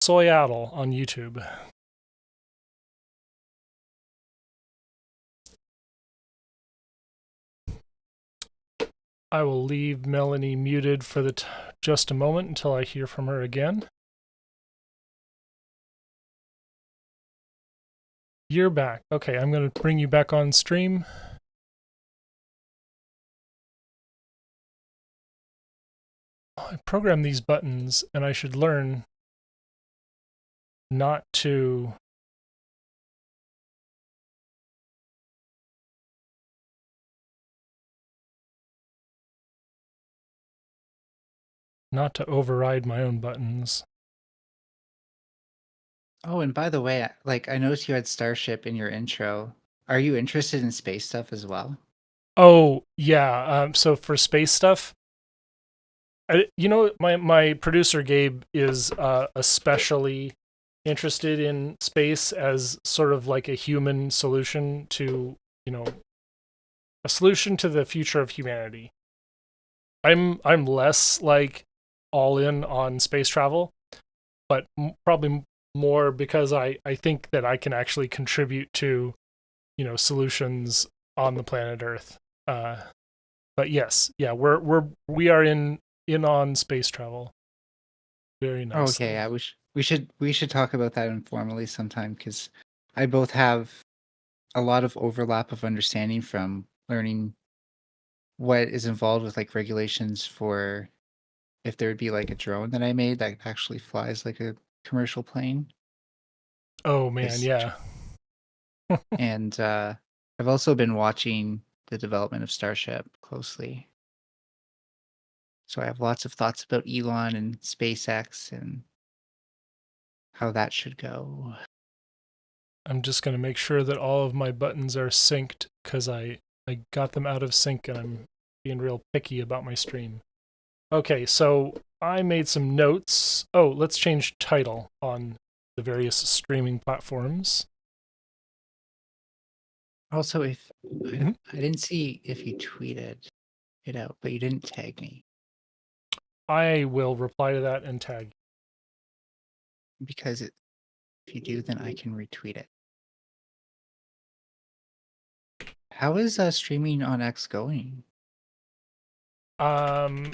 Soyaddle on YouTube. I will leave Melanie muted for just a moment until I hear from her again. You're back. Okay, I'm going to bring you back on stream. I programmed these buttons, and I should learn not to override my own buttons. Oh, and by the way, I noticed you had Starship in your intro. Are you interested in space stuff as well? Oh, yeah. So for space stuff, my producer Gabe is especially interested in space as sort of like a human solution to, a solution to the future of humanity. I'm less like all in on space travel, but probably more because I think that I can actually contribute to, solutions on the planet Earth. But yes, yeah, we are in on space travel very Okay, nicely. I wish we should talk about that informally sometime because I both have a lot of overlap of understanding from learning what is involved with like regulations for if there would be like a drone that I made that actually flies like a commercial plane. Oh man, 'Cause- yeah. And I've also been watching the development of Starship closely. So I have lots of thoughts about Elon and SpaceX and how that should go. I'm just going to make sure that all of my buttons are synced because I got them out of sync and I'm being real picky about my stream. Okay, so I made some notes. Oh, let's change title on the various streaming platforms. Also, if Mhm. I didn't see if you tweeted it out, but you didn't tag me I will reply to that and tag. because if you do, then I can retweet it. How is streaming on X going? Um,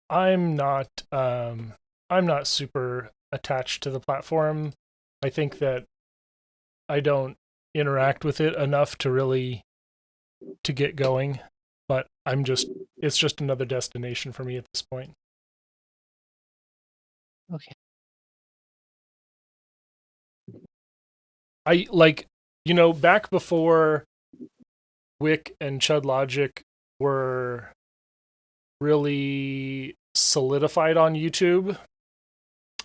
I'm not um, I'm not super attached to the platform. I think that I don't interact with it enough to really to get going, but it's just another destination for me at this point. Okay. I like, back before Wick and Chud Logic were really solidified on YouTube,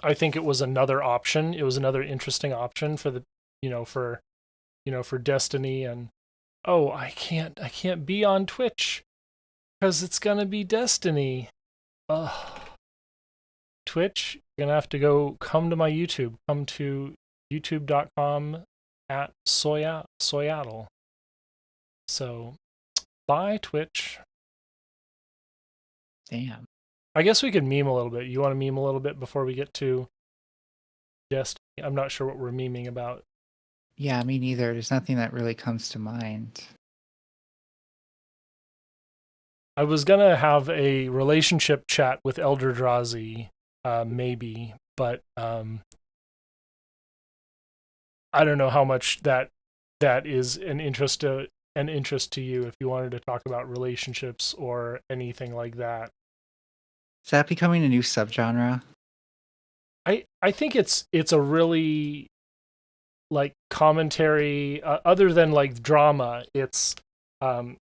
I think it was another option. It was another interesting option for the, for Destiny and oh, I can't be on Twitch because it's gonna be Destiny. Ugh. Twitch, you're gonna have to come to my YouTube. Come to youtube.com at Soyaddle. So bye Twitch. Damn. I guess we could meme a little bit. You want to meme a little bit before we get to Destiny? I'm not sure what we're memeing about. Yeah, me neither. There's nothing that really comes to mind. I was gonna have a relationship chat with Elderdrazi, maybe, but I don't know how much that is an interest to you if you wanted to talk about relationships or anything like that. Is that becoming a new subgenre? I think it's a really like commentary other than like drama. Um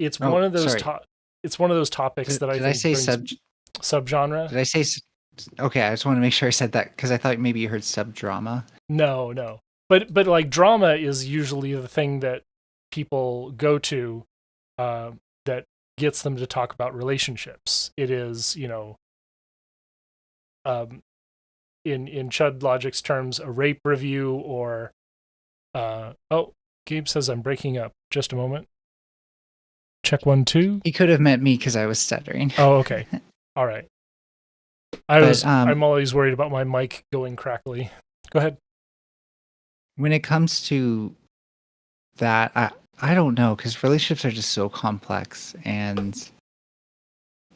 it's Oh, one of those sorry. it's one of those topics Did, that I did I think say brings sub? subgenre. Did I say? Okay, I just want to make sure I said that because I thought maybe you heard subdrama. No, no. But like drama is usually the thing that people go to uh, that gets them to talk about relationships. It is, um, in Chud Logic's terms, a rape review or oh, Gabe says I'm breaking up. Just a moment. Check 1 2. He could have meant me because I was stuttering. Oh, okay. All right. But I'm always worried about my mic going crackly. Go ahead. when it comes to that, I don't know, because relationships are just so complex, and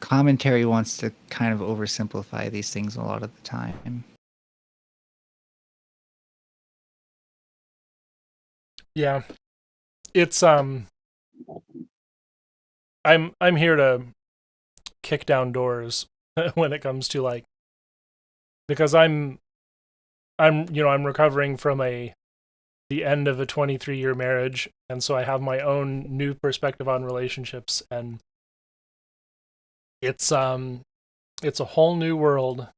commentary wants to kind of oversimplify these things a lot of the time. Yeah. It's I'm here to kick down doors when it comes to like, because I'm recovering from the end of a 23-year marriage, and so I have my own new perspective on relationships, and it's a whole new world.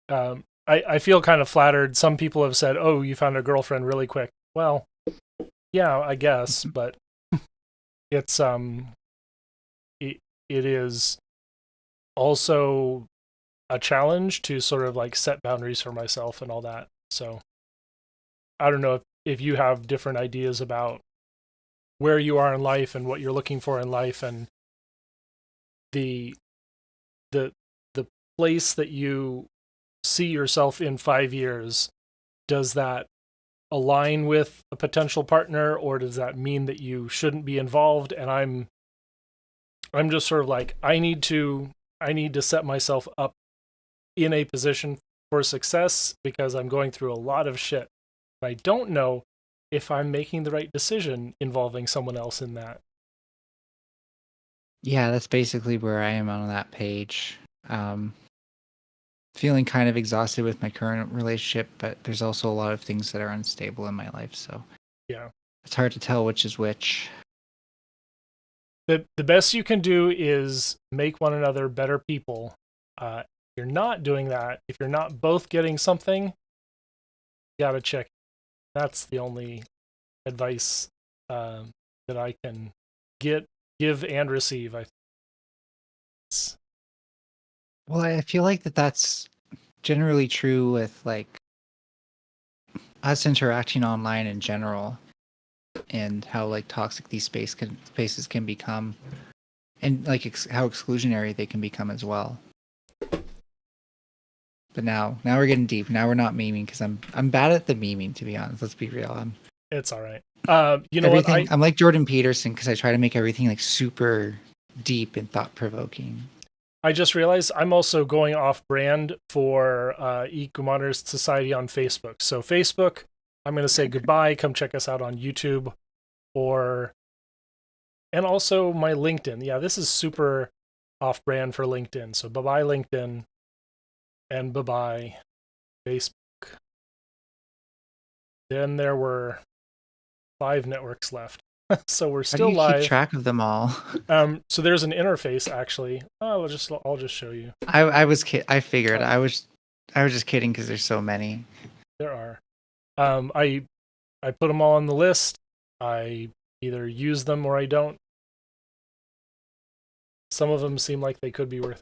I feel kind of flattered. Some people have said, "Oh, you found a girlfriend really quick." Well, yeah, I guess, but it's it is also a challenge to sort of like set boundaries for myself and all that. So I don't know if you have different ideas about where you are in life and what you're looking for in life, and the the the place that you see yourself in 5 years. Does that align with a potential partner, or does that mean that you shouldn't be involved? And I'm just sort of like, I need to set myself up in a position for success, because I'm going through a lot of shit. I don't know if I'm making the right decision involving someone else in that. Yeah, that's basically where I am on that page. Feeling kind of exhausted with my current relationship, but there's also a lot of things that are unstable in my life, so Yeah. it's hard to tell which is which. The best you can do is make one another better people. If you're not doing that, if you're not both getting something, you gotta check. That's the only advice that I can give and receive. Well, I feel like that's generally true with like us interacting online in general, and how like toxic these spaces can become, and like how exclusionary they can become as well. But now we're getting deep. Now we're not memeing, because I'm bad at the memeing, to be honest. Let's be real. It's all right. You know what? Everything. I'm like Jordan Peterson, because I try to make everything like super deep and thought provoking. I just realized I'm also going off brand for Eco-Modernist Society on Facebook. So Facebook, I'm going to say goodbye. Come check us out on YouTube, and also my LinkedIn. Yeah, this is super off brand for LinkedIn. So bye-bye LinkedIn, and bye-bye Facebook. Then there were 5 networks left. So we're How do still you keep live. track of them all? So there's an interface actually. I'll just show you. I figured. I was just kidding, because there's so many. There are. I put them all on the list. I either use them or I don't. Some of them seem like they could be worth it.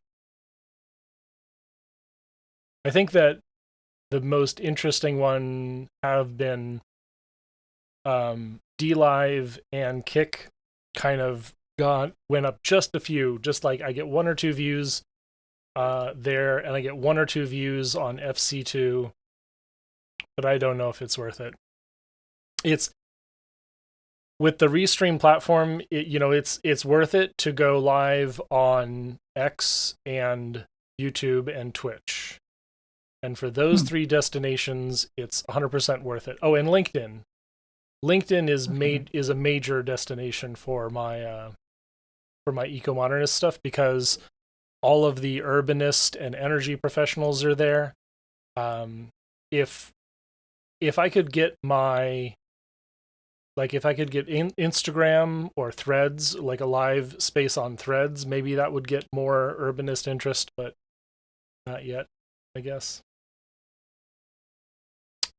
I think that the most interesting one have been DLive and Kick. Kind of went up just a few. Just like I get 1 or 2 views there, and I get 1 or 2 views on FC2, but I don't know if it's worth it. It's with the Restream platform, it's worth it to go live on X and YouTube and Twitch. And for those 3 destinations, it's 100% worth it. Oh, and LinkedIn. LinkedIn is a major destination for my eco-modernist stuff, because all of the urbanist and energy professionals are there. If I could get if I could get Instagram or Threads, like a live space on Threads, maybe that would get more urbanist interest, but not yet, I guess.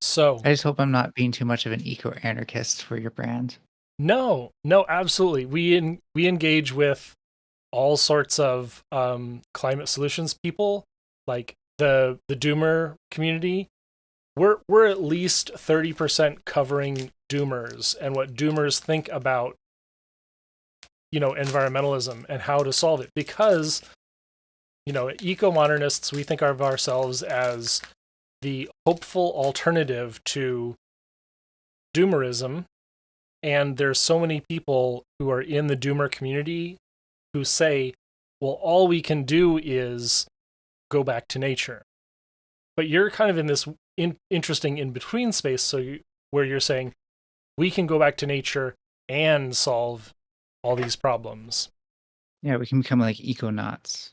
So I just hope I'm not being too much of an eco-anarchist for your brand. no, absolutely. We engage with all sorts of climate solutions people, like the doomer community. We're at least 30% covering doomers and what doomers think about environmentalism and how to solve it, because eco-modernists, we think of ourselves as the hopeful alternative to doomerism, and there's so many people who are in the doomer community who say, well, all we can do is go back to nature. But you're kind of in this interesting in-between space, where you're saying we can go back to nature and solve all these problems. Yeah, we can become like econauts.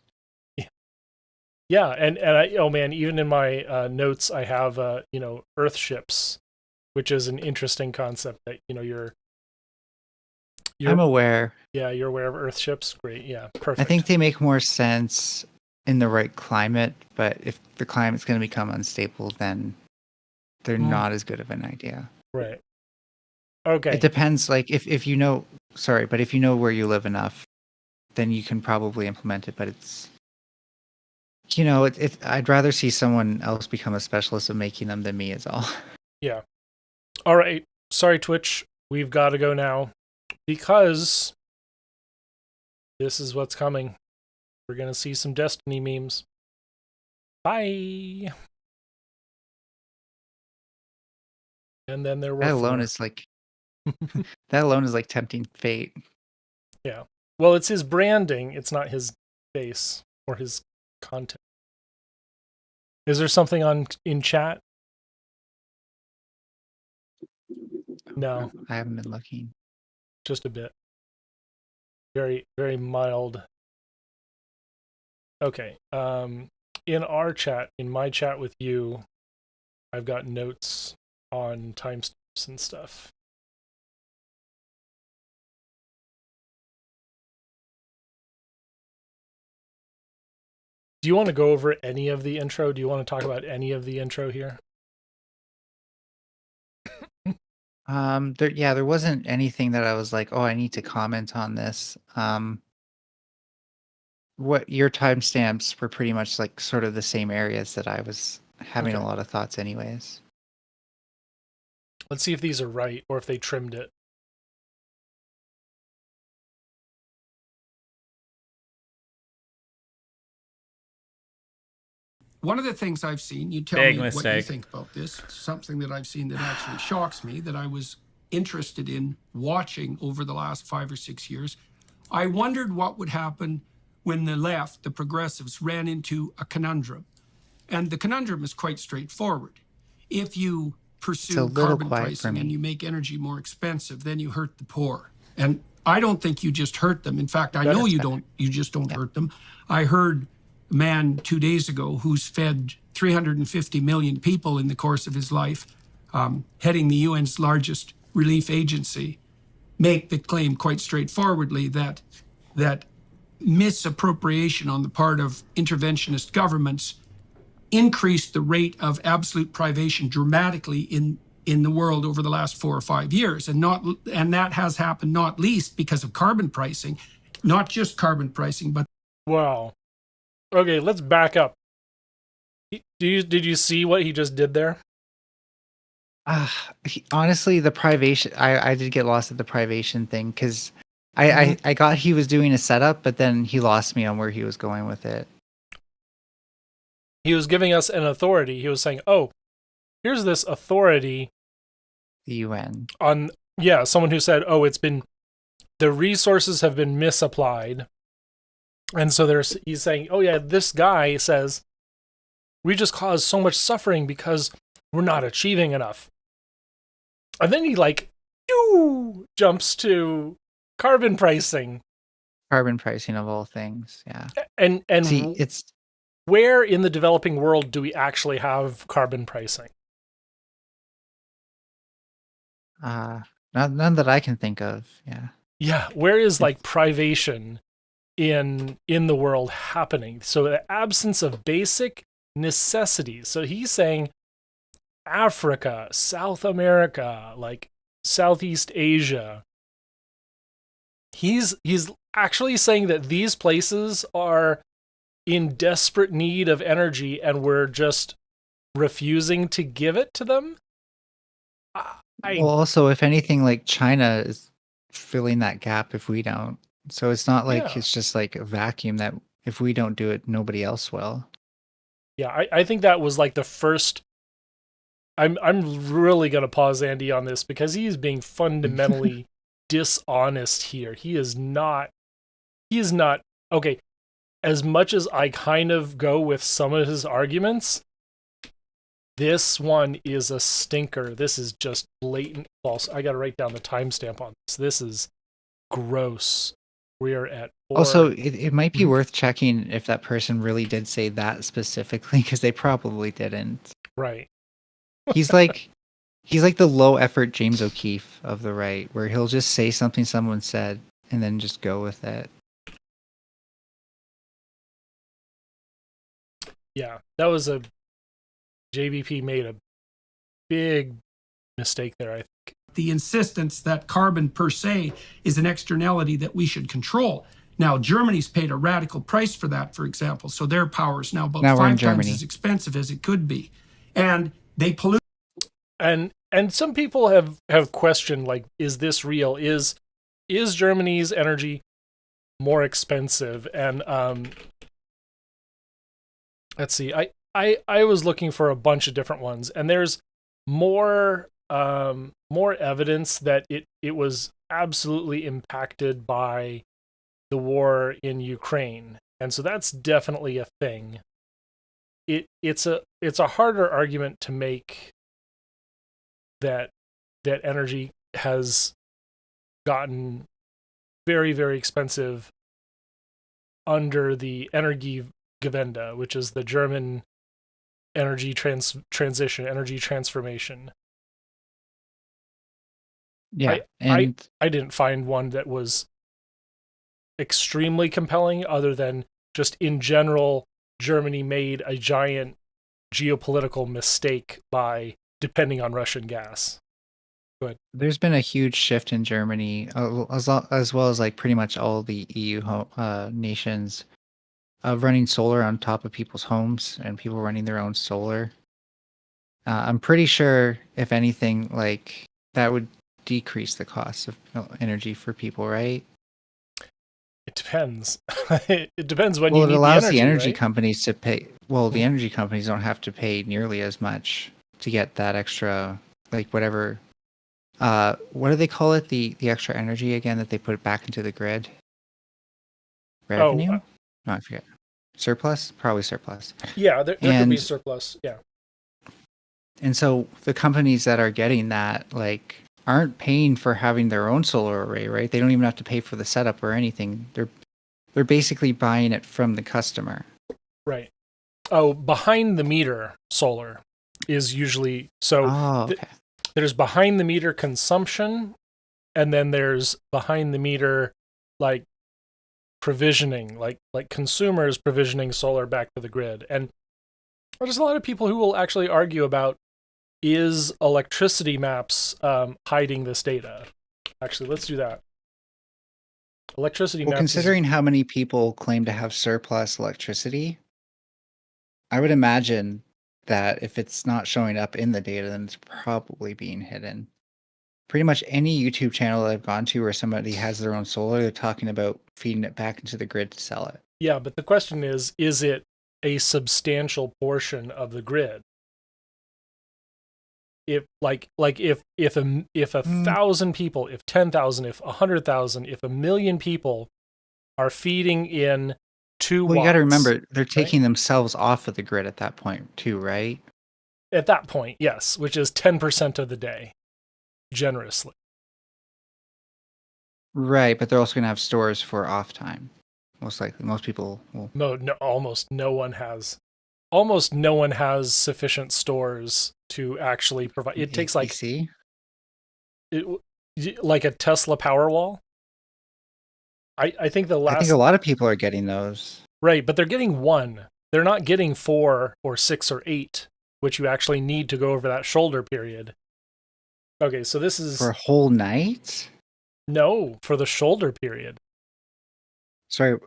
Yeah, and oh man, even in my notes, I have Earth ships, which is an interesting concept that you're I'm aware. Yeah, you're aware of Earth ships. Great, yeah, perfect. I think they make more sense in the right climate, but if the climate's going to become unstable, then they're not as good of an idea. Right. Okay. It depends. Like if you know, sorry, but if you know where you live enough, then you can probably implement it. But it's I'd rather see someone else become a specialist of making them than me is all. Yeah. All right. Sorry, Twitch. We've got to go now because this is what's coming. We're going to see some Destiny memes. Bye. And then there were That alone is like tempting fate. Yeah. Well, it's his branding. It's not his face or his content. Is there something in chat? No. I haven't been looking. Just a bit. Very, very mild. Okay. In our chat, in my chat with you, I've got notes on timestamps and stuff. Do you want to go over any of the intro? Do you want to talk about any of the intro here? There wasn't anything that I was like, oh, I need to comment on this. What your timestamps were pretty much like sort of the same areas that I was having a lot of thoughts anyways. Let's see if these are right or if they trimmed it. One of the things I've seen, you tell me what you think about this, something that I've seen that actually shocks me, that I was interested in watching over the last 5 or 6 years. I wondered what would happen when the left, the progressives, ran into a conundrum. And the conundrum is quite straightforward. If you pursue carbon pricing and you make energy more expensive, then you hurt the poor. And I don't think you just hurt them. In fact, I know you just don't hurt them. I heard a man 2 days ago who's fed 350 million people in the course of his life, heading the UN's largest relief agency, make the claim quite straightforwardly that misappropriation on the part of interventionist governments increased the rate of absolute privation dramatically in the world over the last 4 or 5 years, and that has happened not least because of carbon pricing, not just carbon pricing, but wow. Okay, let's back up. Did you see what he just did there? Honestly, the privation, I did get lost at the privation thing because I got he was doing a setup, but then he lost me on where he was going with it. He was giving us an authority. He was saying, oh, here's this authority. The UN. Someone who said, oh, the resources have been misapplied. And so he's saying, oh yeah, this guy says, we just caused so much suffering because we're not achieving enough. And then he jumps to carbon pricing. Carbon pricing of all things, yeah. And see, it's where in the developing world do we actually have carbon pricing? None that I can think of, yeah. Yeah, where is privation in the world happening? So the absence of basic necessities. So he's saying Africa, South America, Southeast Asia. He's actually saying that these places are in desperate need of energy and we're just refusing to give it to them. Well, also, if anything, China is filling that gap if we don't So it's not like Yeah. it's just like a vacuum that if we don't do it, nobody else will. Yeah, I think that was like the first. I'm really gonna pause Andy on this because he is being fundamentally dishonest here. He is not. He is not. Okay, as much as I kind of go with some of his arguments, this one is a stinker. This is just blatant false. I got to write down the timestamp on this. This is gross. We are at 4. Also, it might be worth checking if that person really did say that specifically, because they probably didn't. Right. He's like the low effort James O'Keefe of the right, where he'll just say something someone said and then just go with it. Yeah, that was a JBP made a big mistake there, I think. The insistence that carbon per se is an externality that we should control. Now, Germany's paid a radical price for that, for example. So their power is now about 5 times as expensive as it could be. And they pollute. And some people have questioned, like, is this real? Is Germany's energy more expensive? And let's see. I was looking for a bunch of different ones, and there's more evidence that it was absolutely impacted by the war in Ukraine, and so that's definitely a thing. It's a harder argument to make that energy has gotten very, very expensive under the Energiewende, which is the German energy transition, energy transformation. Yeah, I didn't find one that was extremely compelling, other than just in general, Germany made a giant geopolitical mistake by depending on Russian gas. Go ahead. There's been a huge shift in Germany, as well as like pretty much all the EU nations, of running solar on top of people's homes and people running their own solar. I'm pretty sure, if anything, like that would decrease the cost of energy for people, right? It depends. It depends when you need it allows the energy, right? companies to pay. Well, the energy companies don't have to pay nearly as much to get that extra, like whatever. What do they call it? The extra energy again that they put back into the grid. Revenue? No, I forget. Surplus? Probably surplus. Yeah, there could be surplus. Yeah. And so the companies that are getting that, like, aren't paying for having their own solar array, right? They don't even have to pay for the setup or anything. They're basically buying it from the customer. Right. Oh, behind the meter solar is usually so. There's behind the meter consumption, and then there's behind the meter like provisioning, like consumers provisioning solar back to the grid. And there's a lot of people who will actually argue about, is electricity maps hiding this data? Actually, let's do that. Electricity maps. Considering how many people claim to have surplus electricity, I would imagine that if it's not showing up in the data, then it's probably being hidden. Pretty much any YouTube channel that I've gone to where somebody has their own solar, they're talking about feeding it back into the grid to sell it. Yeah, but the question is it a substantial portion of the grid? If if 1,000 people, if 10,000, if 100,000, if 1,000,000 people are feeding in 2 watts. Well, you got to remember, they're taking themselves off of the grid at that point too, right? At that point, yes, which is 10% of the day, generously. Right, but they're also going to have stores for off time. Most likely, most people will. No, almost no one has sufficient stores to actually provide. It takes like like a Tesla Powerwall. I think a lot of people are getting those. Right, but they're getting one. They're not getting 4 or 6 or 8, which you actually need to go over that shoulder period. Okay, so this is for a whole night? No, for the shoulder period. Sorry.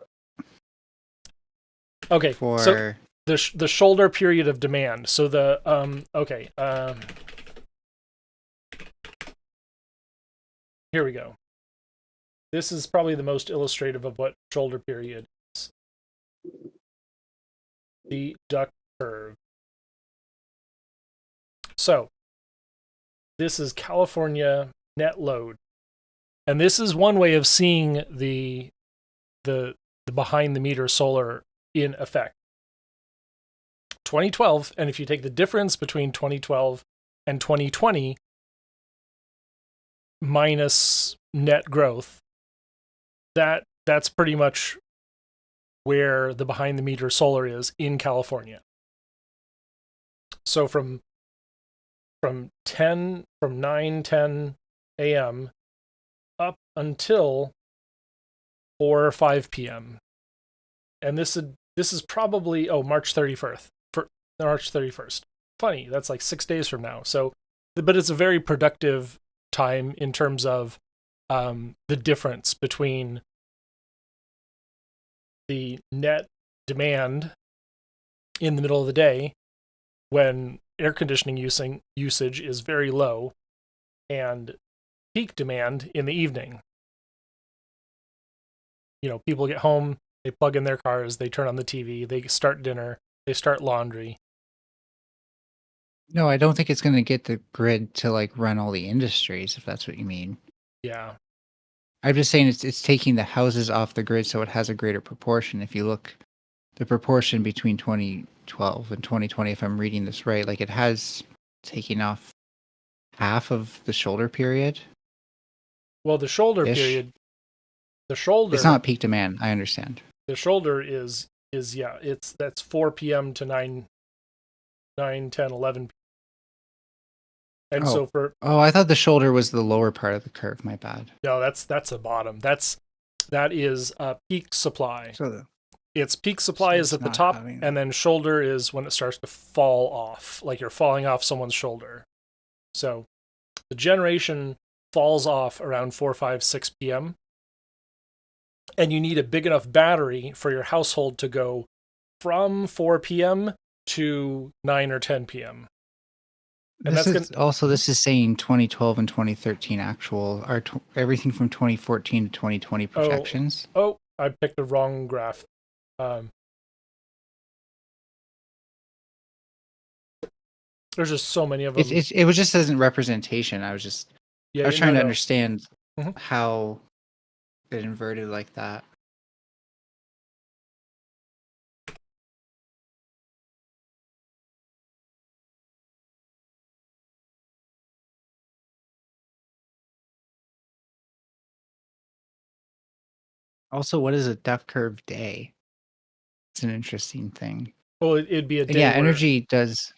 Okay, so the shoulder period of demand. So the here we go. This is probably the most illustrative of what shoulder period is. The duck curve. So, this is California net load. And this is one way of seeing the behind the meter solar in effect. 2012, and if you take the difference between 2012 and 2020 minus net growth, that's pretty much where the behind the meter solar is in California. So from 9:10 a.m. up until 4 or 5 p.m. And this is probably March 31st. March 31st. Funny, that's like 6 days from now. So, but it's a very productive time in terms of the difference between the net demand in the middle of the day when air conditioning usage is very low and peak demand in the evening. You know, people get home, they plug in their cars, they turn on the TV, they start dinner, they start laundry. No, I don't think it's going to get the grid to like run all the industries, if that's what you mean. Yeah. I'm just saying it's taking the houses off the grid so it has a greater proportion. If you look, the proportion between 2012 and 2020, if I'm reading this right, like it has taken off half of the shoulder period. Well, the shoulder Ish. period, the shoulder. It's not peak demand, I understand. The shoulder is that's 4 p.m. to 9, 10, 11 p.m. And so I thought the shoulder was the lower part of the curve. My bad. No, that's the bottom. That is peak supply. So Its peak supply is at the top, and then shoulder is when it starts to fall off, like you're falling off someone's shoulder. So the generation falls off around 4, 5, 6 p.m. And you need a big enough battery for your household to go from 4 p.m. to 9 or 10 p.m. And this is saying 2012 and 2013 actual, are everything from 2014 to 2020 projections. Oh, I picked the wrong graph. There's just so many of them. It was just as a representation. I was trying to understand how it inverted like that. Also, what is a duck curve day? It's an interesting thing. Well, it'd be a day. Yeah, energy does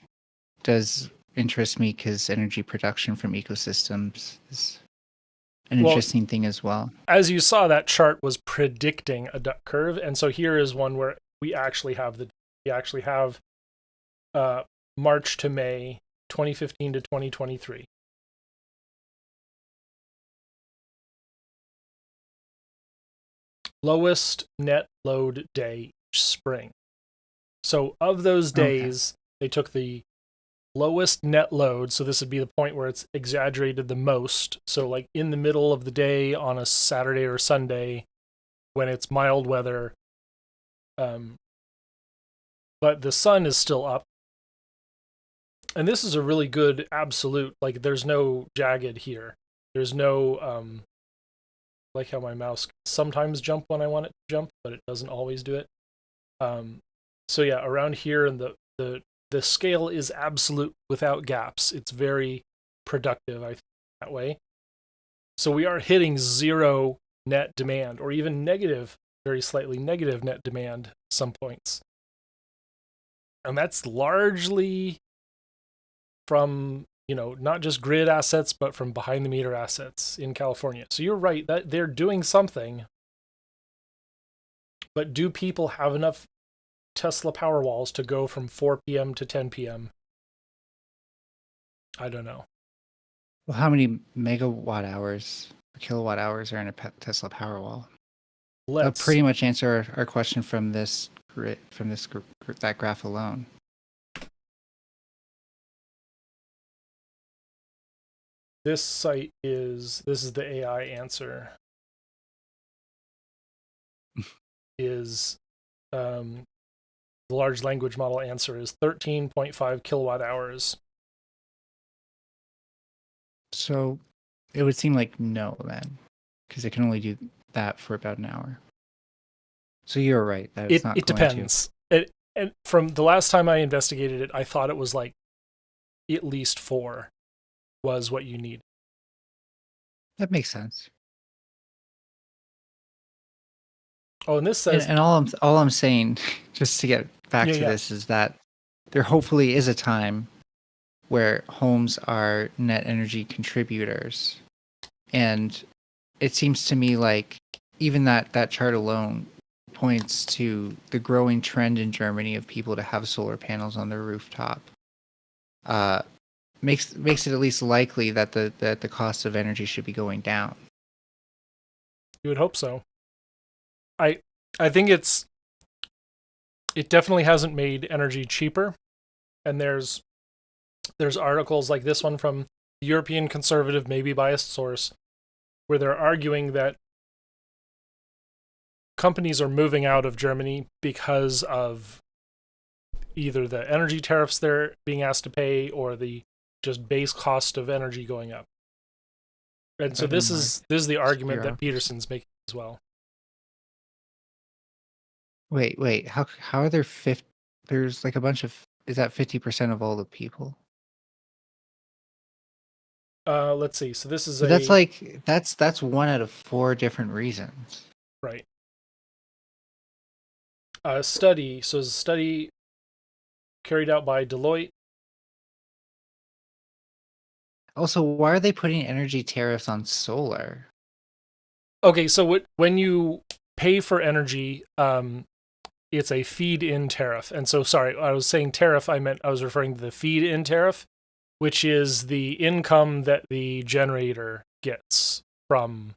interest me because energy production from ecosystems is an interesting thing as well. As you saw, that chart was predicting a duck curve, and so here is one where we actually have March to May 2015 to 2023. Lowest net load day each spring. So of those days, they took the lowest net load, so this would be the point where it's exaggerated the most. So like in the middle of the day on a Saturday or Sunday when it's mild weather, but the sun is still up. And this is a really good absolute, like there's no jagged here. There's no, like how my mouse sometimes jump when I want it to jump, but it doesn't always do it. So yeah, around here, and the scale is absolute without gaps. It's very productive, I think, that way. So we are hitting zero net demand, or even negative, very slightly negative net demand at some points. And that's largely from, not just grid assets, but from behind the meter assets in California. So you're right, that they're doing something. But do people have enough Tesla Powerwalls to go from 4 p.m. to 10 p.m.? I don't know. Well, how many megawatt hours or kilowatt hours are in a Tesla Powerwall? That'll pretty much answer our question from this grid, that graph alone. This is the AI answer. is the large language model answer is 13.5 kilowatt hours. So it would seem like no then, because it can only do that for about an hour. So you're right that it's not It going depends. And from the last time I investigated it, I thought it was like at least 4 was what you need. That makes sense. Oh, and this says, And all I'm saying, just to get back to this, is that there hopefully is a time where homes are net energy contributors, and it seems to me like even that chart alone points to the growing trend in Germany of people to have solar panels on their rooftop. Makes it at least likely that the cost of energy should be going down. you would hope so. I think it definitely hasn't made energy cheaper, and there's articles like this one from the European conservative, maybe biased source, where they're arguing that companies are moving out of Germany because of either the energy tariffs they're being asked to pay or the just base cost of energy going up. And so this is the argument that Peterson's making as well. Wait. How are there there's like a bunch of, is that 50% of all the people? Let's see. So this is so that's 1 out of 4 different reasons. Right. A study. So it's a study carried out by Deloitte. Also, why are they putting energy tariffs on solar? Okay, so when you pay for energy, it's a feed-in tariff. And so, sorry, I was saying tariff, I was referring to the feed-in tariff, which is the income that the generator gets from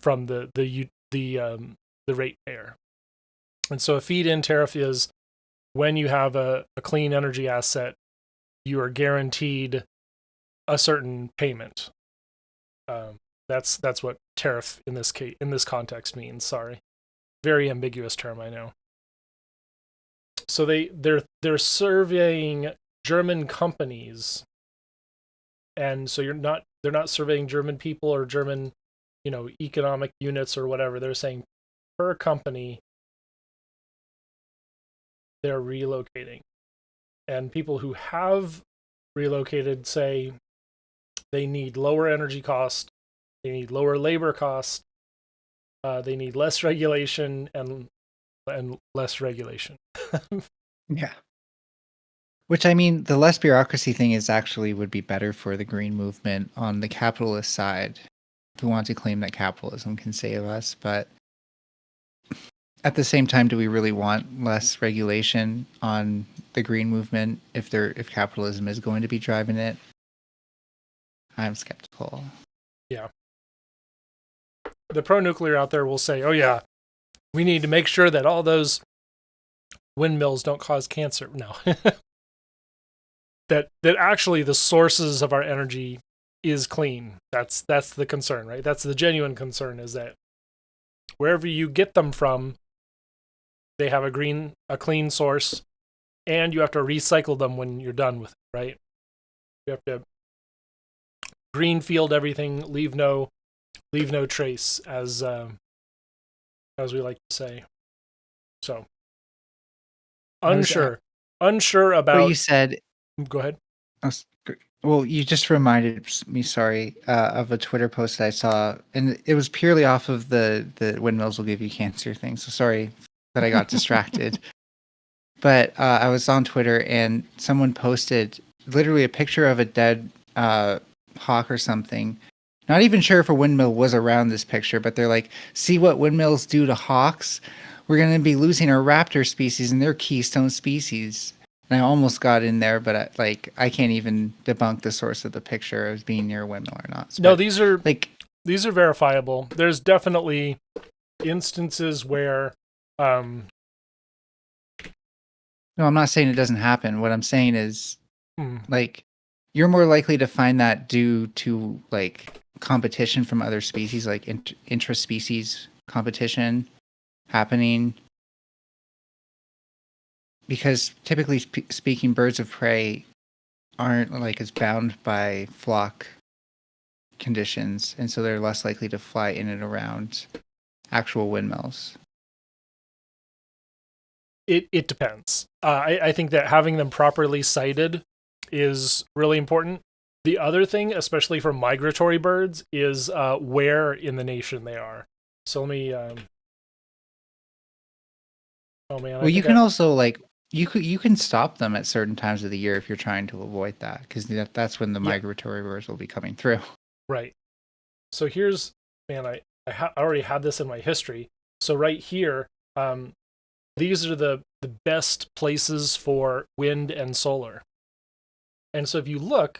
the ratepayer. And so a feed-in tariff is when you have a clean energy asset, you are guaranteed a certain payment. That's what tariff in this context means. Sorry, very ambiguous term, I know. So they're surveying German companies, and so they're not surveying German people or German, economic units or whatever. They're saying per company they're relocating, and people who have relocated say they need lower energy cost, they need lower labor cost, they need less regulation and less regulation. Yeah. Which, I mean, the less bureaucracy thing would be better for the green movement on the capitalist side, who want to claim that capitalism can save us. But at the same time, do we really want less regulation on the green movement if capitalism is going to be driving it? I'm skeptical. Yeah. The pro-nuclear out there will say, oh yeah, we need to make sure that all those windmills don't cause cancer. No. that actually the sources of our energy is clean. That's the concern, right? That's the genuine concern, is that wherever you get them from, they have a clean source, and you have to recycle them when you're done with it, right? You have to greenfield everything, leave no trace, as we like to say. So unsure about what you said. Go ahead. Well, you just reminded me, sorry, of a Twitter post that I saw, and it was purely off of the windmills will give you cancer thing. So sorry that I got distracted. But I was on Twitter, and someone posted literally a picture of a dead hawk or something. Not even sure if a windmill was around this picture, but they're like, see what windmills do to hawks? We're going to be losing our raptor species, and they're keystone species. And I almost got in there, but I can't even debunk the source of the picture as being near a windmill or not. So, no, these are verifiable. There's definitely instances where no, I'm not saying it doesn't happen. What I'm saying is you're more likely to find that due to competition from other species, like intraspecies competition, happening. Because typically speaking, birds of prey aren't like as bound by flock conditions, and so they're less likely to fly in and around actual windmills. It depends. I think that having them properly sighted is really important. The other thing, especially for migratory birds, is where in the nation they are. So let me. Oh man, Well, you can also like you can stop them at certain times of the year if you're trying to avoid that, because that's when the migratory birds will be coming through. Right. So here's, man, I already had this in my history. So right here, these are the best places for wind and solar. And so if you look,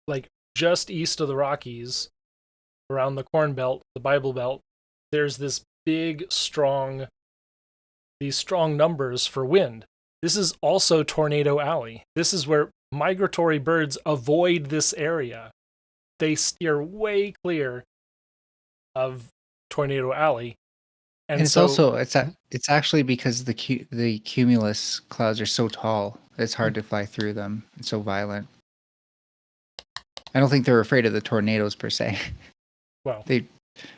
like just east of the Rockies, around the Corn Belt, the Bible Belt, there's this big, these strong numbers for wind. This is also Tornado Alley. This is where migratory birds avoid this area. They steer way clear of Tornado Alley. And it's also it's actually because the cumulus clouds are so tall, it's hard to fly through them. It's so violent. I don't think they're afraid of the tornadoes per se. Well, they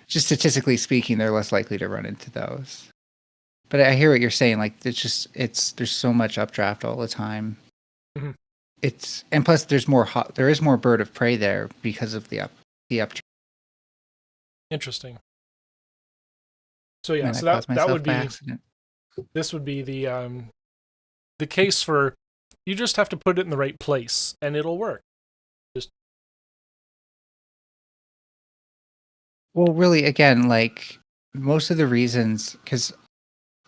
just statistically speaking, they're less likely to run into those. But I hear what you're saying. Like there's so much updraft all the time. Mm-hmm. And plus there is more bird of prey there because of the updraft. Interesting. So yeah, Man, so that would be accident. This would be the case for, you just have to put it in the right place and it'll work. Well, really, again, like most of the reasons, because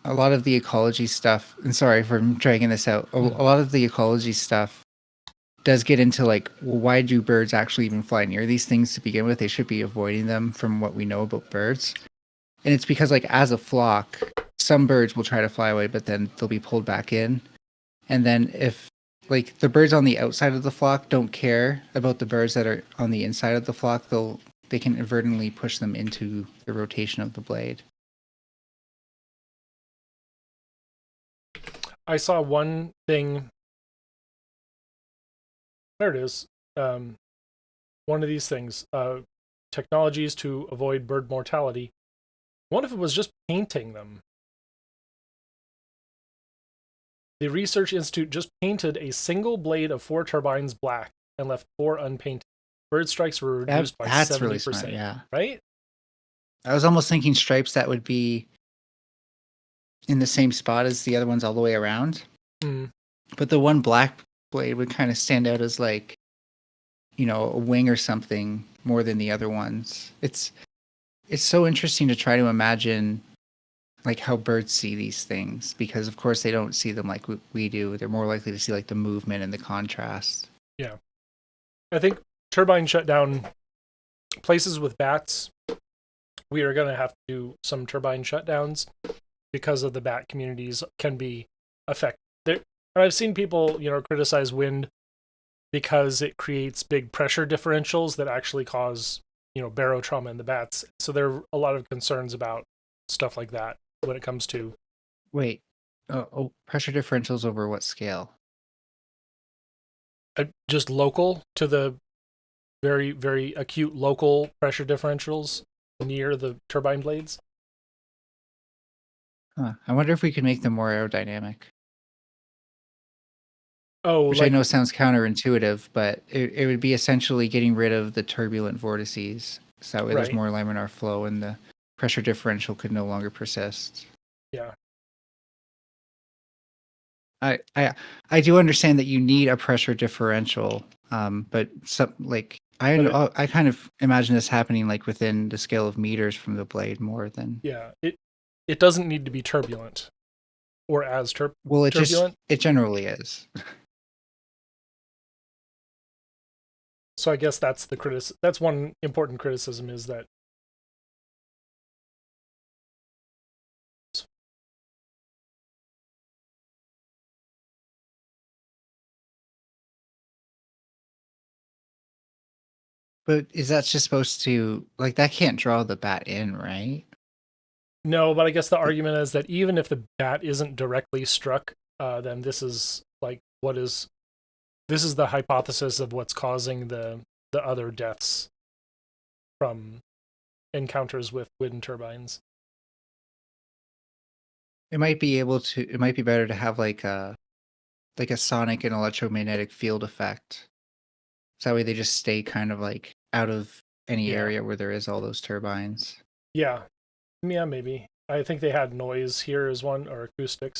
a lot of the ecology stuff, and sorry for dragging this out, a lot of the ecology stuff does get into like, well, why do birds actually even fly near these things to begin with? They should be avoiding them from what we know about birds. And it's because like as a flock, some birds will try to fly away, but then they'll be pulled back in. And then if like the birds on the outside of the flock don't care about the birds that are on the inside of the flock, they can inadvertently push them into the rotation of the blade. I saw one thing. There it is. One of these things, technologies to avoid bird mortality. What if it was just painting them? The Research Institute just painted a single blade of 4 turbines black and left 4 unpainted. Bird strikes were reduced by 70%. Really smart, yeah. Right? I was almost thinking stripes that would be in the same spot as the other ones all the way around. Mm. But the one black blade would kind of stand out as like, you know, a wing or something more than the other ones. It's so interesting to try to imagine like how birds see these things, because of course they don't see them like we do. They're more likely to see like the movement and the contrast. Yeah. I think turbine shutdown, places with bats, we are going to have to do some turbine shutdowns because of the bat communities can be affected. And I've seen people, criticize wind because it creates big pressure differentials that actually cause, barotrauma in the bats. So there are a lot of concerns about stuff like that when it comes to. Wait, pressure differentials over what scale? Just local to the very, very acute local pressure differentials near the turbine blades. Huh. I wonder if we could make them more aerodynamic. Which I know sounds counterintuitive, but it would be essentially getting rid of the turbulent vortices. So that way there's more laminar flow and the pressure differential could no longer persist. Yeah. I do understand that you need a pressure differential, but some like I kind of imagine this happening like within the scale of meters from the blade more than. Yeah, it doesn't need to be turbulent or as turbulent. It generally is. So I guess that's that's one important criticism, is that But is that just supposed to, like, that can't draw the bat in, right? No, but I guess the argument is that even if the bat isn't directly struck, then this is like this is the hypothesis of what's causing the other deaths from encounters with wind turbines. It might be better to have like a sonic and electromagnetic field effect. So that way they just stay kind of like out of any area where there is all those turbines. Yeah, maybe. I think they had noise here as one, or acoustic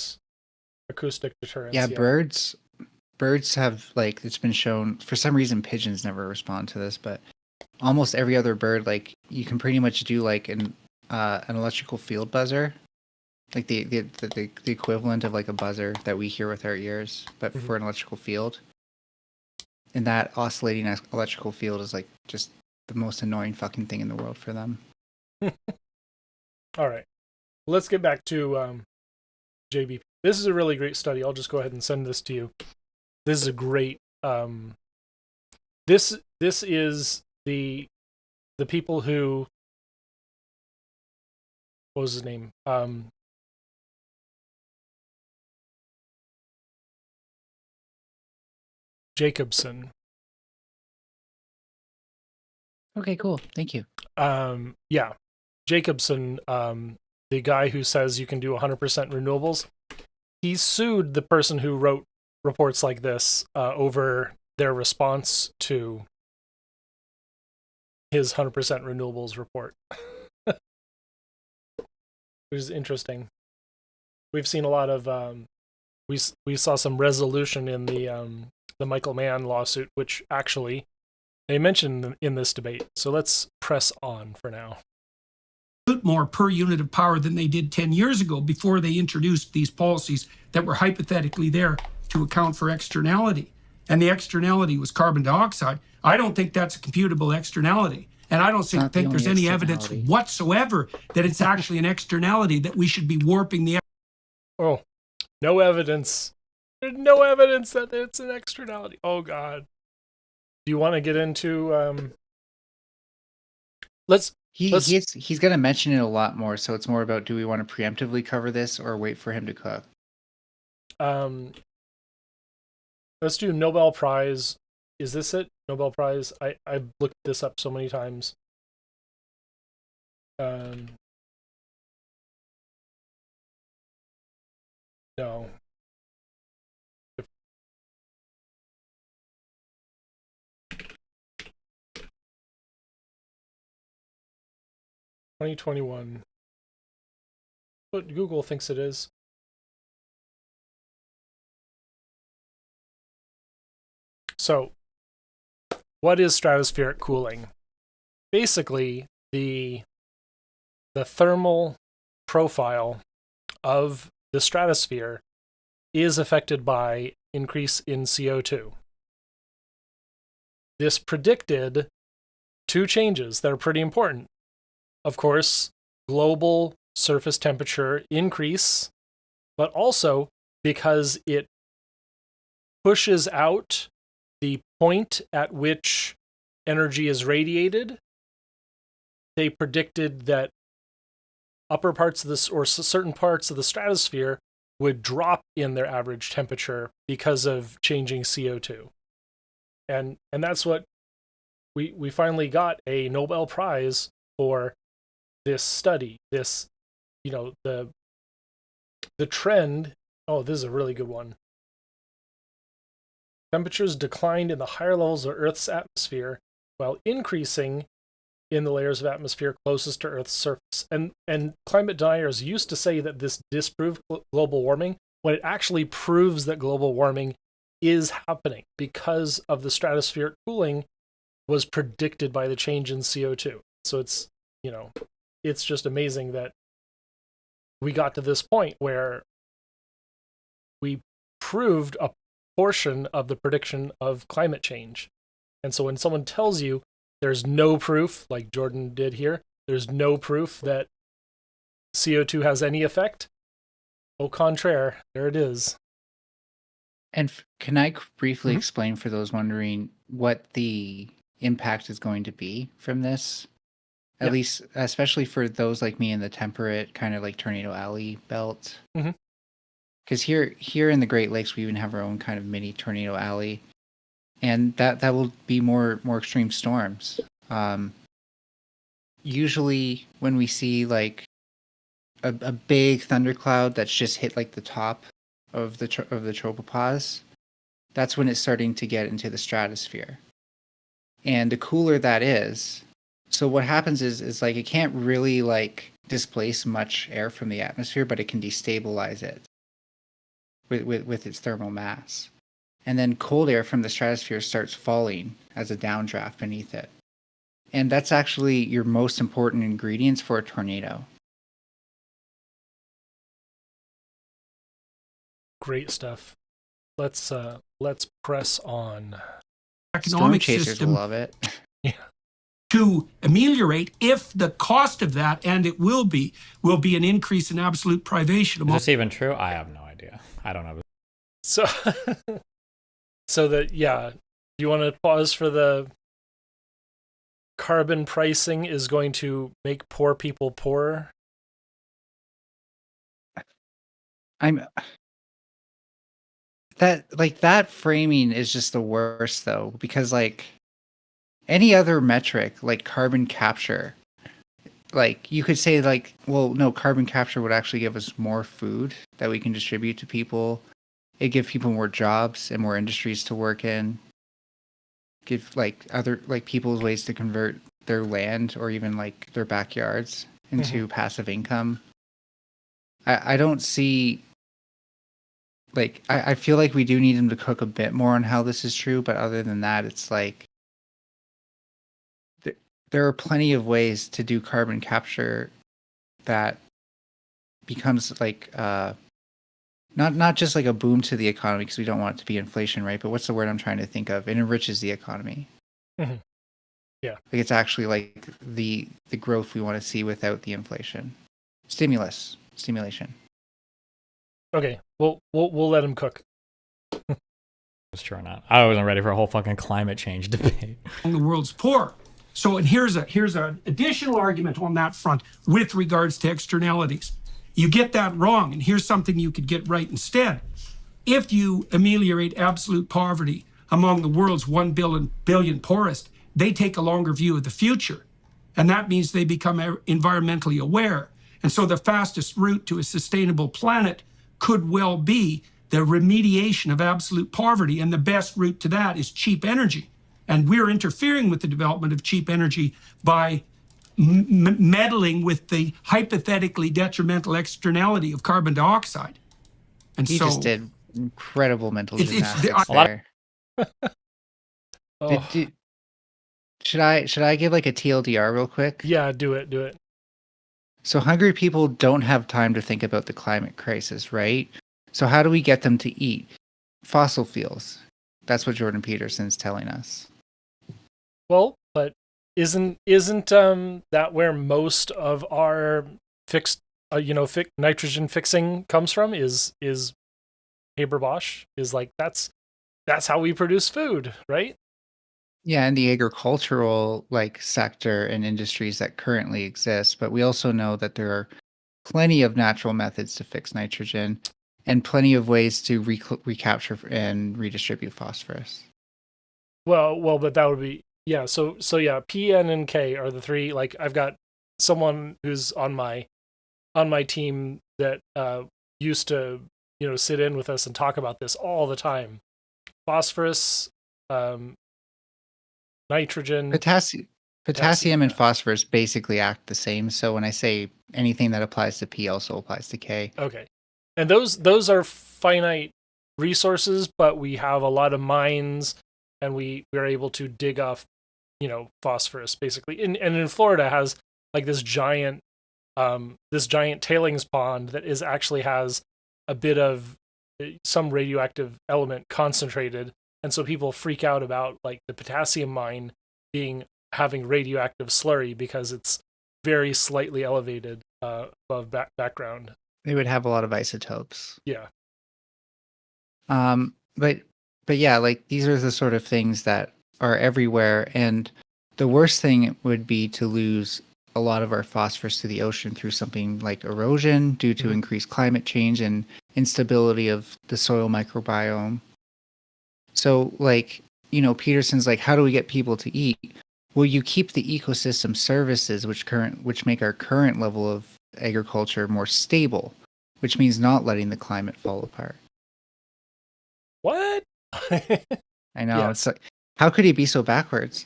deterrence. Yeah, birds have, like, it's been shown, for some reason pigeons never respond to this, but almost every other bird, like, you can pretty much do like an electrical field buzzer, like the equivalent of like a buzzer that we hear with our ears, but for an electrical field. And that oscillating electrical field is like just the most annoying fucking thing in the world for them. All right, let's get back to JBP. This is a really great study. I'll just go ahead and send this to you. This is a great. This is the people who. What was his name? Jacobson. Okay, cool. Thank you. Yeah, Jacobson, the guy who says you can do 100% renewables, he sued the person who wrote reports like this over their response to his 100% renewables report. Which is interesting. We've seen a lot of we saw some resolution in the Michael Mann lawsuit, which actually they mentioned in this debate. So let's press on for now. More per unit of power than they did 10 years ago before they introduced these policies that were hypothetically there to account for externality. And the externality was carbon dioxide. I don't think that's a computable externality. And I don't think there's any evidence whatsoever that it's actually an externality, that we should be warping the... Oh, no evidence. There's no evidence that it's an externality. Oh, God. Do you want to get into... He's going to mention it a lot more, so it's more about, do we want to preemptively cover this or wait for him to cook? Let's do Nobel Prize. Is this it? Nobel Prize? I've looked this up so many times. No. $2021. What Google thinks it is. So, what is stratospheric cooling? Basically, the thermal profile of the stratosphere is affected by increase in CO2. This predicted two changes that are pretty important. Of course, global surface temperature increase, but also because it pushes out the point at which energy is radiated, they predicted that upper parts of this, or certain parts of the stratosphere, would drop in their average temperature because of changing CO2. And that's what we finally got a Nobel Prize for this study. This, the trend. Oh, this is a really good one. Temperatures declined in the higher levels of Earth's atmosphere while increasing in the layers of atmosphere closest to Earth's surface. And climate deniers used to say that this disproved global warming, when it actually proves that global warming is happening because of the stratospheric cooling was predicted by the change in CO2. So it's just amazing that we got to this point where we proved a portion of the prediction of climate change. And so when someone tells you there's no proof, like Jordan did here, there's no proof that CO2 has any effect, au contraire, there it is. And can I briefly explain for those wondering what the impact is going to be from this? At least, especially for those like me in the temperate kind of like Tornado Alley belt. Mhm. Because here in the Great Lakes, we even have our own kind of mini Tornado Alley, and that will be more extreme storms. Usually, when we see like a big thundercloud that's just hit like the top of the tropopause, that's when it's starting to get into the stratosphere. And the cooler that is, so what happens is like it can't really like displace much air from the atmosphere, but it can destabilize it with its thermal mass. And then cold air from the stratosphere starts falling as a downdraft beneath it. And that's actually your most important ingredients for a tornado. Great stuff. Let's press on. Economic Storm chasers system will love it. Yeah. To ameliorate if the cost of that, and it will be an increase in absolute privation. Is this even true? I have no idea. I don't know. So, do you want to pause for the carbon pricing is going to make poor people poorer? That framing is just the worst though, because like any other metric like carbon capture, like you could say like, well, no, carbon capture would actually give us more food that we can distribute to people. It give people more jobs and more industries to work in. Give like other like people's ways to convert their land or even like their backyards into passive income. I don't see like I feel like we do need them to cook a bit more on how this is true, but other than that, it's like there are plenty of ways to do carbon capture that becomes like not just like a boom to the economy, because we don't want it to be inflation, right? But what's the word I'm trying to think of? It enriches the economy. Mm-hmm. Yeah, like it's actually like the growth we want to see without the inflation. Stimulation. Okay, we'll let him cook. It's true or not. I wasn't ready for a whole fucking climate change debate. The world's poor. So, and here's an additional argument on that front with regards to externalities. You get that wrong, and here's something you could get right instead. If you ameliorate absolute poverty among the world's 1 billion poorest, they take a longer view of the future. And that means they become environmentally aware. And so the fastest route to a sustainable planet could well be the remediation of absolute poverty. And the best route to that is cheap energy. And we're interfering with the development of cheap energy by meddling with the hypothetically detrimental externality of carbon dioxide. And he just did incredible mental gymnastics there. Should I give like a TLDR real quick? Yeah, do it. So hungry people don't have time to think about the climate crisis, right? So how do we get them to eat? Fossil fuels. That's what Jordan Peterson's telling us. Well, but isn't that where most of our fixed nitrogen fixing comes from? Is Haber-Bosch is like that's how we produce food, right? Yeah, and the agricultural like sector and industries that currently exist, but we also know that there are plenty of natural methods to fix nitrogen and plenty of ways to recapture and redistribute phosphorus. Well, but that would be So yeah, P, N, and K are the three. Like I've got someone who's on my team that used to sit in with us and talk about this all the time. Phosphorus, nitrogen, potassium and phosphorus basically act the same. So when I say anything that applies to P also applies to K. Okay, and those are finite resources, but we have a lot of mines, and we're able to dig off phosphorus basically. And in Florida has like this giant tailings pond that actually has a bit of some radioactive element concentrated, and so people freak out about like the potassium mine having radioactive slurry because it's very slightly elevated above background. They would have a lot of isotopes. Yeah. But yeah, like these are the sort of things that are everywhere, and the worst thing would be to lose a lot of our phosphorus to the ocean through something like erosion due to increased climate change and instability of the soil microbiome. So, like, Peterson's like, how do we get people to eat? Well, you keep the ecosystem services which make our current level of agriculture more stable, which means not letting the climate fall apart. What? I know. Yes. It's like, how could he be so backwards?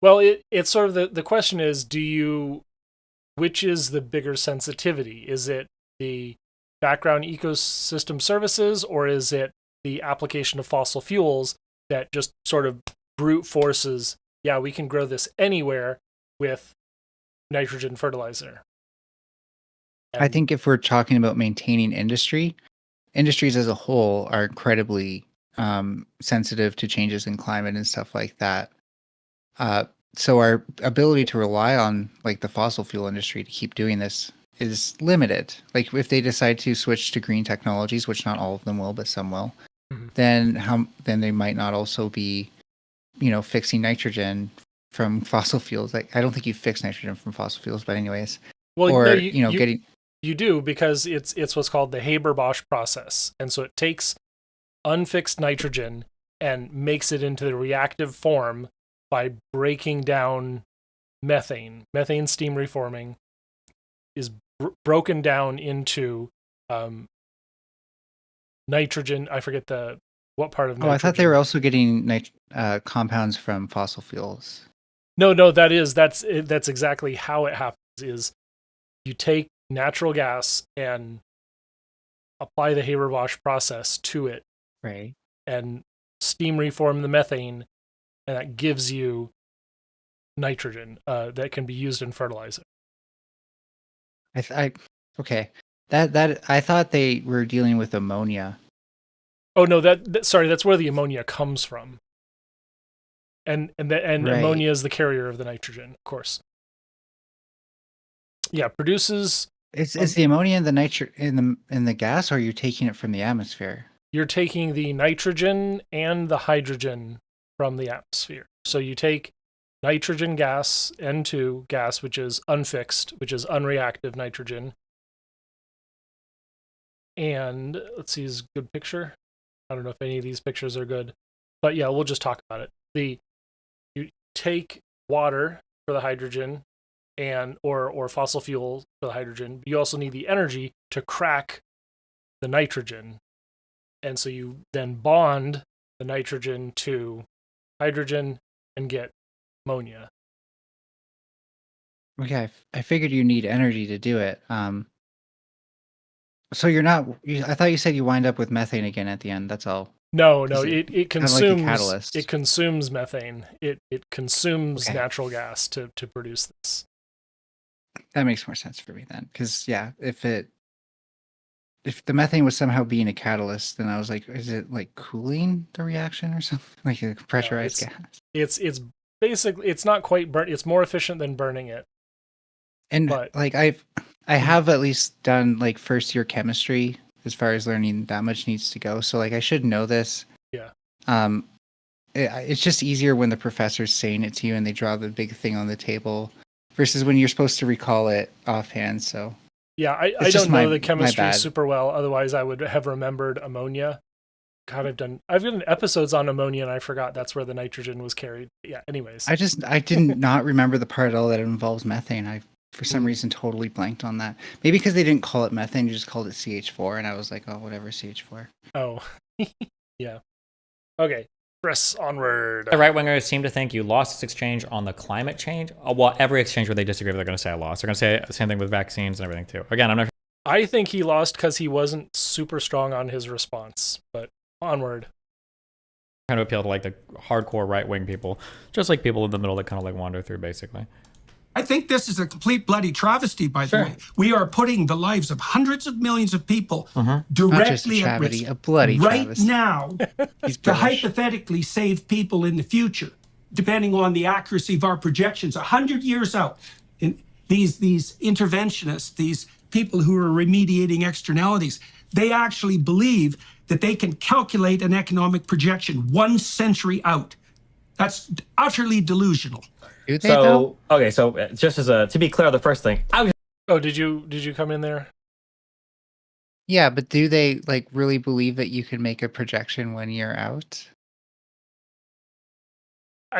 Well, it's sort of the question is, which is the bigger sensitivity? Is it the background ecosystem services, or is it the application of fossil fuels that just sort of brute forces, yeah, we can grow this anywhere with nitrogen fertilizer? I think if we're talking about maintaining industries as a whole are incredibly sensitive to changes in climate and stuff like that. So our ability to rely on like the fossil fuel industry to keep doing this is limited. Like if they decide to switch to green technologies, which not all of them will, but some will, then they might not also be, fixing nitrogen from fossil fuels. Like I don't think you fix nitrogen from fossil fuels, but anyways, well, or no, getting. You do, because it's what's called the Haber-Bosch process, and so it takes unfixed nitrogen and makes it into the reactive form by breaking down methane. Methane steam reforming is broken down into nitrogen. I forget what part of nitrogen. Oh, I thought they were also getting compounds from fossil fuels. No, that's exactly how it happens. Is you take natural gas and apply the Haber-Bosch process to it, right, and steam reform the methane, and that gives you nitrogen that can be used in fertilizer. Okay. That I thought they were dealing with ammonia. Oh no, sorry, that's where the ammonia comes from. And right. Ammonia is the carrier of the nitrogen, of course. Yeah, produces. Is the ammonia in the in the gas, or are you taking it from the atmosphere? You're taking the nitrogen and the hydrogen from the atmosphere. So you take nitrogen gas, N2 gas, which is unfixed, which is unreactive nitrogen. And let's see, is a good picture. I don't know if any of these pictures are good, but yeah, we'll just talk about it. You take water for the hydrogen and or fossil fuel for the hydrogen. But you also need the energy to crack the nitrogen. And so you then bond the nitrogen to hydrogen and get ammonia. Okay, I figured you need energy to do it. So you're not. I thought you said you wind up with methane again at the end. That's all. No, it consumes like a catalyst. It consumes methane. It consumes natural gas to produce this. That makes more sense for me then, because yeah, if the methane was somehow being a catalyst, then I was like, is it like cooling the reaction or something, like a pressurized gas? It's basically, it's not quite burnt. It's more efficient than burning it. And like I have at least done like first year chemistry as far as learning that much needs to go. So like I should know this. Yeah. It's just easier when the professor's saying it to you and they draw the big thing on the table versus when you're supposed to recall it offhand. So yeah, I don't know the chemistry super well. Otherwise, I would have remembered ammonia. God, I've done episodes on ammonia and I forgot that's where the nitrogen was carried. Yeah. Anyways, I did not remember the part at all that involves methane. I for some reason totally blanked on that. Maybe because they didn't call it methane, you just called it CH4, and I was like, oh, whatever, CH4. Oh, yeah. Okay, press onward. The right-wingers seem to think you lost this exchange on the climate change. Well, every exchange where they disagree, they're going to say I lost. They're going to say the same thing with vaccines and everything too. Again, I'm not. I think he lost because he wasn't super strong on his response, but onward. Trying to appeal to like the hardcore right-wing people, just like people in the middle that kind of like wander through, basically. I think this is a complete bloody travesty, by the way. We are putting the lives of hundreds of millions of people directly at risk a bloody right travesty. Now to hypothetically save people in the future, depending on the accuracy of our projections, 100 years out. And these interventionists, these people who are remediating externalities, they actually believe that they can calculate an economic projection 1 century out. That's utterly delusional. Do they though? Okay, so just to be clear, the first thing I was. Oh, did you come in there? Yeah, but do they like really believe that you can make a projection when you're out?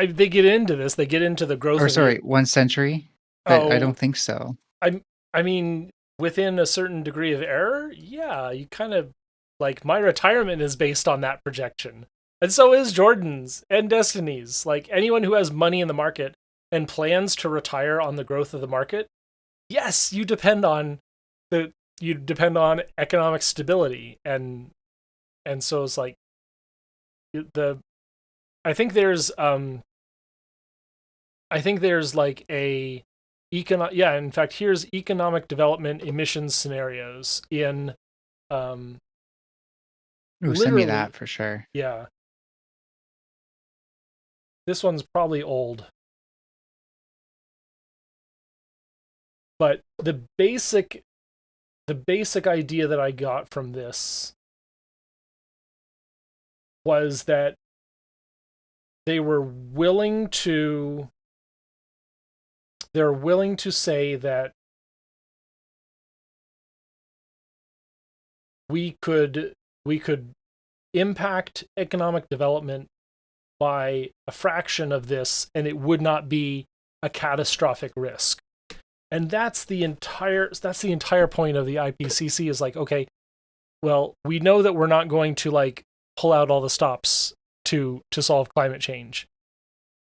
They get into this. They get into the growth. Or of sorry, it. 1 century? But I Oh, don't think so. I mean, within a certain degree of error, yeah, you kind of like my retirement is based on that projection. And so is Jordan's and Destiny's. Like anyone who has money in the market and plans to retire on the growth of the market, yes, you depend on economic stability and so it's like I think there's like a in fact here's economic development emissions scenarios in Ooh, send me that for sure. Yeah. This one's probably old. But the basic idea that I got from this was that they're willing to say that we could impact economic development by a fraction of this and it would not be a catastrophic risk. And that's the entire point of the IPCC is like, okay, well, we know that we're not going to like pull out all the stops to solve climate change.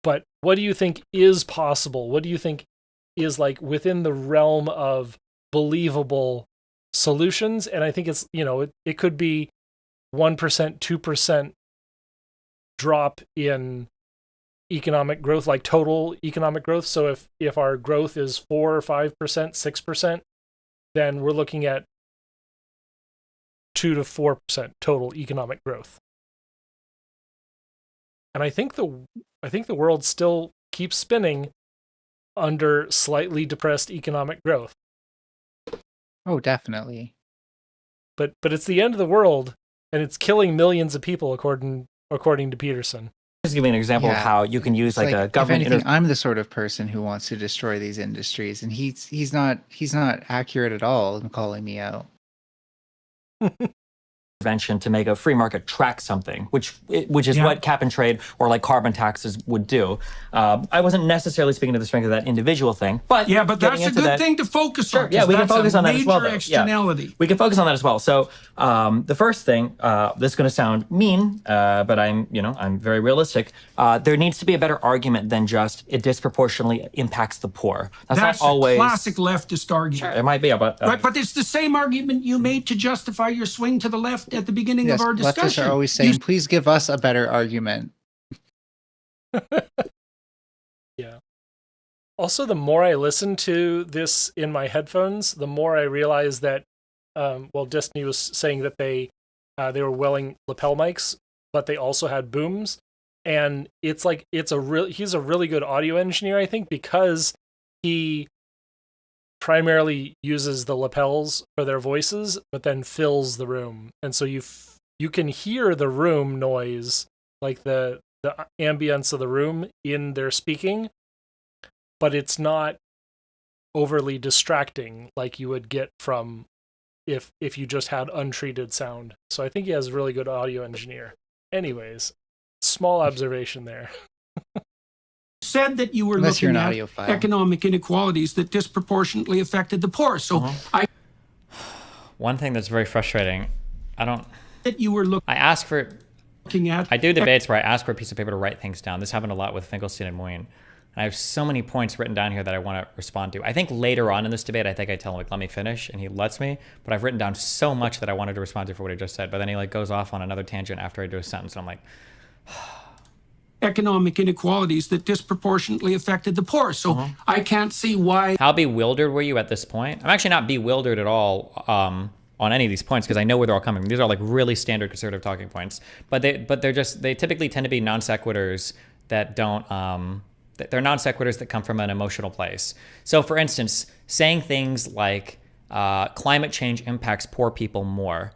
But what do you think is possible? What do you think is like within the realm of believable solutions? And I think it's, it could be 1%, 2% drop in economic growth, like total economic growth. So if our growth is 4 or 5%, 6%, then we're looking at 2 to 4% total economic growth. And I think the world still keeps spinning under slightly depressed economic growth. Oh, definitely. But it's the end of the world, and it's killing millions of people, according to Peterson. Just give me an example of how you can use like a government. If anything, I'm the sort of person who wants to destroy these industries, and he's not accurate at all in calling me out. Intervention to make a free market track something, which is what cap and trade or like carbon taxes would do. I wasn't necessarily speaking to the strength of that individual thing, but that's a good thing to focus on. Yeah, we can focus on that as well. Externality. We can focus on that as well. So the first thing, this is going to sound mean, but I'm very realistic. There needs to be a better argument than just it disproportionately impacts the poor. That's not always a classic leftist argument. Sure, it might be, but but it's the same argument you made to justify your swing to the left at the beginning of our discussion. Leftists are always saying, please give us a better argument. Yeah. Also, the more I listen to this in my headphones, the more I realize that, Destiny was saying that they were wearing lapel mics, but they also had booms. And it's like, he's a really good audio engineer, I think, because he primarily uses the lapels for their voices, but then fills the room. And so you can hear the room noise, like the ambience of the room in their speaking, but it's not overly distracting like you would get from if you just had untreated sound. So I think he has a really good audio engineer. Anyways, small observation there. Said that you were looking at economic inequalities that disproportionately affected the poor. So one thing that's very frustrating, I ask for looking at. I do debates where I ask for a piece of paper to write things down. This happened a lot with Finkelstein and Moyne. And I have so many points written down here that I want to respond to. I think later on in this debate, I tell him, like, let me finish, and he lets me. But I've written down so much that I wanted to respond to for what he just said. But then he like goes off on another tangent after I do a sentence, and I'm like, economic inequalities that disproportionately affected the poor. So I can't see why. How bewildered were you at this point? I'm actually not bewildered at all on any of these points because I know where they're all coming from. These are like really standard conservative talking points, but they typically tend to be non sequiturs that don't. They're non sequiturs that come from an emotional place. So, for instance, saying things like climate change impacts poor people more.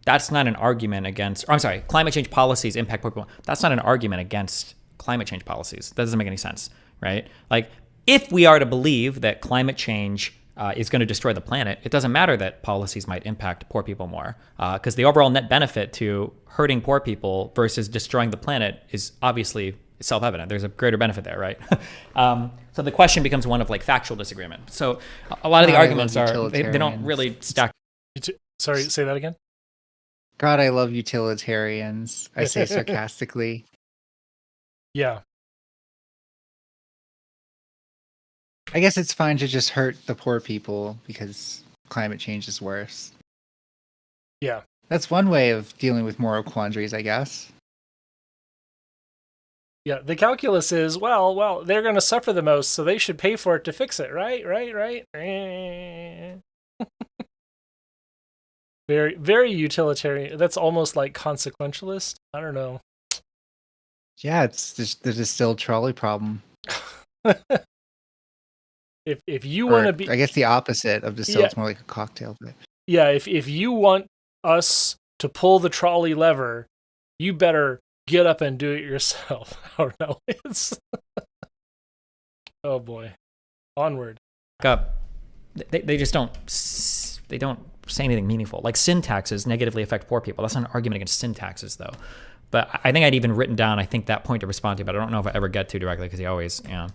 That's not an argument against, or I'm sorry, climate change policies impact poor people. That's not an argument against climate change policies. That doesn't make any sense. right? Like, if we are to believe that climate change is going to destroy the planet, it doesn't matter that policies might impact poor people more, because the overall net benefit to hurting poor people versus destroying the planet is obviously self-evident. There's a greater benefit there, right? So the question becomes one of like factual disagreement. So a lot of the arguments are, they don't really stack. Sorry, say that again. God, I love utilitarians. I say sarcastically. Yeah. I guess it's fine to just hurt the poor people because climate change is worse. Yeah. That's one way of dealing with moral quandaries, I guess. Yeah, the calculus is, well, they're going to suffer the most, so they should pay for it to fix it, right? Very, very utilitarian. That's almost like consequentialist. I don't know. Yeah, it's just the distilled trolley problem. If you want to be, I guess the opposite of distilled is more like a cocktail. But... yeah, if you want us to pull the trolley lever, you better get up and do it yourself. Oh no, it's oh boy, onward. They just don't say anything meaningful. Like sin taxes negatively affect poor people. That's not an argument against sin taxes, though. But I think I'd even written down, I think, that point to respond to, but I don't know if I ever get to directly because he always, And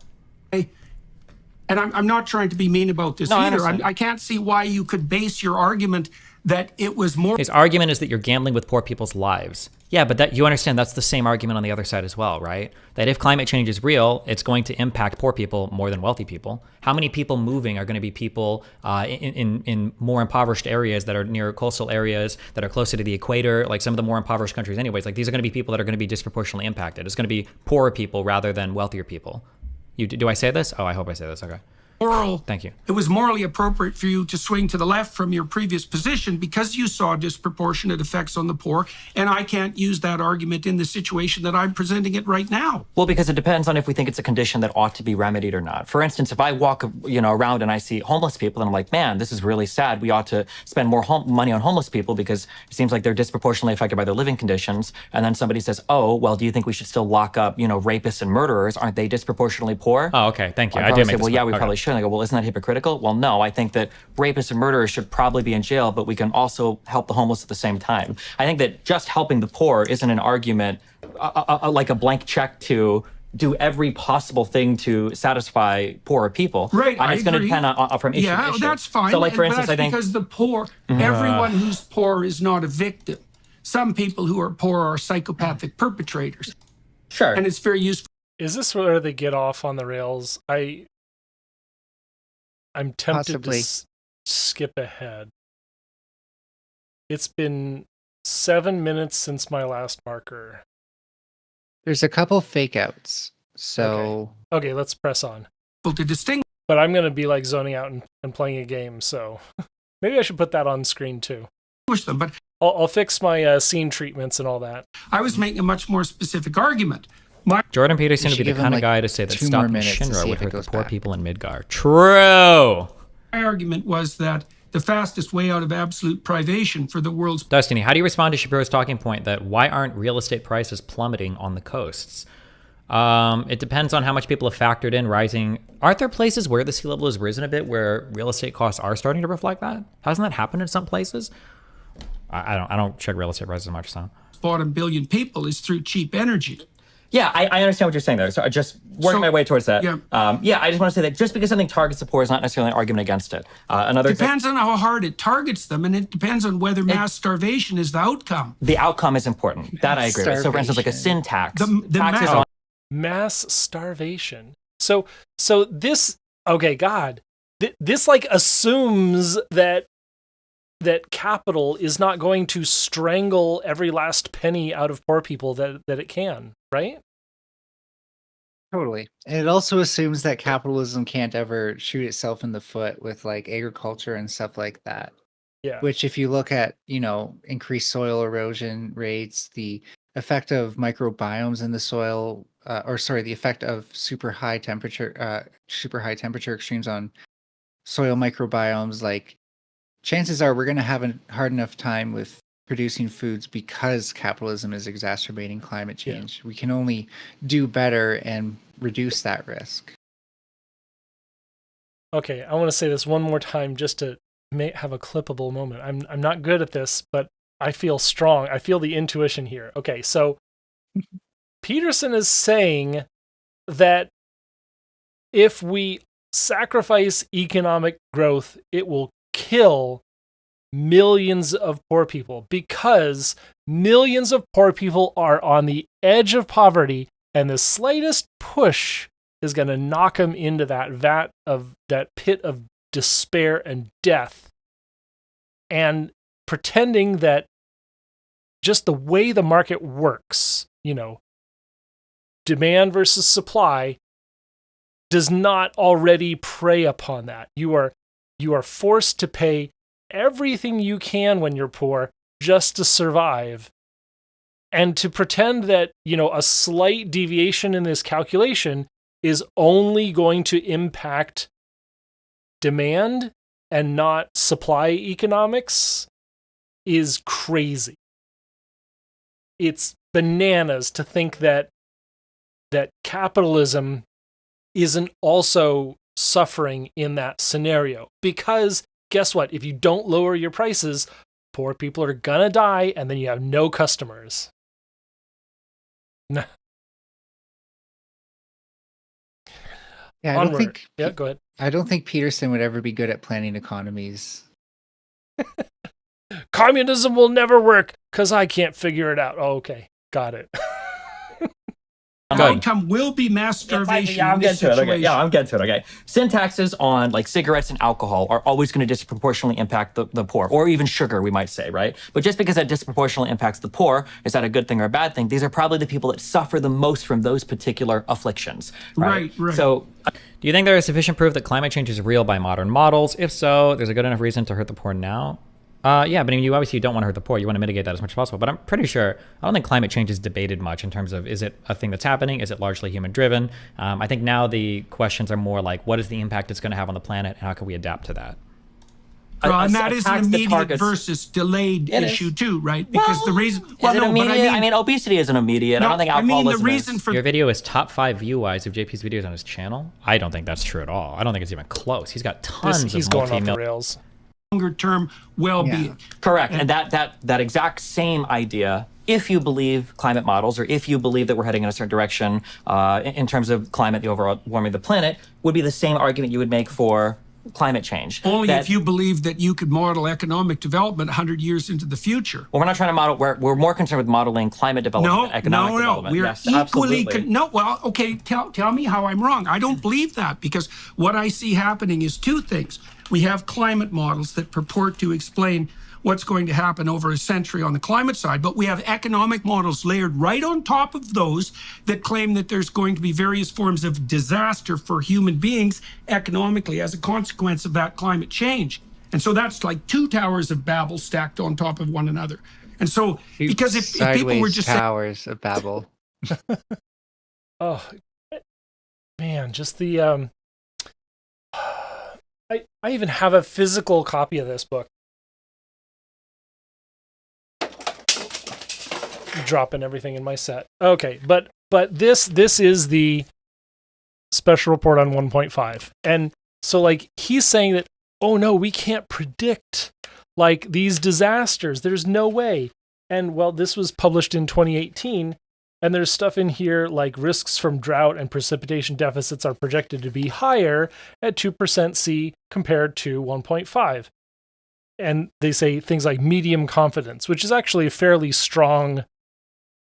I'm not trying to be mean about this either. I can't see why you could base your argument that it was more... His argument is that you're gambling with poor people's lives. Yeah, but that you understand that's the same argument on the other side as well, right? That if climate change is real, it's going to impact poor people more than wealthy people. How many people moving are going to be people in more impoverished areas that are near coastal areas, that are closer to the equator, like some of the more impoverished countries anyways? Like, these are going to be people that are going to be disproportionately impacted. It's going to be poorer people rather than wealthier people. Do I say this? Oh, I hope I say this. Okay. Moral. Thank you. It was morally appropriate for you to swing to the left from your previous position because you saw disproportionate effects on the poor, and I can't use that argument in the situation that I'm presenting it right now. Well, because it depends on if we think it's a condition that ought to be remedied or not. For instance, if I walk, around and I see homeless people and I'm like, man, this is really sad. We ought to spend more money on homeless people because it seems like they're disproportionately affected by their living conditions. And then somebody says, oh, well, do you think we should still lock up, rapists and murderers? Aren't they disproportionately poor? Oh, okay. Thank you. I do make well, yeah, we probably should. And I go, well, isn't that hypocritical? Well, no, I think that rapists and murderers should probably be in jail, but we can also help the homeless at the same time. I think that just helping the poor isn't an argument like a blank check to do every possible thing to satisfy poorer people. Right, it's going to depend on from issue to issue. Yeah, that's fine. So, like, for instance, I think... because the poor, everyone who's poor is not a victim. Some people who are poor are psychopathic perpetrators. Sure. And it's very useful. Is this where they get off on the rails? I'm tempted to skip ahead. It's been 7 minutes since my last marker. There's a couple fake outs, so... Okay, let's press on. To distinguish. But I'm going to be like zoning out and playing a game, so maybe I should put that on screen too. Them, but I'll fix my scene treatments and all that. I was making a much more specific argument. Jordan Peterson would be the kind of guy to say that stopping Shinra would hurt the poor people in Midgar. True! My argument was that the fastest way out of absolute privation for the world's... Destiny, how do you respond to Shapiro's talking point that why aren't real estate prices plummeting on the coasts? It depends on how much people have factored in rising. Aren't there places where the sea level has risen a bit where real estate costs are starting to reflect that? Hasn't that happened in some places? I don't check real estate prices much, so. Bottom billion people is through cheap energy. Yeah, I understand what you're saying there. So just working my way towards that. Yeah. I just want to say that just because something targets the poor is not necessarily an argument against it. Depends on how hard it targets them, and it depends on whether mass starvation is the outcome. The outcome is important. That I agree with. So for instance, like a sin tax. Taxes on mass starvation. So this, okay, God, this like assumes that capital is not going to strangle every last penny out of poor people that it can, right? Totally. And it also assumes that capitalism can't ever shoot itself in the foot with like agriculture and stuff like that. Yeah. Which if you look at, increased soil erosion rates, the effect of microbiomes in the soil, the effect of super high temperature extremes on soil microbiomes, like chances are we're going to have a hard enough time with producing foods because capitalism is exacerbating climate change. Yeah. We can only do better and reduce that risk. Okay, I want to say this one more time just to have a clippable moment. I'm not good at this, but I feel strong. I feel the intuition here. Okay, so Peterson is saying that if we sacrifice economic growth, it will kill millions of poor people, because millions of poor people are on the edge of poverty, and the slightest push is going to knock them into that pit of despair and death. And pretending that just the way the market works, demand versus supply, does not already prey upon that. You are forced to pay everything you can when you're poor just to survive. And to pretend that, a slight deviation in this calculation is only going to impact demand and not supply economics is crazy. It's bananas to think that capitalism isn't also suffering in that scenario. Because guess what? If you don't lower your prices, poor people are gonna die, and then you have no customers. Yeah, I Onward. don't think. Yeah, go ahead. I don't think Peterson would ever be good at planning economies. Communism will never work because I can't figure it out. Oh, okay, got it. The outcome will be mass starvation. I'm in this getting to it. Okay. situation. Yeah, I'm getting to it. Okay. Sin taxes on like cigarettes and alcohol are always going to disproportionately impact the poor, or even sugar, we might say, right? But just because that disproportionately impacts the poor, is that a good thing or a bad thing? These are probably the people that suffer the most from those particular afflictions. Right. So, do you think there is sufficient proof that climate change is real by modern models? If so, there's a good enough reason to hurt the poor now? Yeah, but I mean, you obviously don't want to hurt the poor. You want to mitigate that as much as possible. But I'm pretty sure, I don't think climate change is debated much in terms of, is it a thing that's happening? Is it largely human driven? I think now the questions are more like, what is the impact it's going to have on the planet, and how can we adapt to that? And that is an immediate versus delayed issue too, right? Because the reason, I mean, obesity isn't immediate. No, I don't think alcoholism the reason for your video is top 5 view-wise of JP's videos on his channel. I don't think that's true at all. I don't think it's even close. He's got tons He's of going off the rails. Longer term well-being. Yeah. Correct. And that exact same idea, if you believe climate models, or if you believe that we're heading in a certain direction in terms of climate, the overall warming of the planet, would be the same argument you would make for climate change. Only if you believe that you could model economic development 100 years into the future. Well, we're not trying to model, we're more concerned with modeling climate development, economic development. We're yes, equally, absolutely. okay, tell me how I'm wrong. I don't believe that, because what I see happening is two things. We have climate models that purport to explain what's going to happen over a century on the climate side, but we have economic models layered right on top of those that claim that there's going to be various forms of disaster for human beings economically as a consequence of that climate change. And so that's like two towers of Babel stacked on top of one another. And so, because if people were just towers of Babel. Oh, man, just the I even have a physical copy of this book. Dropping everything in my set. Okay, but this is the special report on 1.5. And so like he's saying that, oh no, we can't predict like these disasters. There's no way. And well, this was published in 2018, and there's stuff in here like risks from drought and precipitation deficits are projected to be higher at 2% C compared to 1.5. And they say things like medium confidence, which is actually a fairly strong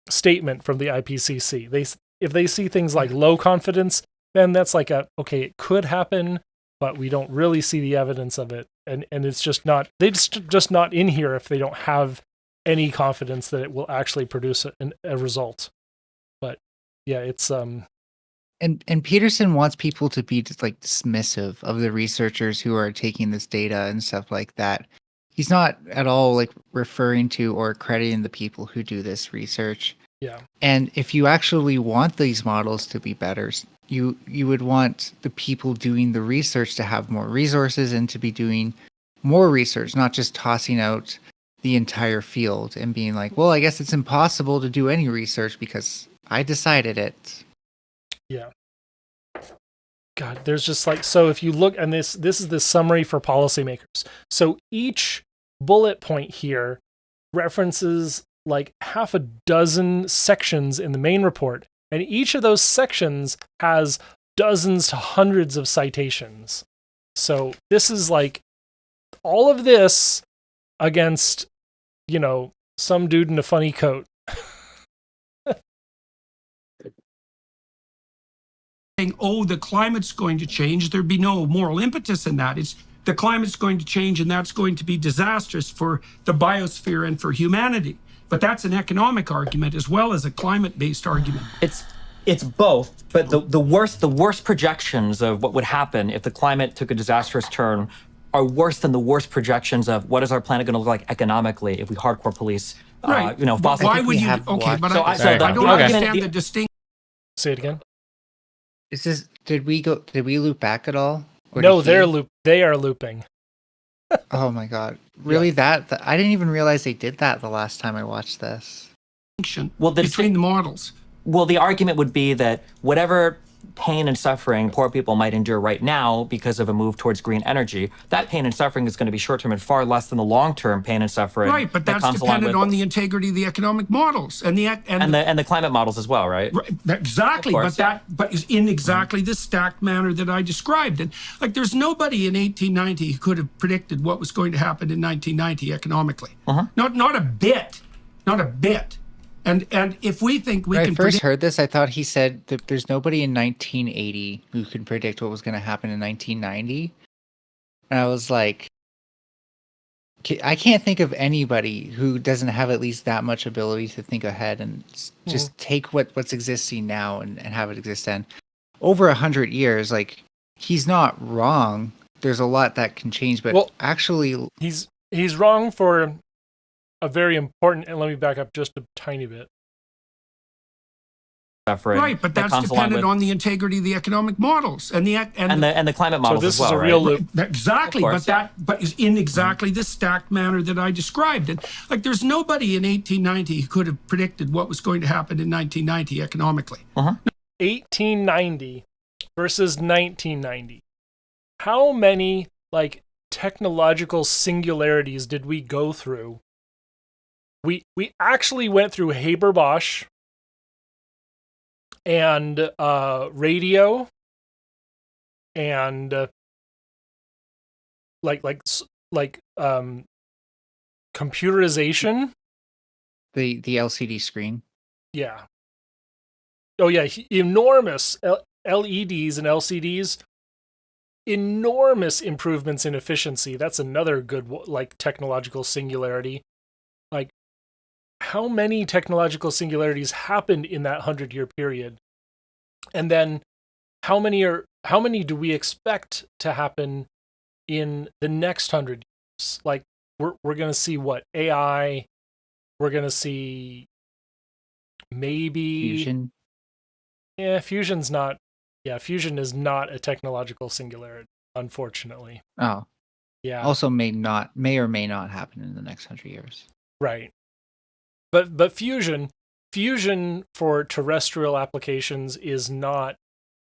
statement from the IPCC. If they see things like low confidence, then that's like okay, it could happen, but we don't really see the evidence of it. And it's just not, it's just not in here if they don't have any confidence that it will actually produce a result. But yeah, it's And Peterson wants people to be just like dismissive of the researchers who are taking this data and stuff like that. He's not at all like referring to or crediting the people who do this research. Yeah. And if you actually want these models to be better, you would want the people doing the research to have more resources and to be doing more research, not just tossing out the entire field and being like, well, I guess it's impossible to do any research because I decided it. Yeah. God, there's just like, so if you look, and this is the summary for policymakers. So each bullet point here references like half a dozen sections in the main report, and each of those sections has dozens to hundreds of citations. So this is like all of this against, you know, some dude in a funny coat. Oh, the climate's going to change. There'd be no moral impetus in that. It's the climate's going to change, and that's going to be disastrous for the biosphere and for humanity. But that's an economic argument as well as a climate-based argument. It's both, but the worst projections of what would happen if the climate took a disastrous turn are worse than the worst projections of what is our planet going to look like economically if we hardcore police. Right. You know, but fossil. why would you? Okay, but I don't understand the distinction. Say it again. Is this? Did we loop back at all? Or No, did they are looping. Oh my god! Really? Yeah. That I didn't even realize they did that the last time I watched this. Well, between the models. Well, the argument would be that whatever pain and suffering poor people might endure right now because of a move towards green energy, that pain and suffering is going to be short-term and far less than the long-term pain and suffering. Right, but that's dependent on the integrity of the economic models and the climate models as well, right? Right, exactly, but is in exactly the stacked manner that I described. And like, there's nobody in 1890 who could have predicted what was going to happen in 1990 economically. Not a bit, not a bit. And if we think we when can I first heard this, I thought he said that there's nobody in 1980 who can predict what was going to happen in 1990. And I was like, I can't think of anybody who doesn't have at least that much ability to think ahead and just take what's existing now and have it exist then. Over 100 years, like, he's not wrong. There's a lot that can change, but actually... He's wrong for a very important, and let me back up just a tiny bit. Right, but that's dependent on the integrity of the economic models and the climate models. So this as well, is a real loop. Exactly, but is in exactly the stacked manner that I described. And like, there's nobody in 1890 who could have predicted what was going to happen in 1990 economically. 1890 versus 1990. How many like technological singularities did we go through? We actually went through Haber-Bosch and radio and computerization. The LCD screen. Yeah. Oh yeah, enormous LEDs and LCDs. Enormous improvements in efficiency. That's another good like technological singularity. Like, how many technological singularities happened in that 100-year period? And then how many do we expect to happen in the next 100 years? Like, we're going to see what? AI, we're going to see maybe fusion. Yeah, fusion is not a technological singularity, unfortunately. Oh. Yeah. Also may or may not happen in the next 100 years. Right. But fusion for terrestrial applications is not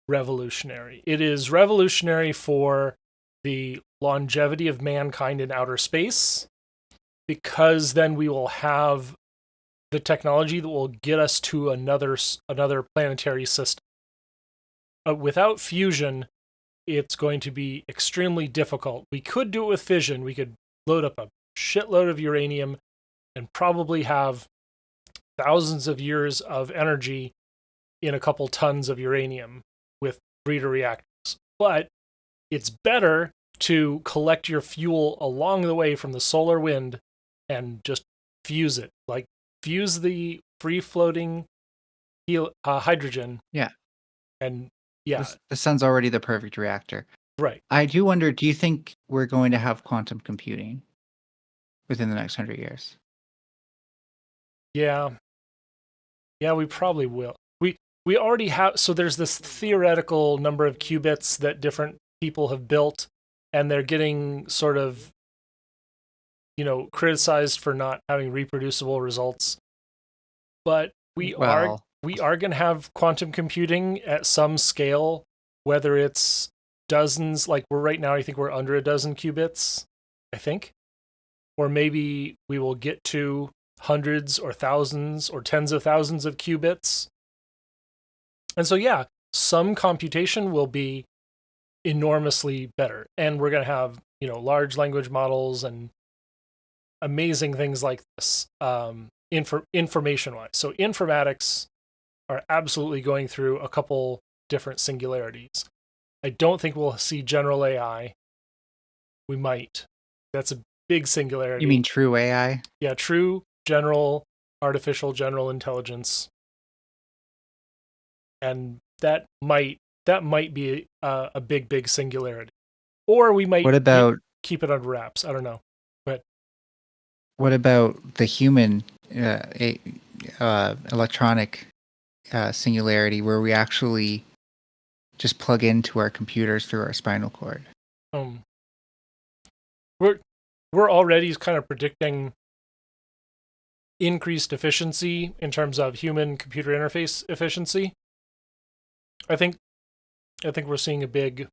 revolutionary. It is revolutionary for the longevity of mankind in outer space, because then we will have the technology that will get us to another planetary system. Without fusion, it's going to be extremely difficult. We could do it with fission. We could load up a shitload of uranium and probably have thousands of years of energy in a couple tons of uranium with breeder reactors. But it's better to collect your fuel along the way from the solar wind and just fuse it. Like, fuse the free-floating hydrogen. Yeah. And yeah. The sun's already the perfect reactor. Right. I do wonder, do you think we're going to have quantum computing within the next 100 years? Yeah. Yeah, we probably will. We already have, so there's this theoretical number of qubits that different people have built, and they're getting sort of, criticized for not having reproducible results. But we are going to have quantum computing at some scale whether it's dozens, like we're right now, I think we're under a dozen qubits, I think. Or maybe we will get to hundreds or thousands or tens of thousands of qubits. And so, yeah, some computation will be enormously better. And we're going to have, large language models and amazing things like this, information-wise. So informatics are absolutely going through a couple different singularities. I don't think we'll see general AI. We might. That's a big singularity. You mean true AI? Yeah, true general artificial general intelligence. And that might be a big singularity. Or we might What about keep it under wraps. I don't know. But what about the human electronic singularity, where we actually just plug into our computers through our spinal cord? We're already kind of predicting increased efficiency in terms of human computer interface efficiency. I think we're seeing a big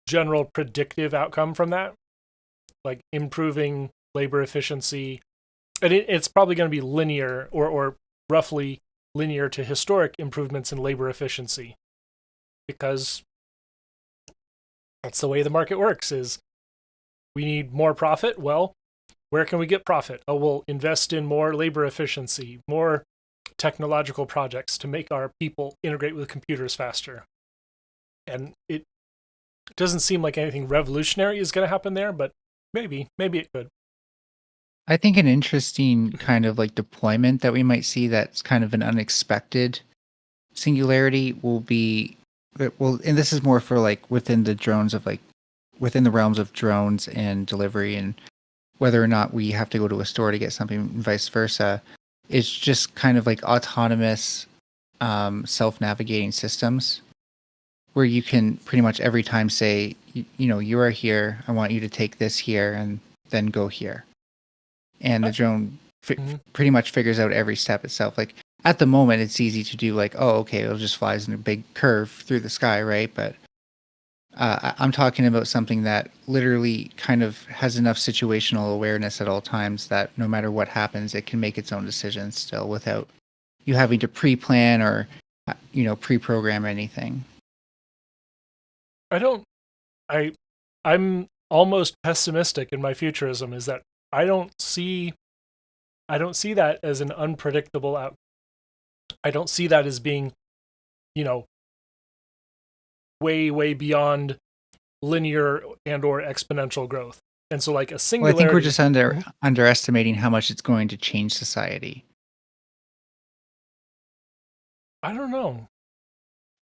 general predictive outcome from that, like improving labor efficiency. And it's probably going to be linear or roughly linear to historic improvements in labor efficiency, because that's the way the market works. Is we need more profit. Well, where can we get profit? Oh, we'll invest in more labor efficiency, more technological projects to make our people integrate with computers faster. And it doesn't seem like anything revolutionary is going to happen there, but maybe it could. I think an interesting kind of like deployment that we might see that's kind of an unexpected singularity will be, well, and this is more for like within the drones of like, within the realms of drones and delivery and whether or not we have to go to a store to get something and vice versa. It's just kind of like autonomous self-navigating systems where you can pretty much every time say, you are here, I want you to take this here and then go here. And the drone pretty much figures out every step itself. Like at the moment, it's easy to do like, oh, okay, it just flies in a big curve through the sky, right? But I'm talking about something that literally kind of has enough situational awareness at all times that no matter what happens, it can make its own decisions still without you having to pre-plan or, pre-program anything. I'm almost pessimistic in my futurism, is that I don't see that as an unpredictable outcome. I don't see that as being, way beyond linear and or exponential growth. And so like a singularity. Well, I think we're just underestimating how much it's going to change society. I don't know.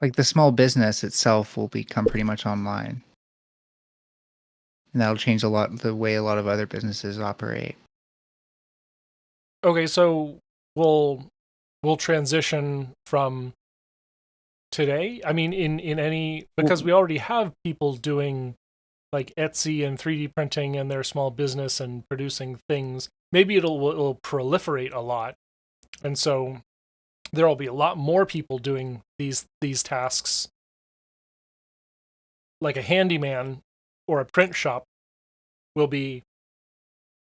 Like the small business itself will become pretty much online. And that'll change the way a lot of other businesses operate. Okay, so we'll transition from today. I mean, in any, because we already have people doing like Etsy and 3D printing and their small business and producing things. Maybe it'll proliferate a lot, and so there will be a lot more people doing these tasks. Like a handyman or a print shop will be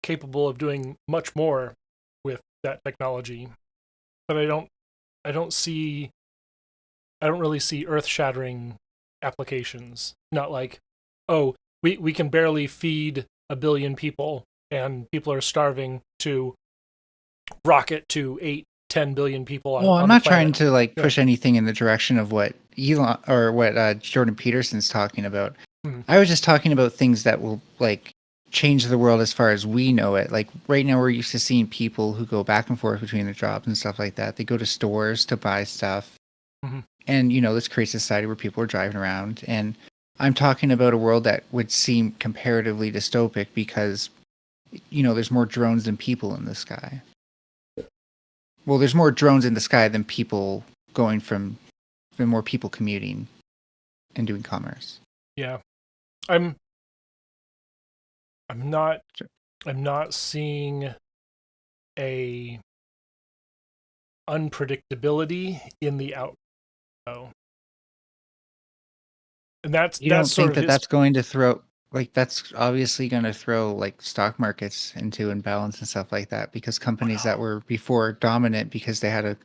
capable of doing much more with that technology. But I don't really see earth-shattering applications. Not like, oh, we can barely feed 1 billion people and people are starving, to rocket to 8-10 billion people on I'm the not planet. trying to push anything in the direction of what Elon or what Jordan Peterson's talking about. Mm-hmm. I was just talking about things that will change the world as far as we know it. Like right now we're used to seeing people who go back and forth between their jobs and stuff like that. They go to stores to buy stuff. Mm-hmm. And, this creates a society where people are driving around. And I'm talking about a world that would seem comparatively dystopic because, there's more drones than people in the sky. Well, there's more drones in the sky than people than more people commuting and doing commerce. Yeah. I'm not seeing a unpredictability in the outcome. And that's You don't sort think of that his, that's going to throw, like, that's obviously going to throw like stock markets into imbalance and stuff like that, because companies that were before dominant because they had a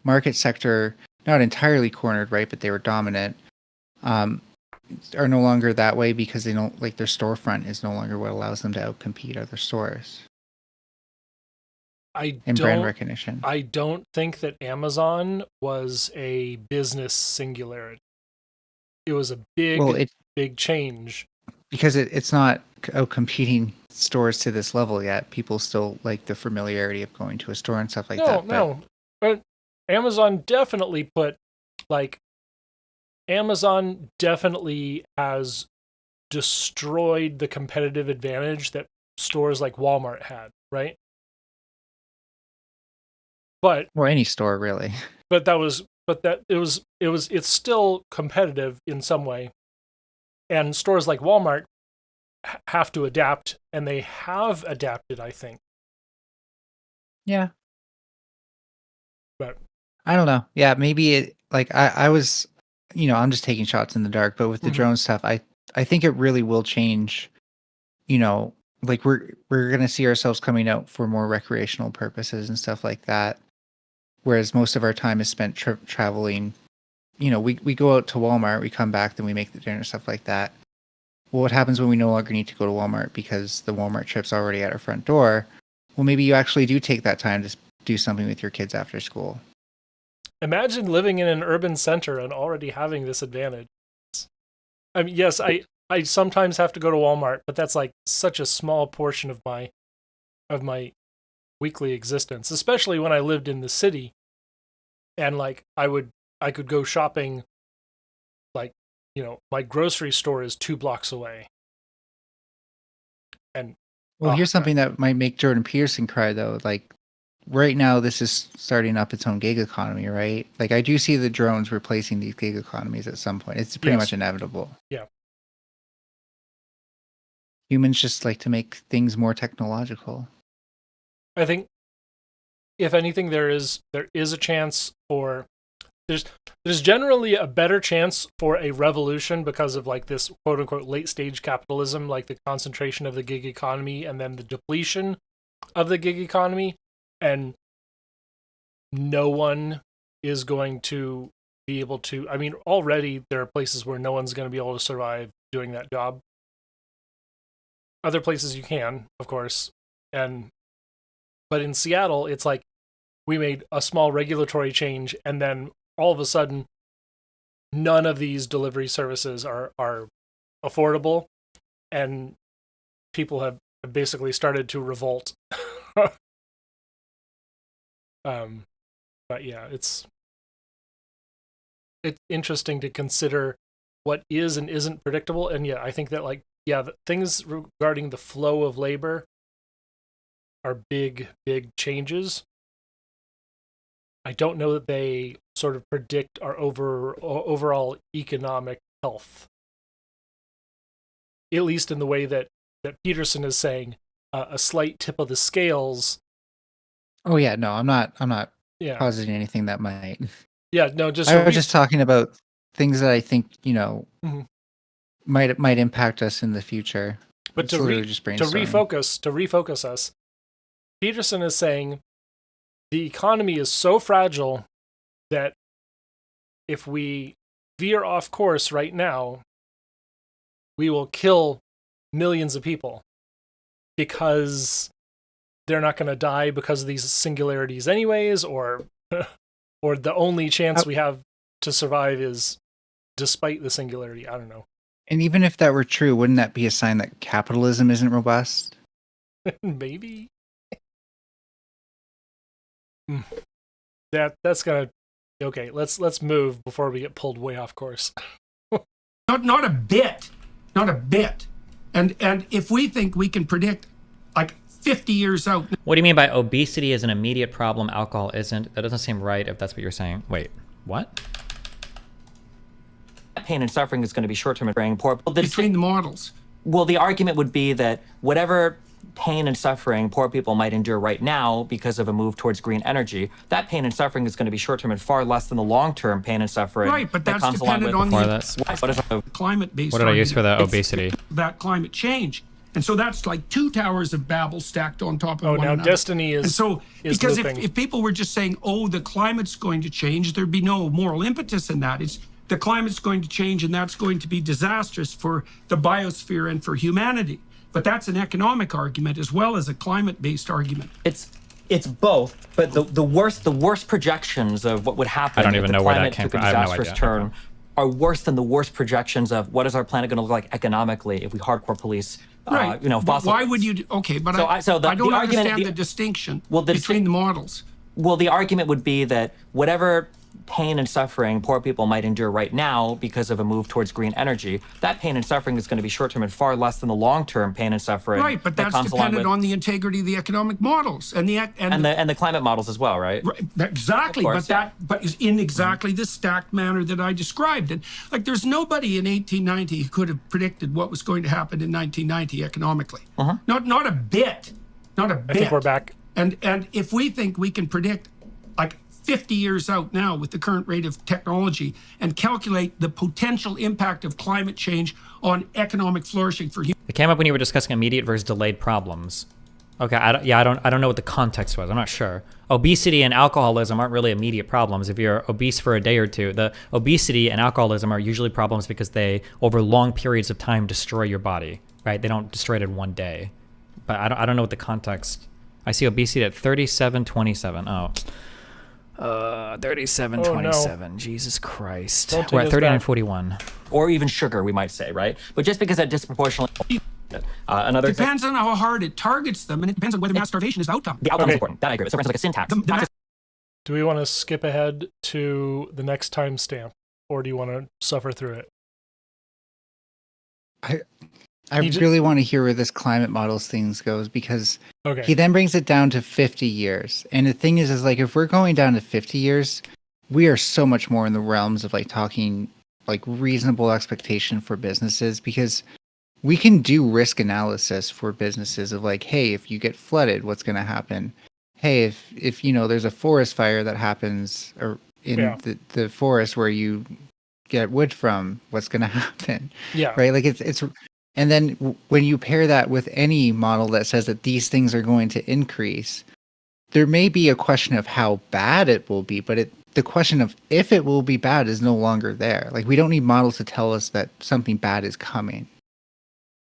market sector not entirely cornered, right, but they were dominant, are no longer that way because they don't, like, their storefront is no longer what allows them to outcompete other stores and brand recognition. I don't think that Amazon was a business singularity. It was a big change. Because it's not outcompeting stores to this level yet. People still like the familiarity of going to a store and stuff like that. But Amazon definitely Amazon definitely has destroyed the competitive advantage that stores like Walmart had, right? But or any store really. It's still competitive in some way. And stores like Walmart have to adapt, and they have adapted, I think. Yeah. But I don't know. Yeah, maybe it, like, I was, I'm just taking shots in the dark, but with the drone stuff, I think it really will change, like we're going to see ourselves coming out for more recreational purposes and stuff like that. Whereas most of our time is spent traveling. We go out to Walmart, we come back, then we make the dinner, stuff like that. Well, what happens when we no longer need to go to Walmart because the Walmart trip's already at our front door? Well, maybe you actually do take that time to do something with your kids after school. Imagine living in an urban center and already having this advantage. I mean, yes, I sometimes have to go to Walmart, but that's like such a small portion of my weekly existence, especially when I lived in the city. And like I could go shopping, like, my grocery store is 2 blocks away. And here's something that might make Jordan Peterson cry though. Like, right now, this is starting up its own gig economy, right? Like, I do see the drones replacing these gig economies at some point. It's pretty much inevitable. Yeah. Humans just like to make things more technological. I think, if anything, there is a chance for there's generally a better chance for a revolution because of like this quote unquote late stage capitalism, like the concentration of the gig economy and then the depletion of the gig economy, and no one is going to be able to. I mean, already there are places where no one's going to be able to survive doing that job. Other places you can, of course, but in Seattle, it's like we made a small regulatory change, and then all of a sudden, none of these delivery services are affordable, and people have basically started to revolt. But yeah, it's interesting to consider what is and isn't predictable, and yeah, I think that the things regarding the flow of labor are big changes. I don't know that they sort of predict our overall economic health, at least in the way that Peterson is saying, a slight tip of the scales. Oh yeah, no, I'm not positing anything that might. Yeah, no, just I was just talking about things that I think might impact us in the future. But to refocus us, Peterson is saying the economy is so fragile that if we veer off course right now, we will kill millions of people because they're not going to die because of these singularities anyways, or the only chance we have to survive is despite the singularity. I don't know. And even if that were true, wouldn't that be a sign that capitalism isn't robust? Maybe. That's gonna. Okay, let's move before we get pulled way off course. Not a bit. And if we think we can predict like 50 years out. What do you mean by obesity is an immediate problem, alcohol isn't? That doesn't seem right if that's what you're saying. Wait, what? Pain and suffering is going to be short-term and very poor. Between the models. Well, the argument would be that whatever pain and suffering poor people might endure right now because of a move towards green energy, that pain and suffering is going to be short-term and far less than the long-term pain and suffering. Right, but that that's comes along dependent with on Before the that's climate-based. what did I use for the argument. obesity? That climate change. And so that's like two towers of Babel stacked on top of Oh, one now another. destiny is And so, is because looping. if people were just saying, oh, the climate's going to change, there'd be no moral impetus in that. It's the climate's going to change and that's going to be disastrous for the biosphere and for humanity. But that's an economic argument as well as a climate-based argument. It's both, but the worst projections of what would happen I don't if even the know where that climate came took a from. I have no disastrous idea. turn are worse than the worst projections of what is our planet going to look like economically if we hardcore police Right. you know, But fossil why fuels. would you? Okay, but So I don't the argument- understand the distinction Well, the between the models. Well, the argument would be that whatever pain and suffering poor people might endure right now because of a move towards green energy, that pain and suffering is going to be short-term and far less than the long-term pain and suffering. Right, but that that's comes along dependent with, on the integrity of the economic models and and the climate models as well, right? Right, exactly, Of course, but is in exactly the stacked manner that I described. And like, there's nobody in 1890 who could have predicted what was going to happen in 1990 economically. Not a bit, not a bit. I think we're back. And if we think we can predict like 50 years out now with the current rate of technology and calculate the potential impact of climate change on economic flourishing for humans. It came up when you were discussing immediate versus delayed problems. Okay, I don't know what the context was. I'm not sure. Obesity and alcoholism aren't really immediate problems. If you're obese for a day or two, the obesity and alcoholism are usually problems because they, over long periods of time, destroy your body, right? They don't destroy it in one day. But I don't know what the context. I see obesity at 37.27. Oh. 37.27. Jesus Christ. Don't take We're at us back. 39.41. Or even sugar, we might say, right? But just because that disproportionately... another thing, Depends on how hard it targets them, and it depends on whether mass starvation is the outcome. the outcome Okay. is important. That I agree with. So for instance, like a syntax. The mass Do we want to skip ahead to the next timestamp, or do you want to suffer through it? I He ju- really want to hear where this climate models things goes, because Okay. he then brings it down to 50 years. And the thing is like, if we're going down to 50 years, we are so much more in the realms of like talking like reasonable expectation for businesses, because we can do risk analysis for businesses of like, hey, if you get flooded, what's going to happen? Hey, if you know, there's a forest fire that happens or in Yeah. the forest where you get wood from, what's going to happen? Yeah. Right? Like it's and then when you pair that with any model that says that these things are going to increase, there may be a question of how bad it will be, but the question of if it will be bad is no longer there. Like, we don't need models to tell us that something bad is coming.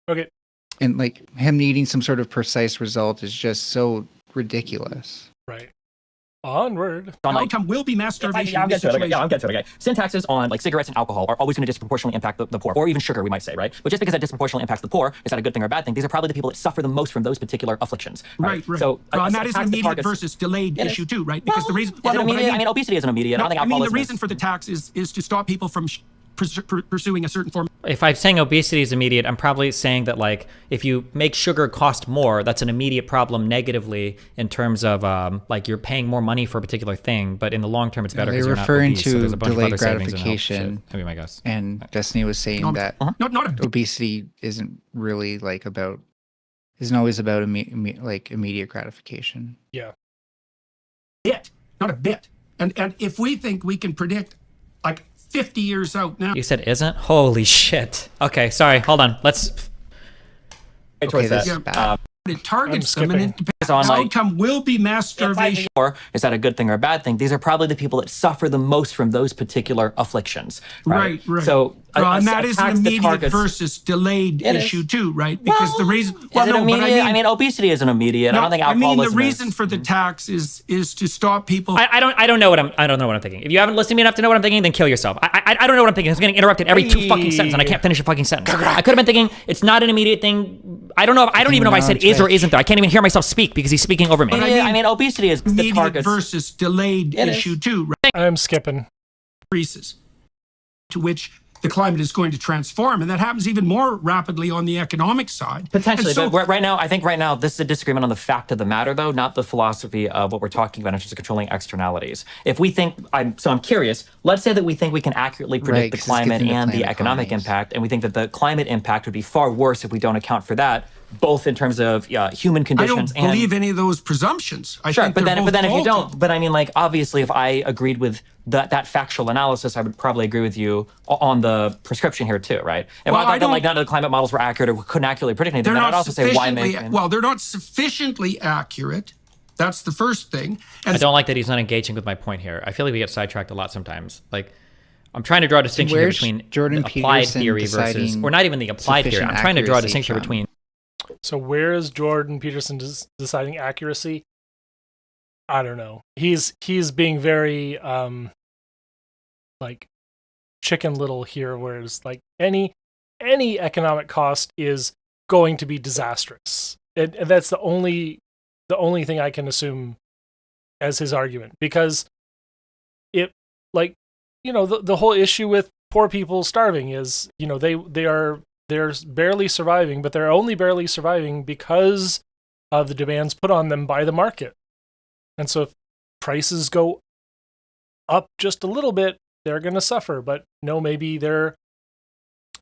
Okay. And like him needing some sort of precise result is just so ridiculous. Right. Onward. on like outcome will be mass starvation. Yeah, I'm in this getting to it. Okay. Yeah, situation. I'm getting to it. Okay. Syntaxes on like cigarettes and alcohol are always going to disproportionately impact the poor, or even sugar, we might say, right? But just because that disproportionately impacts the poor, is that a good thing or a bad thing? These are probably the people that suffer the most from those particular afflictions. Right. So, and that is an tax that immediate targets- versus delayed It is. issue too, right? Because the reason. Is it immediate? I mean, obesity is an immediate. no, I don't think I mean the alcoholism reason for the tax is to stop people from pursuing a certain form. If I'm saying obesity is immediate, I'm probably saying that like if you make sugar cost more, that's an immediate problem negatively in terms of like you're paying more money for a particular thing, but in the long term it's better they're because you're not referring obese, so to there's a bunch of delayed other savings and health gratification. shit. That'd be my guess. And Destiny was saying that Not a obesity isn't really like isn't always about like immediate gratification. Yeah. bit, not a bit. And if we think we can predict like 50 years out now. You said isn't? Holy shit. Okay, sorry. Hold on. Let's. Okay, that. this is bad. It targets I'm them, and it skipping. depends on, on like- outcome will be mass starvation. Or is that a good thing or a bad thing? These are probably the people that suffer the most from those particular afflictions. Right. Right. So, And that is an tax that immediate targets- versus delayed It is. issue too, right? Because the reason. Is it immediate? I mean, obesity is an immediate. I don't think I mean, alcoholism the reason is. for the tax is to stop people. I don't know what I'm thinking. If you haven't listened to me enough to know what I'm thinking, then kill yourself. I don't know what I'm thinking. I'm getting interrupted every two fucking sentences, and I can't finish a fucking sentence. I could have been thinking it's not an immediate thing. I don't know. I don't even know if I said is or isn't there. I can't even hear myself speak because he's speaking over me. But I mean, obesity is the immediate target. versus delayed It is. issue too, right? I'm skipping. Increases to which the climate is going to transform, and that happens even more rapidly on the economic side. Potentially, And so, but right now, I think this is a disagreement on the fact of the matter, though, not the philosophy of what we're talking about in terms of controlling externalities. If we think, I'm curious, let's say that we think we can accurately predict the 'cause this climate gets into and the planet economic economies. impact, and we think that the climate impact would be far worse if we don't account for that. both in terms of human I conditions don't believe any of those presumptions. I Sure, think but they're then both if you faulty. don't, but I mean, like, obviously, if I agreed with that factual analysis, I would probably agree with you on the prescription here too, right? If Well, I thought I that like don't- none of the climate models were accurate or couldn't accurately predict anything, They're then I'd not also say why sufficiently make well. They're not sufficiently accurate. That's the first thing. And I don't like that he's not engaging with my point here. I feel like we get sidetracked a lot sometimes. Like, I'm trying to draw a distinction here Where's between Jordan the applied Peterson theory versus, deciding or not even the applied theory. I'm sufficient trying to draw a accuracy distinction from? between. So where is Jordan Peterson deciding accuracy? I don't know. He's being very like Chicken Little here, whereas like any economic cost is going to be disastrous, and that's the only thing I can assume as his argument, because it, like, you know, the whole issue with poor people starving is, you know, they're barely surviving, but they're only barely surviving because of the demands put on them by the market. And so if prices go up just a little bit, they're going to suffer. But no, maybe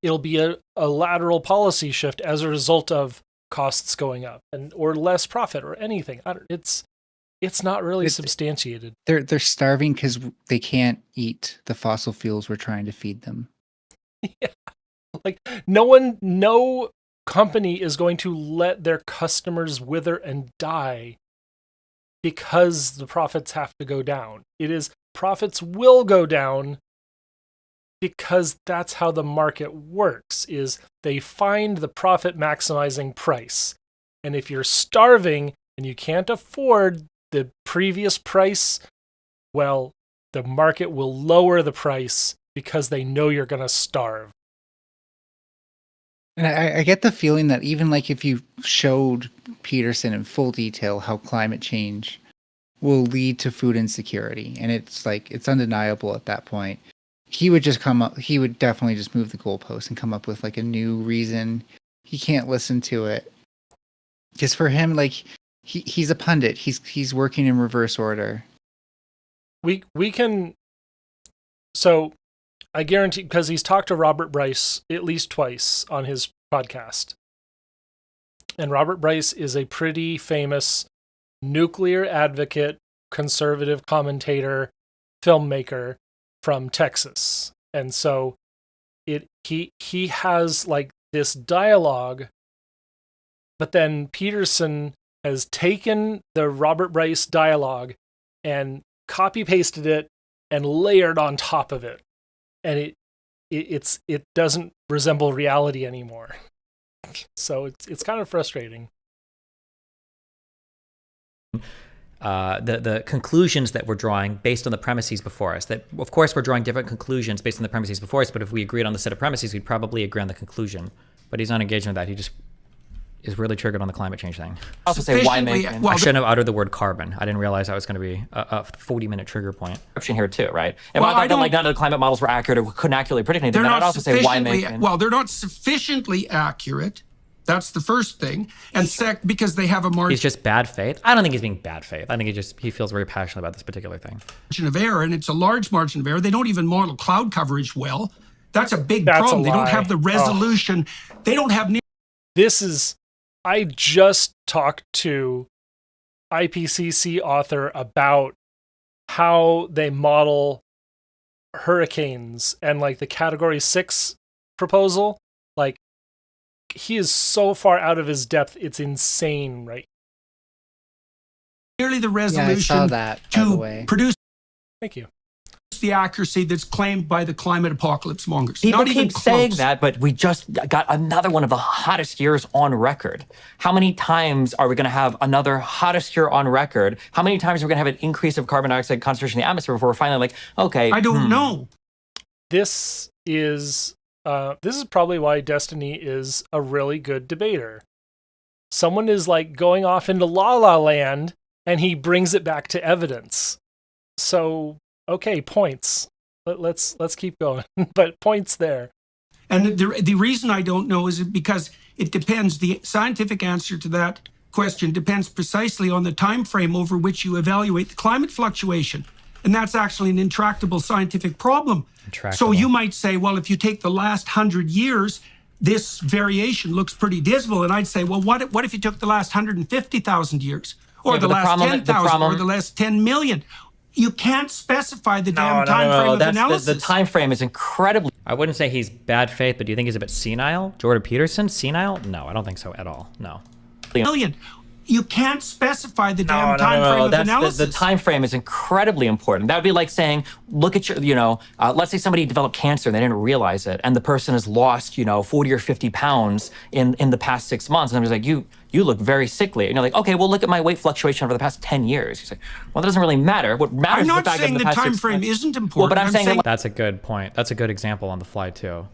it'll be a lateral policy shift as a result of costs going up, or less profit or anything. It's not really substantiated. They're starving because they can't eat the fossil fuels we're trying to feed them. Yeah. Like, no company is going to let their customers wither and die because the profits have to go down. Profits will go down because that's how the market works, is they find the profit maximizing price. And if you're starving and you can't afford the previous price, well, the market will lower the price because they know you're going to starve. And I get the feeling that even like if you showed Peterson in full detail how climate change will lead to food insecurity, and it's undeniable at that point, he would definitely just move the goalpost and come up with like a new reason. He can't listen to it. Because for him, like, he's a pundit. He's working in reverse order. We can, so I guarantee, because he's talked to Robert Bryce at least twice on his podcast. And Robert Bryce is a pretty famous nuclear advocate, conservative commentator, filmmaker from Texas. And so he has like this dialogue, but then Peterson has taken the Robert Bryce dialogue and copy pasted it and layered on top of it. And it doesn't resemble reality anymore. So it's kind of frustrating. The conclusions that we're drawing based on the premises before us, that of course we're drawing different conclusions based on the premises before us, but if we agreed on the set of premises, we'd probably agree on the conclusion. But he's not engaging with that. He just is really triggered on the climate change thing. I also say why make I shouldn't have uttered the word carbon. I didn't realize that was going to be a 40-minute trigger point. Here too, right? If Well, I thought I that like don't- none of the climate models were accurate or couldn't accurately predict anything, they're then I'd not also say why sufficiently make well. They're not sufficiently accurate. That's the first thing. And because they have a He's margin just bad faith. I don't think he's being bad faith. I think he feels very passionate about this particular thing. of error, and it's a large margin of error. They don't even model cloud coverage well. That's a big That's problem. a They don't lie. have the resolution. They don't have I just talked to IPCC author about how they model hurricanes and like the category 6 proposal. Like, he is so far out of his depth. It's insane, right? nearly the Yeah, I resolution saw that, by the way. to produce Thank you. the accuracy that's claimed by the climate apocalypse mongers. People Not even keep saying close. that, but we just got another one of the hottest years on record. How many times are we going to have another hottest year on record? How many times are we going to have an increase of carbon dioxide concentration in the atmosphere before we're finally like, okay, I don't know. This is probably why Destiny is a really good debater. Someone is like going off into La La Land and he brings it back to evidence. So, okay, points. Let's keep going. But points there. And the reason I don't know is because it depends. The scientific answer to that question depends precisely on the time frame over which you evaluate the climate fluctuation. And that's actually an intractable scientific problem. So you might say, well, if you take the last 100 years, this variation looks pretty dismal. And I'd say, well, what if you took the last 150,000 years, or the last 10,000, or the last 10 million? You can't specify the damn time frame of analysis. The time frame is incredibly... I wouldn't say he's bad faith, but do you think he's a bit senile? Jordan Peterson, senile? No, I don't think so at all. No. Million. You can't specify the damn time frame of analysis. The time frame is incredibly important. That would be like saying, look at your, let's say somebody developed cancer and they didn't realize it, and the person has lost, 40 or 50 pounds in the past 6 months, and I'm just like, you look very sickly. And you're like, okay, well, look at my weight fluctuation over the past 10 years. You say, well, that doesn't really matter. What matters is the the fact that I'm not saying the time frame isn't important. Well, but I'm saying that, that's a good point. That's a good example on the fly, too.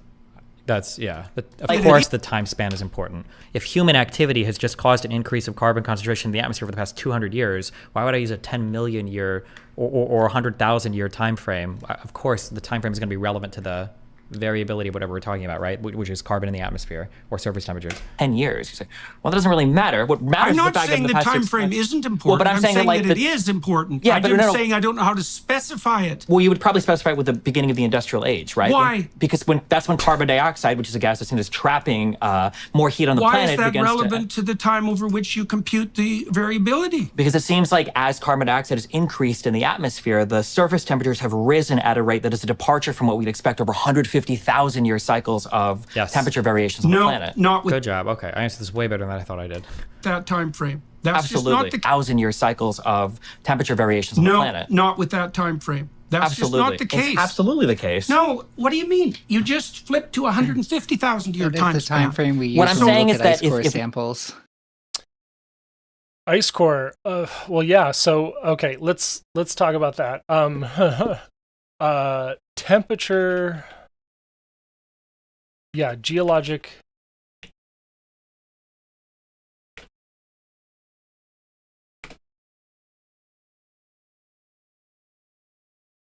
That's, yeah. Of course, the time span is important. If human activity has just caused an increase of carbon concentration in the atmosphere for the past 200 years, why would I use a 10 million year or 100,000 year time frame? Of course, the time frame is going to be relevant to the variability of whatever we're talking about, right? Which is carbon in the atmosphere or surface temperatures. 10 years. You say, well, that doesn't really matter. What matters I'm not is the fact saying that the time frame isn't important. Well, but I'm saying that it is important. Yeah, I'm just saying I don't know how to specify it. Well, you would probably specify it with the beginning of the industrial age, right? Why? Because that's when carbon dioxide, which is a gas that's seen as trapping more heat on the planet, Why is that relevant to the time over which you compute the variability? Because it seems like as carbon dioxide has increased in the atmosphere, the surface temperatures have risen at a rate that is a departure from what we'd expect over 150,000 year cycles of temperature variations on the planet. Not with good job. Okay, I answered this way better than I thought I did. That time frame. That's absolutely just not the 1,000-year cycles of temperature variations on the planet. No, not with that time frame. That's just not the case. It's absolutely the case. No, what do you mean? You just flipped to 150,000 year time the time frame we use. What I'm saying is that if samples. Ice core. Well, yeah. So okay, let's talk about that. Temperature. Yeah, geologic.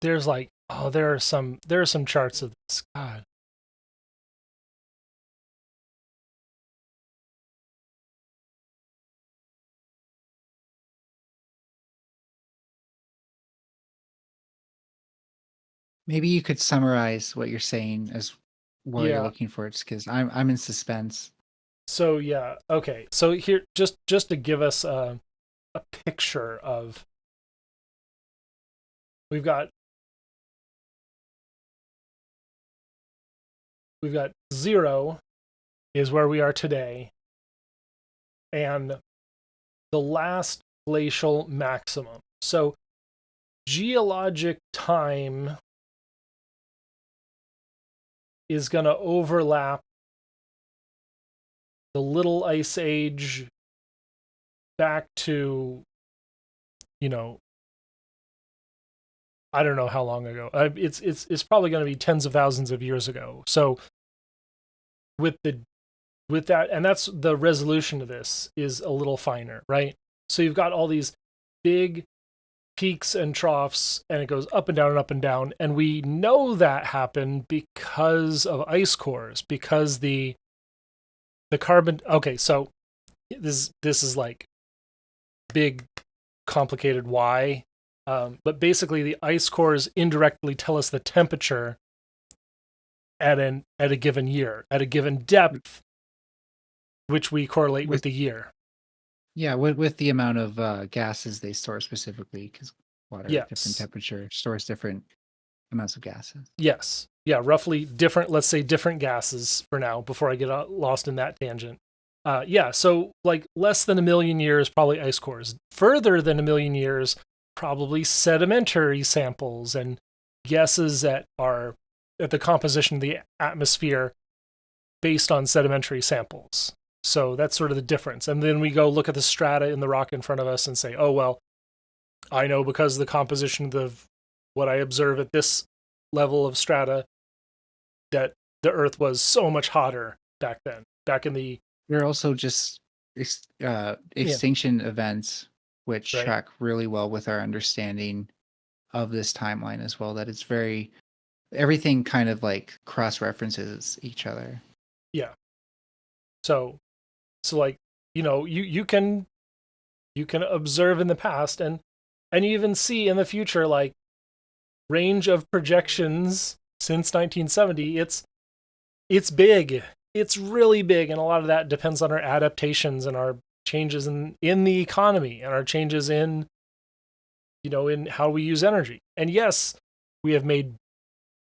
There's like, there are some charts of this. God. Maybe you could summarize what you're saying as what you're looking for, just because I'm in suspense. So yeah, okay. So here, just to give us a picture of, we've got 0 is where we are today, and the last glacial maximum. So geologic time is going to overlap the Little Ice Age back to, I don't know how long ago. It's probably going to be tens of thousands of years ago. So with that, and that's the resolution of this is a little finer, right? So you've got all these big peaks and troughs, and it goes up and down and up and down, and we know that happened because of ice cores, because the carbon. Okay, so this is like big complicated why, but basically the ice cores indirectly tell us the temperature at a given year, at a given depth, which we correlate with the year. Yeah, with the amount of gases they store specifically, because water at different temperature stores different amounts of gases. Yes. Yeah, roughly different, let's say different gases for now, before I get lost in that tangent. So like less than 1 million years, probably ice cores. Further than 1 million years, probably sedimentary samples and guesses at the composition of the atmosphere based on sedimentary samples. So that's sort of the difference. And then we go look at the strata in the rock in front of us and say, oh, well, I know because of the composition of what I observe at this level of strata that the Earth was so much hotter back then, back in the... There are also just extinction events, which track really well with our understanding of this timeline as well, that it's everything kind of like cross-references each other. Yeah. So like, you can observe in the past and even see in the future, like range of projections since 1970. It's big. it's really big, and a lot of that depends on our adaptations and our changes in the economy and our changes in, in how we use energy. And yes, we have made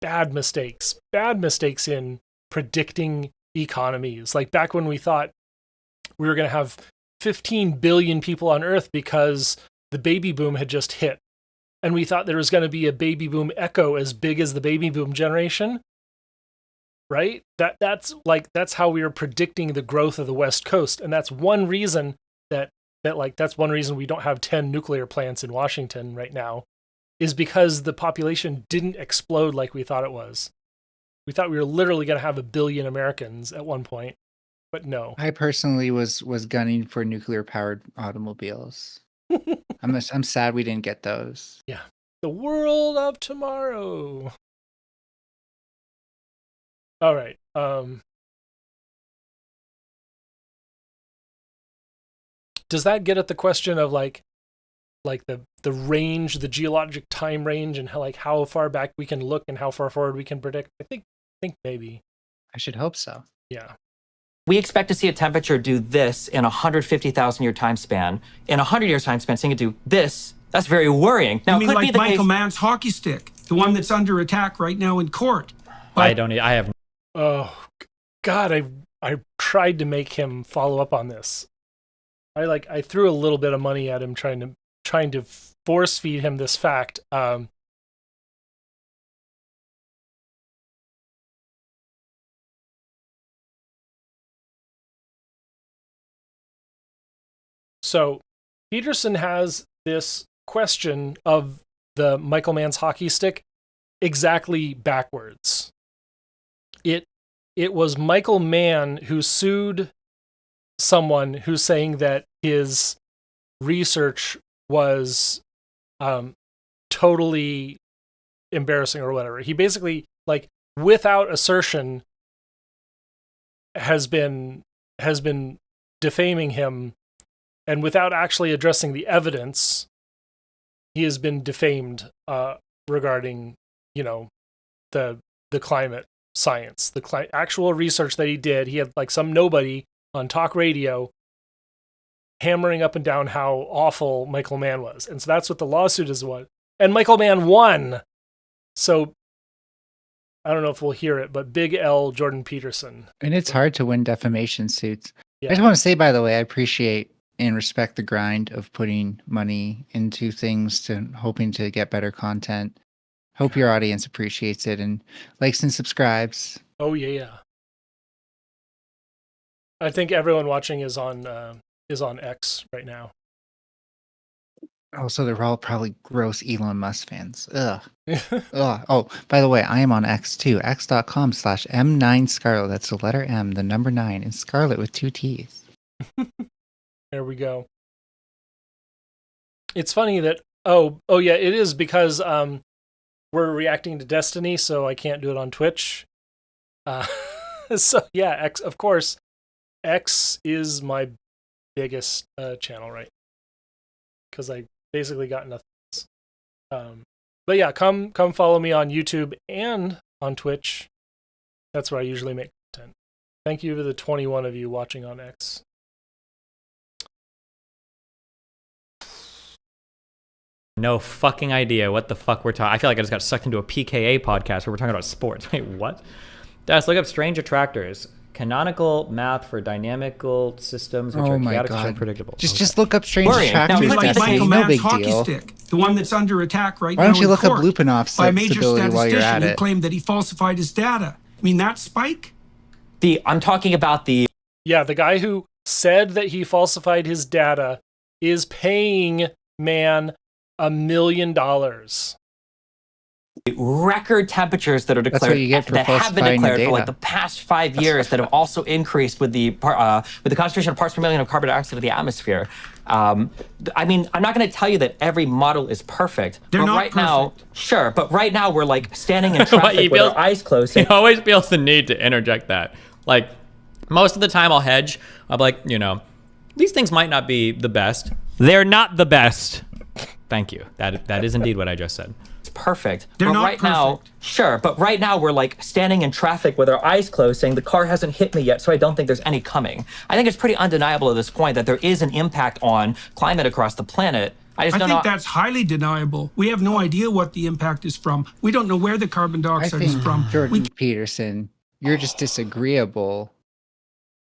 bad mistakes in predicting economies. Like back when we thought we were going to have 15 billion people on Earth because the baby boom had just hit. And we thought there was going to be a baby boom echo as big as the baby boom generation. Right? That's how we were predicting the growth of the West Coast. And that's one reason that's one reason we don't have 10 nuclear plants in Washington right now, is because the population didn't explode like we thought it was. We thought we were literally going to have 1 billion Americans at one point, but no. I personally was gunning for nuclear powered automobiles. I'm sad we didn't get those. Yeah. The world of tomorrow. All right. Does that get at the question of like the range, the geologic time range, and how far back we can look and how far forward we can predict? I think maybe. I should hope so. Yeah. We expect to see a temperature do this in a 150,000 year time span. In a 100 year time span, seeing it do this, that's very worrying. Now, you mean it could like be the Michael case. Mann's hockey stick, the one that's under attack right now in court? I have. Oh God, I tried to make him follow up on this. I threw a little bit of money at him trying to force feed him this fact. So Peterson has this question of the Michael Mann's hockey stick exactly backwards. It was Michael Mann who sued someone who's saying that his research was totally embarrassing or whatever. He basically, without assertion, has been defaming him, and without actually addressing the evidence, he has been defamed regarding, the climate science, the actual research that he did. He had some nobody on talk radio hammering up and down how awful Michael Mann was. And so that's what the lawsuit is. And Michael Mann won. So I don't know if we'll hear it, but Big L Jordan Peterson. And it's hard to win defamation suits. Yeah. I just want to say, by the way, I appreciate and respect the grind of putting money into things to hoping to get better content. Hope your audience appreciates it and likes and subscribes. Oh yeah. I think everyone watching is on X right now. Also, they're all probably gross Elon Musk fans. Ugh. Ugh. Oh, by the way, I am on X too. X.com/M9Scarlet. That's the letter M, the number 9, and Scarlet with 2 T's. There we go. It's funny that oh yeah, it is because we're reacting to Destiny, so I can't do it on Twitch. So yeah, X, of course. X is my biggest channel, right? Because I basically got nothing else. But yeah, come follow me on YouTube and on Twitch. That's where I usually make content. Thank you to the 21 of you watching on X. No fucking idea what the fuck we're talking. I feel like I just got sucked into a PKA podcast where we're talking about sports. Wait, what? Let's look up strange attractors. Canonical map for dynamical systems which are chaotic and unpredictable. Just look up strange Worrying. attractors. Now, Like That's Michael no Mann's big hockey deal. stick, the one that's under attack right now. Why don't you in look up court Lupinoff's by a major stability while you're at statistician who it? claimed that he falsified his data? I mean, that Spike? I'm talking about the Yeah, the guy who said that he falsified his data is paying Mann $1 million. record temperatures that are declared what you get for that have been falsifying your declared for like data. the past 5 years that have also increased with the concentration of parts per million of carbon dioxide in the atmosphere. I mean, I'm not going to tell you that every model is perfect. They're but not right now, perfect. Sure, but right now we're like standing in What, traffic you with feel- our eyes closed. He always feels the need to interject that. Like, most of the time I'll hedge. I'm like, these things might not be the best. They're not the best. Thank you. That is indeed what I just said. It's perfect. They're but not right now, perfect. sure, but right now we're like standing in traffic with our eyes closed saying the car hasn't hit me yet, so I don't think there's any coming. I think it's pretty undeniable at this point that there is an impact on climate across the planet. I think that's highly deniable. We have no idea what the impact is from. We don't know where the carbon dioxide is from. Jordan Peterson, you're just disagreeable.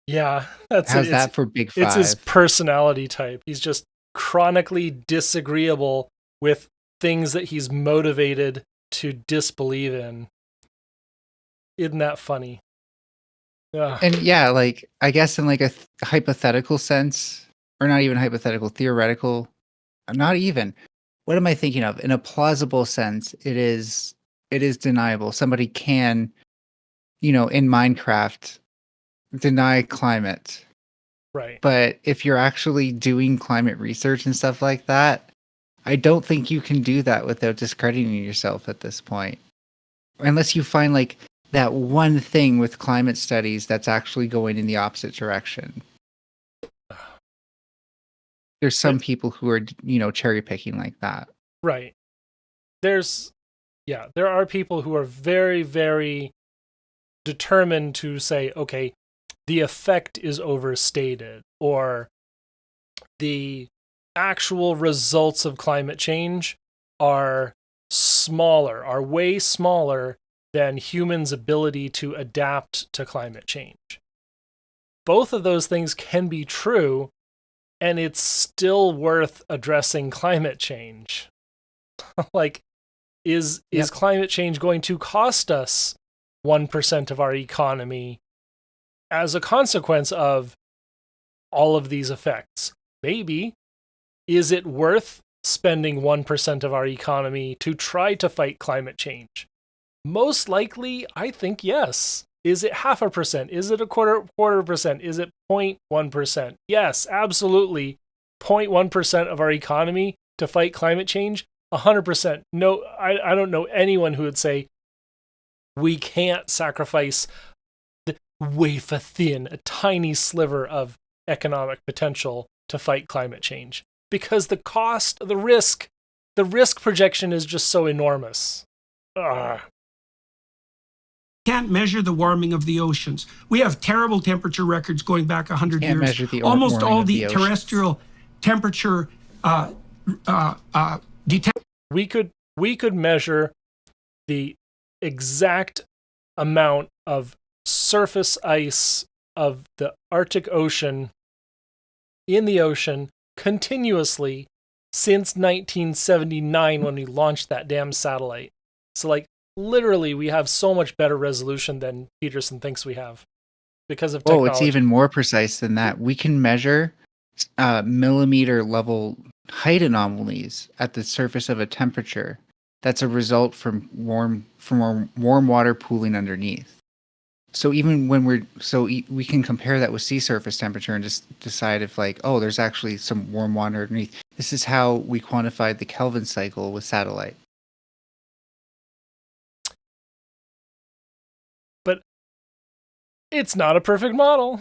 Yeah, that's How's it. that for Big Five? It's his personality type. He's just chronically disagreeable with things that he's motivated to disbelieve in. Isn't that funny? Ugh. And yeah, like I guess in like a hypothetical sense, or not even hypothetical, theoretical, not even. What am I thinking of? In a plausible sense, it is deniable. Somebody can, in Minecraft, deny climate. Right. But if you're actually doing climate research and stuff like that, I don't think you can do that without discrediting yourself at this point. Unless you find like that one thing with climate studies that's actually going in the opposite direction. There's some people who are, cherry picking like that. Right. There are people who are very, very determined to say, okay, the effect is overstated, or the actual results of climate change are way smaller than humans' ability to adapt to climate change. Both of those things can be true, and it's still worth addressing climate change. Like, is climate change going to cost us 1% of our economy as a consequence of all of these effects? Maybe. Is it worth spending 1% of our economy to try to fight climate change? Most likely, I think yes. Is it 0.5%? Is it a quarter percent? Is it 0.1%? Yes, absolutely. 0.1% of our economy to fight climate change? 100%. No, I don't know anyone who would say we can't sacrifice the wafer thin, a tiny sliver of economic potential to fight climate change, because the cost, the risk projection is just so enormous. Ugh. Can't measure the warming of the oceans. We have terrible temperature records going back 100 years. Measure the almost all of the terrestrial temperature we could measure the exact amount of surface ice of the Arctic Ocean in the ocean continuously since 1979 when we launched that damn satellite. So like literally we have so much better resolution than Peterson thinks we have because of technology. Oh, it's even more precise than that. We can measure millimeter level height anomalies at the surface of a temperature that's a result from warm water pooling underneath. So even when we can compare that with sea surface temperature and just decide if like, oh, there's actually some warm water underneath. This is how we quantified the Kelvin cycle with satellite. But it's not a perfect model.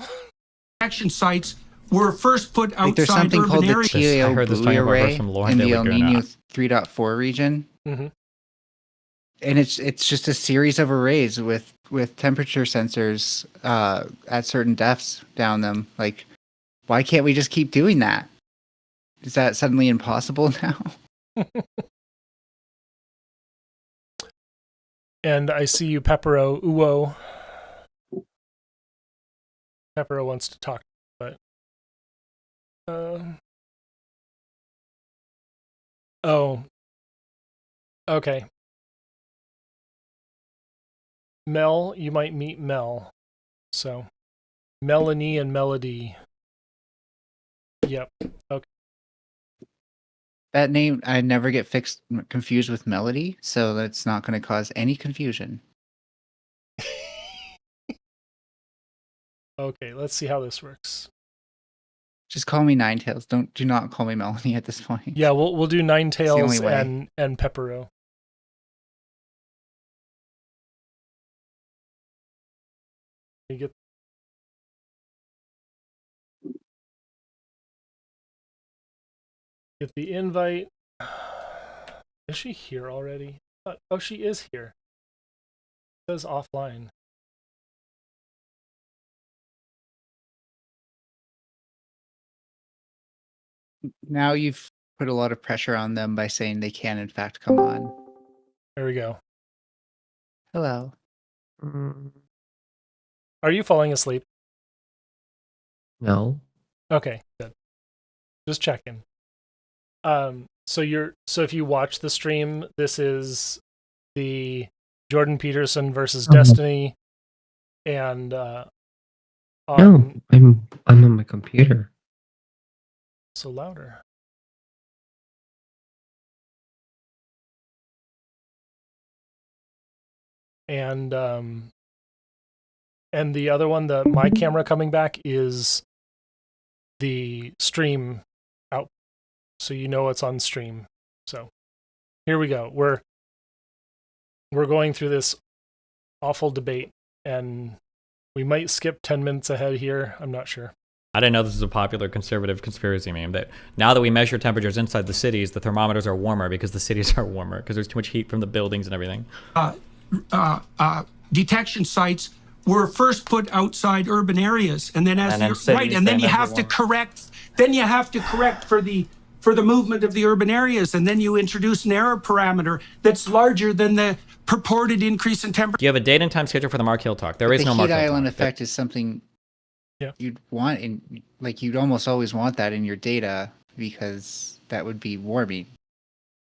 action sites were first put outside there's something urban called the areas. TAO buoy array from in the El Laguna. Nino 3.4 region. Mm-hmm. And it's just a series of arrays with temperature sensors at certain depths down them. Like, why can't we just keep doing that? Is that suddenly impossible now? And I see you, Peppero Uwo. Peppero wants to talk, but oh, okay. Mel, you might meet Mel. So, Melanie and Melody. Yep. Okay. That name, I never get confused with Melody, so that's not going to cause any confusion. Okay, let's see how this works. Just call me Ninetails. Do not call me Melanie at this point. Yeah, we'll do Ninetails only way. and Peppero. You get the invite. Is she here already? Oh, she is here. It says offline. Now you've put a lot of pressure on them by saying they can in fact come on. There we go. Hello. Are you falling asleep? No. Okay, good. Just checking. So if you watch the stream, this is the Jordan Peterson versus Destiny, and No, I'm on my computer. so louder. And the other one, my camera coming back, is the stream out, so you know it's on stream. So here we go. We're going through this awful debate, and we might skip 10 minutes ahead here. I'm not sure. I didn't know this was a popular conservative conspiracy meme, that now that we measure temperatures inside the cities, the thermometers are warmer because the cities are warmer because there's too much heat from the buildings and everything. Detection sites were first put outside urban areas, and then and then you have to correct. Then you have to correct for the movement of the urban areas, and then you introduce an error parameter that's larger than the purported increase in temperature. Do you have a date and time schedule for the Mark Hill talk? There is no Mark Hill talk. The heat island talk. effect is something you'd want in, like, you'd almost always want that in your data because that would be warming.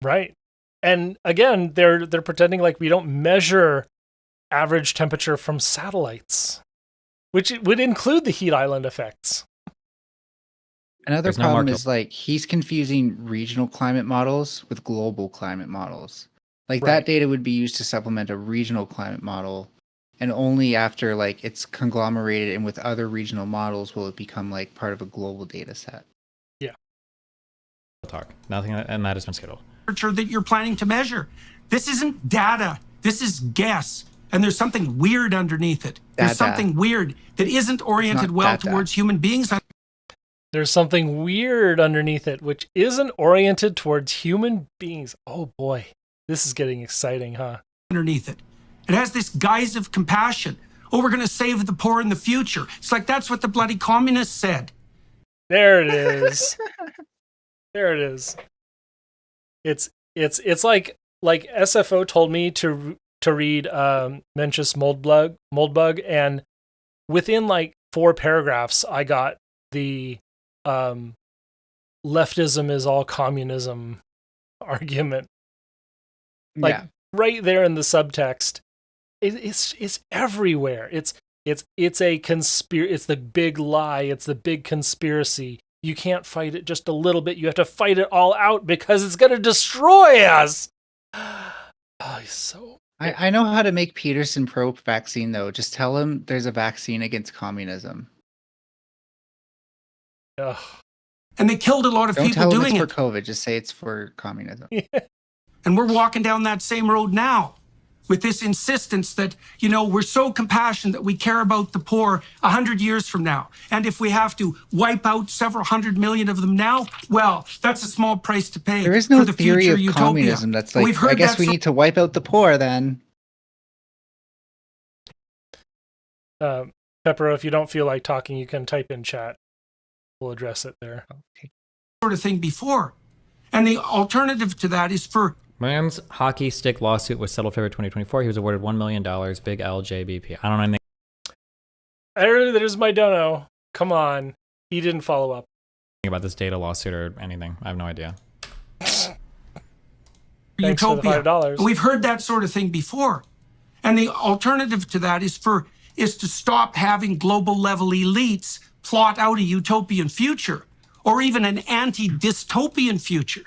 Right. And again, they're pretending like we don't measure average temperature from satellites, which would include the heat island effects. Another problem is, like, he's confusing regional climate models with global climate models. Like, that data would be used to supplement a regional climate model, and only after, like, it's conglomerated in with other regional models will it become, like, part of a global data set. Yeah. Talk. Nothing, and that has been scheduled. That you're planning to measure. This isn't data. This is guess. And there's something weird underneath it. There's something weird that isn't oriented well towards human beings. There's something weird underneath it, which isn't oriented towards human beings. Oh boy, this is getting exciting, huh? Underneath it. It has this guise of compassion. Oh, we're going to save the poor in the future. It's like that's what the bloody communists said. There it is. There it is. It's like SFO told me to read Mencius Moldbug, and within like 4 paragraphs I got the leftism is all communism argument. Like right there in the subtext. It's everywhere. It's a conspiracy. It's the big lie. It's the big conspiracy. You can't fight it just a little bit. You have to fight it all out because it's going to destroy us. Oh, he's so... I know how to make Peterson probe vaccine, though. Just tell him there's a vaccine against communism. Ugh. And they killed a lot of Don't people tell him doing it's for COVID. Just say it's for communism. And we're walking down that same road now with this insistence that, you know, we're so compassionate that we care about the poor 100 years from now. And if we have to wipe out several 100 million of them now, well, that's a small price to pay. There is no for the theory future of utopia. communism that's like, I guess we need to wipe out the poor then. Peppero, if you don't feel like talking, you can type in chat. We'll address it there. Okay. Sort of thing before. And the alternative to that is for... Man's hockey stick lawsuit was settled February 2024. He was awarded $1 million. Big LJBP. I don't know anything There's my dono. Come on. He didn't follow up about this data lawsuit or anything. I have no idea. Thanks utopia. For the $5. We've heard that sort of thing before. And the alternative to that is to stop having global level elites plot out a utopian future or even an anti-dystopian future.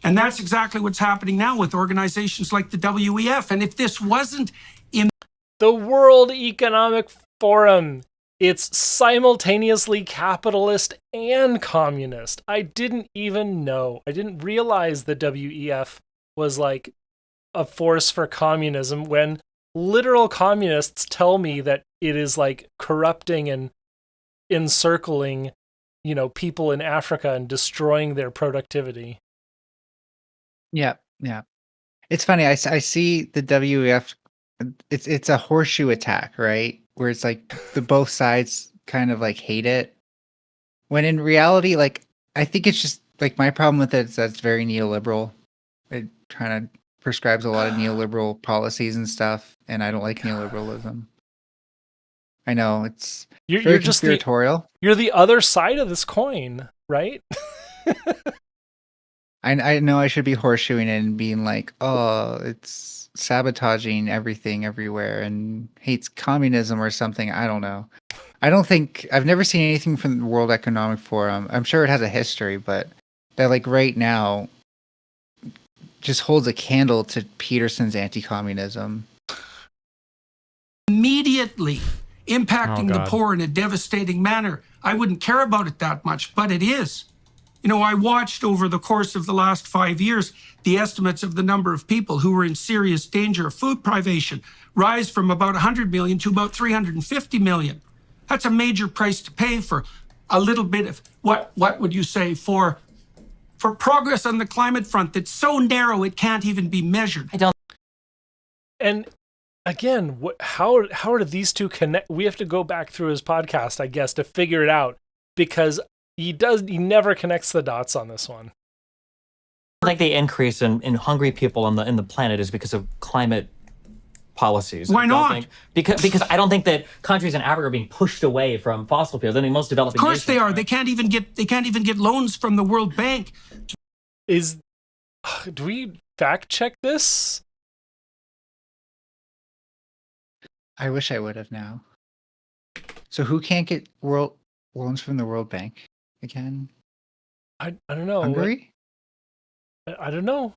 And that's exactly what's happening now with organizations like the WEF. And if this wasn't in the World Economic Forum, it's simultaneously capitalist and communist. I didn't even know. I didn't realize the WEF was like a force for communism when literal communists tell me that it is like corrupting and encircling, you know, people in Africa and destroying their productivity. Yeah. It's funny. I see the WEF. It's a horseshoe attack, right? Where it's like the both sides kind of like hate it. When in reality, like I think it's just like my problem with it is that it's very neoliberal. It kind of prescribes a lot of neoliberal policies and stuff, and I don't like neoliberalism. I know it's very You're just conspiratorial. you're the other side of this coin, right? I know I should be horseshoeing it and being like, oh, it's sabotaging everything everywhere and hates communism or something. I don't know. I've never seen anything from the World Economic Forum. I'm sure it has a history, but that like right now just holds a candle to Peterson's anti-communism. Immediately impacting the poor in a devastating manner. I wouldn't care about it that much, but it is. You know, I watched over the course of the last 5 years the estimates of the number of people who were in serious danger of food privation rise from about 100 million to about 350 million. That's a major price to pay for a little bit of what would you say for progress on the climate front that's so narrow it can't even be measured. And again, how do these two connect? We have to go back through his podcast, I guess, to figure it out, because he never connects the dots on this one. I think the increase in hungry people on the planet is because of climate policies. Why not? Because I don't think that countries in Africa are being pushed away from fossil fuels. I think most developing Of course nations they are. They can't even get loans from the World Bank. Do we fact check this? I wish I would have now. So who can't get loans from the World Bank again? I don't know. Hungary? I don't know.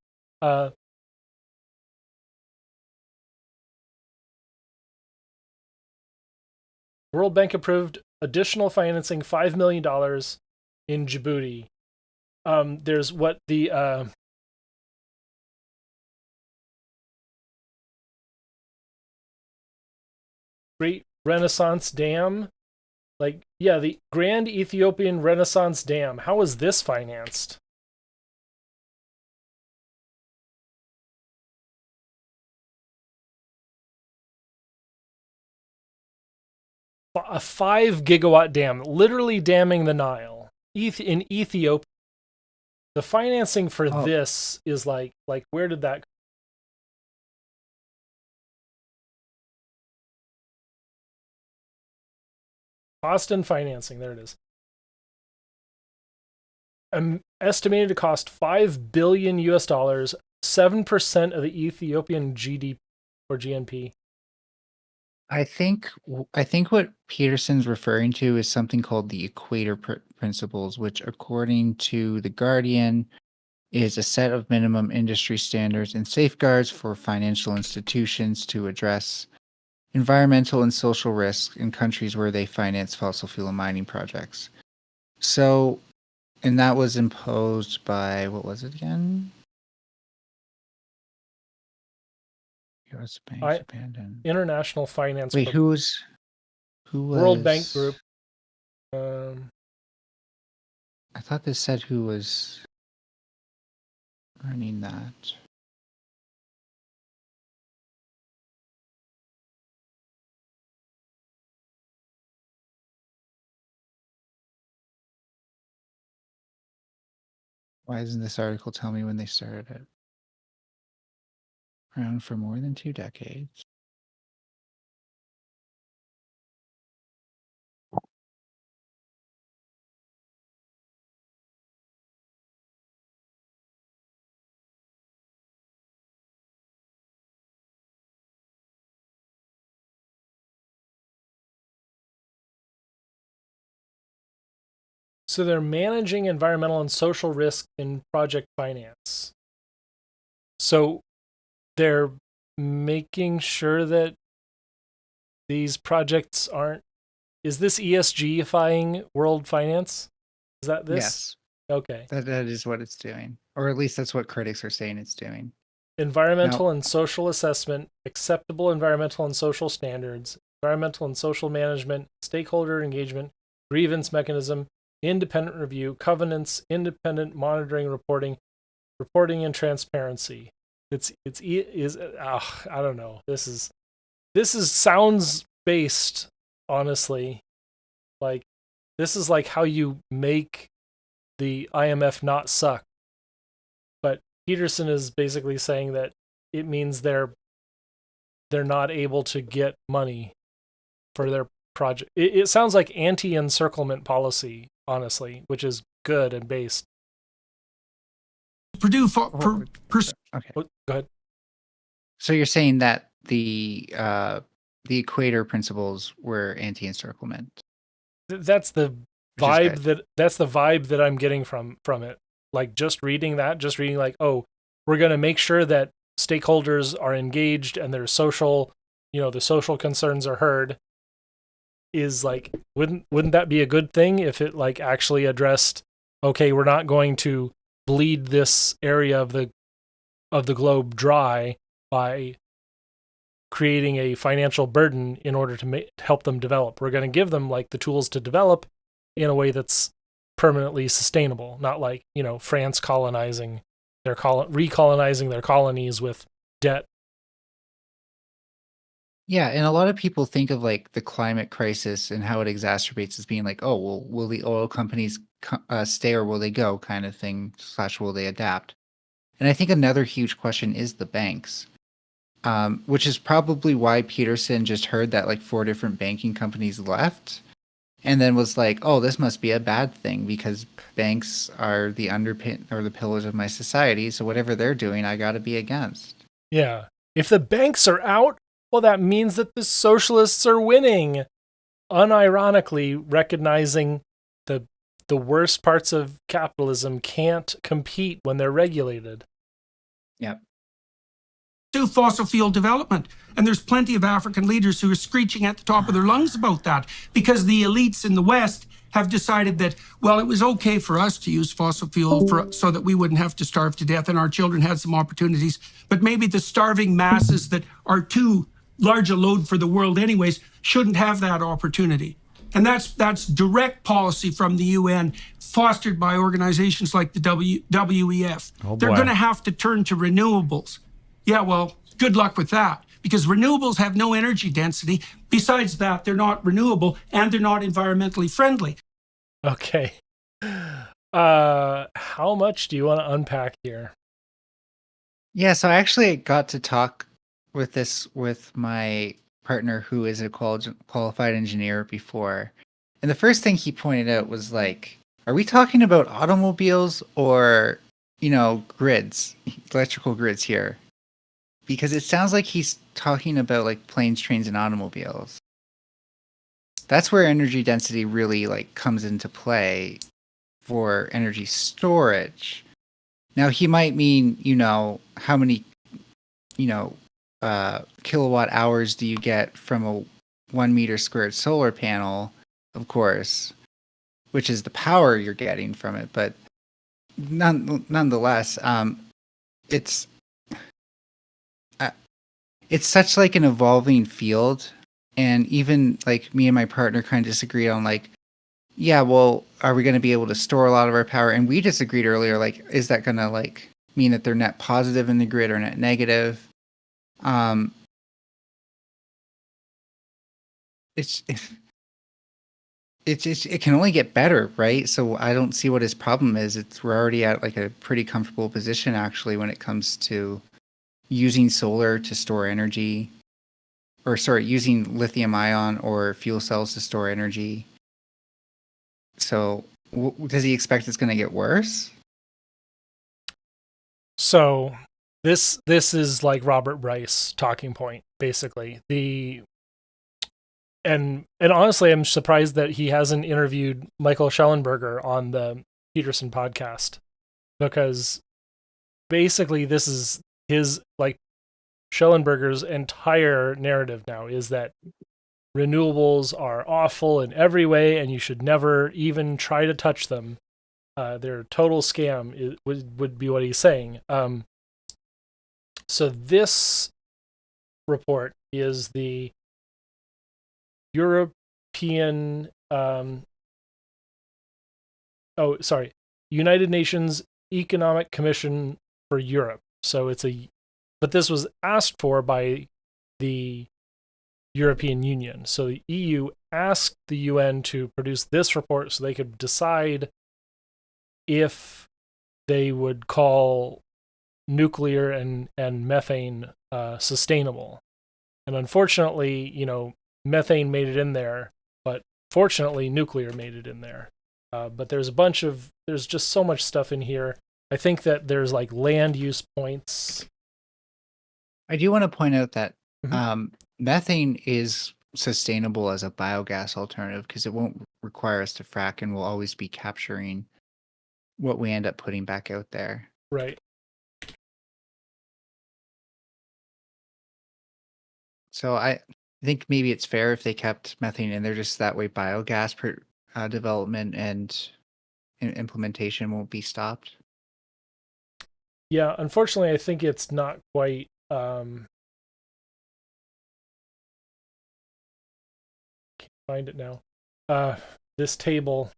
World Bank approved additional financing, $5 million in Djibouti. There's what the Great Renaissance Dam. The Grand Ethiopian Renaissance Dam. How is this financed? A 5 gigawatt dam, literally damming the Nile in Ethiopia. The financing for this is like where did that cost and financing? There it is. Estimated to cost $5 billion US, 7% of the Ethiopian GDP or GNP. I think what Peterson's referring to is something called the Equator Principles, which, according to The Guardian, is a set of minimum industry standards and safeguards for financial institutions to address environmental and social risks in countries where they finance fossil fuel mining projects. So, and that was imposed by, what was it again? U.S. banks abandoned. International Finance. Wait, who was? World Bank Group. I thought this said who was running that. Why doesn't this article tell me when they started it? Around for more than 2 decades. So they're managing environmental and social risk in project finance. So they're making sure that these projects aren't... Is this ESG-ifying world finance? Is that this? Yes. Okay. That is what it's doing. Or at least that's what critics are saying it's doing. Environmental and social assessment, acceptable environmental and social standards, environmental and social management, stakeholder engagement, grievance mechanism, independent review, covenants, independent monitoring, reporting and transparency. I don't know. This is sounds based, honestly. Like, this is like how you make the IMF not suck. But Peterson is basically saying that it means they're not able to get money for their project. It sounds like anti-encirclement policy, honestly, which is good and based. Purdue Okay. Go ahead. So you're saying that the equator principles were anti-encirclement. That's the vibe that's the vibe that I'm getting from it. Like, just reading like, oh, we're going to make sure that stakeholders are engaged and their social, the social concerns are heard, is like, wouldn't that be a good thing if it like actually addressed, okay, we're not going to bleed this area of the globe dry by creating a financial burden in order to help them develop. We're going to give them like the tools to develop in a way that's permanently sustainable, not like, France recolonizing their colonies with debt. Yeah, and a lot of people think of like the climate crisis and how it exacerbates as being like, oh, well, will the oil companies stay or will they go, kind of thing, / will they adapt? And I think another huge question is the banks. Which is probably why Peterson just heard that like 4 different banking companies left and then was like, oh, this must be a bad thing because banks are the underpin or the pillars of my society. So whatever they're doing, I got to be against. Yeah. If the banks are out, well, that means that the socialists are winning. Unironically recognizing the worst parts of capitalism can't compete when they're regulated. Yep. To fossil fuel development. And there's plenty of African leaders who are screeching at the top of their lungs about that because the elites in the West have decided that, well, it was okay for us to use fossil fuel so that we wouldn't have to starve to death and our children had some opportunities. But maybe the starving masses that are too large a load for the world anyways shouldn't have that opportunity. And that's direct policy from the UN, fostered by organizations like the WEF. They're going to have to turn to renewables. Yeah, well, good luck with that, because renewables have no energy density. Besides that, they're not renewable and they're not environmentally friendly. Okay. How much do you want to unpack here? Yeah, so I actually got to talk with my partner who is a qualified engineer before. And the first thing he pointed out was like, are we talking about automobiles or, grids, electrical grids here? Because it sounds like he's talking about like planes, trains, and automobiles. That's where energy density really like comes into play for energy storage. Now he might mean, how many, kilowatt hours do you get from a 1 meter squared solar panel, of course, which is the power you're getting from it. But nonetheless, it's such like an evolving field, and even like me and my partner kind of disagreed on like, yeah, well, are we going to be able to store a lot of our power? And we disagreed earlier, like, is that going to like mean that they're net positive in the grid or net negative? It can only get better, right? So I don't see what his problem is. We're already at like a pretty comfortable position actually when it comes to using solar to store energy, or using lithium ion or fuel cells to store energy. So does he expect it's going to get worse? So this is like Robert Bryce talking point, basically. And honestly, I'm surprised that he hasn't interviewed Michael Schellenberger on the Peterson podcast, because basically this is his, like, Schellenberger's entire narrative now is that renewables are awful in every way and you should never even try to touch them. They're a total scam would be what he's saying. So this report is the European United Nations Economic Commission for Europe. So it's a but this was asked for by the European Union. So the EU asked the UN to produce this report so they could decide if they would call nuclear and methane sustainable. And unfortunately, methane made it in there, but fortunately, nuclear made it in there. But there's just so much stuff in here. I think that there's like land use points. I do want to point out that methane is sustainable as a biogas alternative because it won't require us to frack and we'll always be capturing what we end up putting back out there. Right. So I think maybe it's fair if they kept methane in there, just that way biogas development and implementation won't be stopped. Yeah, unfortunately, I think it's not quite. Can't find it now. This table.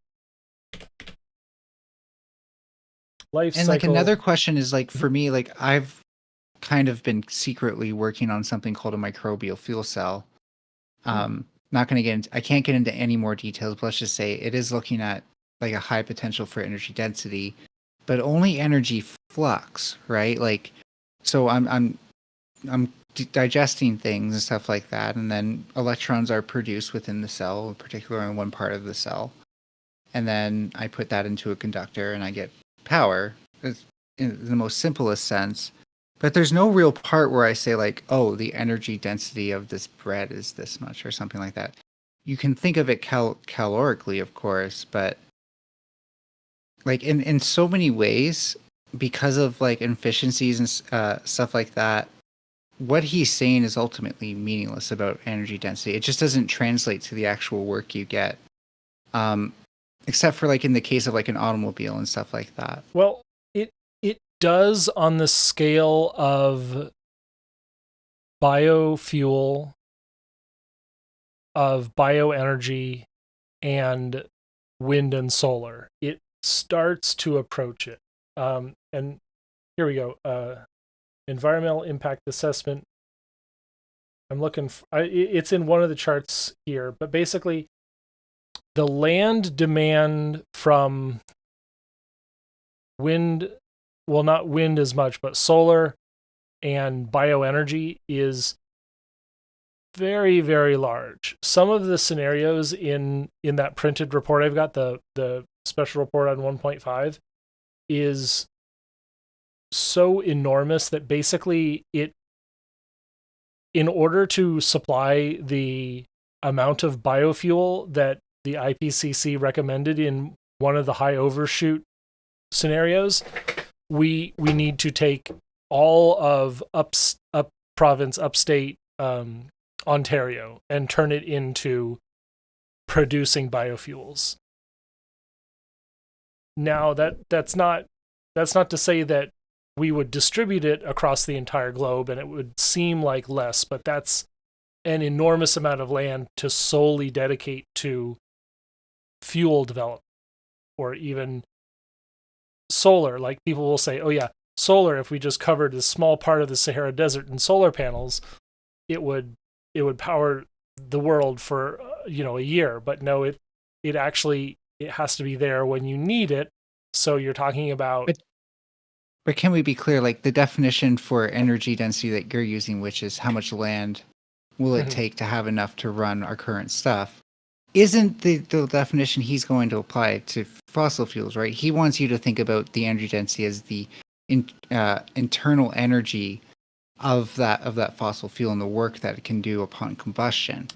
Life and cycle. like another question is like for me, like I've kind of been secretly working on something called a microbial fuel cell. Not going to get into, I can't get into any more details, but let's just say it is looking at like a high potential for energy density, but only energy flux, right? Like, so I'm digesting things and stuff like that, and then electrons are produced within the cell, particularly in one part of the cell, and then I put that into a conductor and I get power in the most simplest sense. But there's no real part where I say like, oh, the energy density of this bread is this much or something like that. You can think of it calorically, of course, but like in so many ways, because of like inefficiencies and stuff like that, what he's saying is ultimately meaningless about energy density. It just doesn't translate to the actual work you get, except for like in the case of like an automobile and stuff like that. Well, it does on the scale of biofuel, of bioenergy, and wind and solar. It starts to approach it. And here we go. Environmental impact assessment. I'm looking. It's in one of the charts here, but basically, the land demand from wind, well, not wind as much, but solar and bioenergy is very, very large. Some of the scenarios in that printed report I've got, the special report on 1.5, is so enormous that basically in order to supply the amount of biofuel that the IPCC recommended in one of the high overshoot scenarios, we need to take all of upstate Ontario and turn it into producing biofuels. Now that's not to say that we would distribute it across the entire globe and it would seem like less, but that's an enormous amount of land to solely dedicate to fuel development or even solar. Like people will say, oh yeah, solar, if we just covered a small part of the Sahara Desert in solar panels, it would power the world for a year. But no, it has to be there when you need it. So you're talking about. But can we be clear? Like the definition for energy density that you're using, which is how much land will it take to have enough to run our current stuff, isn't the definition he's going to apply to fossil fuels, right? He wants you to think about the energy density as the internal energy of that fossil fuel and the work that it can do upon combustion.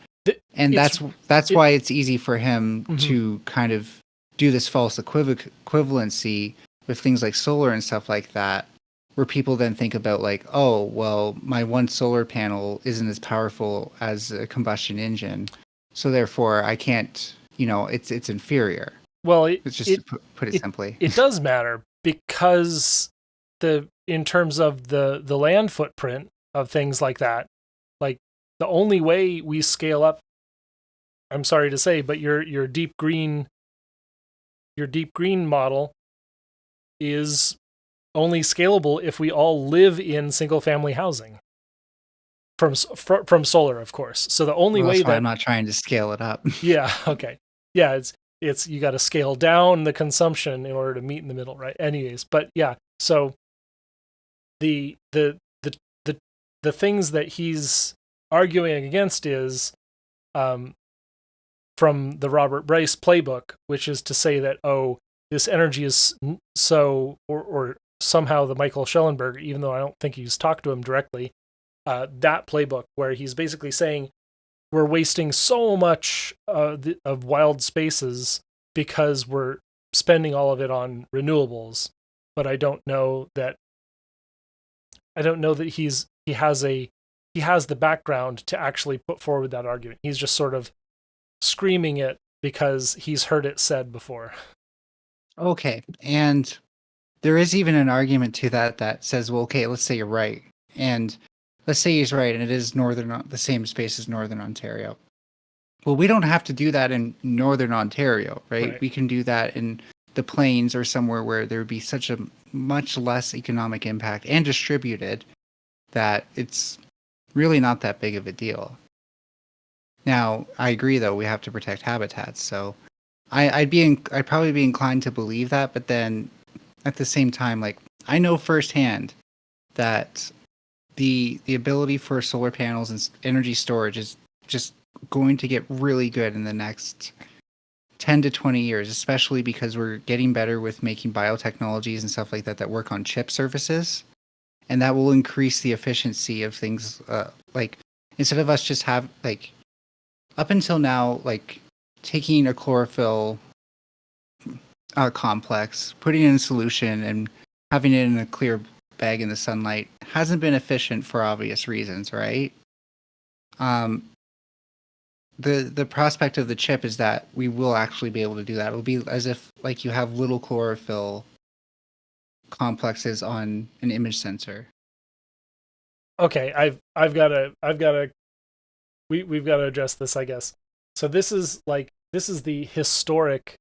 And that's why it's easy for him to kind of do this false equivalency with things like solar and stuff like that, where people then think about like, oh, well, my one solar panel isn't as powerful as a combustion engine, so therefore I can't, it's inferior. Well, it's just to put it simply. It does matter because in terms of the land footprint of things like that, like the only way we scale up, I'm sorry to say, but your deep green model is only scalable if we all live in single family housing from solar, of course. So the only way that's why that I'm not trying to scale it up. yeah, okay. Yeah, it's you got to scale down the consumption in order to meet in the middle, right? Anyways, but yeah, so the things that he's arguing against is from the Robert Bryce playbook, which is to say that, oh, this energy is so, or somehow the Michael Schellenberg, even though I don't think he's talked to him directly, that playbook where he's basically saying we're wasting so much of wild spaces because we're spending all of it on renewables. But I don't know that he has the background to actually put forward that argument. He's just sort of screaming it because he's heard it said before. Okay, and there is even an argument to that says, well, okay, let's say you're right, and let's say he's right, and it is the same space as Northern Ontario. Well, we don't have to do that in Northern Ontario, right? We can do that in the plains or somewhere where there would be such a much less economic impact and distributed that it's really not that big of a deal. Now, I agree, though, we have to protect habitats, so I'd probably be inclined to believe that, but then at the same time, like, I know firsthand that the ability for solar panels and energy storage is just going to get really good in the next 10 to 20 years, especially because we're getting better with making biotechnologies and stuff like that work on chip surfaces, and that will increase the efficiency of things. Like, instead of us just have, like, up until now, like, taking a chlorophyll complex, putting it in a solution, and having it in a clear bag in the sunlight hasn't been efficient for obvious reasons, right? The prospect of the chip is that we will actually be able to do that. It'll be as if, like, you have little chlorophyll complexes on an image sensor. Okay, we've got to address this, I guess. So this is the historic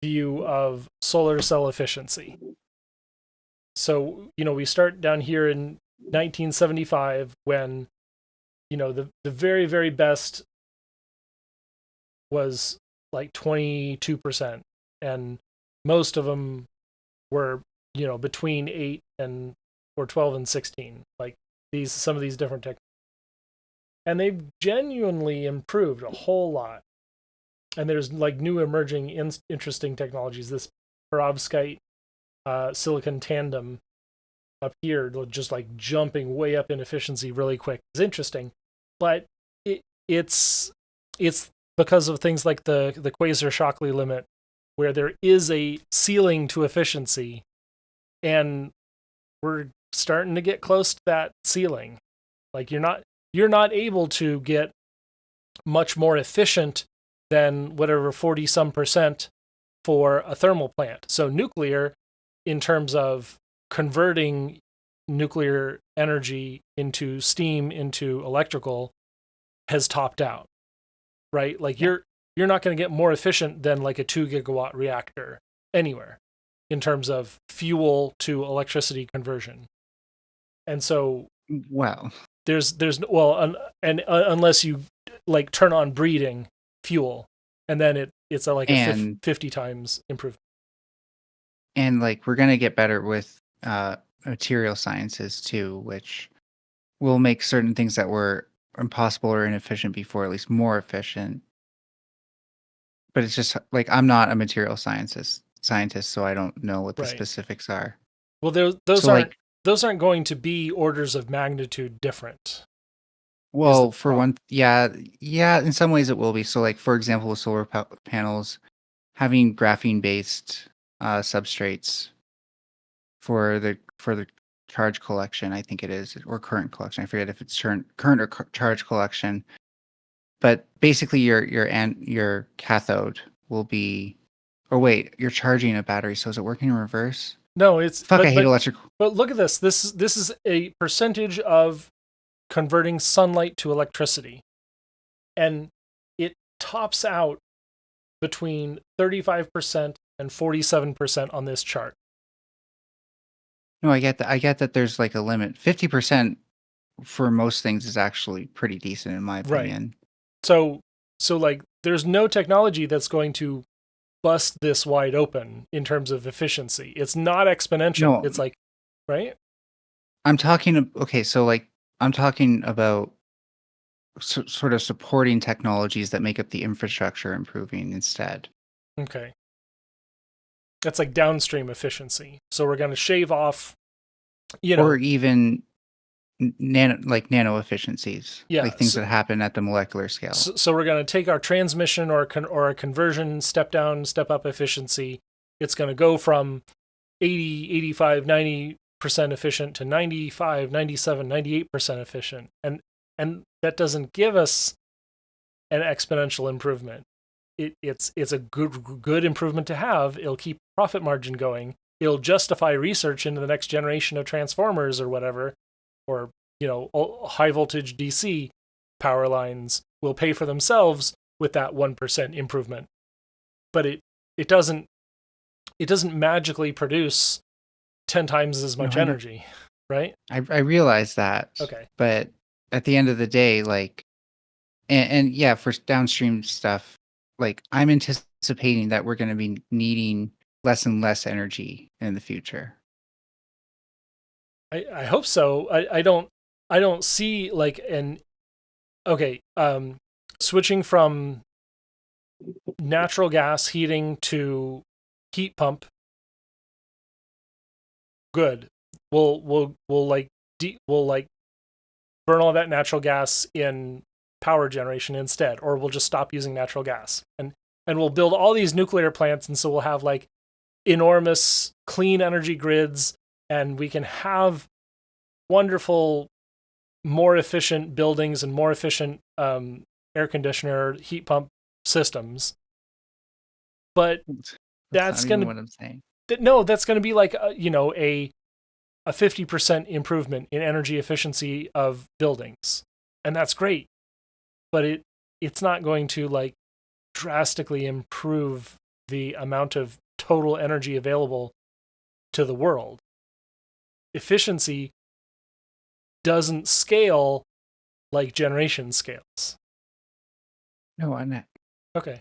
view of solar cell efficiency. So, we start down here in 1975 when, the very, very best was like 22%. And most of them were, between 8 and or 12 and 16. Like some of these different techniques. And they've genuinely improved a whole lot. And there's like new emerging interesting technologies. This perovskite silicon tandem up here, just like jumping way up in efficiency really quick, is interesting. But it's because of things like the Quasar-Shockley limit, where there is a ceiling to efficiency, and we're starting to get close to that ceiling. Like you're not able to get much more efficient than whatever 40% for a thermal plant. So nuclear, in terms of converting nuclear energy into steam into electrical, has topped out, right? Like you're not going to get more efficient than like a 2 gigawatt reactor anywhere in terms of fuel to electricity conversion. And so, well, unless you like turn on breeding fuel, and then it's like a 50 times improvement. And like we're gonna get better with material sciences too, which will make certain things that were impossible or inefficient before at least more efficient. But it's just like I'm not a material scientist, so I don't know what the specifics are. Well, those aren't going to be orders of magnitude different. Well, for one, yeah, in some ways it will be. So, like, for example, with solar panels, having graphene-based substrates for the charge collection, I think it is, or current collection. I forget if it's current or charge collection. But basically, your cathode will be, or wait, you're charging a battery. So is it working in reverse? No, it's I hate electric. But look at this. This is a percentage of converting sunlight to electricity, and it tops out between 35% and 47% on this chart. No, I get that. I get that there's like a limit. 50% for most things is actually pretty decent in my Right. opinion. So like there's no technology that's going to bust this wide open in terms of efficiency. It's not exponential. No. It's like, right? I'm talking okay, so like I'm talking about sort of supporting technologies that make up the infrastructure improving instead. Okay. That's like downstream efficiency. So we're going to shave off, or even nano efficiencies, yeah, like things that happen at the molecular scale. So we're going to take our transmission or a conversion step down, step up efficiency. It's going to go from 80, 85, 90% efficient to 95, 97, 98% efficient. And that doesn't give us an exponential improvement. It's a good improvement to have. It'll keep profit margin going. It'll justify research into the next generation of transformers or whatever, or high voltage DC power lines will pay for themselves with that 1% improvement. But it doesn't magically produce 10 times as much energy, right? I realize that. Okay. But at the end of the day, like, and yeah, for downstream stuff, like I'm anticipating that we're going to be needing less and less energy in the future. I hope so. I don't see like switching from natural gas heating to heat pump. Good. We'll burn all that natural gas in power generation instead, or we'll just stop using natural gas. And we'll build all these nuclear plants, and so we'll have like enormous clean energy grids, and we can have wonderful, more efficient buildings and more efficient air conditioner, heat pump systems. But that's going to what I'm saying. No, that's going to be like a 50% improvement in energy efficiency of buildings, and that's great. But it's not going to like drastically improve the amount of total energy available to the world. Efficiency doesn't scale like generation scales. No, I'm not. Okay.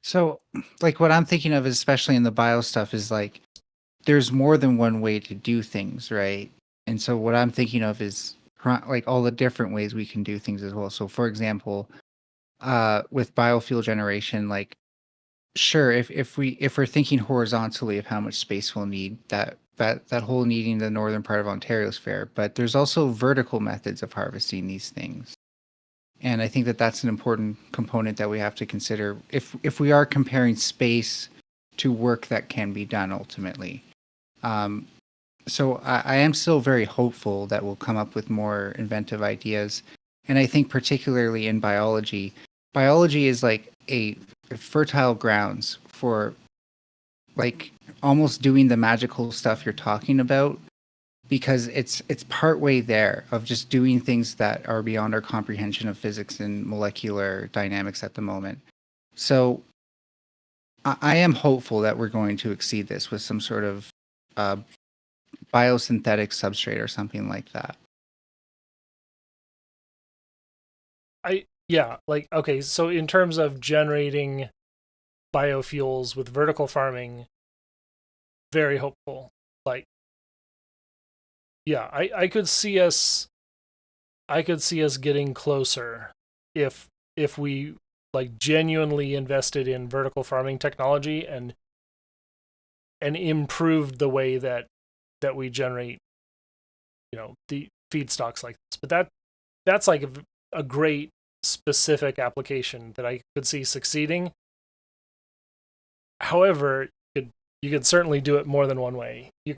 So, like, what I'm thinking of, especially in the bio stuff, is like there's more than one way to do things, right? And so, what I'm thinking of is like all the different ways we can do things as well. So, for example, with biofuel generation, like, sure, if we're thinking horizontally of how much space we'll need, that whole needing the northern part of Ontario is fair. But there's also vertical methods of harvesting these things. And I think that that's an important component that we have to consider if we are comparing space to work that can be done ultimately. So I am still very hopeful that we'll come up with more inventive ideas. And I think particularly in biology is like a fertile grounds for like almost doing the magical stuff you're talking about, because it's partway there of just doing things that are beyond our comprehension of physics and molecular dynamics at the moment. So I am hopeful that we're going to exceed this with some sort of biosynthetic substrate or something like that. Okay, so in terms of generating biofuels with vertical farming, very hopeful. Like, yeah, I could see us getting closer if we like genuinely invested in vertical farming technology and improved the way that we generate the feedstocks like this. But that's like a great specific application that I could see succeeding. However, you could certainly do it more than one way. You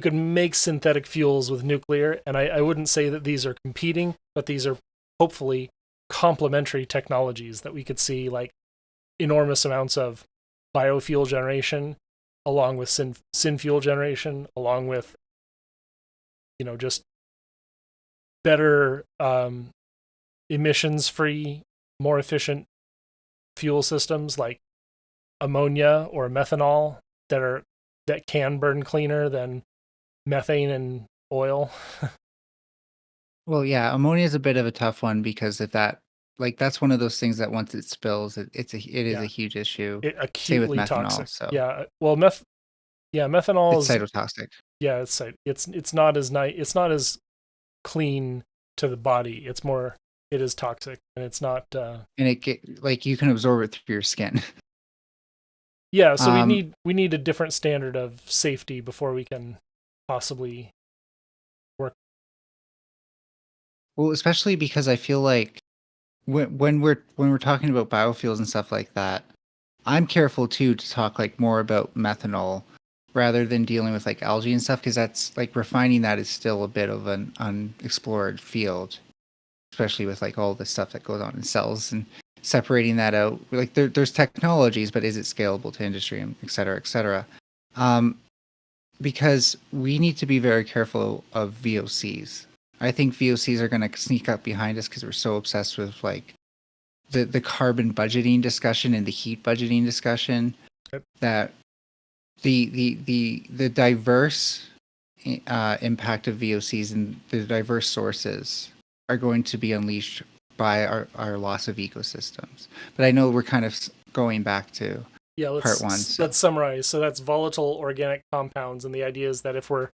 could make synthetic fuels with nuclear, and I wouldn't say that these are competing, but these are hopefully complementary technologies that we could see like enormous amounts of biofuel generation along with syn fuel generation, along with just better emissions free, more efficient fuel systems like ammonia or methanol that are that can burn cleaner than methane and oil. Well, yeah, ammonia is a bit of a tough one because if that, like, that's one of those things that once it spills, it is Yeah. a huge issue. It Same with acutely methanol. toxic. So Yeah. Well, methanol it's is cytotoxic. yeah, it's not as nice. It's not as clean to the body. It is toxic, and it's not. And like you can absorb it through your skin. Yeah, so we need a different standard of safety before we can possibly work. Well, especially because I feel like when we're talking about biofuels and stuff like that, I'm careful too to talk like more about methanol rather than dealing with like algae and stuff because that's like refining that is still a bit of an unexplored field, especially with like all the stuff that goes on in cells and separating that out. Like there's technologies, but is it scalable to industry and et cetera, et cetera? Because we need to be very careful of VOCs. I think VOCs are going to sneak up behind us because we're so obsessed with like the carbon budgeting discussion and the heat budgeting discussion that the diverse impact of VOCs and the diverse sources are going to be unleashed by our loss of ecosystems. But I know we're kind of going back to part one. Let's summarize. So that's volatile organic compounds, and the idea is that if we're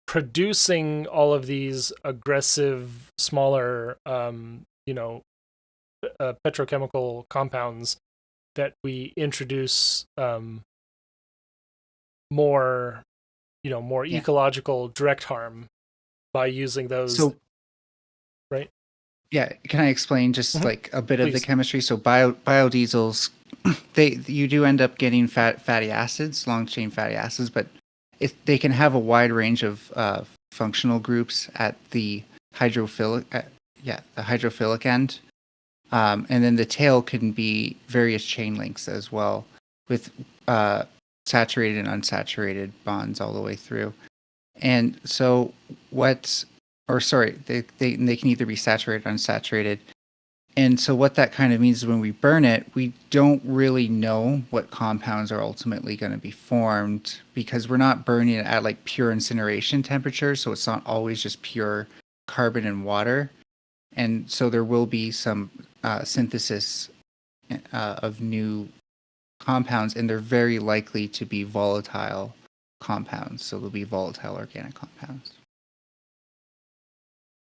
producing all of these aggressive, smaller, petrochemical compounds, that we introduce more ecological direct harm by using those. So, right? Yeah, can I explain just like a bit Please. of the chemistry? So biodiesels, you do end up getting fatty acids, long chain fatty acids, but they can have a wide range of functional groups at the hydrophilic end, and then the tail can be various chain links as well, with saturated and unsaturated bonds all the way through. And so they can either be saturated or unsaturated. And so what that kind of means is when we burn it, we don't really know what compounds are ultimately going to be formed because we're not burning it at like pure incineration temperature. So it's not always just pure carbon and water. And so there will be some synthesis of new compounds, and they're very likely to be volatile compounds. So they'll be volatile organic compounds.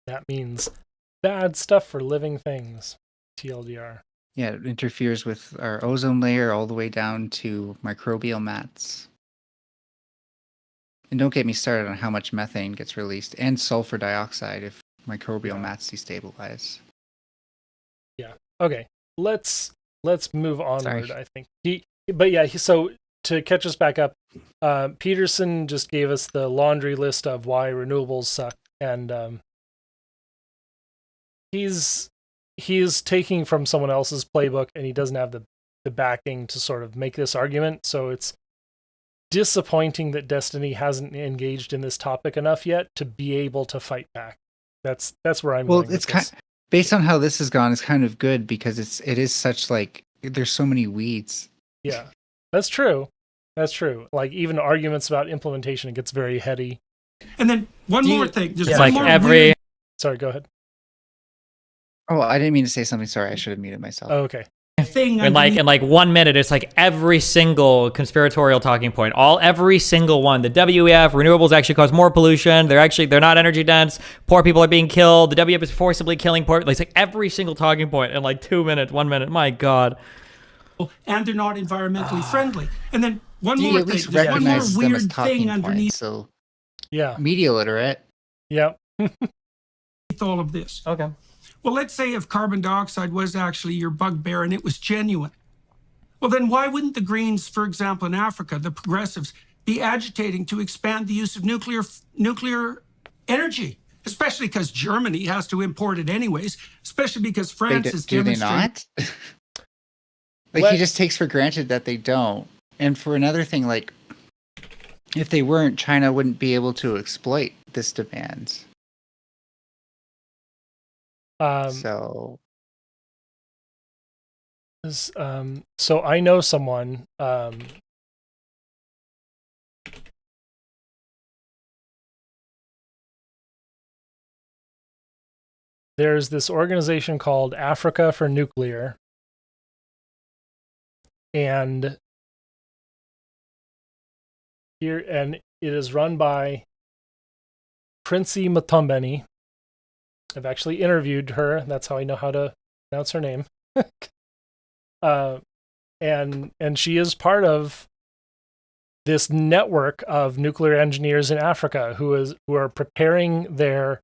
That means bad stuff for living things. TLDR. Yeah, it interferes with our ozone layer all the way down to microbial mats. And don't get me started on how much methane gets released and sulfur dioxide if microbial mats destabilize. Yeah. Okay. Let's move onward. Sorry. I think so to catch us back up, Peterson just gave us the laundry list of why renewables suck, and he's taking from someone else's playbook, and he doesn't have the backing to sort of make this argument. So it's disappointing that Destiny hasn't engaged in this topic enough yet to be able to fight back. That's where I'm going. It's kind based on how this has gone. It's kind of good because it is such like there's so many weeds. Yeah, that's true. That's true. Like even arguments about implementation, it gets very heady. And then one more thing. Just like every. Sorry, go ahead. Oh, I didn't mean to say something. Sorry, I should have muted myself. Oh, okay. Thing in like 1 minute, it's like every single conspiratorial talking point, every single one. The WEF, renewables actually cause more pollution. They're not energy dense. Poor people are being killed. The WEF is forcibly killing poor. It's like every single talking point in like 2 minutes, 1 minute. My God. And they're not environmentally friendly. And then one Do you more at least thing. One more recognize them as weird talking thing points? underneath. So yeah, media literate. Yeah. all of this. Okay. Well, let's say if carbon dioxide was actually your bugbear and it was genuine. Well, then why wouldn't the Greens, for example, in Africa, the progressives, be agitating to expand the use of nuclear energy? Especially because Germany has to import it anyways. Especially because France is demonstrating. Do they not? He just takes for granted that they don't. And for another thing, like if they weren't, China wouldn't be able to exploit this demand. So I know someone there's this organization called Africa for Nuclear, and it is run by Princey Matombeni. I've actually interviewed her. That's how I know how to pronounce her name. And she is part of this network of nuclear engineers in Africa who are preparing their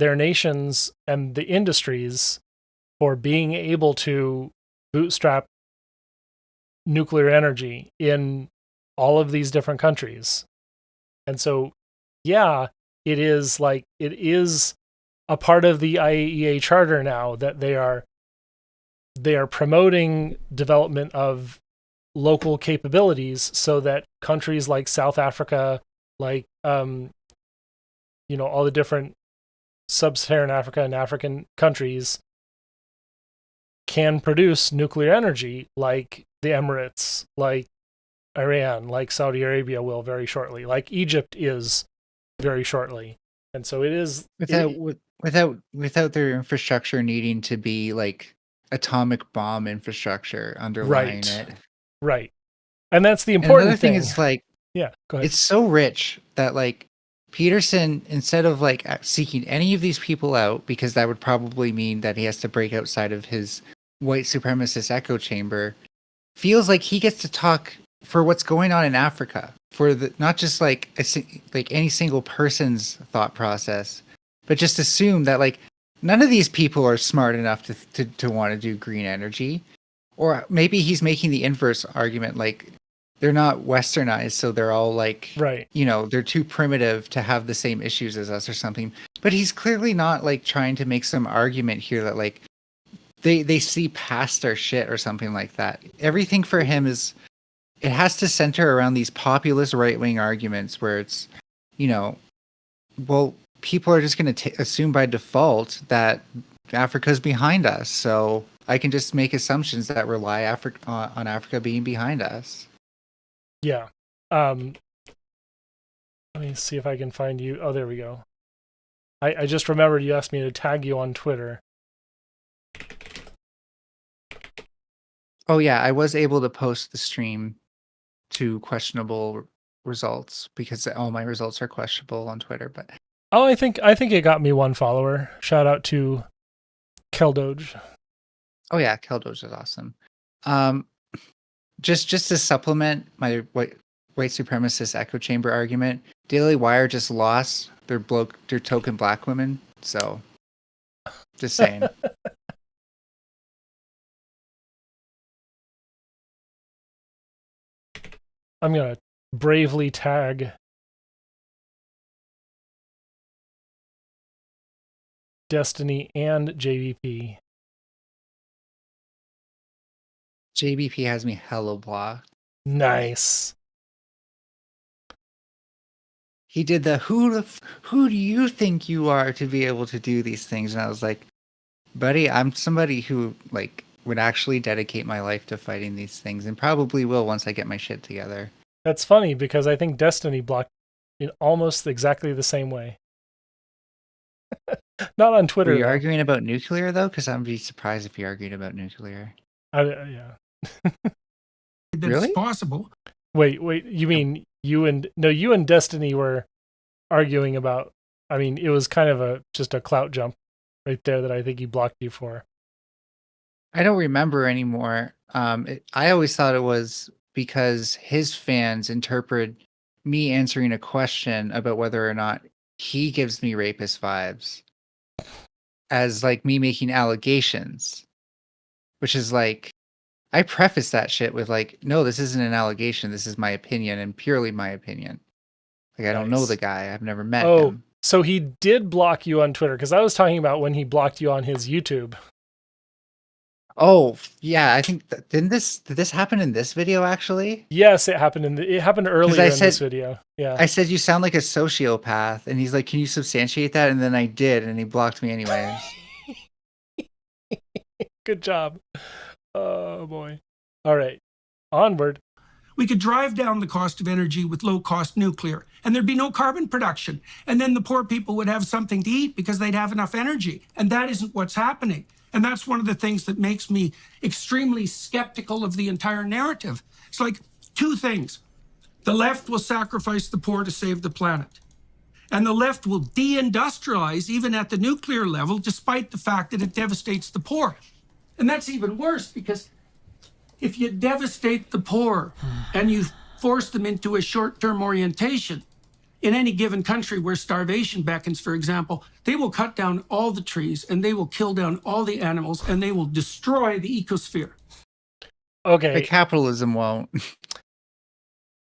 nations and the industries for being able to bootstrap nuclear energy in all of these different countries. And so, yeah, it is a part of the IAEA charter now that they are promoting development of local capabilities so that countries like South Africa, like all the different sub-Saharan Africa and African countries can produce nuclear energy, like the Emirates, like Iran, like Saudi Arabia will very shortly, like Egypt is very shortly. And so it is without their infrastructure needing to be like atomic bomb infrastructure underlying it. Right. And that's the important thing is like, yeah, go ahead. It's so rich that like Peterson, instead of like seeking any of these people out, because that would probably mean that he has to break outside of his white supremacist echo chamber, feels like he gets to talk for what's going on in Africa, for the not just like any single person's thought process, but just assume that like none of these people are smart enough to want to do green energy. Or maybe he's making the inverse argument, like they're not westernized, so they're all like, right, they're too primitive to have the same issues as us or something. But he's clearly not like trying to make some argument here that like they see past our shit or something like that. Everything for him it has to center around these populist right-wing arguments where it's, well, people are just going to assume by default that Africa's behind us. So I can just make assumptions that rely on Africa being behind us. Yeah. Let me see if I can find you. Oh, there we go. I just remembered you asked me to tag you on Twitter. Oh, yeah. I was able to post the stream to questionable results because all my results are questionable on Twitter. But I think it got me one follower. Shout out to Keldoge. Oh yeah, Keldoge is awesome. Just to supplement my white supremacist echo chamber argument, Daily Wire just lost their token black women. So, just saying. I'm gonna bravely tag Destiny and JVP. JBP has me hella blocked. Nice. He did the who do you think you are to be able to do these things? And I was like, buddy, I'm somebody who like would actually dedicate my life to fighting these things and probably will once I get my shit together. That's funny because I think Destiny blocked in almost exactly the same way. Not on Twitter. Were you arguing about nuclear though? Because I'd be surprised if you argued about nuclear. Yeah. Really? It's possible. Wait. You mean you and Destiny were arguing about? I mean, it was kind of just a clout jump right there that I think he blocked you for. I don't remember anymore. I always thought it was because his fans interpret me answering a question about whether or not he gives me rapist vibes as like me making allegations, which is like, I preface that shit with like, no, this isn't an allegation. This is my opinion and purely my opinion. Like, I don't know the guy. I've never met him. So he did block you on Twitter because I was talking about when he blocked you on his YouTube. Oh yeah, I think did this happen in this video actually? Yes, it happened earlier in this video. Yeah, I said you sound like a sociopath, and he's like, "Can you substantiate that?" And then I did, and he blocked me anyways. Good job. Oh boy. All right, onward. We could drive down the cost of energy with low-cost nuclear. and there'd be no carbon production. And then the poor people would have something to eat because they'd have enough energy. And that isn't what's happening. And that's one of the things that makes me extremely skeptical of the entire narrative. It's like two things. The left will sacrifice the poor to save the planet. And the left will deindustrialize even at the nuclear level, despite the fact that it devastates the poor. And that's even worse, because if you devastate the poor and you force them into a short-term orientation, in any given country where starvation beckons, for example, they will cut down all the trees and they will kill down all the animals and they will destroy the ecosphere. Okay. But capitalism won't.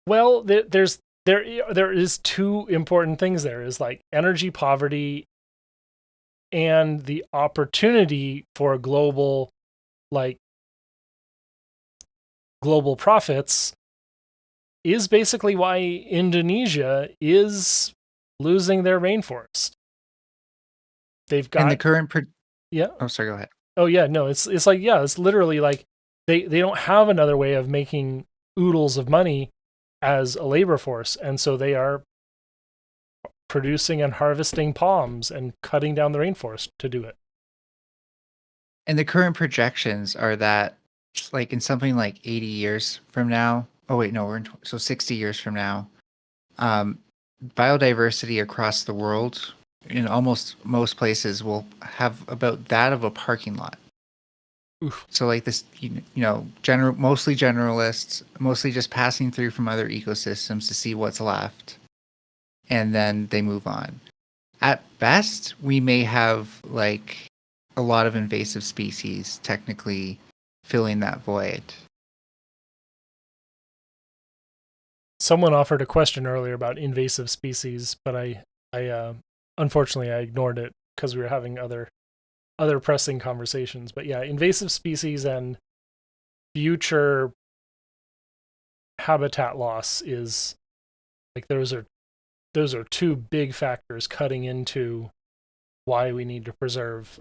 Well, there is two important things there, is like energy poverty and the opportunity for global profits is basically why Indonesia is losing their rainforest. They've got, And the current yeah. Oh, sorry, go ahead. Oh yeah, no, it's like, yeah, it's literally like they don't have another way of making oodles of money as a labor force, and so they are producing and harvesting palms and cutting down the rainforest to do it. And the current projections are that, like, in something like 80 years from now, oh wait, no, so 60 years from now, biodiversity across the world in almost most places will have about that of a parking lot. Oof. So like this, mostly generalists, mostly just passing through from other ecosystems to see what's left, and then they move on. At best, we may have like a lot of invasive species technically filling that void. Someone offered a question earlier about invasive species, but I unfortunately I ignored it because we were having other pressing conversations. But yeah, invasive species and future habitat loss is like those are two big factors cutting into why we need to preserve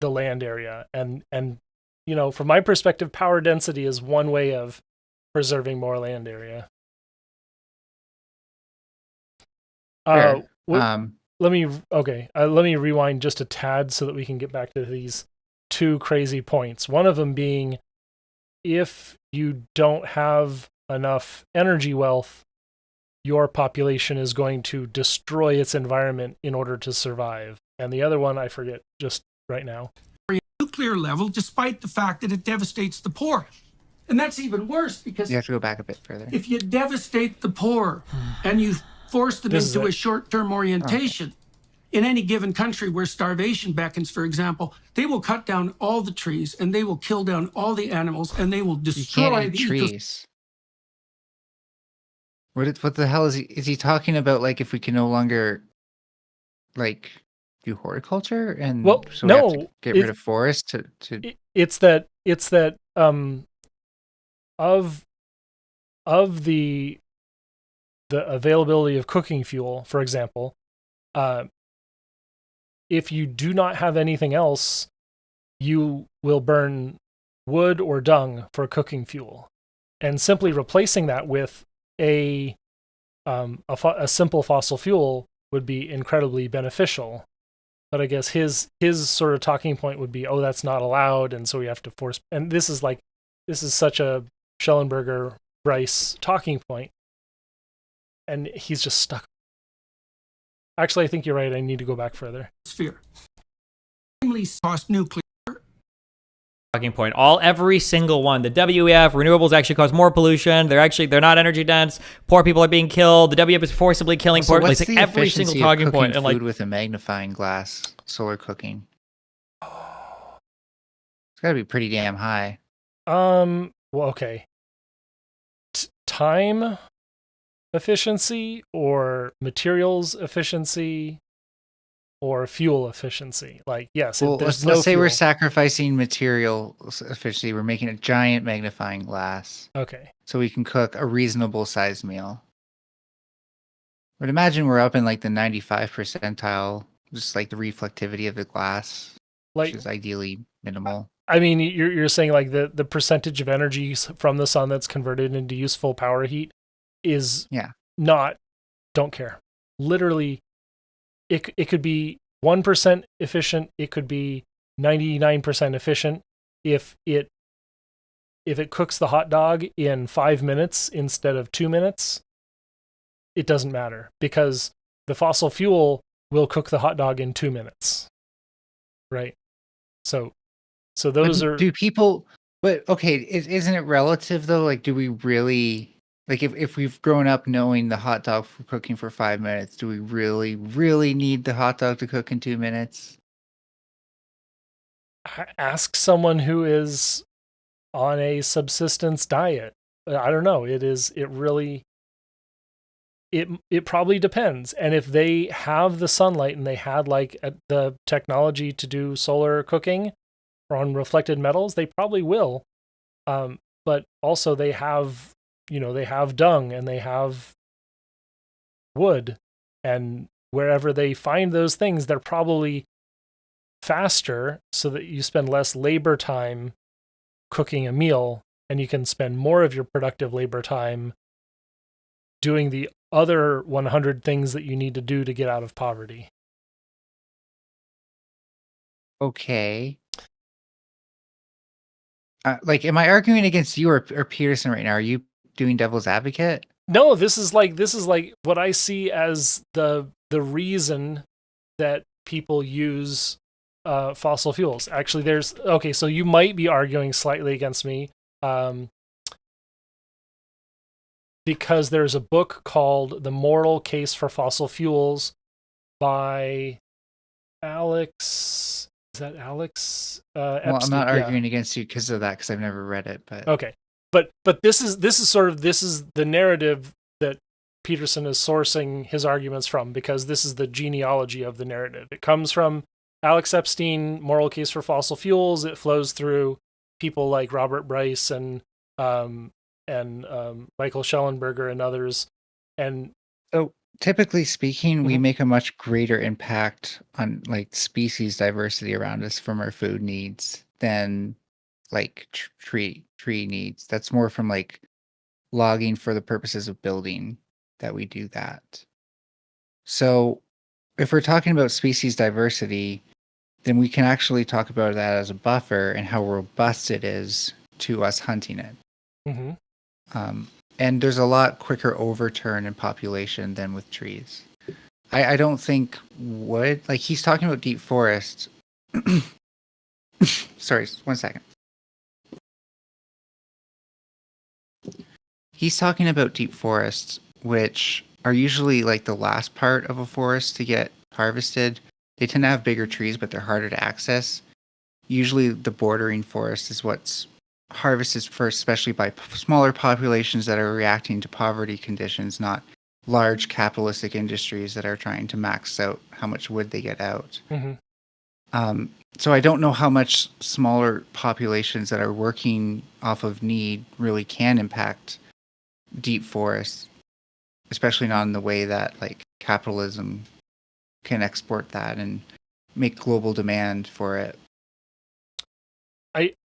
the land area. And from my perspective, power density is one way of preserving more land area. Let me rewind just a tad so that we can get back to these two crazy points. One of them being, if you don't have enough energy wealth, your population is going to destroy its environment in order to survive. And the other one I forget just right now. Nuclear level, despite the fact that it devastates the poor. And that's even worse, because you have to go back a bit further. If you devastate the poor and you force them into a short-term orientation, in any given country where starvation beckons, for example, they will cut down all the trees and they will kill down all the animals and they will destroy the trees. What the hell is he talking about? Like, if we can no longer like do horticulture, and we have to get rid of forests to it's that of the availability of cooking fuel, for example, if you do not have anything else, you will burn wood or dung for cooking fuel, and simply replacing that with a simple fossil fuel would be incredibly beneficial. But I guess his sort of talking point would be, oh, that's not allowed, and so we have to force. And this is such a Schellenberger Bryce talking point, and he's just stuck. Actually, I think you're right. I need to go back further. Sphere. Nuclear. Talking point. Every single one. The WEF, renewables actually cause more pollution. They're not energy dense. Poor people are being killed. The WEF is forcibly killing poor people. It's like every single talking point. And like, food with a magnifying glass, solar cooking. It's got to be pretty damn high. Well, okay. Time efficiency or materials efficiency or fuel efficiency? Like, yes, well, let's say we're sacrificing material efficiency. We're making a giant magnifying glass. Okay. So we can cook a reasonable sized meal. But imagine we're up in like the 95th percentile, just like the reflectivity of the glass, which is ideally minimal. I mean, you're saying like the percentage of energy from the sun that's converted into useful power heat is not, don't care. Literally, it could be 1% efficient. It could be 99% efficient. If it cooks the hot dog in 5 minutes instead of 2 minutes, it doesn't matter because the fossil fuel will cook the hot dog in 2 minutes. Right. So those are. Do people? But okay, isn't it relative though? Like, do we really like if we've grown up knowing the hot dog for cooking for 5 minutes, do we really need the hot dog to cook in 2 minutes? Ask someone who is on a subsistence diet. I don't know. It probably depends. And if they have the sunlight and they had like the technology to do solar cooking on reflected metals, they probably will. But also they have dung and they have wood, and wherever they find those things, they're probably faster so that you spend less labor time cooking a meal and you can spend more of your productive labor time doing the other 100 things that you need to do to get out of poverty. Okay. Like, am I arguing against you or Peterson right now? Are you doing devil's advocate? No, this is like what I see as the reason that people use fossil fuels. Actually, so you might be arguing slightly against me, because there's a book called The Moral Case for Fossil Fuels by Alex. Is that Alex? Well, Epstein? I'm not arguing against you because of that, because I've never read it. But okay, but this is the narrative that Peterson is sourcing his arguments from, because this is the genealogy of the narrative. It comes from Alex Epstein, Moral Case for Fossil Fuels. It flows through people like Robert Bryce and Michael Schellenberger and others. And so, typically speaking, we make a much greater impact on like species diversity around us from our food needs than like tree needs. That's more from like logging for the purposes of building that we do that. So if we're talking about species diversity, then we can actually talk about that as a buffer and how robust it is to us hunting it. And there's a lot quicker overturn in population than with trees. I don't think wood, like he's talking about deep forests. Sorry, 1 second. He's talking about deep forests, which are usually like the last part of a forest to get harvested. They tend to have bigger trees, but they're harder to access. Usually the bordering forest is what's harvested first, especially by smaller populations that are reacting to poverty conditions, not large capitalistic industries that are trying to max out how much wood they get out. So I don't know how much smaller populations that are working off of need really can impact deep forests, especially not in the way that like capitalism can export that and make global demand for it.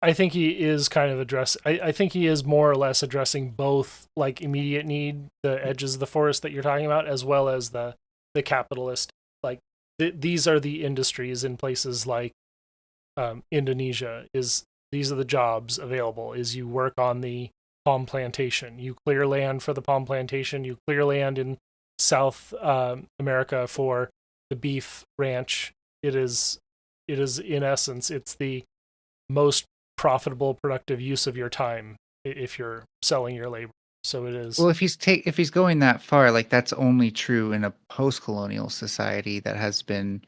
I think he is kind of I think he is more or less addressing both like immediate need, the edges of the forest that you're talking about, as well as the capitalist. Like these are the industries in places like Indonesia. These are the jobs available. Is you work on the palm plantation, you clear land for the palm plantation, you clear land in South America for the beef ranch. It is in essence, it's the most profitable, productive use of your time if you're selling your labor. So it is. Well, if he's going that far, like that's only true in a post-colonial society that has been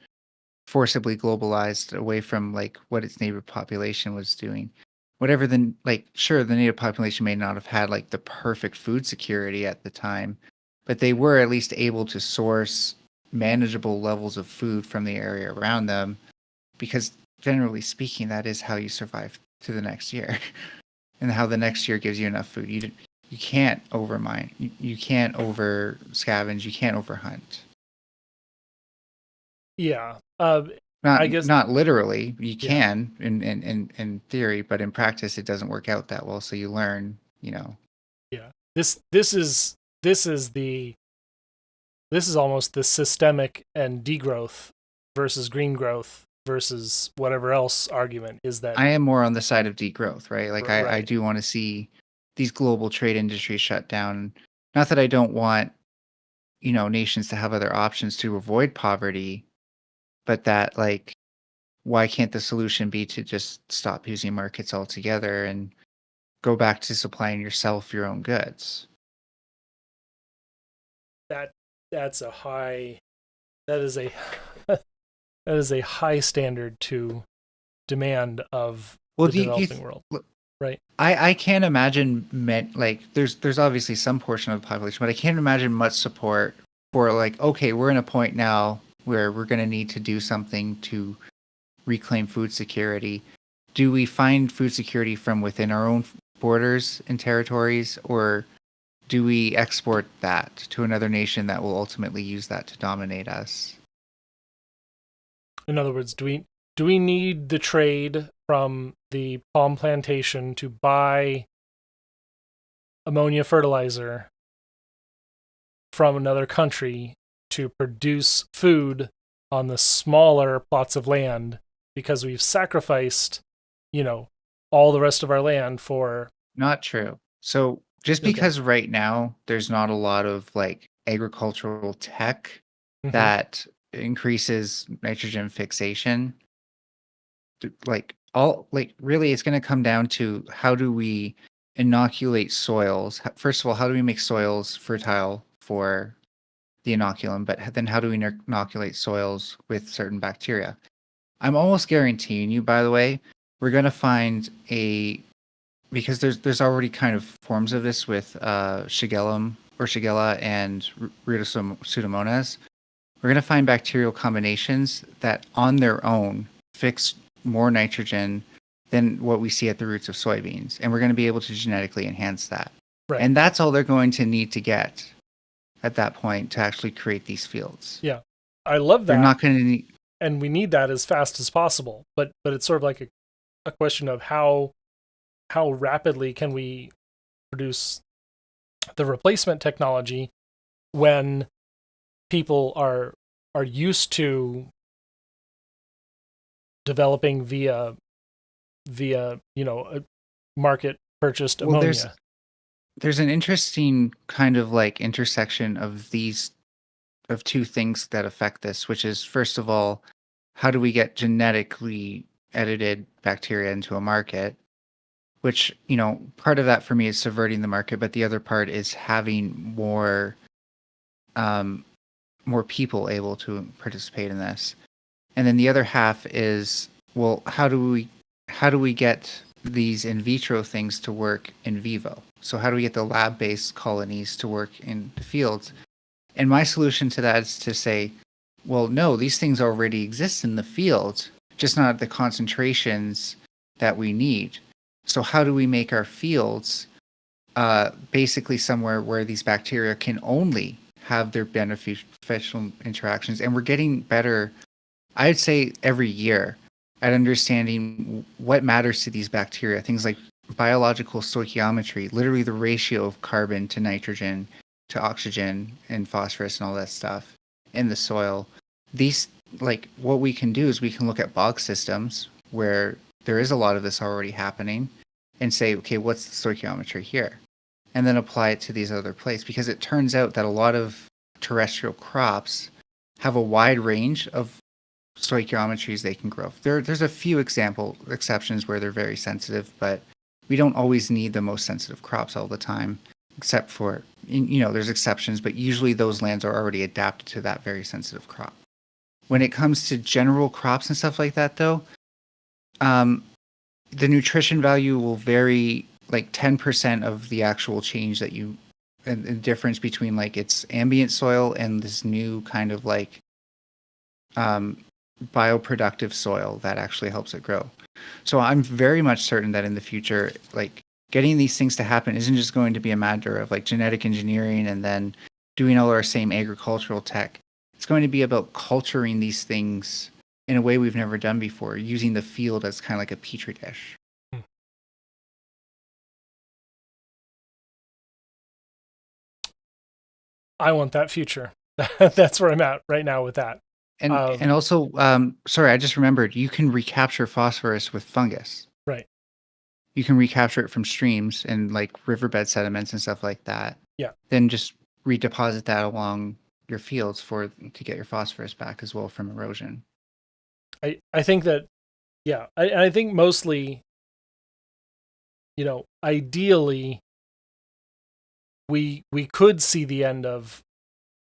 forcibly globalized away from like what its native population was doing. Whatever the sure, the native population may not have had like the perfect food security at the time, but they were at least able to source manageable levels of food from the area around them, because generally speaking, that is how you survive to the next year, and how the next year gives you enough food. You can't overmine. You can't over scavenge. You can't overhunt. Yeah. I guess not literally. You can in theory, but in practice, it doesn't work out that well. So you learn. Yeah. This is the this is almost the systemic and degrowth versus green growth versus whatever else argument is that. I am more on the side of degrowth, right? Like I Right. do want to see these global trade industries shut down. Not that I don't want, nations to have other options to avoid poverty, but that like why can't the solution be to just stop using markets altogether and go back to supplying yourself your own goods? That's a high. That is a that is a high standard to demand of Well, the developing world. Right. I can't imagine like there's obviously some portion of the population, but I can't imagine much support for like, okay, we're in a point now where we're going to need to do something to reclaim food security. Do we find food security from within our own borders and territories, or do we export that to another nation that will ultimately use that to dominate us? In other words, do we need the trade from the palm plantation to buy ammonia fertilizer from another country to produce food on the smaller plots of land because we've sacrificed, all the rest of our land for... Not true. So just because right now there's not a lot of like agricultural tech that increases nitrogen fixation, really it's going to come down to how do we inoculate soils. First of all, how do we make soils fertile for the inoculum, but then how do we inoculate soils with certain bacteria? I'm almost guaranteeing you, by the way, we're going to find because there's already kind of forms of this with Shigella and Pseudomonas. We're going to find bacterial combinations that on their own fix more nitrogen than what we see at the roots of soybeans. And we're going to be able to genetically enhance that. Right. And that's all they're going to need to get at that point to actually create these fields. Yeah. I love that. They're not going to need... And we need that as fast as possible. But it's sort of like a question of how rapidly can we produce the replacement technology when people are used to developing via a market purchased ammonia. There's an interesting kind of like intersection of two things that affect this, which is, first of all, how do we get genetically edited bacteria into a market? Which, part of that for me is subverting the market, but the other part is having more people able to participate in this. And then the other half is, well, how do we get these in vitro things to work in vivo? So how do we get the lab-based colonies to work in the fields? And my solution to that is to say, well, no, these things already exist in the field, just not at the concentrations that we need. So how do we make our fields basically somewhere where these bacteria can only have their beneficial interactions? And we're getting better, I'd say, every year at understanding what matters to these bacteria. Things like biological stoichiometry, literally the ratio of carbon to nitrogen to oxygen and phosphorus and all that stuff in the soil. These, like, what we can do is we can look at bog systems where there is a lot of this already happening and say, okay, what's the stoichiometry here? And then apply it to these other places, because it turns out that a lot of terrestrial crops have a wide range of stoichiometries they can grow. There's a few exceptions where they're very sensitive, but we don't always need the most sensitive crops all the time, except for, there's exceptions, but usually those lands are already adapted to that very sensitive crop. When it comes to general crops and stuff like that, though, the nutrition value will vary like 10% of the actual change that and the difference between like its ambient soil and this new kind of like bioproductive soil that actually helps it grow. So I'm very much certain that in the future, like, getting these things to happen isn't just going to be a matter of like genetic engineering and then doing all our same agricultural tech. It's going to be about culturing these things in a way we've never done before, using the field as kind of like a petri dish. I want that future. That's where I'm at right now with that. And also, sorry, I just remembered, you can recapture phosphorus with fungus. Right. You can recapture it from streams and like riverbed sediments and stuff like that. Yeah. Then just redeposit that along your fields to get your phosphorus back as well from erosion. I think that, yeah, I think mostly, ideally, we could see the end of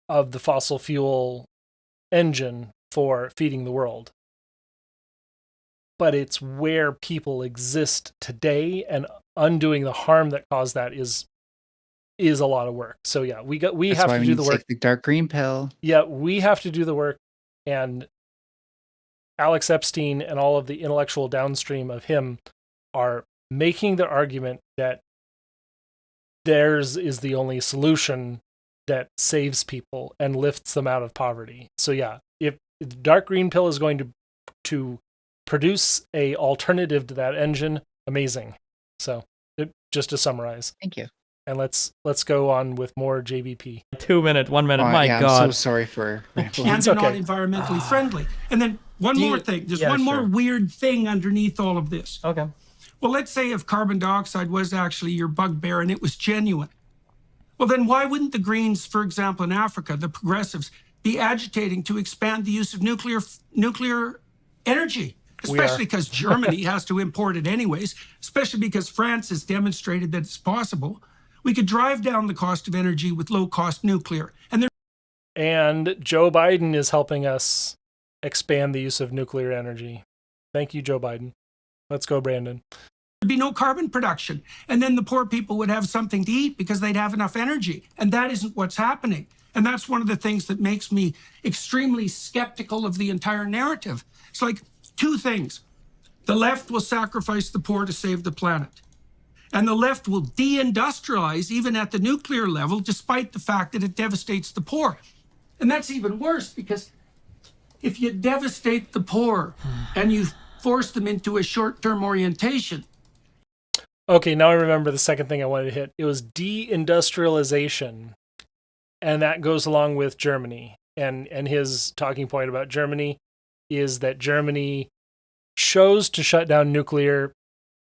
the fossil fuel engine for feeding the world. But it's where people exist today, and undoing the harm that caused that is a lot of work. So yeah, we have to do the work. Take the dark green pill. Yeah, we have to do the work, and Alex Epstein and all of the intellectual downstream of him are making the argument that theirs is the only solution that saves people and lifts them out of poverty. So yeah, if the dark green pill is going to produce a alternative to that engine, amazing. So just to summarize. Thank you. And let's go on with more JBP. 2 minutes, 1 minute. My yeah, God. I'm so sorry for rambling. And they're not environmentally friendly. And then one more thing. There's one more weird thing underneath all of this. Okay. Well, let's say if carbon dioxide was actually your bugbear and it was genuine. Well, then why wouldn't the Greens, for example, in Africa, the progressives, be agitating to expand the use of nuclear energy? Especially because Germany has to import it anyways, especially because France has demonstrated that it's possible. We could drive down the cost of energy with low-cost nuclear. And Joe Biden is helping us expand the use of nuclear energy. Thank you, Joe Biden. Let's go, Brandon. There'd be no carbon production. And then the poor people would have something to eat because they'd have enough energy. And that isn't what's happening. And that's one of the things that makes me extremely skeptical of the entire narrative. It's like two things. The left will sacrifice the poor to save the planet. And the left will deindustrialize even at the nuclear level, despite the fact that it devastates the poor. And that's even worse, because if you devastate the poor and you force them into a short-term orientation. Okay, now I remember the second thing I wanted to hit. It was deindustrialization. And that goes along with Germany. And his talking point about Germany is that Germany chose to shut down nuclear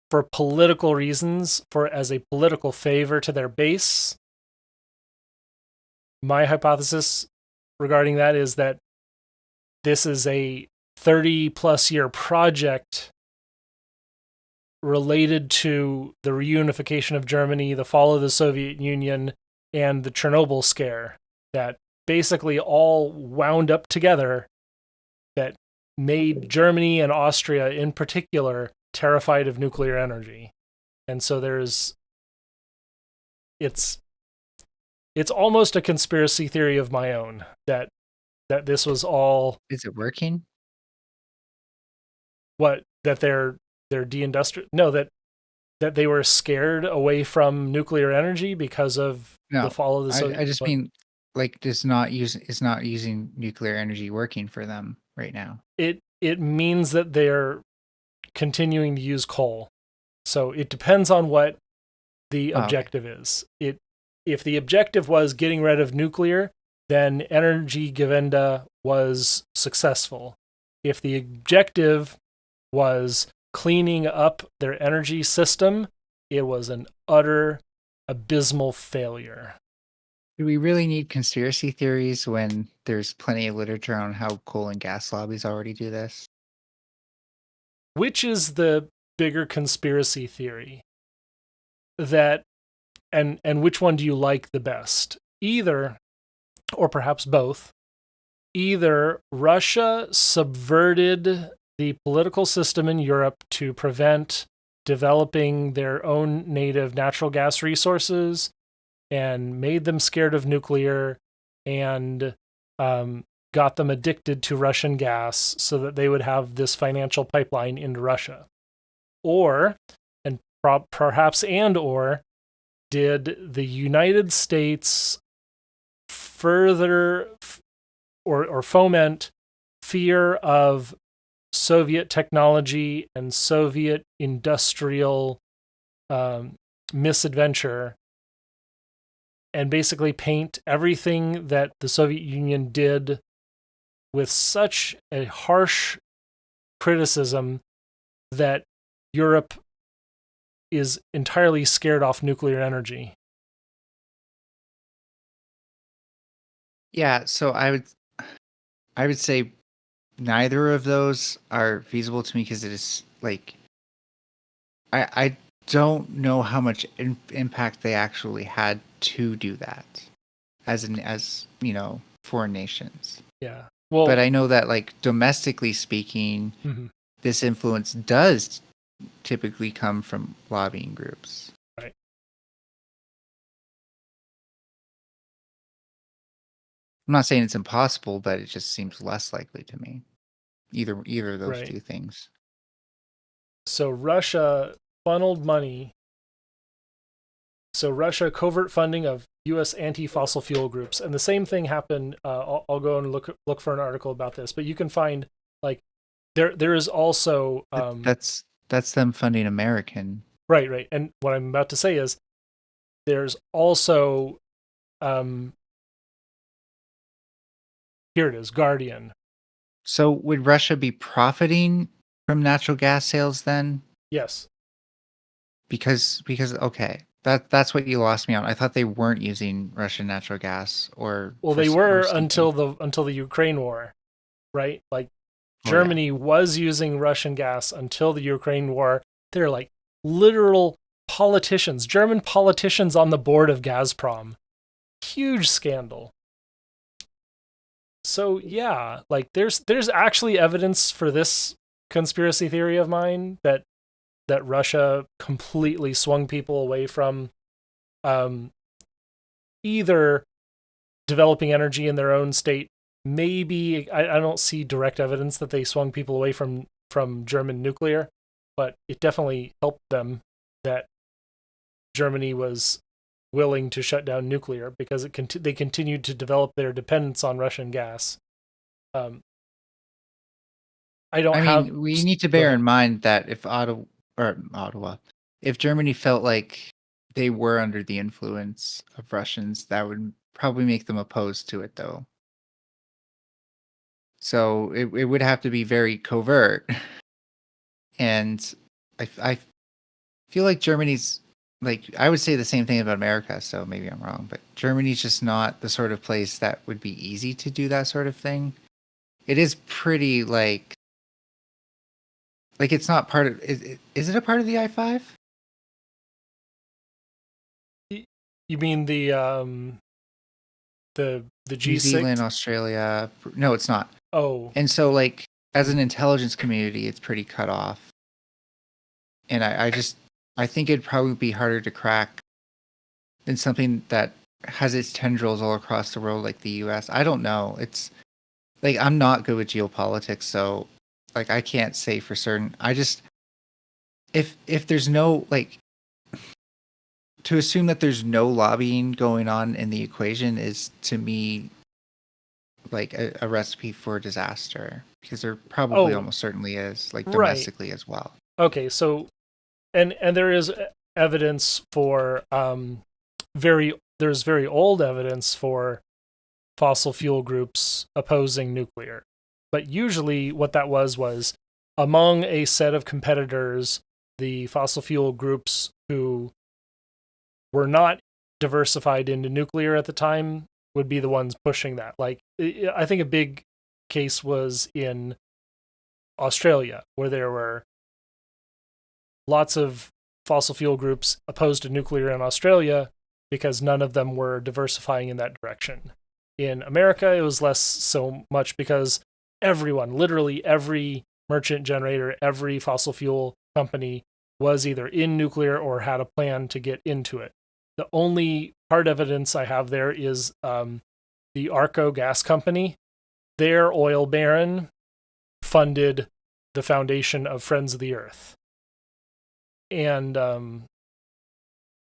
for political reasons, as a political favor to their base. My hypothesis regarding that is that this is a 30-plus year project related to the reunification of Germany, the fall of the Soviet Union, and the Chernobyl scare that basically all wound up together, that made Germany and Austria in particular terrified of nuclear energy. And so it's almost a conspiracy theory of my own that this was all. Is it working? What? That they're deindustrial? No, that they were scared away from nuclear energy because of the fall of the Soviet. I just mean, like, is not using nuclear energy working for them right now? It means that they're continuing to use coal. So it depends on what the objective is. If the objective was getting rid of nuclear, then Energiewende was successful. If the objective was cleaning up their energy system, it was an utter, abysmal failure. Do we really need conspiracy theories when there's plenty of literature on how coal and gas lobbies already do this? Which is the bigger conspiracy theory? That, and which one do you like the best? Either, or perhaps both, either Russia subverted the political system in Europe to prevent developing their own native natural gas resources and made them scared of nuclear and got them addicted to Russian gas so that they would have this financial pipeline into Russia. Or, and perhaps or, did the United States further or foment fear of Soviet technology and Soviet industrial misadventure and basically paint everything that the Soviet Union did with such a harsh criticism that Europe is entirely scared off nuclear energy. Yeah, so I would say neither of those are feasible to me because it is like I don't know how much impact they actually had to do that as foreign nations. Yeah. Well, But I know that like domestically speaking, this influence does typically come from lobbying groups. Right. I'm not saying it's impossible, but it just seems less likely to me. Either of those Right. two things. So Russia funneled money. So Russia covert funding of U.S. anti-fossil fuel groups, and the same thing happened. I'll go and look for an article about this, but you can find like there is also That's them funding American. right. And what I'm about to say is there's also here it is, Guardian. So would Russia be profiting from natural gas sales then? Yes. Because okay, that's what you lost me on. I thought they weren't using Russian natural gas or Well, they were until the Ukraine war, right? Like Germany was using Russian gas until the Ukraine war. They're like literal politicians, German politicians on the board of Gazprom. Huge scandal. So yeah, like there's actually evidence for this conspiracy theory of mine that Russia completely swung people away from either developing energy in their own state. Maybe I don't see direct evidence that they swung people away from German nuclear, but it definitely helped them that Germany was willing to shut down nuclear because they continued to develop their dependence on Russian gas. We need to bear in mind that if if Germany felt like they were under the influence of Russians, that would probably make them opposed to it, though. So it would have to be very covert. And I feel like Germany's, like, I would say the same thing about America, so maybe I'm wrong, but Germany's just not the sort of place that would be easy to do that sort of thing. It is pretty, like it's not part of, is it a part of the I-5? You mean the G6? New Zealand, Australia. No, it's not. Oh. And so, like, as an intelligence community, it's pretty cut off. And I think it'd probably be harder to crack than something that has its tendrils all across the world, like the U.S. I don't know. It's like, I'm not good with geopolitics, so like I can't say for certain. I just, if there's no, like, to assume that there's no lobbying going on in the equation is, to me, like a recipe for disaster, because there probably almost certainly is, like, domestically as well. Okay, so and there is evidence for there's very old evidence for fossil fuel groups opposing nuclear. But usually what that was among a set of competitors, the fossil fuel groups who were not diversified into nuclear at the time would be the ones pushing that. Like, I think a big case was in Australia, where there were lots of fossil fuel groups opposed to nuclear in Australia because none of them were diversifying in that direction. In America, it was less so much because everyone, literally every merchant generator, every fossil fuel company was either in nuclear or had a plan to get into it. The only hard evidence I have there is the Arco Gas Company. Their oil baron funded the foundation of Friends of the Earth. And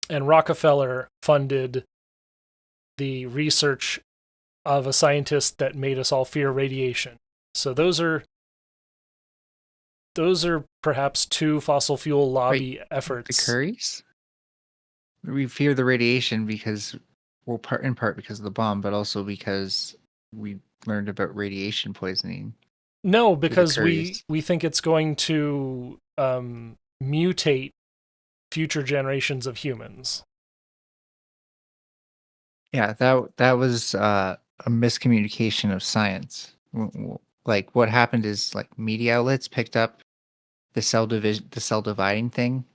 Rockefeller funded the research of a scientist that made us all fear radiation. So those are perhaps two fossil fuel lobby efforts. The Currys? We fear the radiation because well, in part because of the bomb, but also because we learned about radiation poisoning. No, because we think it's going to mutate future generations of humans. Yeah, that was a miscommunication of science. Like what happened is like media outlets picked up the cell dividing thing,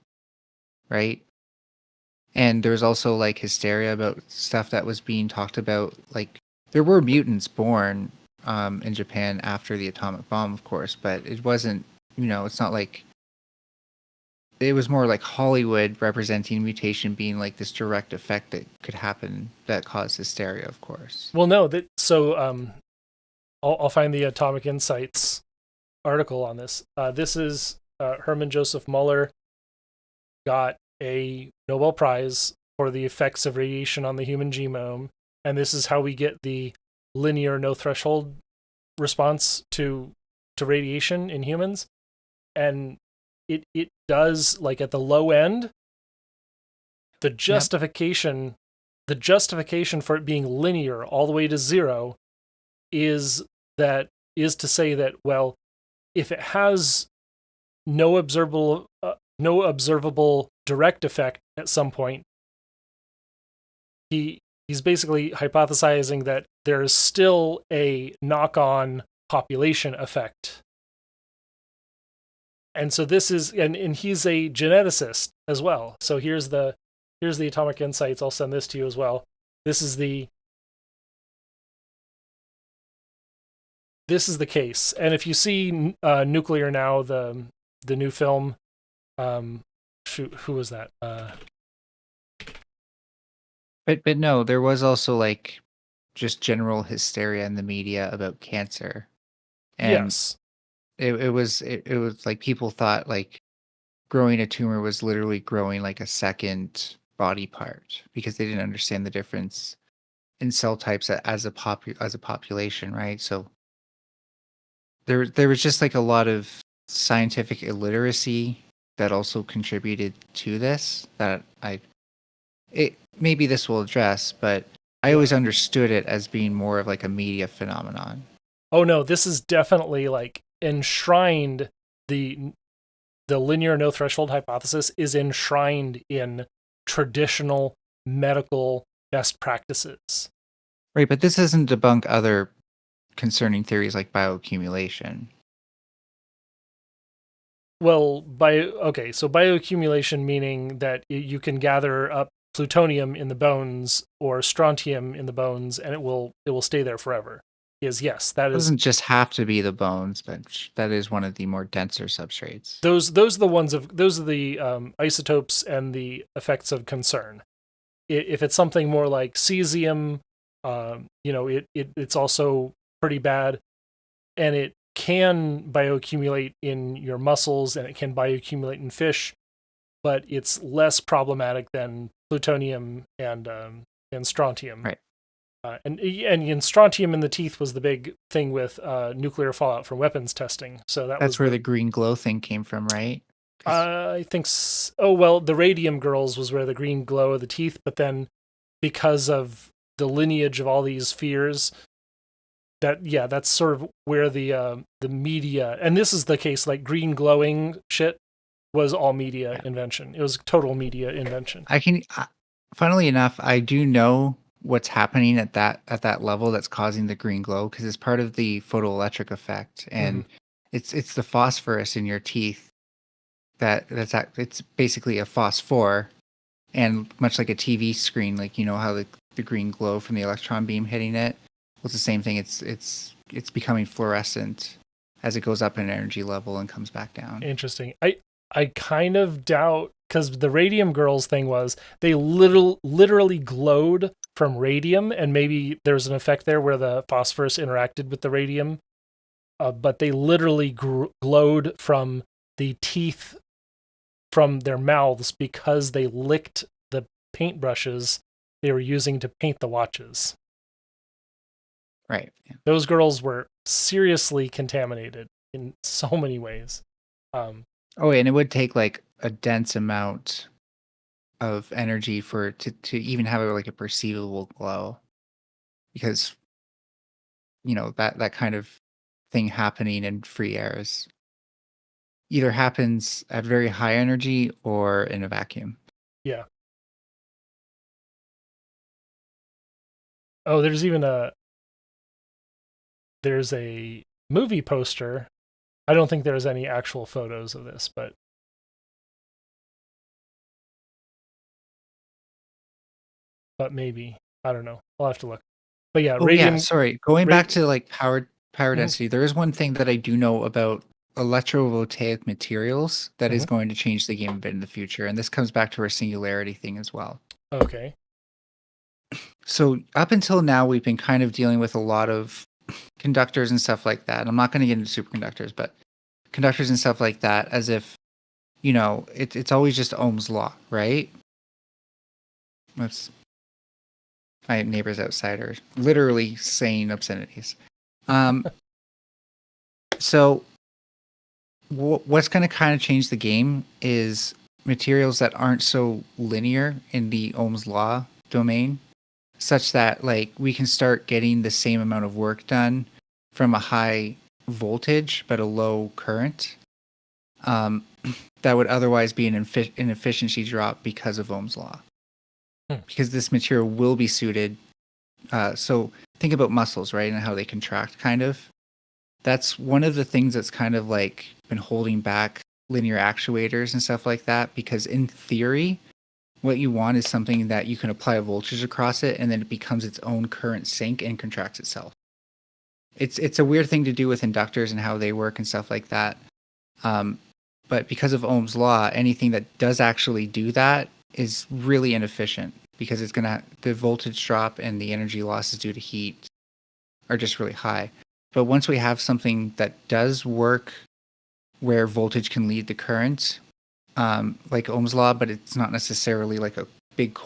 right? And there was also like hysteria about stuff that was being talked about. Like there were mutants born in Japan after the atomic bomb, of course, but it wasn't. It's not like it was more like Hollywood representing mutation being like this direct effect that could happen that caused hysteria, of course. Well, no, I'll find the Atomic Insights article on this. This is Hermann Joseph Muller got a Nobel Prize for the effects of radiation on the human genome, and this is how we get the linear no threshold response to radiation in humans. And it does, like, at the low end, the justification for it being linear all the way to zero is to say that, well, if it has no observable direct effect at some point, he's basically hypothesizing that there is still a knock-on population effect. And so this is, and he's a geneticist as well. So here's the Atomic Insights. I'll send this to you as well. This is the case. And if you see Nuclear Now, the new film, shoot, who was that? But no, there was also like just general hysteria in the media about cancer. And yes. It was like people thought like growing a tumor was literally growing like a second body part because they didn't understand the difference in cell types as a population, right? So there was just like a lot of scientific illiteracy that also contributed to this that maybe this will address, but I always understood it as being more of like a media phenomenon. Oh no, this is definitely like enshrined. The linear no threshold hypothesis is enshrined in traditional medical best practices. Right, but this doesn't debunk other concerning theories like bioaccumulation. Well, so bioaccumulation meaning that you can gather up plutonium in the bones or strontium in the bones and it will stay there forever. Yes, that doesn't just have to be the bones, but that is one of the more denser substrates. Those are the isotopes and the effects of concern. If it's something more like cesium, it's also pretty bad, and it can bioaccumulate in your muscles and it can bioaccumulate in fish, but it's less problematic than plutonium and strontium. Right. And strontium in the teeth was the big thing with nuclear fallout from weapons testing. So that's where the green glow thing came from, right? I think. Oh well, the radium girls was where the green glow of the teeth, but then because of the lineage of all these fears, that's sort of where the media, and this is the case. Like green glowing shit was all media invention. It was total media invention. Funnily enough, I do know what's happening at that level that's causing the green glow because it's part of the photoelectric effect, and it's the phosphorus in your teeth it's basically a phosphor, and much like a TV screen, like how the green glow from the electron beam hitting it, well, it's the same thing. It's becoming fluorescent as it goes up in energy level and comes back down. Interesting. I kind of doubt, because the radium girls thing was they literally glowed from radium, and maybe there's an effect there where the phosphorus interacted with the radium, but they literally glowed from the teeth from their mouths because they licked the paintbrushes they were using to paint the watches. Right. Yeah. Those girls were seriously contaminated in so many ways. And it would take like a dense amount of energy for to even have like a perceivable glow, because that kind of thing happening in free air is either happens at very high energy or in a vacuum. Yeah. Oh, there's a movie poster. I don't think there's any actual photos of this, but maybe. I don't know. I'll have to look. But yeah, radium. Sorry. Going back to like power Mhm. density, there is one thing that I do know about electrovoltaic materials that is going to change the game a bit in the future, and this comes back to our singularity thing as well. Okay. So up until now, we've been kind of dealing with a lot of conductors and stuff like that. I'm not going to get into superconductors, but conductors and stuff like that, as if it's always just Ohm's law, right? That's my neighbors outside are literally saying obscenities. So what's going to kind of change the game is materials that aren't so linear in the Ohm's law domain, such that like we can start getting the same amount of work done from a high voltage but a low current. That would otherwise be an efficiency drop because of Ohm's law. Because this material will be suited. So think about muscles, right, and how they contract, kind of. That's one of the things that's kind of like been holding back linear actuators and stuff like that, because in theory, what you want is something that you can apply a voltage across it and then it becomes its own current sink and contracts itself. It's a weird thing to do with inductors and how they work and stuff like that. But because of Ohm's law, anything that does actually do that is really inefficient, because the voltage drop and the energy losses due to heat are just really high. But once we have something that does work where voltage can lead the current, like Ohm's law, but it's not necessarily like a big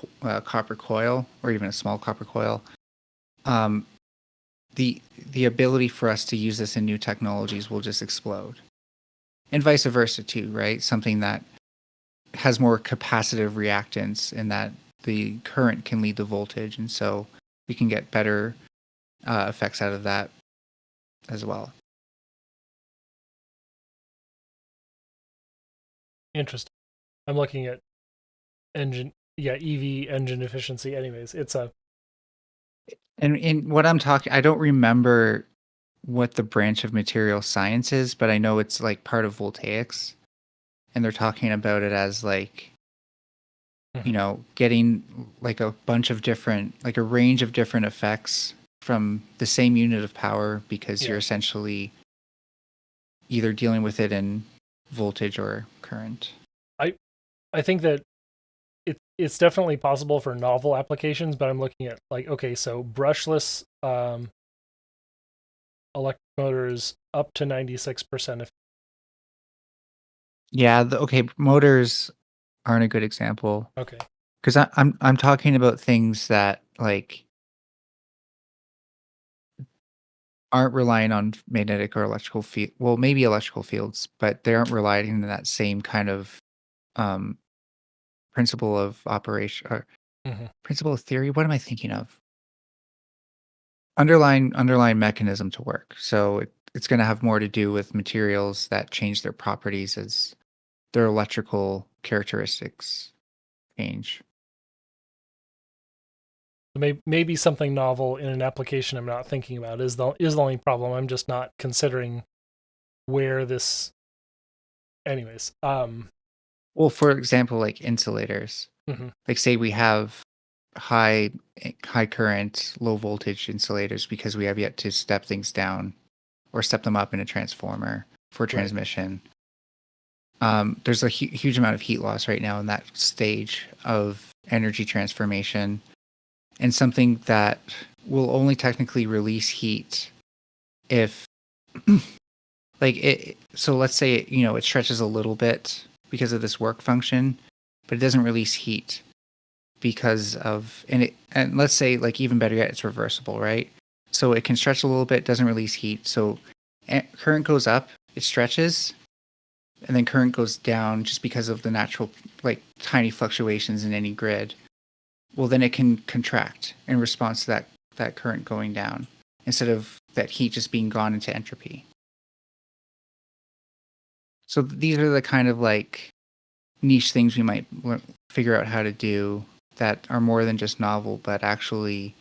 copper coil or even a small copper coil, the ability for us to use this in new technologies will just explode. And vice versa too, right? Something that has more capacitive reactance and that the current can lead the voltage, and so we can get better effects out of that as well. Interesting. I'm looking at EV engine efficiency. Anyways, it's a. And in what I'm talking, I don't remember what the branch of material science is, but I know it's like part of voltaics, and they're talking about it as like, getting like a bunch of different, like a range of different effects from the same unit of power, because you're essentially either dealing with it in voltage or current. I think that it's definitely possible for novel applications, but I'm looking at like, okay, so brushless electric motors up to 96%. Yeah, motors aren't a good example. Okay. Because I'm talking about things that like aren't relying on magnetic or electrical field. Well, maybe electrical fields, but they aren't relying on that same kind of principle of operation or principle of theory. What am I thinking of? Underlying mechanism to work. So it's going to have more to do with materials that change their properties as their electrical characteristics change. Maybe something novel in an application I'm not thinking about is the only problem. I'm just not considering where this. Anyways, well, for example, like insulators. Like say we have high current, low voltage insulators because we have yet to step things down or step them up in a transformer for transmission. There's a huge amount of heat loss right now in that stage of energy transformation, and something that will only technically release heat if like it. So let's say it stretches a little bit because of this work function, but it doesn't release heat because of and let's say, like, even better yet, it's reversible, right? So it can stretch a little bit, doesn't release heat, so current goes up, it stretches, and then current goes down just because of the natural, like, tiny fluctuations in any grid, well, then it can contract in response to that current going down, instead of that heat just being gone into entropy. So these are the kind of like niche things we might figure out how to do that are more than just novel, but actually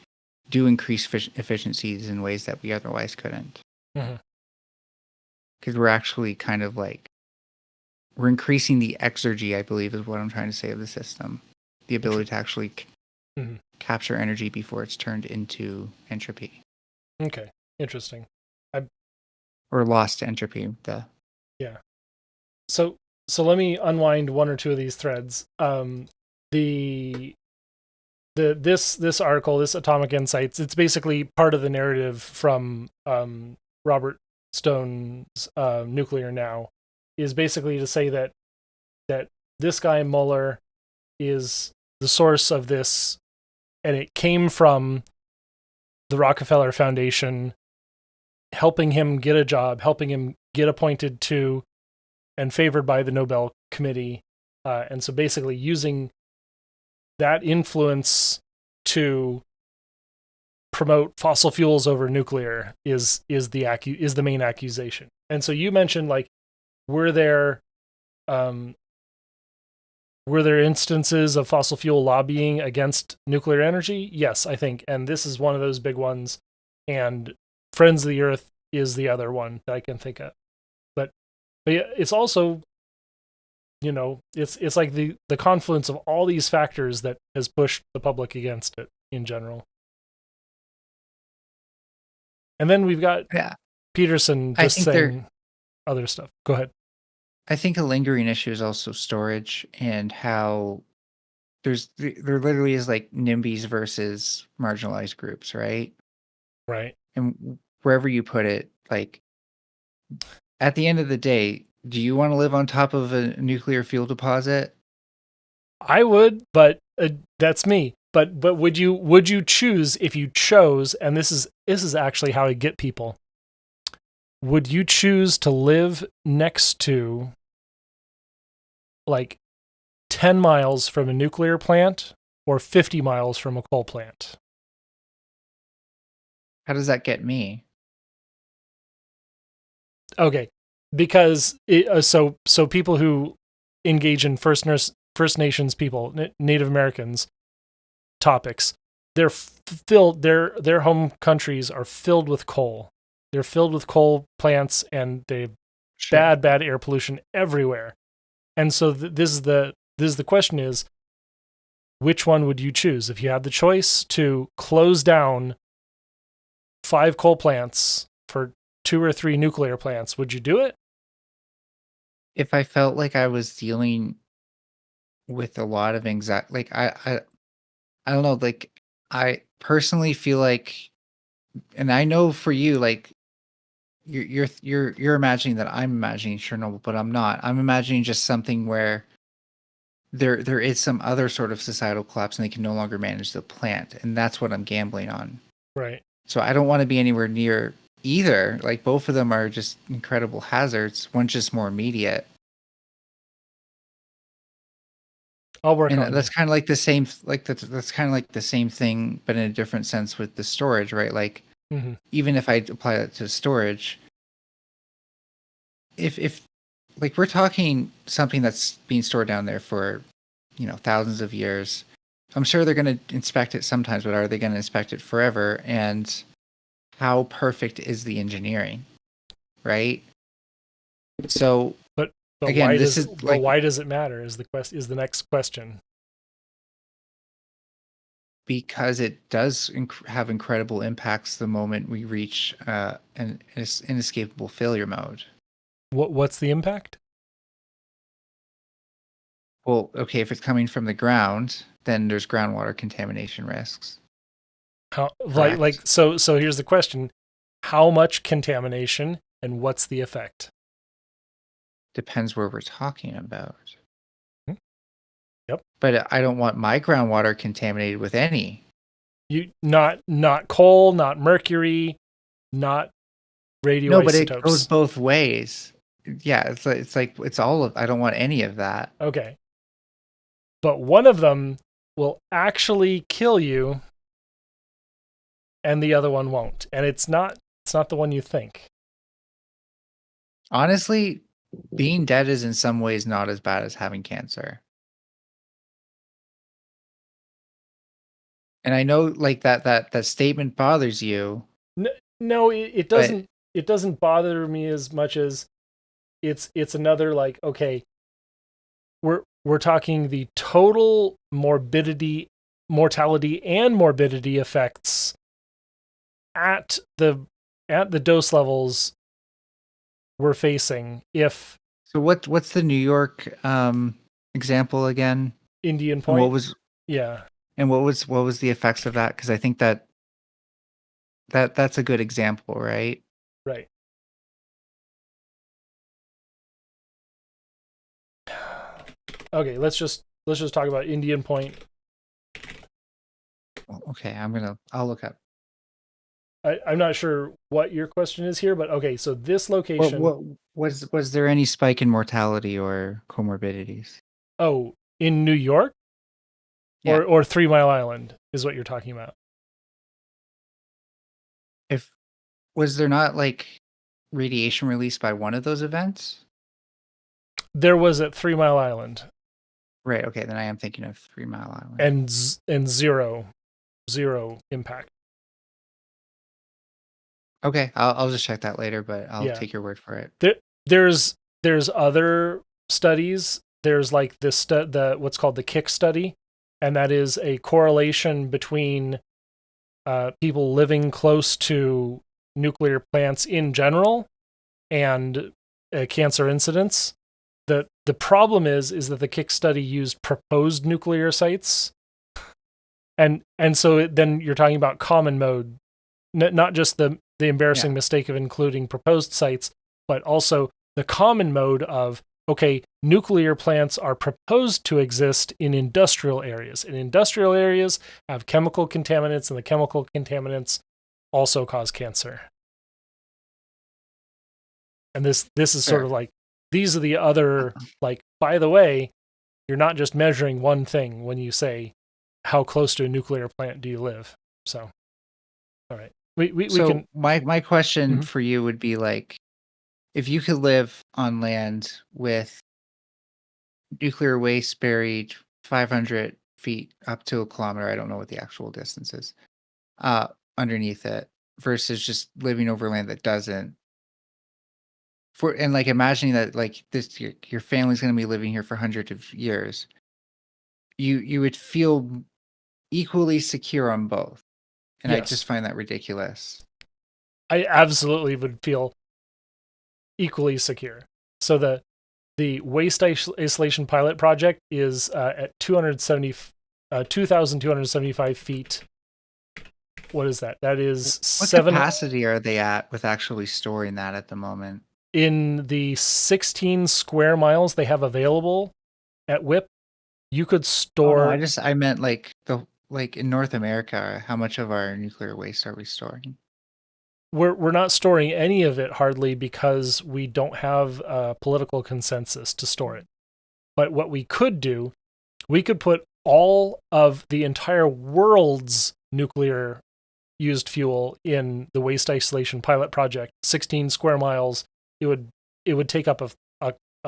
do increase efficiencies in ways that we otherwise couldn't. Because we're actually kind of like, we're increasing the exergy, I believe is what I'm trying to say, of the system. The ability to actually capture energy before it's turned into entropy. Okay, interesting. Or lost to entropy. Yeah. So let me unwind one or two of these threads. This article, this Atomic Insights, it's basically part of the narrative from Robert Stone's Nuclear Now, is basically to say that this guy Mueller is the source of this, and it came from the Rockefeller Foundation helping him get a job, helping him get appointed to and favored by the Nobel Committee, and so basically using that influence to promote fossil fuels over nuclear is the main accusation. And so you mentioned, like, were there instances of fossil fuel lobbying against nuclear energy? Yes, I think, and this is one of those big ones, and Friends of the Earth is the other one that I can think of. But it's also, it's like the confluence of all these factors that has pushed the public against it in general. And then we've got Peterson just saying other stuff. Go ahead. I think a lingering issue is also storage, and how there literally is like NIMBYs versus marginalized groups, right? Right. And wherever you put it, like, at the end of the day, do you want to live on top of a nuclear fuel deposit? I would, but that's me. But would you choose, if you chose, and this is actually how I get people, would you choose to live next to, like, 10 miles from a nuclear plant or 50 miles from a coal plant? How does that get me? Okay, because so people who engage in First Nations people, Native Americans topics, they're filled. Their home countries are filled with coal. They're filled with coal plants, and they bad air pollution everywhere. And so this is the question: is which one would you choose if you had the choice to close down 5 coal plants for 2 or 3 nuclear plants? Would you do it? If I felt like I was dealing with a lot of anxiety, like, I don't know, like, I personally feel like, and I know for you, like, you're imagining that I'm imagining Chernobyl, but I'm not. I'm imagining just something where there is some other sort of societal collapse and they can no longer manage the plant, and that's what I'm gambling on. Right. So I don't want to be anywhere near either. Like, both of them are just incredible hazards. One's just more immediate. I'll work on that's kind of like the same, like that's kind of like the same thing, but in a different sense with the storage, right? Like, even if I apply that to storage, if like we're talking something that's being stored down there for, thousands of years, I'm sure they're going to inspect it sometimes, but are they going to inspect it forever? And how perfect is the engineering, right? So, but again, why does it matter? Is the next question. Because it does have incredible impacts the moment we reach an inescapable failure mode. What's the impact? Well, okay, if it's coming from the ground, then there's groundwater contamination risks. So here's the question: how much contamination, and what's the effect? Depends where we're talking about. Yep. But I don't want my groundwater contaminated with any. Not coal, not mercury, not radioisotopes. No, but it goes both ways. Yeah, it's all of. I don't want any of that. Okay. But one of them will actually kill you, and the other one won't. And it's not the one you think. Honestly, being dead is in some ways not as bad as having cancer. And I know like that statement bothers you. No, it doesn't. It doesn't bother me as much as it's another like, okay, we're talking the total mortality and morbidity effects at the dose levels we're facing. If So what's the New York example again? Indian Point. What was what was the effects of that? Because I think that's a good example, right? Right. Okay, let's just talk about Indian Point. Okay, I'll look up. I'm not sure what your question is here, but okay, so this location. What was there any spike in mortality or comorbidities? Oh, in New York? Yeah. Or 3 Mile Island is what you're talking about. Was there not like radiation released by one of those events? There was at 3 Mile Island. Right, okay, then I am thinking of 3 Mile Island. And zero impact. Okay, I'll just check that later, but I'll take your word for it. There's other studies. There's like the what's called the KICK study, and that is a correlation between people living close to nuclear plants in general and cancer incidence. The problem is that the KICK study used proposed nuclear sites, and so then you're talking about common mode, not just the embarrassing mistake of including proposed sites, but also the common mode of, okay, nuclear plants are proposed to exist in industrial areas, and industrial areas have chemical contaminants, and the chemical contaminants also cause cancer. And this is sort of like, these are the other, like, by the way, you're not just measuring one thing when you say, how close to a nuclear plant do you live? So, all right. We can. My question for you would be like, if you could live on land with nuclear waste buried 500 feet up to a kilometer, I don't know what the actual distance is, underneath it, versus just living over land that doesn't. And like imagining that like this, your family's going to be living here for hundreds of years, you would feel equally secure on both. And I just find that ridiculous. I absolutely would feel equally secure. So the waste isolation pilot project is at 2,275 feet. What is that? That is what capacity are they at with actually storing that at the moment? In the 16 square miles they have available at WIP, you could store. Oh, no, I meant like in North America, how much of our nuclear waste are we storing? We're not storing any of it hardly because we don't have a political consensus to store it. But what we could do, we could put all of the entire world's nuclear used fuel in the waste isolation pilot project, 16 square miles. It would take up a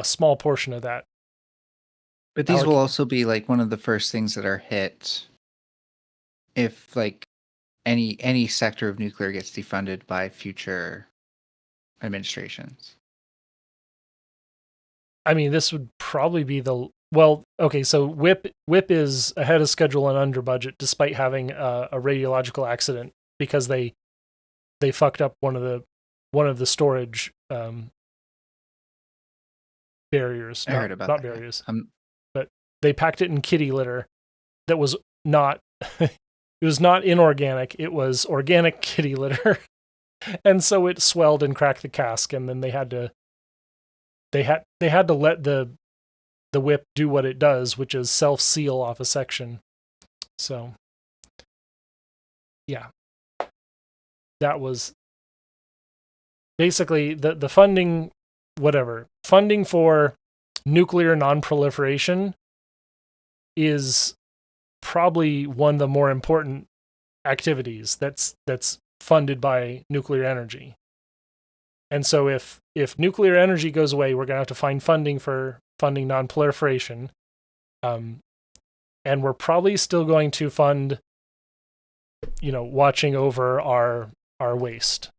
small portion of that. But these will also be like one of the first things that are hit if like any sector of nuclear gets defunded by future administrations. I mean, this would probably be okay, so WIP is ahead of schedule and under budget despite having a radiological accident because they fucked up one of the storage barriers. I heard about not that. Barriers. But they packed it in kitty litter that was not it was not inorganic, it was organic kitty litter. And so it swelled and cracked the cask, and then they had to let the WIP do what it does, which is self-seal off a section. So yeah. That was basically the funding whatever. Funding for nuclear non-proliferation is probably one of the more important activities that's funded by nuclear energy. And so if nuclear energy goes away, we're going to have to find funding for funding non-proliferation. And we're probably still going to fund, watching over our waste.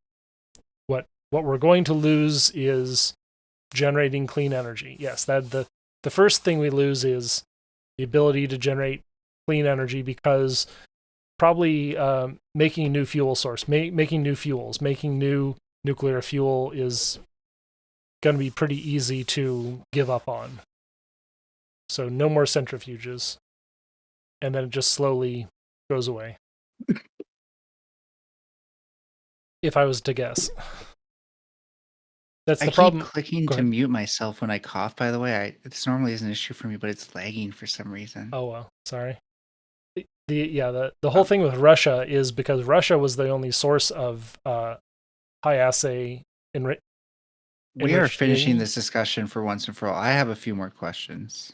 What we're going to lose is generating clean energy. Yes, that the first thing we lose is the ability to generate clean energy, because probably making a new fuel source, making new fuels, making new nuclear fuel is going to be pretty easy to give up on. So no more centrifuges. And then it just slowly goes away. If I was to guess. That's the problem. I keep clicking to mute myself when I cough, by the way. This normally is an issue for me, but it's lagging for some reason. Oh, well, sorry. The whole thing with Russia is because Russia was the only source of high assay we are finishing this discussion for once and for all. I have a few more questions.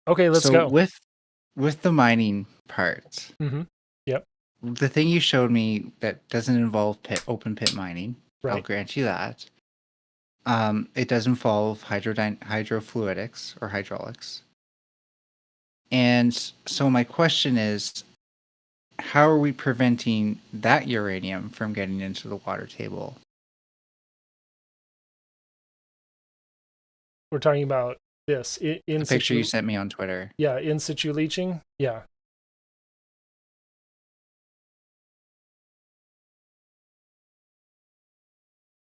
Okay, let's go. With the mining part. Mm-hmm. Yep. The thing you showed me that doesn't involve open pit mining, right. I'll grant you that. It does involve hydrofluidics or hydraulics. And so my question is, how are we preventing that uranium from getting into the water table? We're talking about this in the picture you sent me on Twitter. Yeah, in situ leaching. Yeah.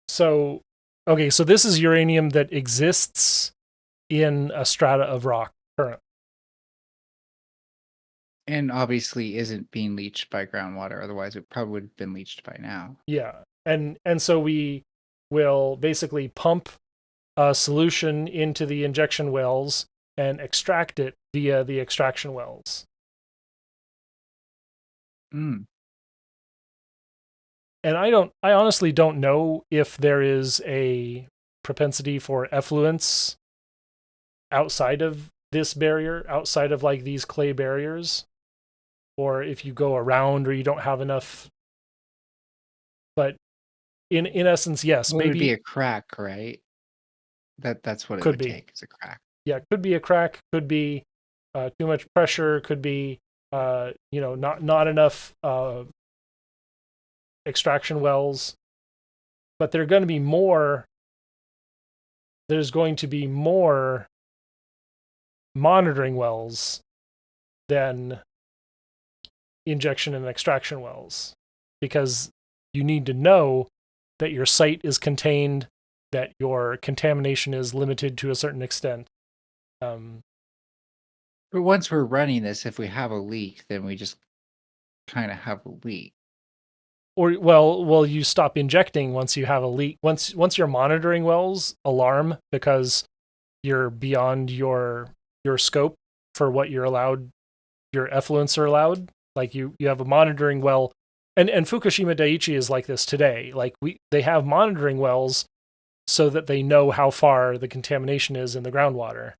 So, okay, so this is uranium that exists in a strata of rock currently. And obviously isn't being leached by groundwater, otherwise it probably would have been leached by now. Yeah, and so we will basically pump a solution into the injection wells and extract it via the extraction wells. Mm. And I honestly don't know if there is a propensity for effluence outside of this barrier, outside of like these clay barriers, or if you go around or you don't have enough. But in essence, yes, well, maybe it would be a crack, right? That's what it would take, is a crack. Yeah, could be a crack, could be too much pressure, could be not enough extraction wells. But there's going to be more monitoring wells than injection and extraction wells, because you need to know that your site is contained, that your contamination is limited to a certain extent. But once we're running this, if we have a leak, then we just kind of have a leak. Or well, you stop injecting once you have a leak. Once your monitoring wells alarm because you're beyond your scope for what you're allowed, your effluents are allowed. Like you have a monitoring well, and Fukushima Daiichi is like this today. Like they have monitoring wells so that they know how far the contamination is in the groundwater.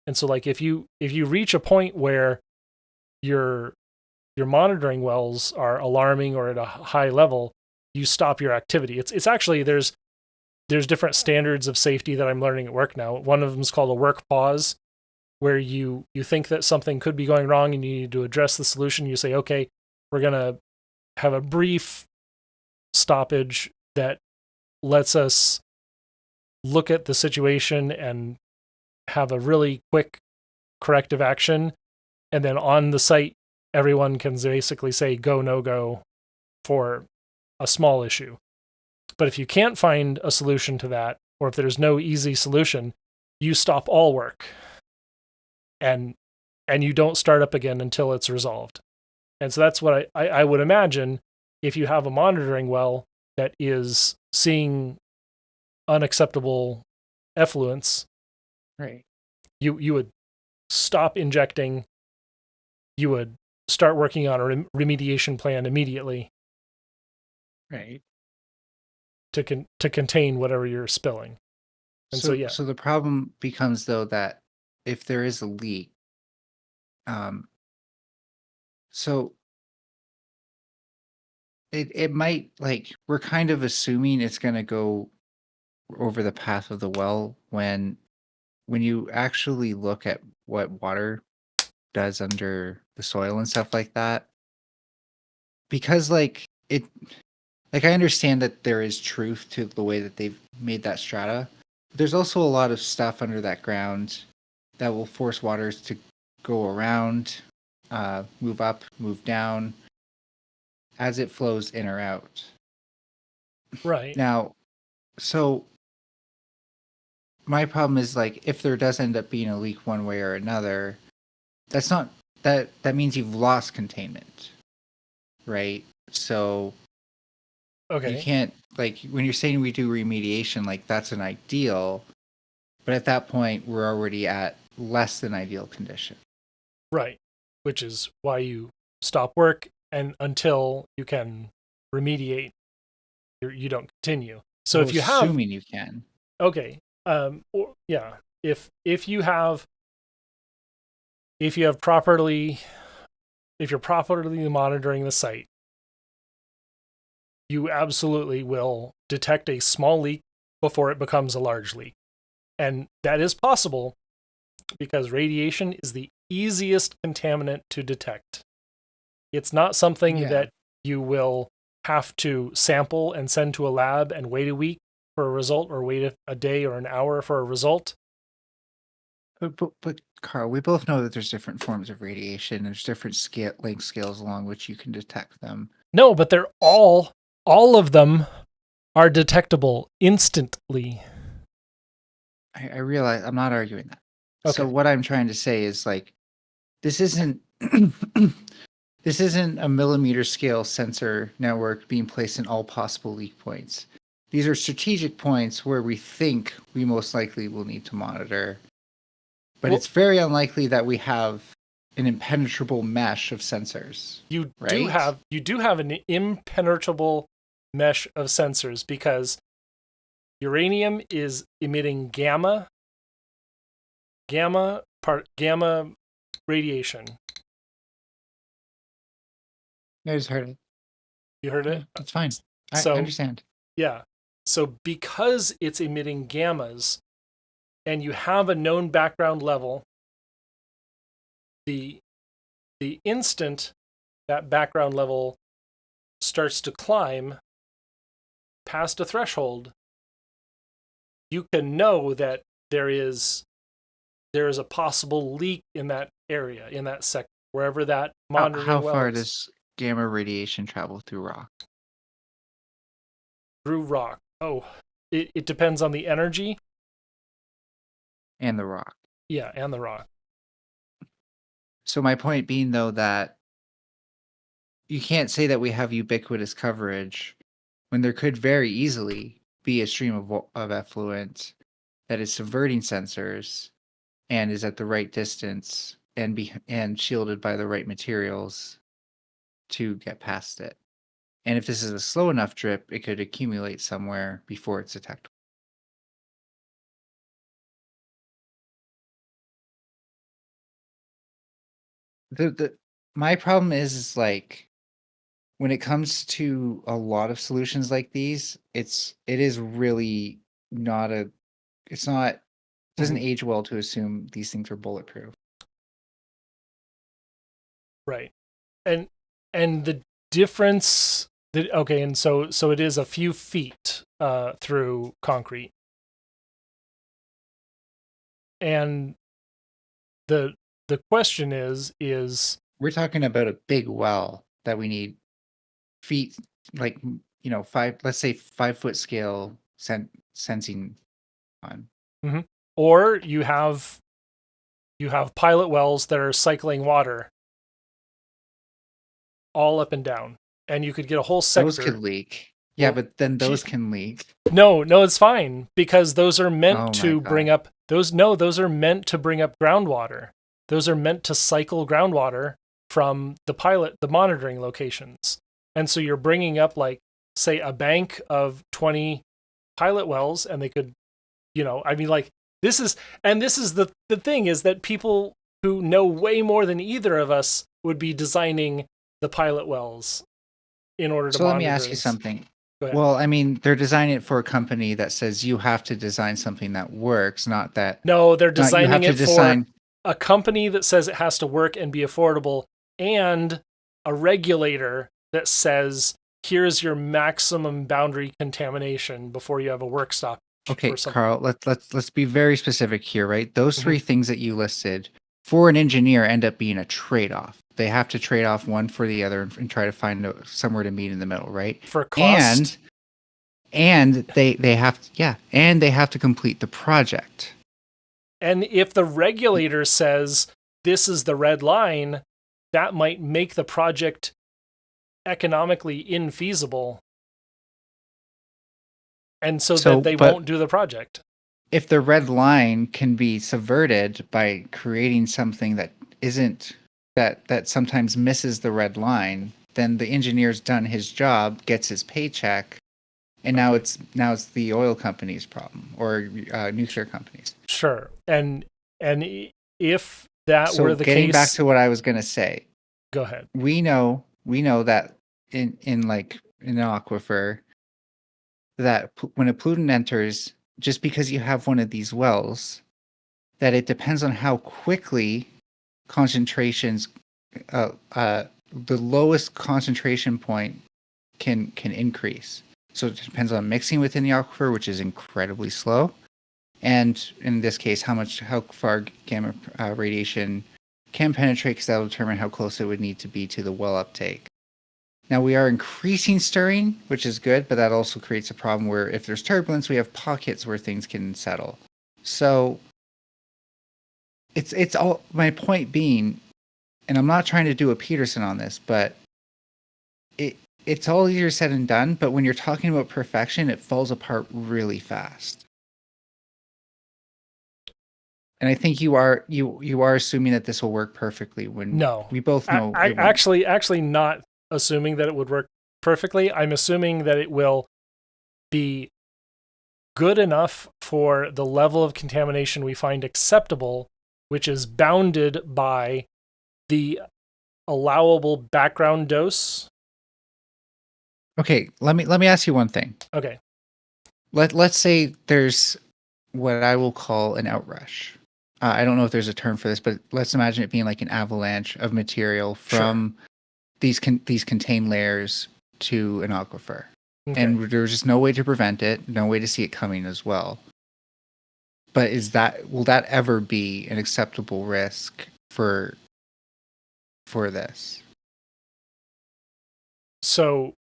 And so like if you reach a point where your monitoring wells are alarming or at a high level, you stop your activity. It's actually there's different standards of safety that I'm learning at work now. One of them is called a work pause, where you think that something could be going wrong and you need to address the solution. You say, okay, we're going to have a brief stoppage that lets us look at the situation and have a really quick corrective action. And then on the site, everyone can basically say go, no go for a small issue. But if you can't find a solution to that, or if there's no easy solution, you stop all work. And you don't start up again until it's resolved. And so that's what I would imagine if you have a monitoring well that is seeing unacceptable effluents, right? You would stop injecting. You would start working on a remediation plan immediately, right? To contain whatever you're spilling. And so yeah. So the problem becomes though that if there is a leak, so it might, like, we're kind of assuming it's going to go over the path of the well when you actually look at what water does under the soil and stuff like that, because like I understand that there is truth to the way that they've made that strata, but there's also a lot of stuff under that ground that will force waters to go around, move up, move down as it flows in or out. Right. Now, so my problem is, like, if there does end up being a leak one way or another, that's not that means you've lost containment, right? So Okay. you can't, like, when you're saying we do remediation, like, that's an ideal, but at that point we're already at less than ideal condition. Right. Which is why you stop work, and until you can remediate, you don't continue. So well, if you have, assuming you can, okay, or, yeah, if you have properly, if you're properly monitoring the site, you absolutely will detect a small leak before it becomes a large leak. And that is possible because radiation is the easiest contaminant to detect. It's not something that you will have to sample and send to a lab and wait a week for a result, or wait a day or an hour for a result. but Carl, we both know that there's different forms of radiation. There's different length scales along which you can detect them. No, but they're all of them are detectable instantly. I realize I'm not arguing that. Okay. So what I'm trying to say is, like, this isn't this isn't a millimeter scale sensor network being placed in all possible leak points. These are strategic points where we think we most likely will need to monitor. But it's very unlikely that we have an impenetrable mesh of sensors. You right? do have an impenetrable mesh of sensors because uranium is emitting gamma radiation. I just heard it. You heard it? Yeah, that's fine. I So, understand. Yeah. So because it's emitting gammas and you have a known background level, the instant that background level starts to climb past a threshold, you can know that there is a possible leak in that area, in that sector, wherever that monitoring How well far is. does gamma radiation travel through rock? Through rock. Oh, it depends on the energy. And the rock. Yeah, and the rock. So my point being, though, that you can't say that we have ubiquitous coverage when there could very easily be a stream of effluent that is subverting sensors and is at the right distance and shielded by the right materials to get past it. And if this is a slow enough drip, it could accumulate somewhere before it's detectable. My problem is like, when it comes to a lot of solutions like these, it is really not a it's not doesn't age well to assume these things are bulletproof. Right. And the difference that, okay, and so it is a few feet through concrete. And the question is we're talking about a big well that we need feet, like, let's say 5-foot scale sensing on. Mm-hmm. Or you have pilot wells that are cycling water all up and down, and you could get a whole sector. Those could leak. Yeah, but then those can leak. No, it's fine, because those are meant to bring up those are meant to bring up groundwater. Those are meant to cycle groundwater from the monitoring locations. And so you're bringing up, like, say, a bank of 20 pilot wells, and they could I mean, like, this is the thing, is that people who know way more than either of us would be designing the pilot wells in order to So let me monitor ask you this. something. Go ahead. Well, I mean, they're designing it for a company that says you have to design something that works, not that. No, they're Not you designing have to it design. for a company that says it has to work and be affordable, and a regulator that says, here's your maximum boundary contamination before you have a work stop. Okay, or something. Carl, let's be very specific here, right? Those Mhm. three things that you listed for an engineer end up being a trade-off. They have to trade off one for the other and try to find somewhere to meet in the middle, right? For cost. And they have and they have to complete the project. And if the regulator says this is the red line, that might make the project economically infeasible. And so that they won't do the project. If the red line can be subverted by creating something that isn't that sometimes misses the red line, then the engineer's done his job, gets his paycheck, and now it's the oil company's problem or nuclear companies. Sure. And if that were the case, getting back to what I was going to say, go ahead. We know that in an aquifer, that when a pollutant enters, just because you have one of these wells, that it depends on how quickly concentrations, the lowest concentration point can increase. So it depends on mixing within the aquifer, which is incredibly slow, and in this case, how far gamma radiation can penetrate, because that will determine how close it would need to be to the well uptake. Now we are increasing stirring, which is good, but that also creates a problem where if there's turbulence, we have pockets where things can settle. So it's all, my point being, and I'm not trying to do a Peterson on this, but it's all easier said than done, but when you're talking about perfection, it falls apart really fast. And I think you are assuming that this will work perfectly when No. we both know actually not assuming that it would work perfectly. I'm assuming that it will be good enough for the level of contamination we find acceptable, which is bounded by the allowable background dose. Okay, let me ask you one thing. Okay. Let's say there's what I will call an outrush. I don't know if there's a term for this, but let's imagine it being like an avalanche of material from these contained layers to an aquifer. Okay. And there's just no way to prevent it, no way to see it coming as well. But will that ever be an acceptable risk for this? So,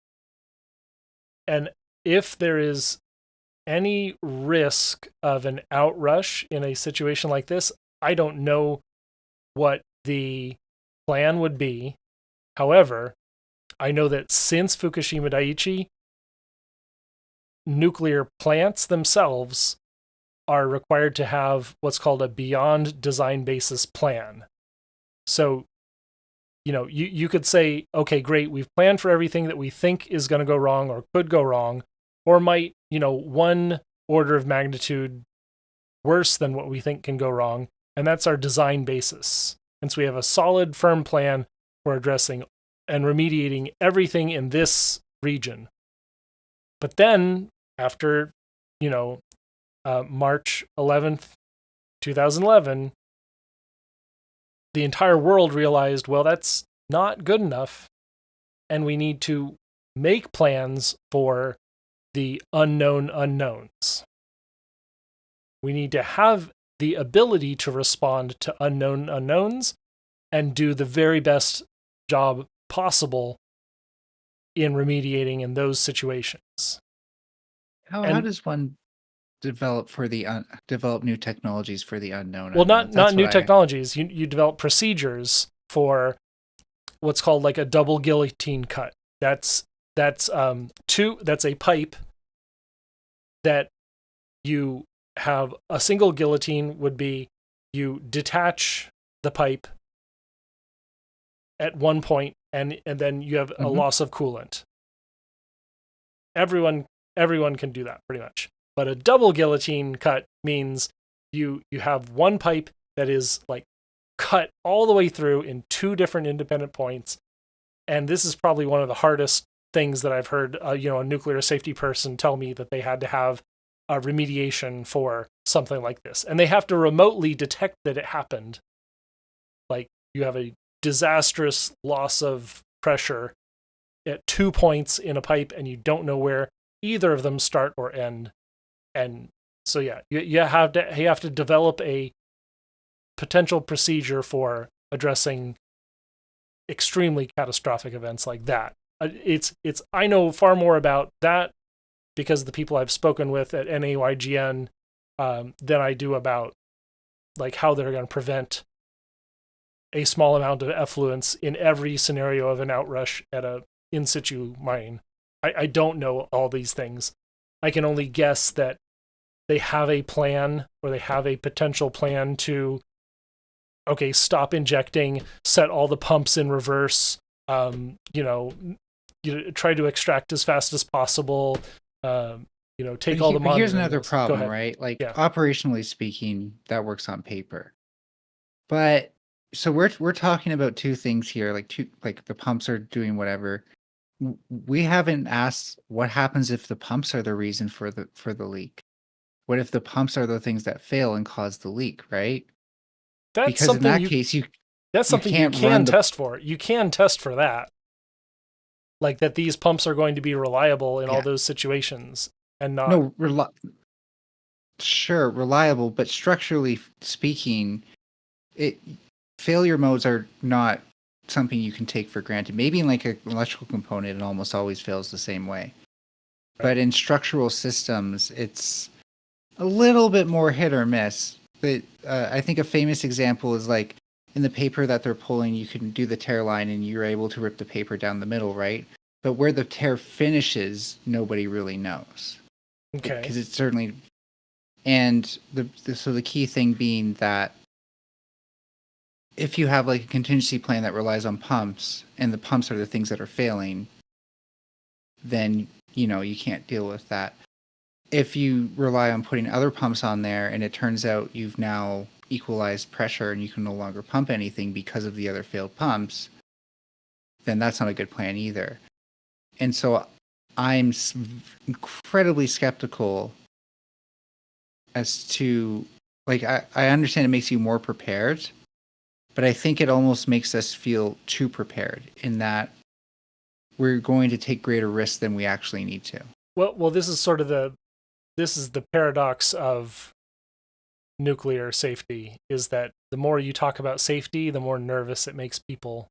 and if there is any risk of an outrush in a situation like this, I don't know what the plan would be. However, I know that since Fukushima Daiichi, nuclear plants themselves are required to have what's called a beyond design basis plan. So, you could say, okay, great, we've planned for everything that we think is going to go wrong or could go wrong, or might, one order of magnitude worse than what we think can go wrong. And that's our design basis. And so we have a solid, firm plan for addressing and remediating everything in this region. But then after, March 11th, 2011, the entire world realized, well, that's not good enough. And we need to make plans for the unknown unknowns. We need to have the ability to respond to unknown unknowns and do the very best job possible in remediating in those situations. How does one develop develop new technologies for the unknown? Well, not new technologies. You develop procedures for what's called like a double guillotine cut. That's a pipe that you have. A single guillotine would be you detach the pipe at one point and then you have a loss of coolant. Everyone can do that pretty much. But a double guillotine cut means you have one pipe that is like cut all the way through in two different independent points. And this is probably one of the hardest things that I've heard, a nuclear safety person tell me, that they had to have a remediation for something like this. And they have to remotely detect that it happened. Like, you have a disastrous loss of pressure at 2 points in a pipe, and you don't know where either of them start or end. And so, yeah, you have to develop a potential procedure for addressing extremely catastrophic events like that. I know far more about that because of the people I've spoken with at NAYGN than I do about like how they're going to prevent a small amount of effluence in every scenario of an outrush at a in situ mine. I don't know all these things. I can only guess that they have a plan, or they have a potential plan to, okay, stop injecting, set all the pumps in reverse, try to extract as fast as possible, take all the monitoring. Here's another problem, right? Like, operationally speaking, that works on paper. But so we're talking about two things here, like the pumps are doing whatever. We haven't asked what happens if the pumps are the reason for the leak. What if the pumps are the things that fail and cause the leak, right? That's because in that case, that's something you can test for. You can test for that. Like that these pumps are going to be reliable in all those situations and not... Sure, reliable, but structurally speaking, failure modes are not something you can take for granted. Maybe in like an electrical component, it almost always fails the same way. Right. But in structural systems, it's a little bit more hit or miss. But I think a famous example is like in the paper that they're pulling, you can do the tear line and you're able to rip the paper down the middle, right? But where the tear finishes, nobody really knows. Okay. Because it's certainly... And so the key thing being that if you have like a contingency plan that relies on pumps, and the pumps are the things that are failing, then, you can't deal with that. If you rely on putting other pumps on there and it turns out you've now equalized pressure and you can no longer pump anything because of the other failed pumps, then that's not a good plan either. And so I'm incredibly skeptical as to, like, I understand it makes you more prepared, but I think it almost makes us feel too prepared in that we're going to take greater risks than we actually need to. Well, this is sort of the paradox of nuclear safety, is that the more you talk about safety, the more nervous it makes people.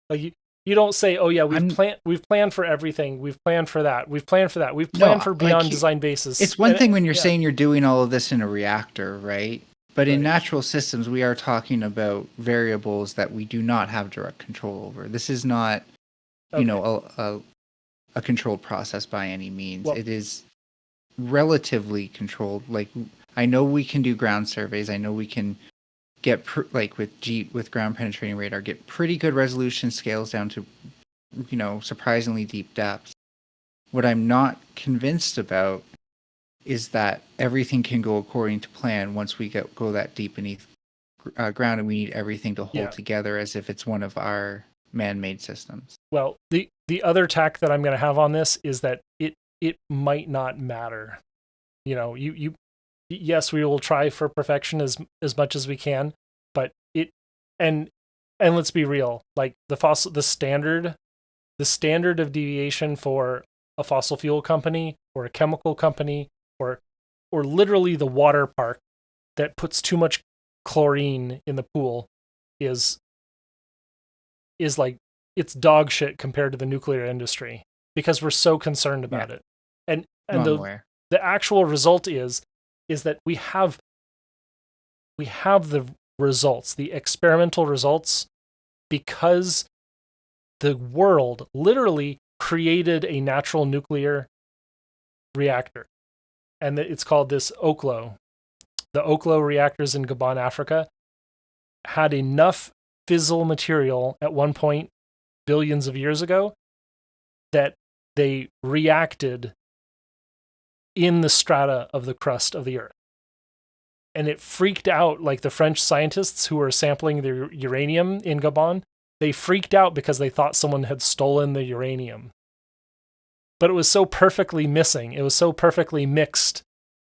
Like you don't say, "Oh yeah, we've planned for everything. We've planned for that. We've planned for that. We've planned for beyond design basis." It's one thing when you're saying you're doing all of this in a reactor, right? But in natural systems, we are talking about variables that we do not have direct control over. This is not, a controlled process by any means. Well, it is relatively controlled. Like, I know we can do ground surveys. I know we can get with ground penetrating radar, get pretty good resolution scales down to, surprisingly deep depths. What I'm not convinced about is that everything can go according to plan once we go that deep beneath ground, and we need everything to hold together as if it's one of our man-made systems. Well, the other tack that I'm going to have on this is that it might not matter. Yes, we will try for perfection as much as we can, but and let's be real, like the standard of deviation for a fossil fuel company or a chemical company or literally the water park that puts too much chlorine in the pool is like, it's dog shit compared to the nuclear industry because we're so concerned about it. And the actual result is that we have the results, the experimental results, because the world literally created a natural nuclear reactor. And it's called this Oklo. The Oklo reactors in Gabon, Africa, had enough fissile material at one point, billions of years ago, that they reacted in the strata of the crust of the Earth. And it freaked out, like the French scientists who were sampling the uranium in Gabon, they freaked out because they thought someone had stolen the uranium. But it was so perfectly missing, it was so perfectly mixed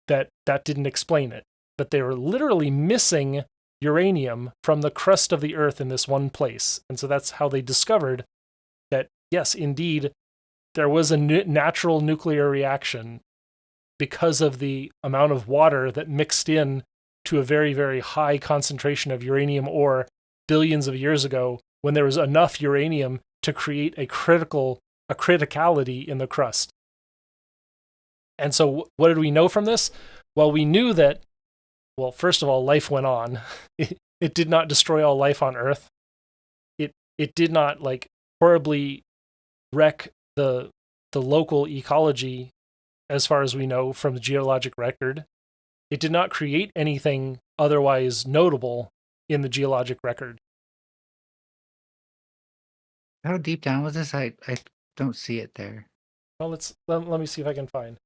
that didn't explain it. But they were literally missing uranium from the crust of the Earth in this one place. And so that's how they discovered that, yes, indeed, there was a natural nuclear reaction because of the amount of water that mixed in to a very, very high concentration of uranium ore billions of years ago, when there was enough uranium to create a criticality in the crust. And so what did we know from this? Well, we knew that, well, first of all, life went on. It did not destroy all life on Earth. It did not like horribly wreck the local ecology as far as we know from the geologic record. It did not create anything otherwise notable in the geologic record. How deep down was this? I don't see it there. Well, let me see if I can find.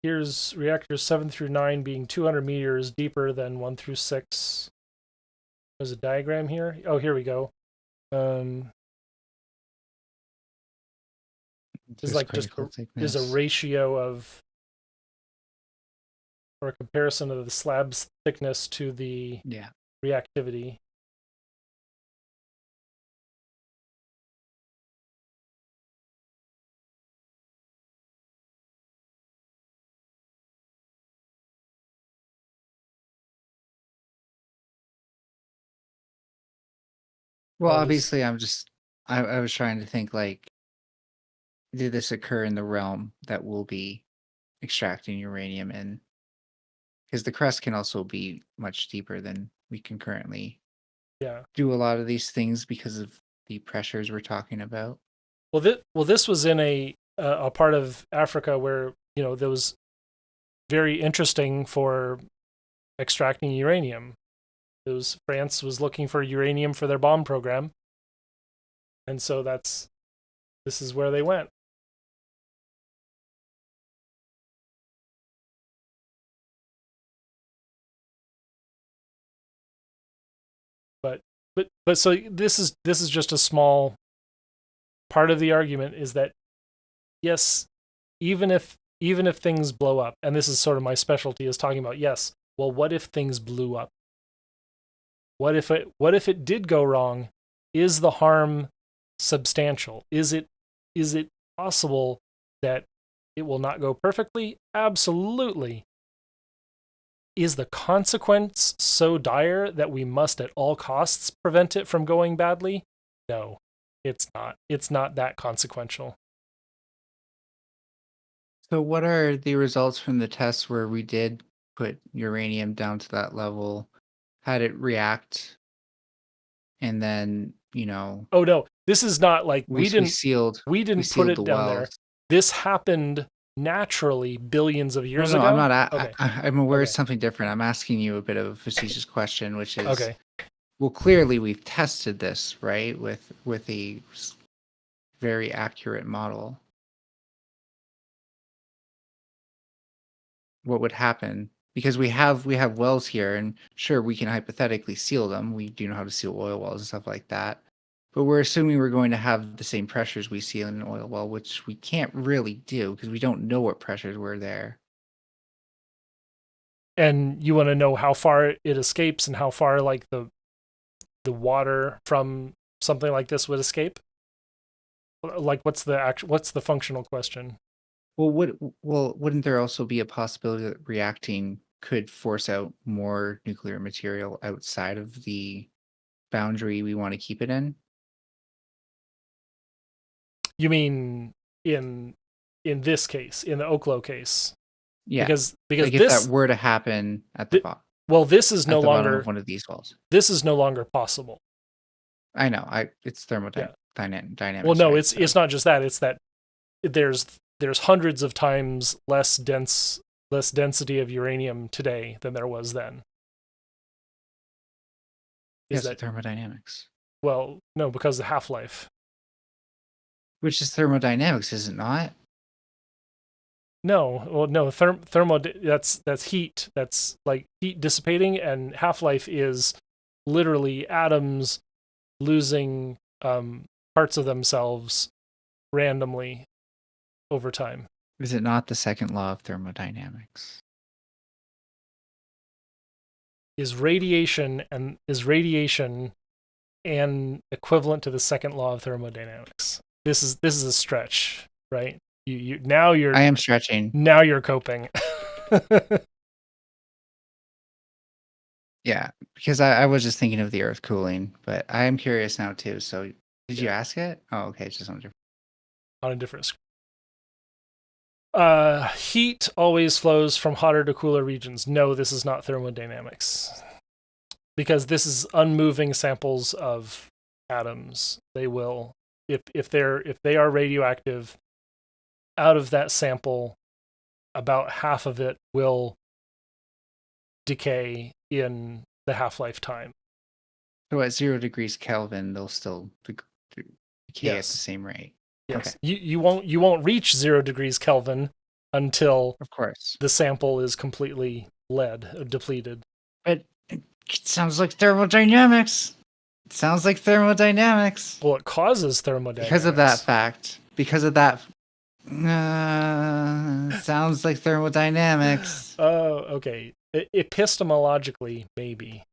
Here's reactors 7 through 9 being 200 meters deeper than 1 through 6. There's a diagram here. Oh, here we go. Is like just is a ratio of, or a comparison of the slab's thickness to the reactivity. Well, obviously, I was trying to think, like, did this occur in the realm that we'll be extracting uranium in? Because the crust can also be much deeper than we can currently do a lot of these things because of the pressures we're talking about. Well, this was in a part of Africa where, that was very interesting for extracting uranium. France was looking for uranium for their bomb program. And so this is where they went. But so this is just a small part of the argument, is that yes, even if things blow up, and this is sort of my specialty, is talking about, yes, well, what if things blew up? What if it did go wrong? Is the harm substantial? Is it possible that it will not go perfectly? Absolutely. Is the consequence so dire that we must at all costs prevent it from going badly? No, it's not. It's not that consequential. So what are the results from the tests where we did put uranium down to that level? How did it react? And then, Oh no, this is not like we didn't put it down there. This happened naturally billions of years ago. I'm not. I'm aware of something different. I'm asking you a bit of a facetious question, which is, well, clearly we've tested this, right, with a very accurate model. What would happen? Because we have wells here, and sure, we can hypothetically seal them. We do know how to seal oil wells and stuff like that. But we're assuming we're going to have the same pressures we see in an oil well, which we can't really do because we don't know what pressures were there. And you want to know how far it escapes and how far, like, the water from something like this would escape? Like, what's the functional question? Wouldn't there also be a possibility that reacting could force out more nuclear material outside of the boundary we want to keep it in? You mean in this case, in the Oklo case? Yeah. Because Like if this that were to happen at the bottom, well, this is at no the bottom longer of one of these walls. this is no longer possible. I know. It's Yeah. thermodynamics. Well, no, right? it's not just that. It's that there's hundreds of times less density of uranium today than there was then. Yes, thermodynamics. Well, no, because of half-life. Which is thermodynamics, is it not? No, well, no, that's heat. That's like heat dissipating, and half-life is literally atoms losing parts of themselves randomly over time. Is it not the second law of thermodynamics? Is radiation and equivalent to the second law of thermodynamics? This is a stretch, right? I am stretching. Now you're coping. Yeah, because I was just thinking of the Earth cooling, but I am curious now too. So did you ask it? Oh, okay, it's just on a different screen. Heat always flows from hotter to cooler regions. No, this is not thermodynamics. Because this is unmoving samples of atoms. They will, if they are radioactive, out of that sample, about half of it will decay in the half-life time. So at 0 degrees Kelvin, they'll still decay at the same rate. Yes. Okay. You won't reach 0 degrees Kelvin until, of course, the sample is completely depleted. But it sounds like thermodynamics. Well, it causes thermodynamics. Because of that fact. Because of that. Sounds like thermodynamics. Oh, okay. Epistemologically, maybe.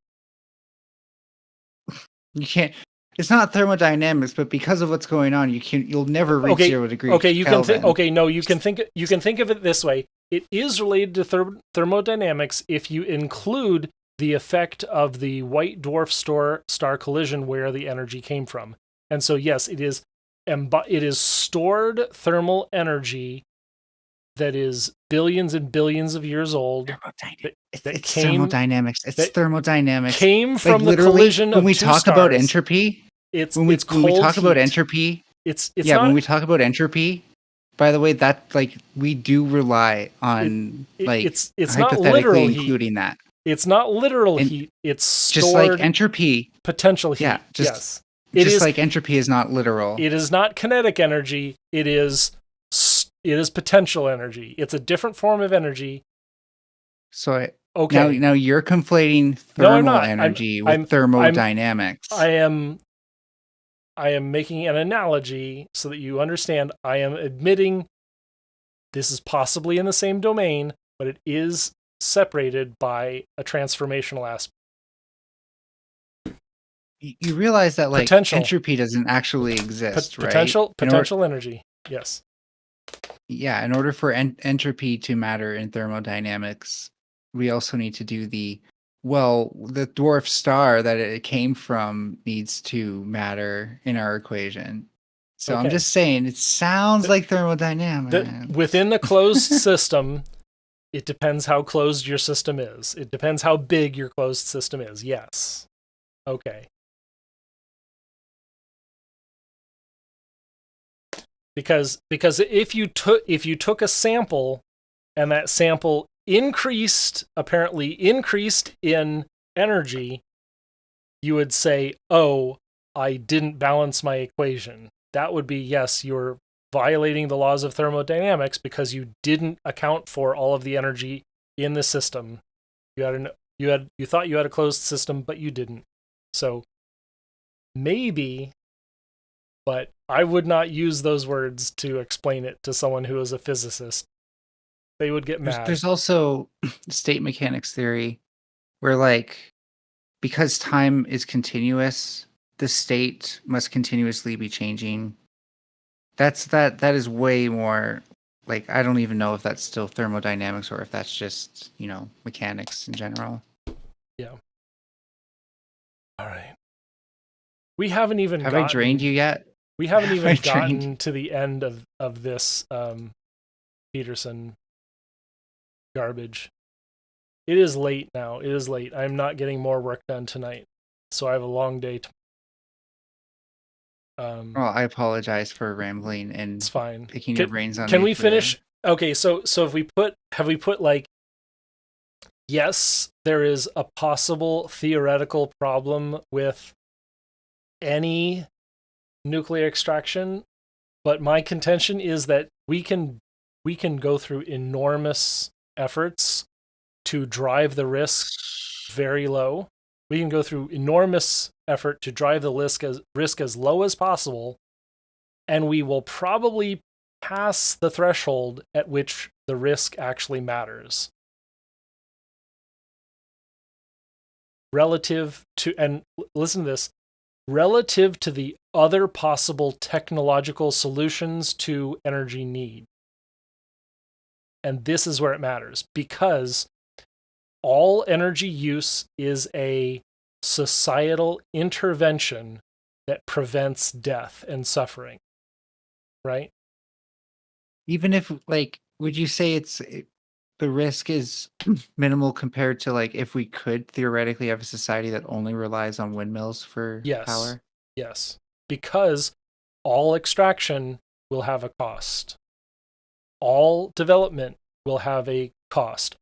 You can't. It's not thermodynamics, but because of what's going on, you'll never reach 0 degrees. Okay, you Kelvin. can think. Okay, no, you can think of it this way. It is related to thermodynamics if you include the effect of the white dwarf star collision where the energy came from. And so, yes, it is stored thermal energy that is billions and billions of years old. It's thermodynamics. It's thermodynamics. Came from the collision when we of two talk stars. About entropy. When we talk heat. About entropy, it's yeah. When we talk about entropy, by the way, that we do rely on it's hypothetically not literal including heat. That. It's not literal heat. It's stored just like entropy. Potential heat. Yeah. Yes. Like entropy is not literal. It is not kinetic energy. It is potential energy. It's a different form of energy. So now you're conflating thermal energy with thermodynamics. I am making an analogy so that you understand. I am admitting this is possibly in the same domain, but it is separated by a transformational aspect. You realize that entropy doesn't actually exist, right? Potential energy. Yes. Yeah, in order for entropy to matter in thermodynamics, we also need to do the dwarf star that it came from needs to matter in our equation. So I'm just saying, it sounds like thermodynamics. Within the closed system, it depends how closed your system is. It depends how big your closed system is. Yes. Okay. Because if you took a sample and that sample apparently increased in energy, you would say, "Oh, I didn't balance my equation." That would be, yes, you're violating the laws of thermodynamics because you didn't account for all of the energy in the system. You thought you had a closed system, but you didn't. So maybe, but I would not use those words to explain it to someone who is a physicist. They would get mad. There's also state mechanics theory where because time is continuous, the state must continuously be changing. That is way more like I don't even know if that's still thermodynamics or if that's just, mechanics in general. Yeah. All right. We haven't even Have I drained you yet? We haven't Have even I gotten drained- to the end of this Peterson garbage. It is late now. It is late. I'm not getting more work done tonight, so I have a long day. Well, I apologize for rambling and It's fine. picking your brains on. Can we nuclear. finish? Okay, so have we put like, yes, there is a possible theoretical problem with any nuclear extraction, but my contention is that we can go through enormous efforts to drive the risk very low. We can go through enormous effort to drive the risk as low as possible, and we will probably pass the threshold at which the risk actually matters. Relative to, and listen to this, relative to the other possible technological solutions to energy need. And this is where it matters, because all energy use is a societal intervention that prevents death and suffering, right? Even if, would you say the risk is minimal compared to, if we could theoretically have a society that only relies on windmills for power? Yes, because all extraction will have a cost. All development will have a cost.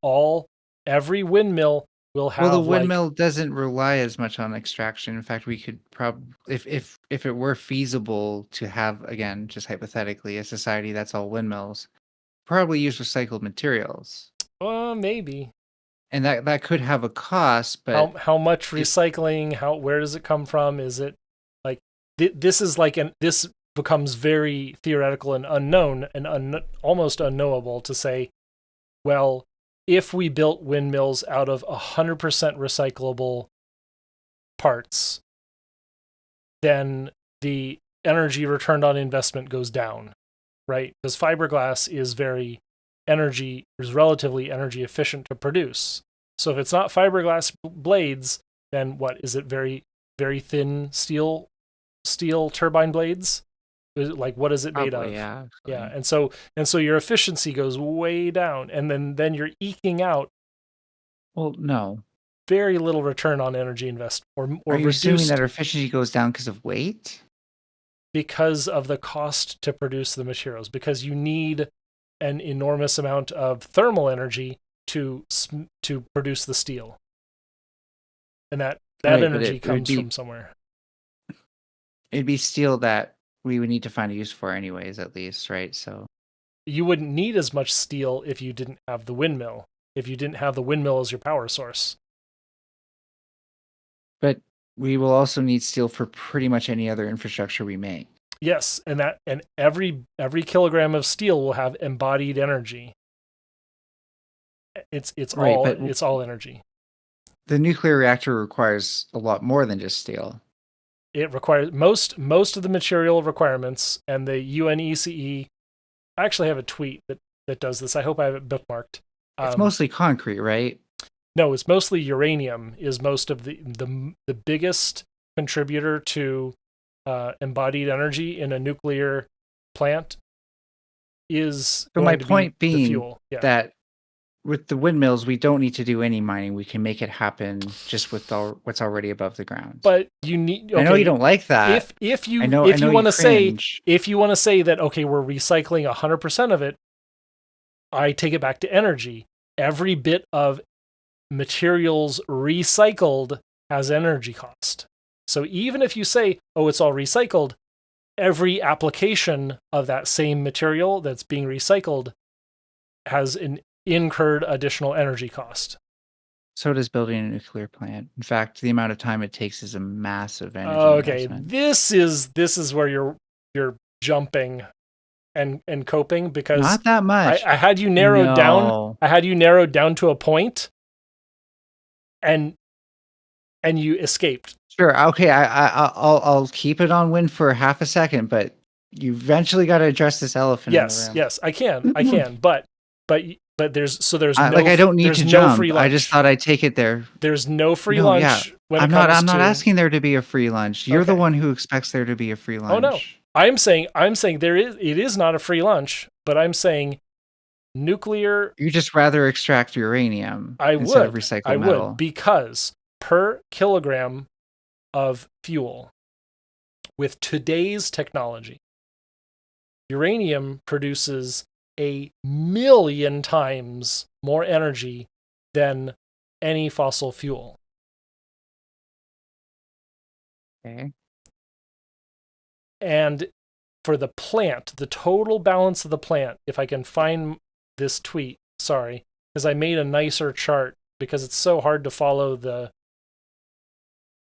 Every windmill will have. Well, the windmill doesn't rely as much on extraction. In fact, we could probably, if it were feasible to have, again, just hypothetically, a society that's all windmills, probably use recycled materials. Maybe. And that could have a cost, but how much recycling? Where does it come from? Is it like this is like this becomes very theoretical and unknown and almost unknowable to say, well, if we built windmills out of 100% recyclable parts, then the energy returned on investment goes down, right? Because fiberglass is relatively energy efficient to produce. So if it's not fiberglass blades, then what is it? Very, very thin steel turbine blades? Like, what is it made of? Yeah. And so your efficiency goes way down, and then you're eking out. Well, no. Very little return on energy investment, or are you assuming that our efficiency goes down because of weight? Because of the cost to produce the materials, because you need an enormous amount of thermal energy to produce the steel, and that energy comes from somewhere. It'd be steel that we would need to find a use for anyways, at least, right? So you wouldn't need as much steel if you didn't have the windmill. If you didn't have the windmill as your power source. But we will also need steel for pretty much any other infrastructure we make. Yes, and every kilogram of steel will have embodied energy. It's right, it's all energy. The nuclear reactor requires a lot more than just steel. It requires most of the material requirements, and the UNECE. I actually have a tweet that does this. I hope I have it bookmarked. It's mostly concrete, right? No, it's mostly uranium. Is most of the biggest contributor to embodied energy in a nuclear plant. Is so my point being the fuel. that with the windmills, we don't need to do any mining. We can make it happen just with what's already above the ground. But you need. Okay, I know you don't like that. If you want to say that, okay, we're recycling 100% of it, I take it back to energy. Every bit of materials recycled has energy cost. So even if you say, oh, it's all recycled, every application of that same material that's being recycled has an incurred additional energy cost. So does building a nuclear plant. In fact, the amount of time it takes is a massive energy investment. This is where you're jumping and coping, because not that much. I had you narrowed down. I had you narrowed down to a point, and you escaped. Sure. Okay. I'll keep it on wind for half a second, but you eventually got to address this elephant in the room. Yes, I can, but there's no like I don't need to no jump. free lunch. I just thought I'd take it there. There's no free No, lunch yeah. when I'm it comes not. I'm not to- asking there to be a free lunch. You're the Okay. one who expects there to be a free lunch. Oh no, I'm saying it is not a free lunch, but I'm saying nuclear. You just rather extract uranium instead of recycle I metal. would, because per kilogram of fuel with today's technology, uranium produces 1,000,000 times more energy than any fossil fuel. Okay. And for the plant, the total balance of the plant, if I can find this tweet, sorry, because I made a nicer chart because it's so hard to follow the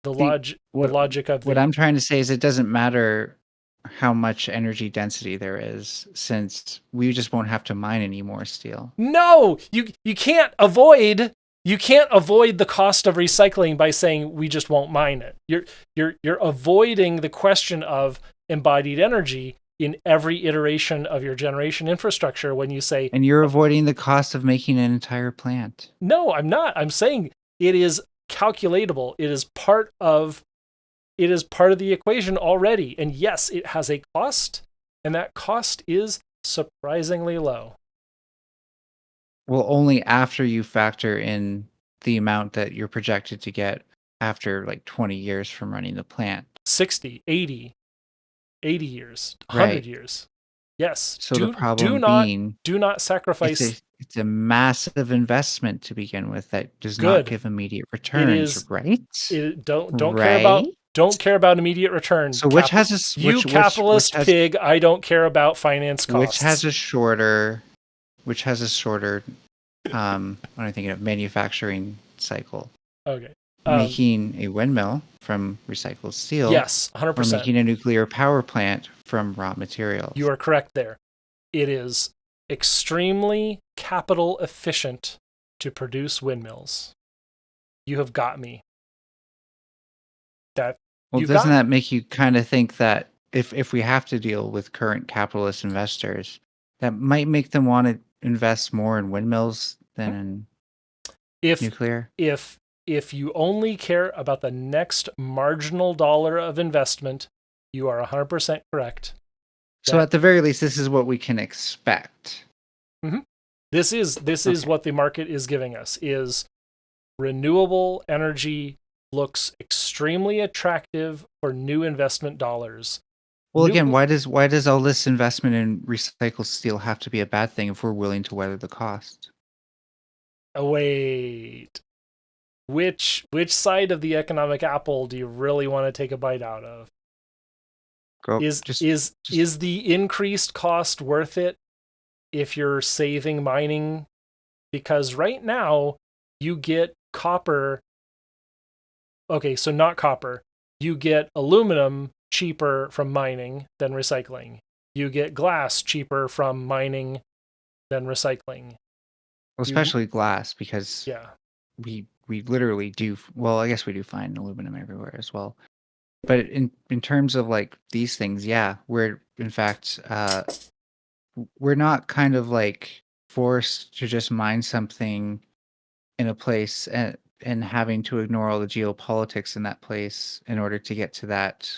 logic of what I'm trying to say is it doesn't matter how much energy density there is, since we just won't have to mine any more steel. No, you can't avoid the cost of recycling by saying we just won't mine it. You're avoiding the question of embodied energy in every iteration of your generation infrastructure when you say, and you're avoiding the cost of making an entire plant. No, I'm not. I'm saying it is calculatable. It is part of the equation already. And yes, it has a cost, and that cost is surprisingly low. Well, only after you factor in the amount that you're projected to get after like 20 years from running the plant. 60, 80 years, 100 Right. years. Yes. So the problem being, do not sacrifice. It's a massive investment to begin with that does Good. not give immediate returns, right? Don't care about immediate return. So which has a you capitalist pig? I don't care about finance costs. Which has a shorter what am I thinking of? Manufacturing cycle. Okay. Making a windmill from recycled steel. Yes, 100%. Or making a nuclear power plant from raw materials. You are correct there. It is extremely capital efficient to produce windmills. You have got me. Doesn't that make you kind of think that if we have to deal with current capitalist investors, that might make them want to invest more in windmills than in nuclear? If you only care about the next marginal dollar of investment, you are 100% correct. So at the very least, this is what we can expect. Mm-hmm. This is what the market is giving us, is renewable energy looks extremely attractive for new investment dollars. Well, again, why does all this investment in recycled steel have to be a bad thing if we're willing to weather the cost? Oh, wait. Which side of the economic apple do you really want to take a bite out of? Is the increased cost worth it if you're saving mining? Because right now you get copper. Okay, so not copper. You get aluminum cheaper from mining than recycling. You get glass cheaper from mining than recycling. Well, especially glass, because we literally do. Well, I guess we do find aluminum everywhere as well. But in terms of like these things, we're in fact we're not kind of like forced to just mine something in a place and having to ignore all the geopolitics in that place in order to get to that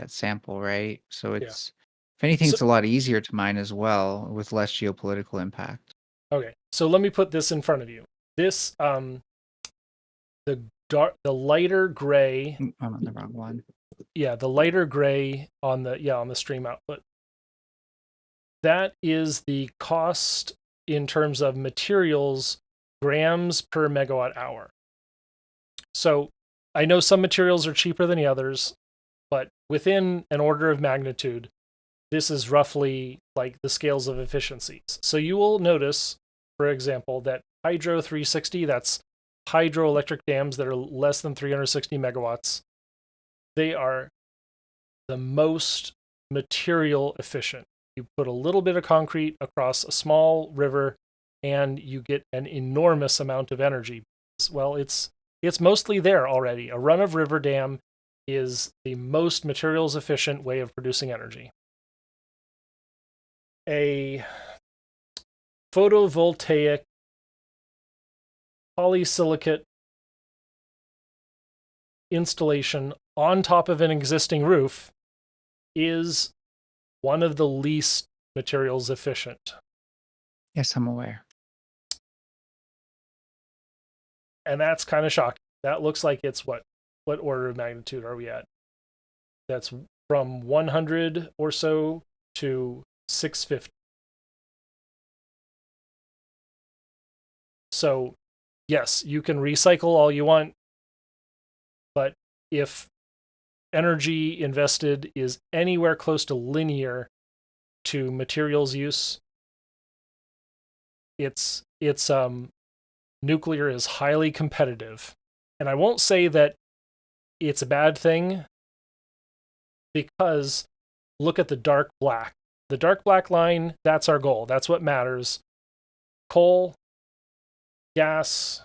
sample, right? So it's if anything, it's a lot easier to mine as well with less geopolitical impact. Okay, so let me put this in front of you. This the lighter gray. I'm on the wrong one. Yeah, the lighter gray on the stream output. That is the cost in terms of materials, grams per megawatt hour. So I know some materials are cheaper than the others, but within an order of magnitude, this is roughly like the scales of efficiencies. So you will notice, for example, that Hydro 360, that's hydroelectric dams that are less than 360 megawatts, they are the most material efficient. You put a little bit of concrete across a small river and you get an enormous amount of energy. Well, it's mostly there already. A run-of-river dam is the most materials efficient way of producing energy. a photovoltaic polysilicate installation on top of an existing roof is one of the least materials efficient. Yes, I'm aware. And that's kind of shocking. That looks like it's what order of magnitude are we at? That's from 100 or so to 650. So, yes, you can recycle all you want, but if energy invested is anywhere close to linear to materials use, it's nuclear is highly competitive. And I won't say that it's a bad thing, because look at the dark black. The dark black line, that's our goal. That's what matters. Coal, gas,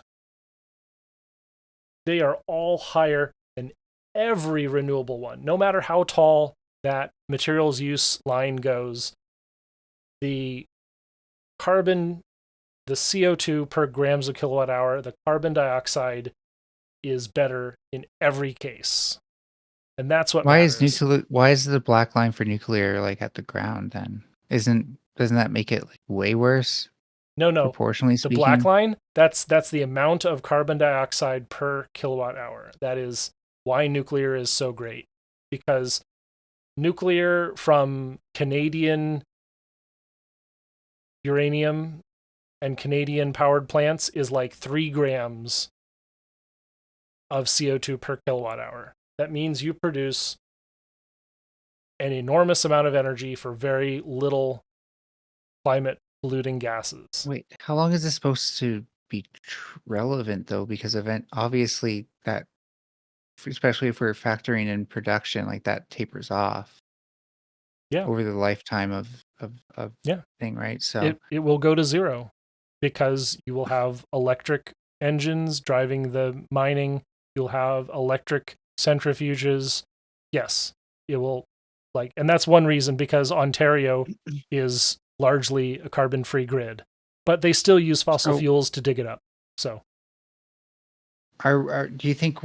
they are all higher than every renewable one. No matter how tall that materials use line goes, the carbon, the CO2 per grams of kilowatt hour, the carbon dioxide is better in every case. And that's what matters. Why is the black line for nuclear like at the ground then? Doesn't that make it like way worse? No. Proportionally The speaking. black line, that's the amount of carbon dioxide per kilowatt hour. That is why nuclear is so great. Because nuclear from Canadian uranium and Canadian powered plants is like 3 grams of CO2 per kilowatt hour. That means you produce an enormous amount of energy for very little climate polluting gases. Wait, how long is this supposed to be relevant though? Because obviously that, especially if we're factoring in production, like that tapers off. Yeah. Over the lifetime of yeah thing, right? So it will go to zero, because you will have electric engines driving the mining. You'll have electric centrifuges. Yes, it will, and that's one reason, because Ontario is largely a carbon-free grid, but they still use fossil fuels to dig it up. So do you think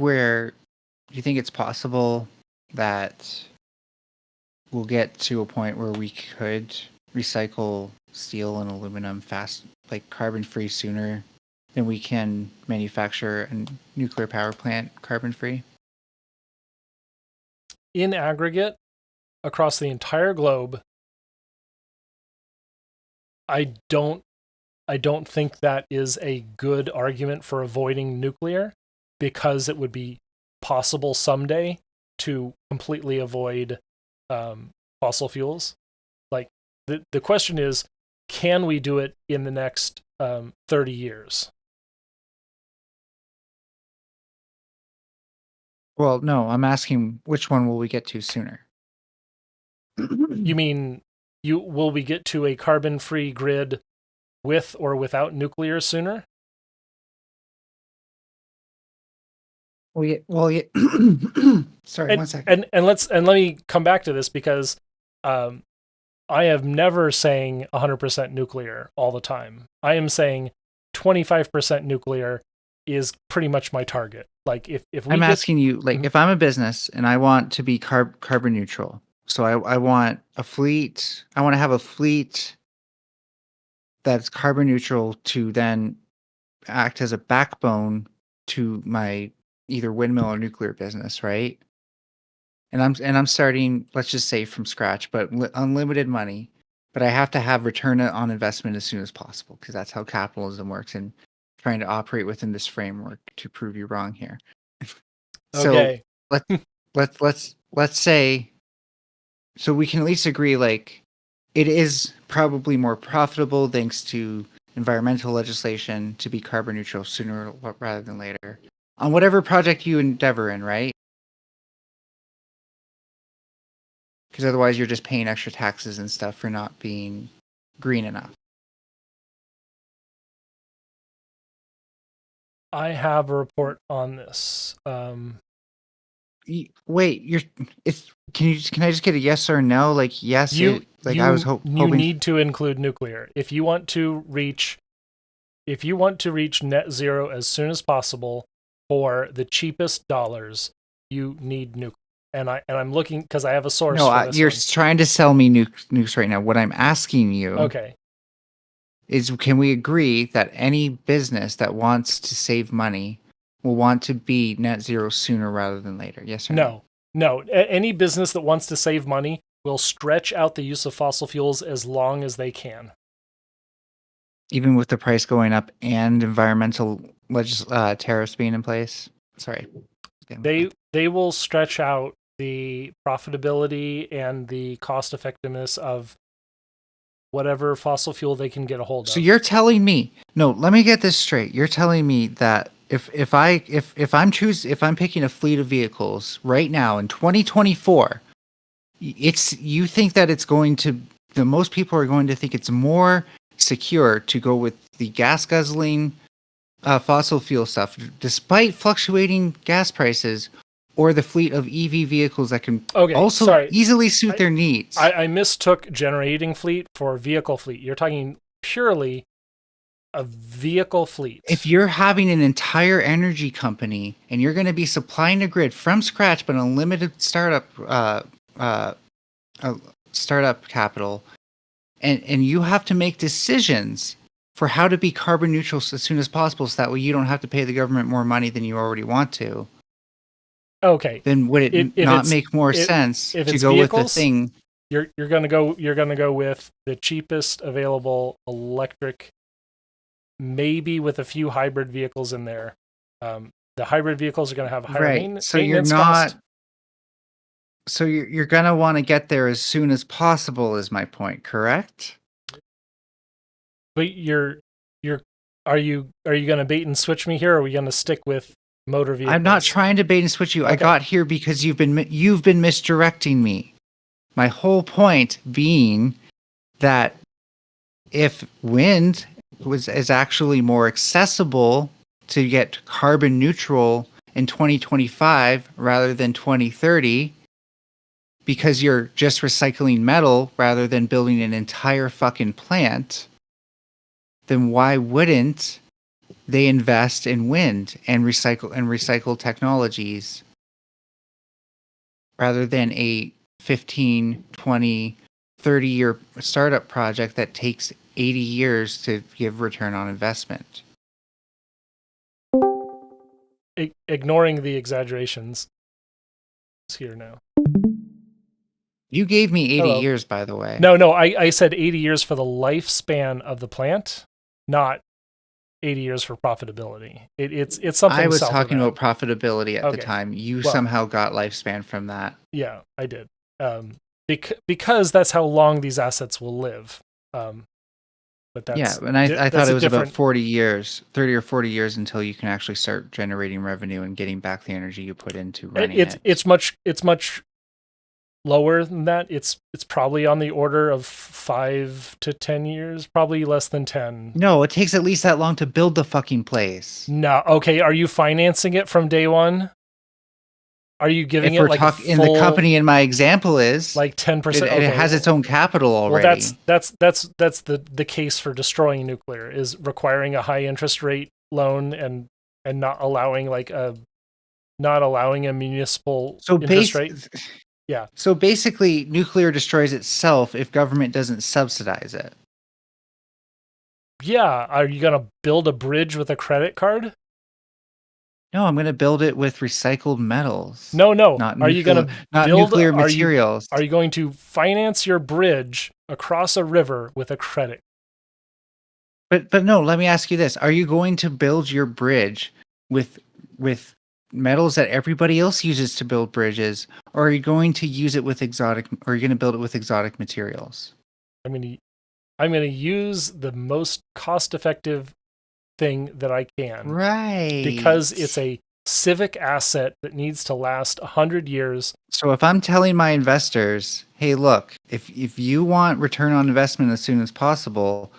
it's possible that we'll get to a point where we could recycle steel and aluminum like carbon-free sooner than we can manufacture a nuclear power plant carbon-free? In aggregate, across the entire globe, I don't think that is a good argument for avoiding nuclear, because it would be possible someday to completely avoid fossil fuels. Like the question is, can we do it in the next 30 years? Well, no, I'm asking which one will we get to sooner? You mean, will we get to a carbon-free grid with or without nuclear sooner? Well, yeah. Sorry, 1 second. And let me come back to this, because I am never saying 100% nuclear all the time. I am saying 25% nuclear is pretty much my target. Like if I'm asking you, like, if I'm a business and I want to be carbon neutral, so I want a fleet. I want to have a fleet that's carbon neutral to then act as a backbone to my either windmill or nuclear business, right? And I'm starting, let's just say from scratch, but unlimited money. But I have to have return on investment as soon as possible, because that's how capitalism works, and trying to operate within this framework to prove you wrong here. So okay. let's say, so we can at least agree, like, it is probably more profitable, thanks to environmental legislation, to be carbon neutral sooner rather than later on whatever project you endeavor in, right? Because otherwise you're just paying extra taxes and stuff for not being green enough. I have a report on this. Wait, can I just get a yes or no? Like yes, You I was you hoping need to include nuclear if you want to reach net zero as soon as possible for the cheapest dollars. You need nuclear, and I'm looking because I have a source No, for this you're one. trying to sell me nukes right now. What I'm asking you, Okay, is can we agree that any business that wants to save money will want to be net zero sooner rather than later? Yes or no? No. Any business that wants to save money will stretch out the use of fossil fuels as long as they can. Even with the price going up and environmental tariffs being in place? Sorry. They will stretch out the profitability and the cost effectiveness of whatever fossil fuel they can get a hold of. So you're telling me, no, let me get this straight. You're telling me that if I'm picking a fleet of vehicles right now in 2024, you think that most people are going to think it's more secure to go with the gas guzzling fossil fuel stuff, despite fluctuating gas prices, or the fleet of EV vehicles that can easily suit their needs. I mistook generating fleet for vehicle fleet. You're talking purely a vehicle fleet. If you're having an entire energy company and you're going to be supplying a grid from scratch, but unlimited startup capital, and you have to make decisions for how to be carbon neutral as soon as possible, so that way you don't have to pay the government more money than you already want to. Okay. Then would it not make more sense to go vehicles, with the thing? You're gonna go with the cheapest available electric, maybe with a few hybrid vehicles in there. The hybrid vehicles are gonna have higher maintenance cost. So you're gonna want to get there as soon as possible, is my point, correct? But are you gonna bait and switch me here, or are we gonna stick with motor vehicles? I'm not trying to bait and switch you. Okay. I got here because you've been misdirecting me. My whole point being that if wind is actually more accessible to get carbon neutral in 2025 rather than 2030, because you're just recycling metal rather than building an entire fucking plant, then why wouldn't they invest in wind and recycle technologies rather than a 15, 20, 30-year startup project that takes 80 years to give return on investment? Ignoring the exaggerations here now. You gave me 80 years, by the way. No, I said 80 years for the lifespan of the plant, not 80 years for profitability. It's something. I was talking about profitability at the time. You somehow got lifespan from that. Yeah, I did. Because that's how long these assets will live. But that's and I thought it was about 40 years, 30 or 40 years until you can actually start generating revenue and getting back the energy you put into running it. It's much lower than that. It's probably on the order of 5 to 10 years, probably less than 10. No, it takes at least that long to build the fucking place. No, okay. Are you financing it from day one? Are you giving it like in the company in my example is like 10%? It has its own capital already. Well, that's the case for destroying nuclear, is requiring a high interest rate loan and not allowing a municipal interest rate. Yeah. So basically, nuclear destroys itself if government doesn't subsidize it. Yeah. Are you gonna build a bridge with a credit card? No, I'm going to build it with recycled metals. No. Not are you going to build nuclear materials? Are you going to finance your bridge across a river with a credit? But no, let me ask you this. Are you going to build your bridge with metals that everybody else uses to build bridges, or are you going to use it with are you going to build it with exotic materials? I'm going to use the most cost-effective thing that I can, right? Because it's a civic asset that needs to last 100 years. So if I'm telling my investors, hey, look, if you want return on investment as soon as possible,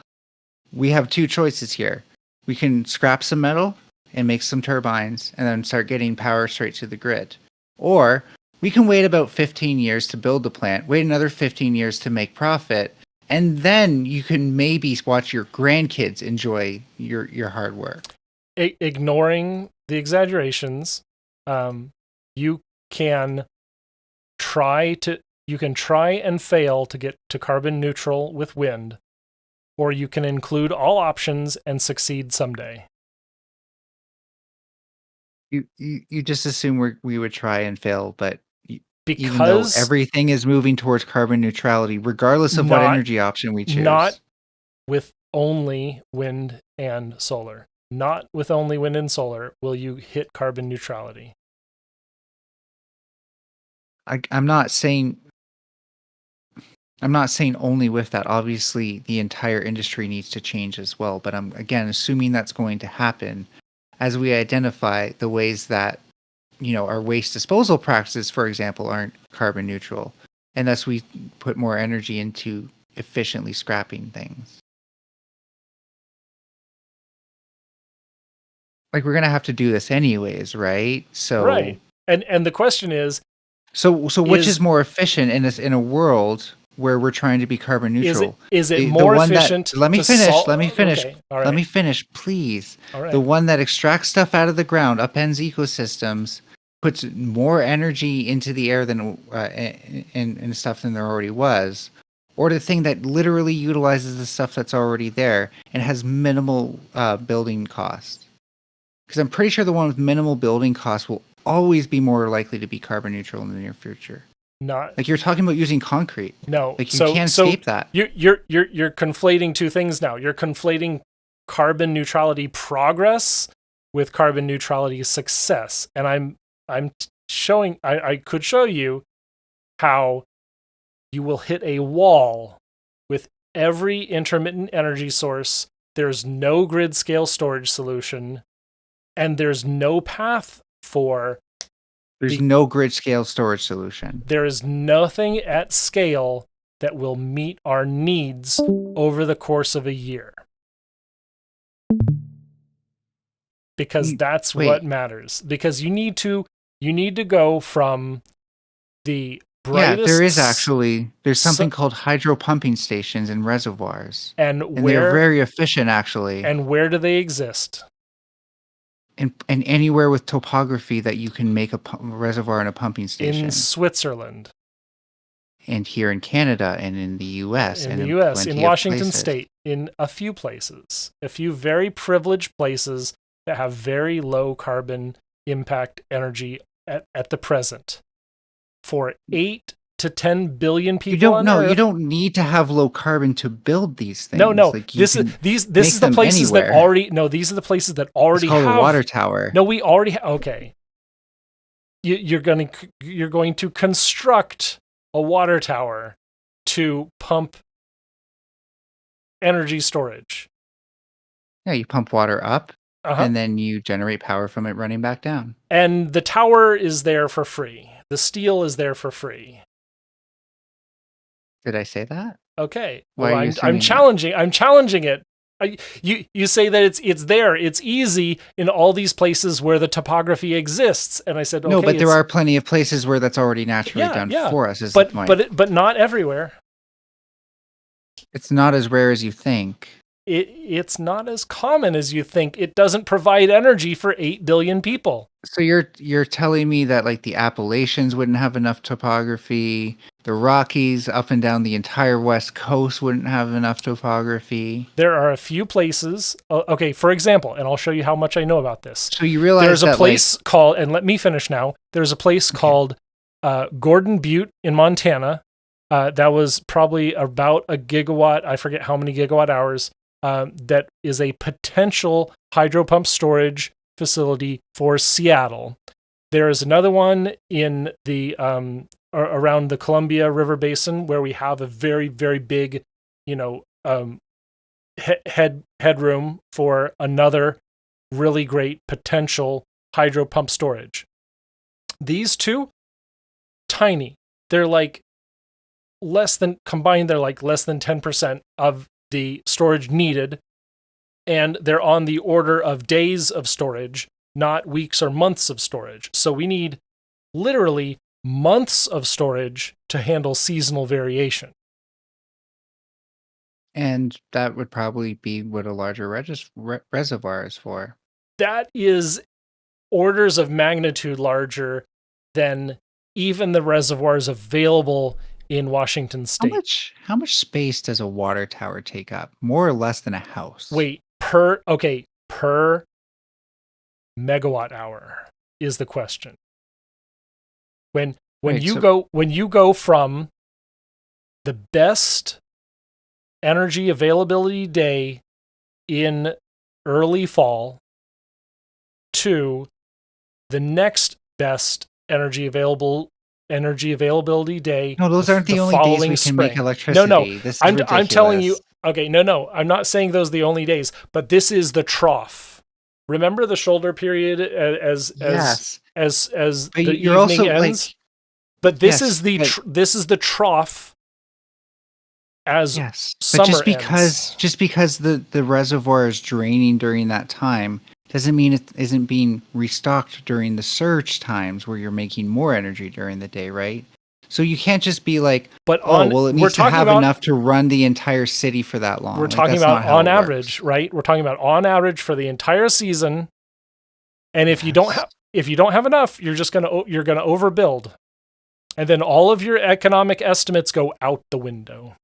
we have two choices here. We can scrap some metal and make some turbines and then start getting power straight to the grid, Or we can wait about 15 years to build the plant, wait another 15 years to make profit, and then you can maybe watch your grandkids enjoy your hard work. Ignoring the exaggerations, you can try and fail to get to carbon neutral with wind, or you can include all options and succeed someday. You just assume we would try and fail, but Because even though everything is moving towards carbon neutrality, regardless of what energy option we choose. Not with only wind and solar. Not with only wind and solar will you hit carbon neutrality. I'm not saying only with that. Obviously, the entire industry needs to change as well. But I'm, again, assuming that's going to happen as we identify the ways that, our waste disposal practices, for example, aren't carbon neutral. And thus we put more energy into efficiently scrapping things. Like, we're going to have to do this anyways, right? So, right. And the question is, so which is more efficient in a world where we're trying to be carbon neutral? Is it more efficient? Let me finish. Okay. All right. Let me finish, please. All right. The one that extracts stuff out of the ground, upends ecosystems, puts more energy into the air than and stuff than there already was, or the thing that literally utilizes the stuff that's already there and has minimal building costs. Because I'm pretty sure the one with minimal building costs will always be more likely to be carbon neutral in the near future. Not like you're talking about using concrete. No, like you can't escape that. You're conflating two things now. You're conflating carbon neutrality progress with carbon neutrality success, and I'm showing. I could show you how you will hit a wall with every intermittent energy source. There's no grid scale storage solution, and there's no path for. There's no grid scale storage solution. There is nothing at scale that will meet our needs over the course of a year. Because that's what matters. Because you need to go from the brightest... Yeah, there's something called hydro pumping stations and reservoirs. And they're very efficient, actually. And where do they exist? And anywhere with topography that you can make a reservoir and a pumping station. In Switzerland. And here in Canada and in the U.S. In Washington State, in a few places. A few very privileged places that have very low carbon impact energy at the present. For 8 to 10 billion people on Earth. You don't need to have low carbon to build these things. No. Like this is the places that already. No, these are the places that already it's called have a water tower. No, we already have. Okay. You're going to construct a water tower to pump energy storage. Yeah, you pump water up, and then you generate power from it running back down. And the tower is there for free. The steel is there for free. Did I say that? Okay. Well, I'm challenging it. You say that it's there. It's easy in all these places where the topography exists. And I said, okay. No, but there are plenty of places where that's already naturally done for us. But not everywhere. It's not as rare as you think. It's not as common as you think. It doesn't provide energy for 8 billion people. So you're telling me that like the Appalachians wouldn't have enough topography, the Rockies up and down the entire West Coast wouldn't have enough topography. There are a few places. Okay, for example, and I'll show you how much I know about this. So you realize there's a place called, and let me finish now. There's a place called Gordon Butte in Montana. That was probably about a gigawatt. I forget how many gigawatt hours. That is a potential hydro pump storage facility for Seattle. There is another one in the around the Columbia River Basin where we have a very, very big, headroom for another really great potential hydro pump storage. These two, tiny. They're like less than 10% of the storage needed, and they're on the order of days of storage, not weeks or months of storage. So we need literally months of storage to handle seasonal variation. And that would probably be what a larger reservoir is for. That is orders of magnitude larger than even the reservoirs available in Washington State. How much space does a water tower take up? More or less than a house? Wait, per megawatt hour is the question. When you go from the best energy availability day in early fall to the next best energy availability day. No, those aren't the only days we can make electricity. No, this is I'm telling you. ridiculous. Okay, no, I'm not saying those are the only days, but this is the trough. Remember the shoulder period as Yes. as But the you're evening also ends. like, But this yes, is the but- this is the trough as yes, summer but ends. just because the reservoir is draining during that time doesn't mean it isn't being restocked during the surge times where you're making more energy during the day, right? So you can't just be like, But oh, on, well, it we're needs to talking have about enough to run the entire city for that long. we're Like, talking that's about not how on it average, works. right? We're talking about on average for the entire season. And if you don't have enough, you're gonna overbuild, and then all of your economic estimates go out the window.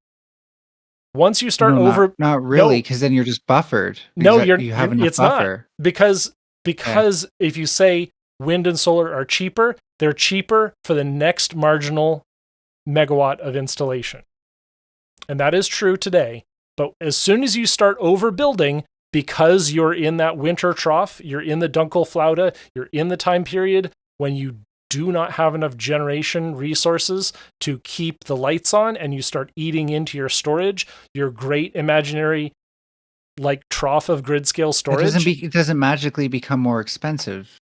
Once you start not really, because then you're just buffered. No, You have enough it's buffer. not because if you say wind and solar are cheaper, they're cheaper for the next marginal megawatt of installation. And that is true today. But as soon as you start overbuilding, because you're in that winter trough, you're in the Dunkelflaute, you're in the time period when you do not have enough generation resources to keep the lights on, and you start eating into your storage, your great imaginary like trough of grid scale storage. It doesn't magically become more expensive.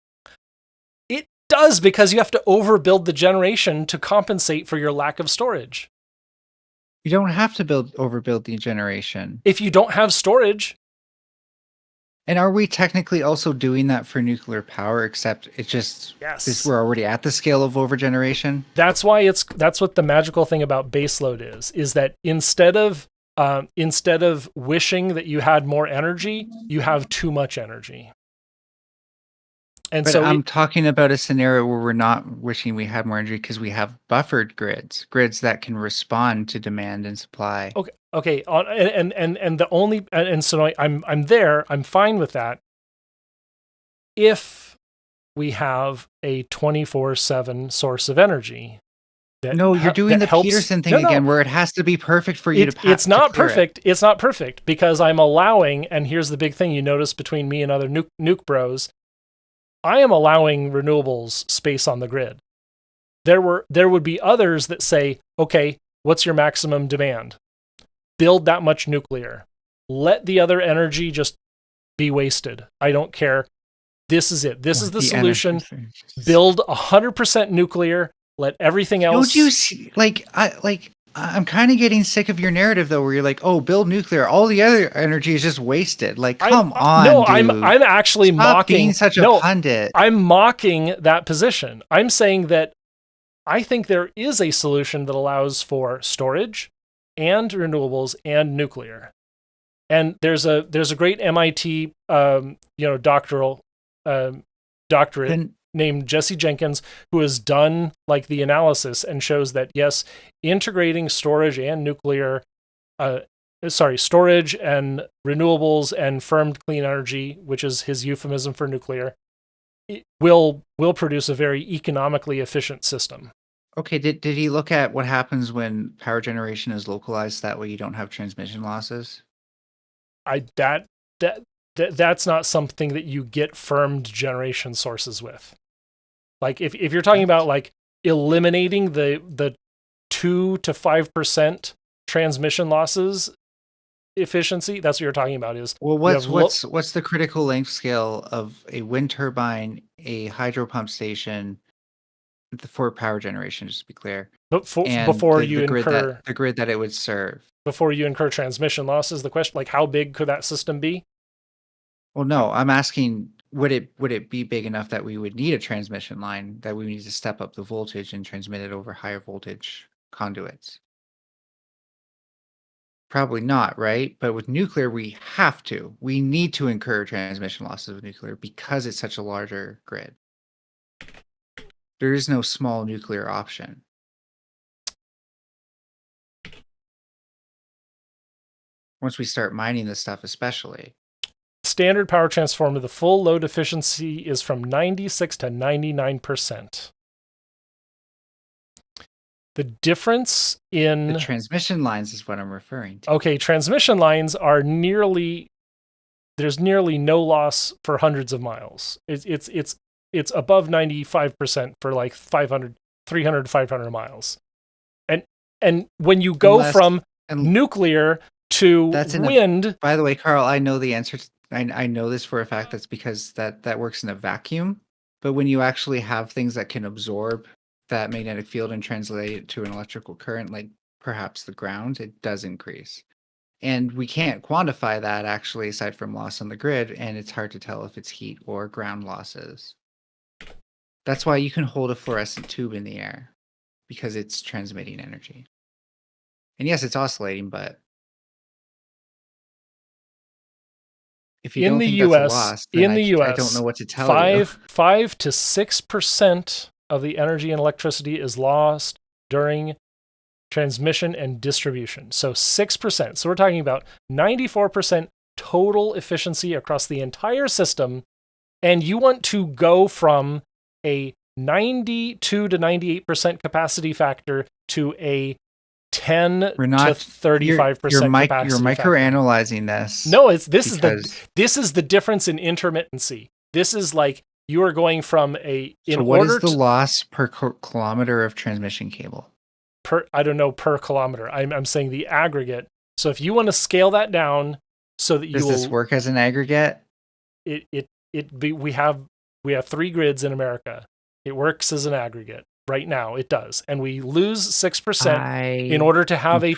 It does, because you have to overbuild the generation to compensate for your lack of storage. You don't have to overbuild the generation. If you don't have storage. And are we technically also doing that for nuclear power, except it's just we're already at the scale of overgeneration? That's what the magical thing about baseload is that instead of wishing that you had more energy, you have too much energy. And but so I'm talking about a scenario where we're not wishing we had more energy because we have buffered grids that can respond to demand and supply. Okay. So I'm fine with that. If we have a 24/7 source of energy. You're doing the Peterson thing again, where it has to be perfect for you to pass. It's not perfect. It's not perfect because I'm allowing, and here's the big thing you notice between me and other nuke bros, I am allowing renewables space on the grid. There would be others that say, okay, what's your maximum demand? Build that much nuclear. Let the other energy just be wasted. I don't care. This is it. This is the solution. Build 100% nuclear. Let everything else. Don't you see? I'm kind of getting sick of your narrative though, where you're like, "Oh, build nuclear. All the other energy is just wasted." Like, come on, no, dude. I'm actually mocking. Being such a pundit. I'm mocking that position. I'm saying that I think there is a solution that allows for storage and renewables and nuclear. And there's a great MIT doctorate named Jesse Jenkins, who has done like the analysis and shows that yes, integrating storage and storage and renewables and firmed clean energy, which is his euphemism for nuclear, will produce a very economically efficient system. Okay, did he look at what happens when power generation is localized? That way you don't have transmission losses? That's not something that you get firmed generation sources with. Like if you're talking about like eliminating the 2 to 5% transmission losses efficiency, that's what you're talking about. Is what's the critical length scale of a wind turbine, a hydro pump station for power generation? Just to be clear, but before you incur the grid that it would serve, before you incur transmission losses, the question, like, how big could that system be? Well, no, I'm asking would it be big enough that we would need a transmission line, that we need to step up the voltage and transmit it over higher voltage conduits? Probably not, right? But with nuclear, we have to. We need to incur transmission losses with nuclear because it's such a larger grid. There is no small nuclear option. Once we start mining this stuff, especially. Standard power transformer, the full load efficiency is from 96 to 99%. The difference in... The transmission lines is what I'm referring to. Okay, transmission lines are there's nearly no loss for hundreds of miles. It's above 95% for like 300 to 500 miles. And when you go from nuclear to wind... By the way, Carl, I know the answer. I know this for a fact. That's because that works in a vacuum. But when you actually have things that can absorb that magnetic field and translate it to an electrical current, like perhaps the ground, it does increase. And we can't quantify that actually, aside from loss on the grid, and it's hard to tell if it's heat or ground losses. That's why you can hold a fluorescent tube in the air, because it's transmitting energy. And yes, it's oscillating, but if you don't think that's a loss, then I don't know what to tell you. 5 to 6% of the energy and electricity is lost during transmission and distribution. So 6%. So we're talking about 94% total efficiency across the entire system. And you want to go from a 92 to 98% capacity factor to a 10 to 35% capacity. You're microanalyzing this. No, this is the difference in intermittency. This is like you are going from what is the loss per kilometer of transmission cable? Per kilometer. I'm saying the aggregate. So if you want to scale that down so that does this work as an aggregate? We have 3 grids in America. It works as an aggregate. Right now it does. And we lose 6% in order to have in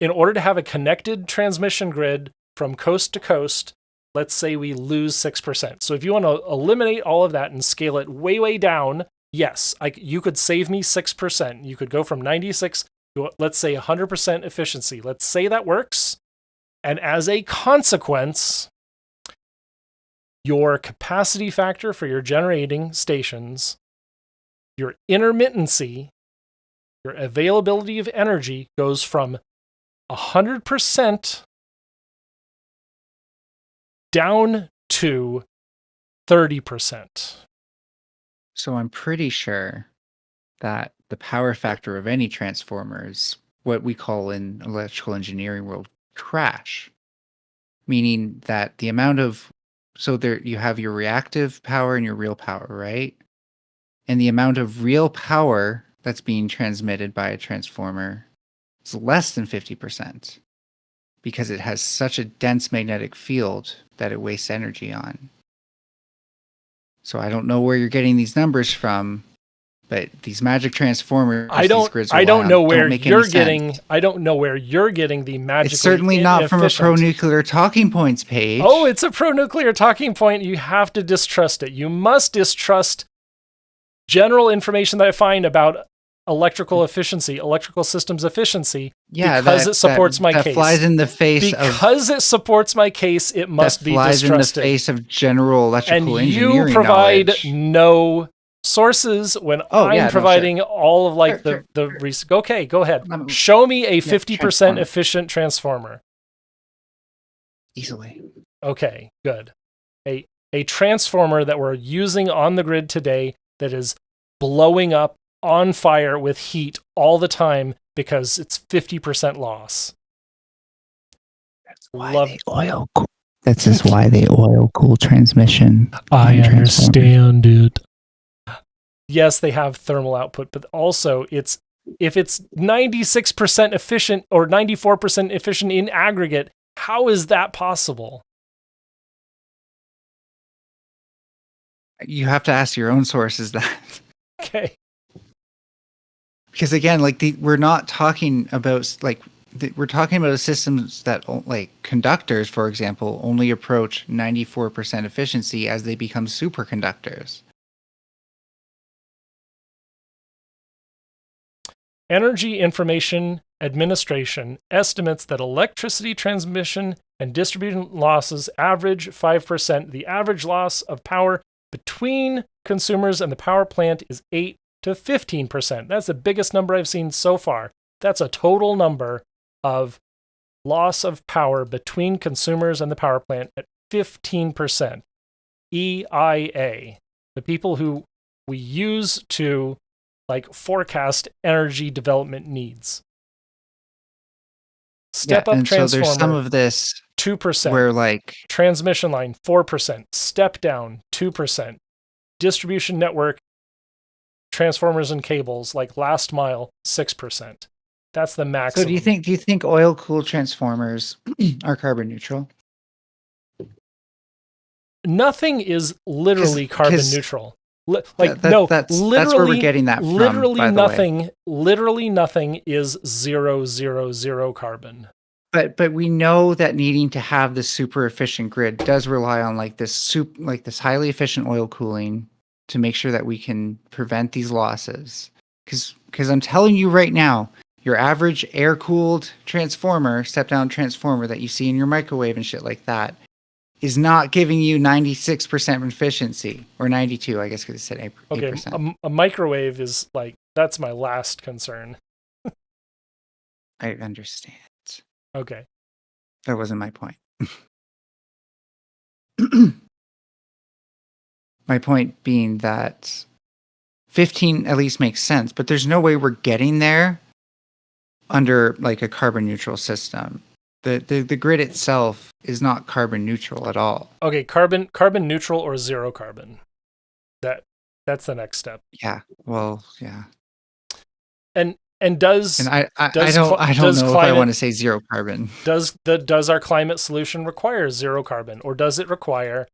order to have a connected transmission grid from coast to coast. Let's say we lose 6%. So if you want to eliminate all of that and scale it way, way down, yes, you could save me 6%. You could go from 96 to, let's say, 100% efficiency. Let's say that works. And as a consequence, your capacity factor for your generating stations, your intermittency, your availability of energy goes from 100% down to 30%. So I'm pretty sure that the power factor of any transformer is what we call in electrical engineering world trash, meaning that the amount of, so there you have your reactive power and your real power, right? And the amount of real power that's being transmitted by a transformer is less than 50%. Because it has such a dense magnetic field that it wastes energy on. So I don't know where you're getting these numbers from, but these magic transformers, I don't know where you're getting the magic. It's certainly not from a pro-nuclear talking points page. Oh, it's a pro-nuclear talking point. You have to distrust it. You must distrust general information that I find about electrical efficiency, electrical systems efficiency, because it supports my case. Flies in the face because it supports my case, it must be distrusted. Flies in the face of general electrical engineering And you provide knowledge. No sources when I'm providing all of like the okay, go ahead. Show me a 50% efficient transformer. Easily. Okay, good. A transformer that we're using on the grid today that is blowing up on fire with heat all the time because it's 50% loss. That's why they oil cool. That's just why they oil cool transmission. I understand it. Yes, they have thermal output, but also if it's 96% efficient or 94% efficient in aggregate, how is that possible? You have to ask your own sources that. Okay. Because again, like we're not talking about like we're talking about systems that, like conductors, for example, only approach 94% efficiency as they become superconductors. Energy Information Administration estimates that electricity transmission and distribution losses average 5%. The average loss of power between consumers and the power plant is 8 to 15%. That's the biggest number I've seen so far. That's a total number of loss of power between consumers and the power plant at 15%. EIA, the people who we use to like forecast energy development needs. Step up transformer. So there's some of this 2%. Where like transmission line 4%. Step down 2%. Distribution network transformers and cables like last mile 6%. That's the maximum. So do you think oil cooled transformers are carbon neutral? Nothing is literally carbon neutral. That's where we're getting that from. Literally nothing is 000 carbon. But we know that needing to have this super efficient grid does rely on like this highly efficient oil cooling to make sure that we can prevent these losses. Because I'm telling you right now, your average air cooled transformer, step down transformer that you see in your microwave and shit like that, is not giving you 96% efficiency, or 92, I guess, because it said 8%. Okay, a microwave is like, that's my last concern. I understand. Okay. That wasn't my point. My point being that 15 at least makes sense, but there's no way we're getting there under like a carbon neutral system. The grid itself is not carbon neutral at all. Okay, carbon neutral or zero carbon. That's the next step. Yeah. Well, yeah. And I don't know if I want to say zero carbon. Does our climate solution require zero carbon, or does it require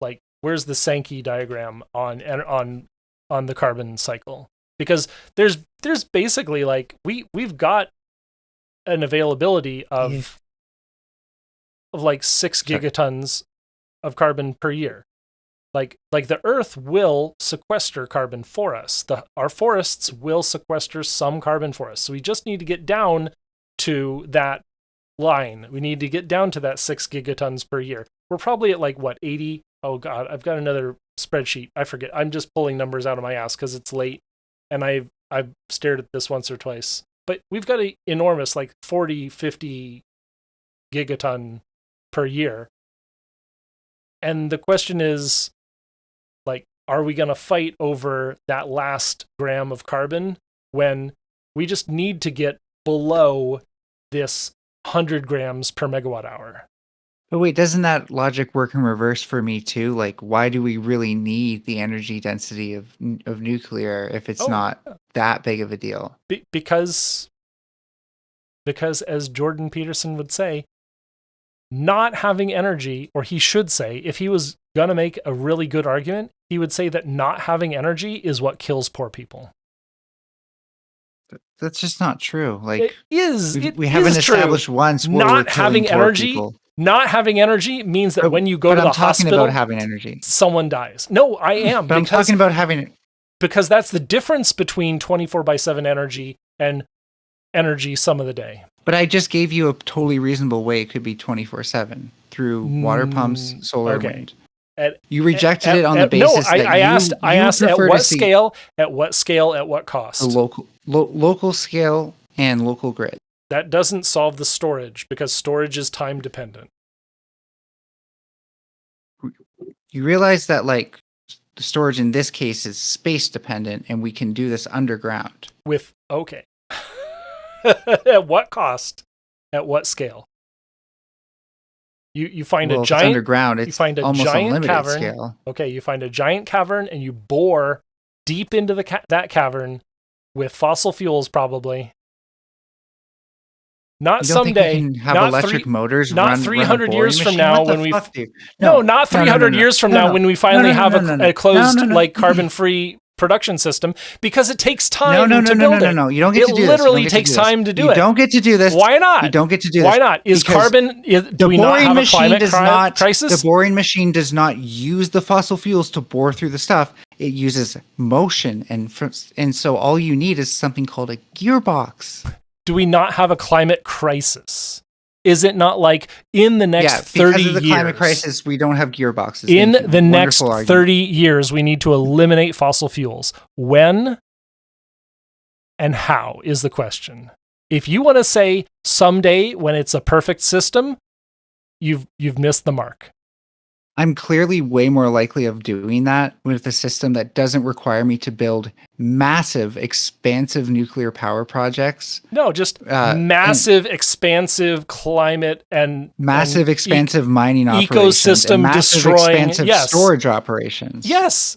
like where's the Sankey diagram on the carbon cycle? Because there's basically like we've got an availability of like 6 gigatons of carbon per year. Like the Earth will sequester carbon for us. Our forests will sequester some carbon for us. So we just need to get down to that line. We need to get down to that 6 gigatons per year. We're probably at like what, 80? Oh God, I've got another spreadsheet. I forget. I'm just pulling numbers out of my ass because it's late, and I've stared at this once or twice. But we've got an enormous, like 40, 50 gigaton per year. And the question is, like, are we going to fight over that last gram of carbon when we just need to get below this 100 grams per megawatt hour? But wait, doesn't that logic work in reverse for me too? Like, why do we really need the energy density of nuclear if it's not that big of a deal? Because as Jordan Peterson would say, not having energy, or he should say, if he was going to make a really good argument, he would say that not having energy is what kills poor people. That's just not true. Like, it is. We haven't established once where not having energy. People. Not having energy means that when you go to the hospital, about having energy, someone dies. No, I am. But I'm talking about having it. Because that's the difference between 24/7 energy and energy some of the day. But I just gave you a totally reasonable way it could be 24/7 through water pumps, solar, wind. You rejected it on the basis that I asked at what scale, at what cost? The local scale and local grid. That doesn't solve the storage because storage is time dependent. You realize that like the storage in this case is space dependent, and we can do this underground. At what cost? At what scale? You find a giant underground. It's almost unlimited cavern. Scale. Okay, you find a giant cavern and you bore deep into that cavern with fossil fuels, probably. Not someday. We can have electric motors. Not 300 years from now when we. Not 300 years from now when we finally have a closed, like carbon-free production system because it takes time to build it. No. You don't get to do this. It literally takes time to do it. You don't get to do this. Why not? You don't get to do this. Why not? Is carbon? Do we not have a climate crisis? The boring machine does not use the fossil fuels to bore through the stuff. It uses motion, and so all you need is something called a gearbox. Do we not have a climate crisis? Is it not like in the next 30 years? Because of the climate crisis, we don't have gearboxes. In the next 30 years, we need to eliminate fossil fuels. When and how is the question. If you want to say someday when it's a perfect system, you've missed the mark. I'm clearly way more likely of doing that with a system that doesn't require me to build massive, expansive nuclear power projects. No, just massive, expansive climate and massive, expansive mining operations, ecosystem and massive, destroying expansive storage operations. Yes.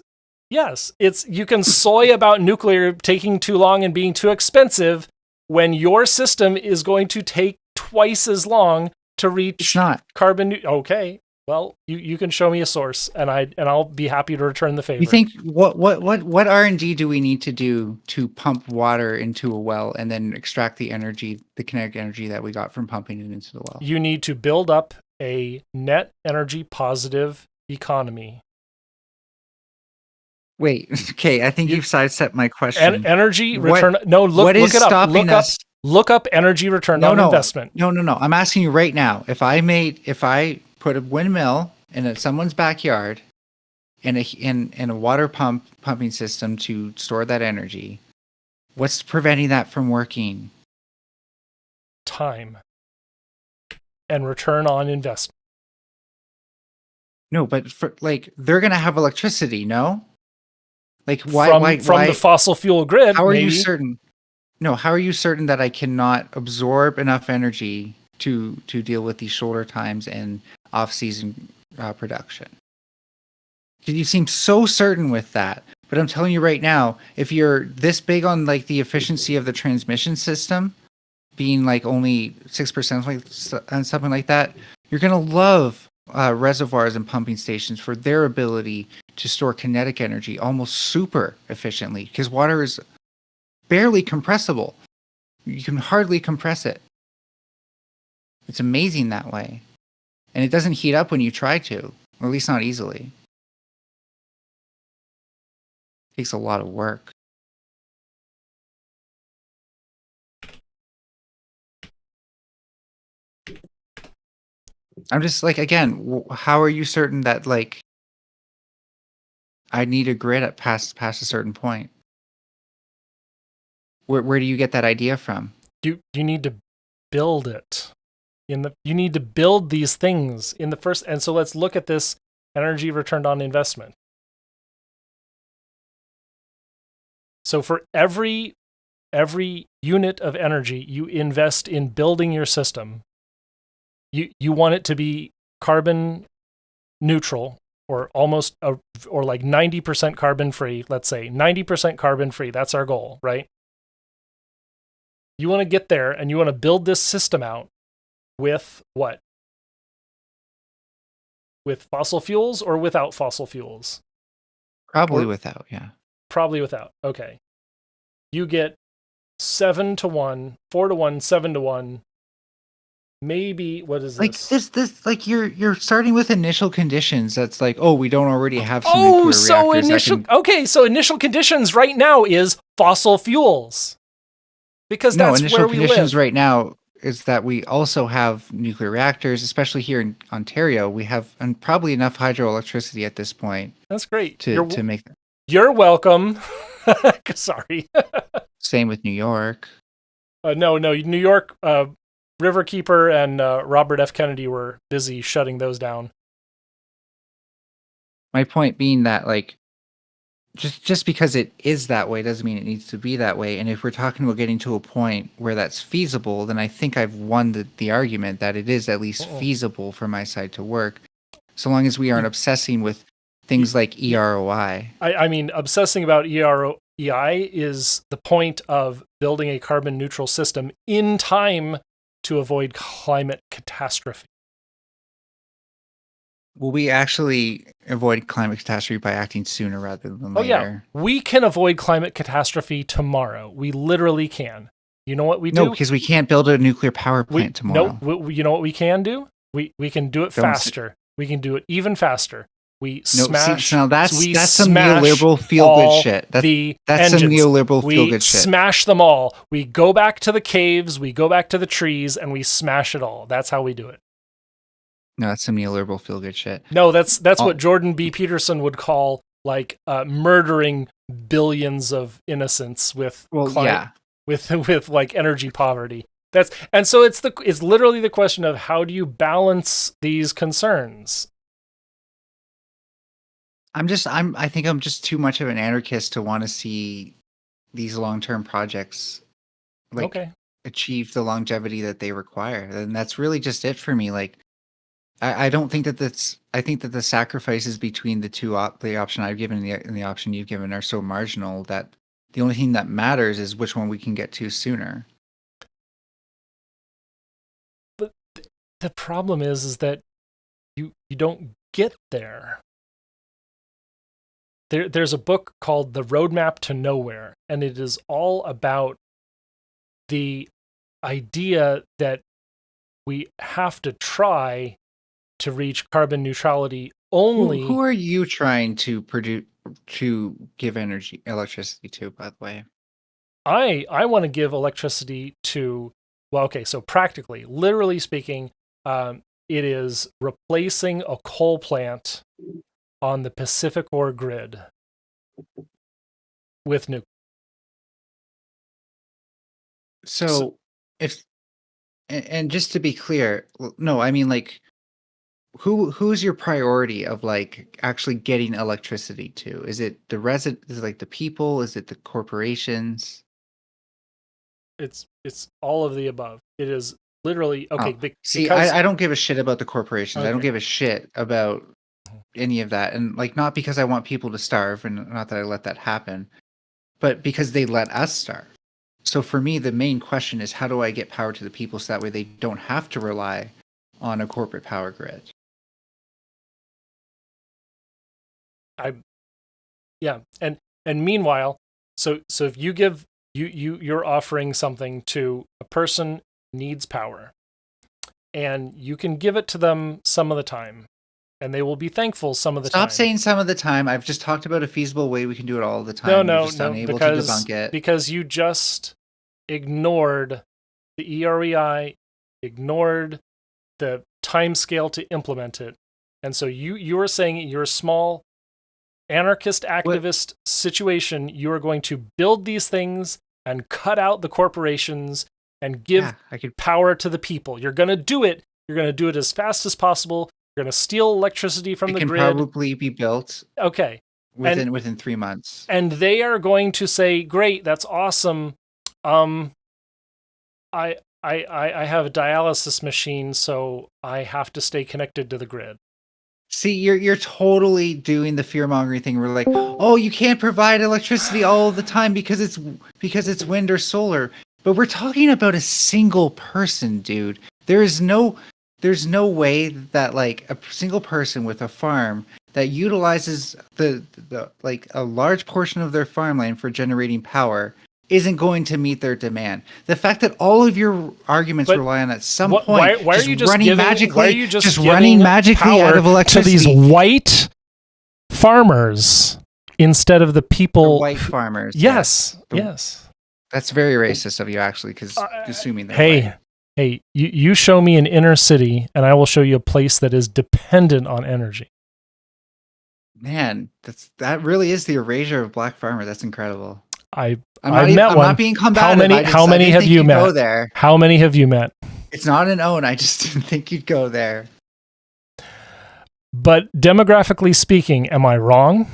You can soy about nuclear taking too long and being too expensive when your system is going to take twice as long to reach it's not. carbon. Okay. Well, you can show me a source, and I'll be happy to return the favor. You think what RNG do we need to do to pump water into a well and then extract the energy, the kinetic energy that we got from pumping it into the well? You need to build up a net energy positive economy. Wait, okay, I think you've sidestepped my question. Energy return. No, look it up. Look up energy return on investment. No. I'm asking you right now. If I put a windmill in someone's backyard and a water pumping system to store that energy, what's preventing that from working? Time and return on investment. No, but they're gonna have electricity, no? Like why from the fossil fuel grid? How are you certain? No, how are you certain that I cannot absorb enough energy to deal with these shoulder times and off-season production? You seem so certain with that, but I'm telling you right now, if you're this big on like the efficiency of the transmission system being like only 6% and something like that, you're gonna love reservoirs and pumping stations for their ability to store kinetic energy almost super efficiently, because water is barely compressible. You can hardly compress it. It's amazing that way. And it doesn't heat up when you try to, or at least not easily. It takes a lot of work. I'm just like, again, how are you certain that like I need a grid at past a certain point? Where do you get that idea from? You need to build it. You need to build these things in the first, and so let's look at this energy returned on investment. So for every unit of energy you invest in building your system, you want it to be carbon neutral or almost or like 90% carbon free. Let's say 90% carbon free. That's our goal, right? You want to get there, and you want to build this system out with what? With fossil fuels or without fossil fuels? Probably without, yeah. Probably without. Okay. You get 7-1, 4-1, 7-1. Maybe what is like this? This like you're starting with initial conditions. That's like, oh, we don't already have some nuclear reactors. So initial conditions right now is fossil fuels. Because that's where we live. Initial conditions right now is that we also have nuclear reactors, especially here in Ontario. We have probably enough hydroelectricity at this point. That's great. To make that. You're welcome. Sorry. Same with New York. No, New York, Riverkeeper and Robert F. Kennedy were busy shutting those down. My point being that, like, just because it is that way doesn't mean it needs to be that way. And if we're talking about getting to a point where that's feasible, then I think I've won the argument that it is at least feasible for my side to work, so long as we aren't obsessing with things like EROI. I mean, obsessing about EROI is the point of building a carbon neutral system in time to avoid climate catastrophe. Will we actually avoid climate catastrophe by acting sooner rather than Oh later? yeah, we can avoid climate catastrophe tomorrow. We literally can. You know what we do? No, because we can't build a nuclear power plant tomorrow. You know what we can do? We can do it faster. We can do it even faster. We smash. Now that's some smash neoliberal feel-good shit. That's engines. some neoliberal feel-good shit. We smash them all. We go back to the caves. We go back to the trees, and we smash it all. That's how we do it. No, that's some neoliberal feel-good shit. No, that's what Jordan B. Peterson would call like murdering billions of innocents with with like energy poverty. So it's literally the question of how do you balance these concerns? I think I'm just too much of an anarchist to want to see these long-term projects achieve the longevity that they require. And that's really just it for me. Like, I don't think I think that the sacrifices between the option I've given and the option you've given are so marginal that the only thing that matters is which one we can get to sooner. But the problem is that you don't get there. There's a book called The Roadmap to Nowhere, and it is all about the idea that we have to try to reach carbon neutrality only. Who are you trying to give electricity to, by the way? I want to give electricity to, so practically, literally speaking, it is replacing a coal plant on the Pacific-Or grid with nuclear. So if, and just to be clear, no, I mean, like, who's your priority of like actually getting electricity to? Is it the Is it like the people? Is it the corporations? It's all of the above. It is literally I don't give a shit about the corporations. I don't give a shit about any of that, and like, not because I want people to starve, and not that I let that happen, but because they let us starve. So for me, the main question is, how do I get power to the people so that way they don't have to rely on a corporate power grid? And meanwhile, so if you give you're offering something to a person needs power, and you can give it to them some of the time, and they will be thankful some of the time. Stop saying some of the time. I've just talked about a feasible way we can do it all the time. No, unable to debunk it. Because you just ignored the EREI, ignored the time scale to implement it, and so you are saying you're a small anarchist activist situation. You are going to build these things and cut out the corporations and give power to the people. You're going to do it. You're going to do it as fast as possible. You're going to steal electricity from the grid. It can probably be built. Okay. Within 3 months. And they are going to say, "Great, that's awesome. I have a dialysis machine, so I have to stay connected to the grid." See, you're totally doing the fear-mongering thing. We're like, "Oh, you can't provide electricity all the time because it's wind or solar." But we're talking about a single person, dude. There's no way that like a single person with a farm that utilizes the like a large portion of their farmland for generating power isn't going to meet their demand. The fact that all of your arguments rely on at some point why are you just running magically out of electricity to these white farmers instead of the people? The white farmers. Yes. Yes. That's very racist of you, actually, because assuming that. Hey, you show me an inner city, and I will show you a place that is dependent on energy. Man, that really is the erasure of black farmers. That's incredible. I'm not being combative. How many have you met? How many have you met? It's not an own. I just didn't think you'd go there. But demographically speaking, am I wrong?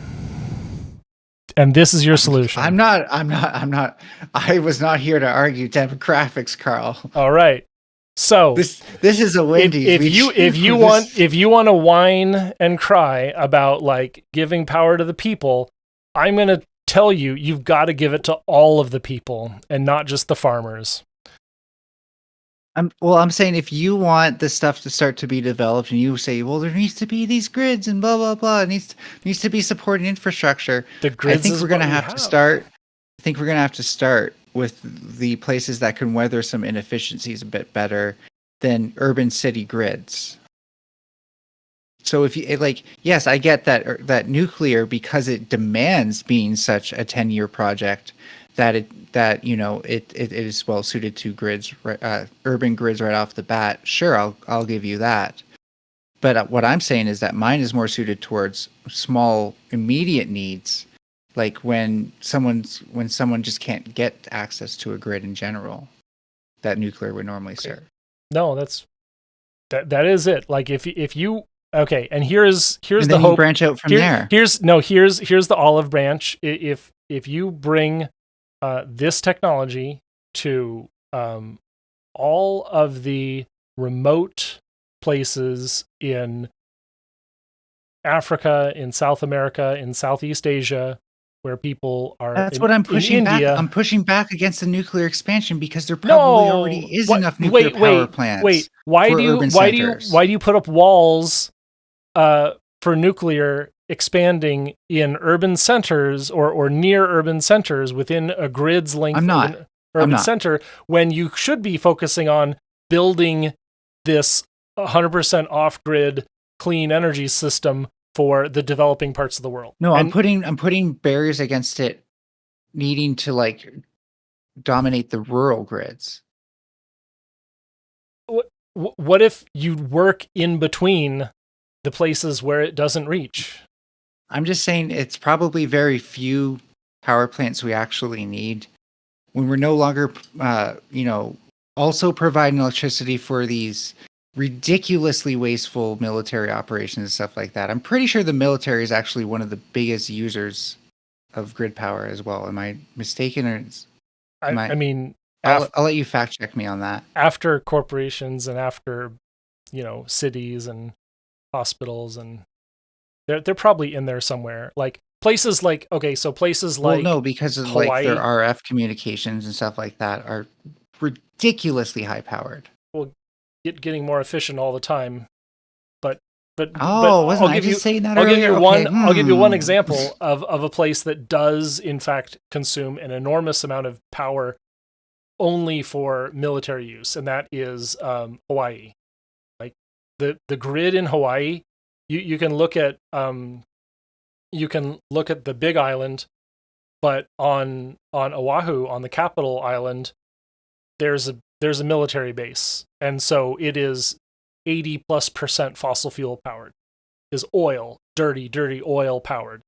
And this is your solution. I'm not. I was not here to argue demographics, Carl. All right. So this is a Wendy's. If you want to whine and cry about like giving power to the people, I'm going to tell you, you've got to give it to all of the people and not just the farmers. I'm saying if you want this stuff to start to be developed, and you say, well, there needs to be these grids and blah blah blah, it needs to be supporting infrastructure. The I grids think is we're gonna what we have to start. I think we're gonna have to start with the places that can weather some inefficiencies a bit better than urban city grids. So if you like, yes, I get that nuclear, because it demands being such a 10-year project, that it is well suited to grids, urban grids right off the bat. Sure, I'll give you that. But what I'm saying is that mine is more suited towards small immediate needs, like when someone just can't get access to a grid in general, that nuclear would normally serve. No, that is it. Like if you okay, and here's and the then hope. You branch out from there. Here's the olive branch. If you bring this technology to all of the remote places in Africa, in South America, in Southeast Asia, where people are. That's what I'm pushing back. India. I'm pushing back against the nuclear expansion, because there probably already is enough nuclear power plants. Wait, why do you put up walls for nuclear expanding in urban centers or near urban centers within a grid's length of an urban center, when you should be focusing on building this 100% off-grid clean energy system for the developing parts of the world? No, I'm putting barriers against it needing to like dominate the rural grids. What if you work in between the places where it doesn't reach? I'm just saying it's probably very few power plants we actually need when we're no longer, also providing electricity for these ridiculously wasteful military operations and stuff like that. I'm pretty sure the military is actually one of the biggest users of grid power as well. Am I mistaken? Or I'll let you fact check me on that. After corporations and after, cities and hospitals, and they're probably in there somewhere. Like places like no, because of Hawaii, like their RF communications and stuff like that are ridiculously high powered. Well, getting more efficient all the time. But wasn't I just saying that earlier? I'll give you one example of a place that does in fact consume an enormous amount of power only for military use, and that is Hawaii. Like the grid in Hawaii, you can look at the Big Island, but on Oahu, on the capital island, there's a military base, and so it is 80+% fossil fuel powered, is oil, dirty oil powered.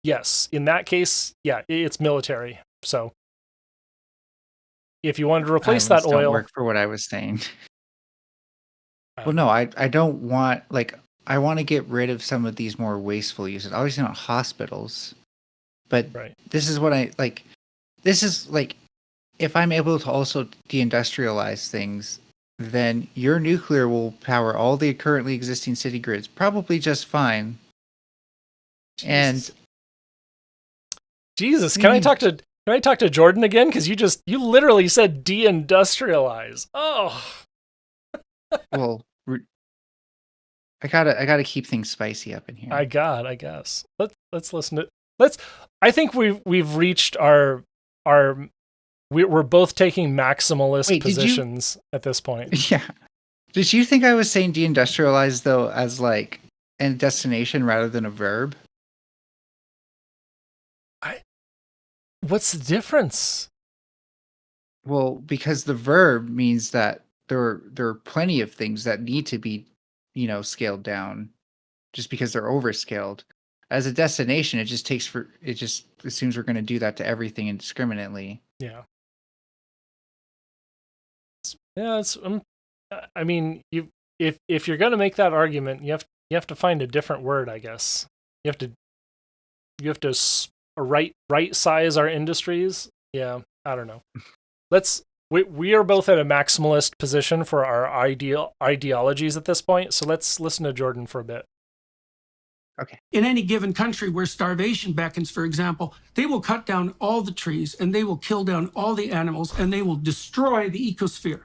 Yes, in that case, yeah, it's military. So if you wanted to replace that oil, don't work for what I was saying. Well, no, I don't want, like, I want to get rid of some of these more wasteful uses. Obviously not hospitals, but this is what I like. This is like, if I'm able to also deindustrialize things, then your nuclear will power all the currently existing city grids probably just fine. Jesus, can I talk to Jordan again? Because you literally said deindustrialize. Oh. Well, I gotta keep things spicy up in here. I guess. Let's listen to. I think we've reached our. We're both taking maximalist positions at this point. Yeah. Did you think I was saying deindustrialize though as like a destination rather than a verb? What's the difference? Well, because the verb means that there are plenty of things that need to be, scaled down, just because they're overscaled. As a destination, it just assumes we're going to do that to everything indiscriminately. Yeah. Yeah, I mean, if you're going to make that argument, you have to find a different word, I guess. You have to right size our industries. Yeah, I don't know. We are both at a maximalist position for our ideologies at this point, so let's listen to Jordan for a bit. Okay. In any given country where starvation beckons, for example, they will cut down all the trees and they will kill down all the animals and they will destroy the ecosphere.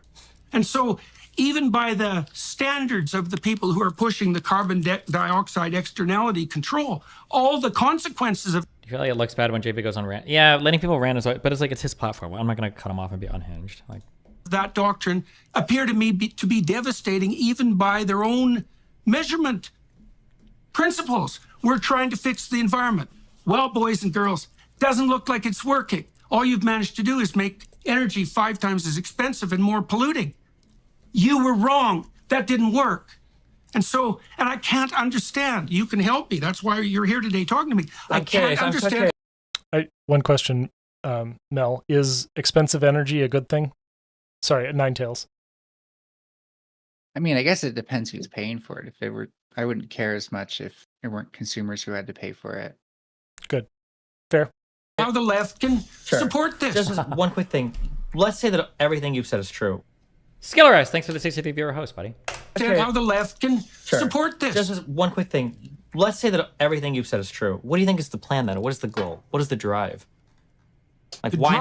And so even by the standards of the people who are pushing the carbon dioxide externality control, all the consequences of... Do you feel like it looks bad when JP goes on rant? Yeah, letting people rant is, but it's like, it's his platform. I'm not going to cut him off and be unhinged. Like, that doctrine appear to me to be devastating even by their own measurement principles. We're trying to fix the environment. Well, boys and girls, doesn't look like it's working. All you've managed to do is make energy 5 times as expensive and more polluting. You were wrong. That didn't work. And so, and I can't understand. You can help me. That's why you're here today talking to me. I can't understand. One question, Mel. Is expensive energy a good thing? Sorry, Ninetails. I mean, I guess it depends who's paying for it. If it were, I wouldn't care as much if there weren't consumers who had to pay for it. Good. Fair. How the left can support this. Just one quick thing. Let's say that everything you've said is true. Skillerized, thanks for the 60 viewer host, buddy. How the left can support this. Just one quick thing. Let's say that everything you've said is true. What do you think is the plan then? What is the goal? What is the drive? Like, why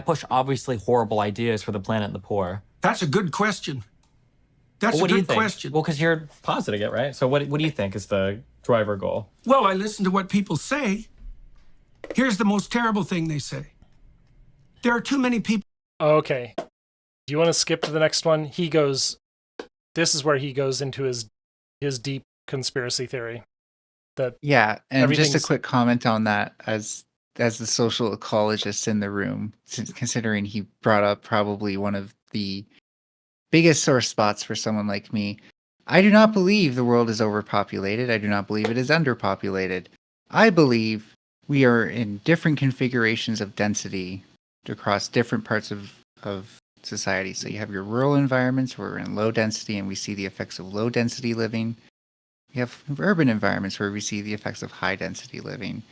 push obviously horrible ideas for the planet and the poor? That's a good question. That's a good question. Well, because you're positing it, right? So what do you think is the driver goal? Well, I listen to what people say. Here's the most terrible thing they say. There are too many people. Okay. Do you want to skip to the next one? He goes, this is where he goes into his deep conspiracy theory. That yeah, and just a quick comment on that as the social ecologist in the room, considering he brought up probably one of the biggest sore spots for someone like me. I do not believe the world is overpopulated. I do not believe it is underpopulated. I believe we are in different configurations of density across different parts of society. So you have your rural environments where we're in low density and we see the effects of low density living. You have urban environments where we see the effects of high density living.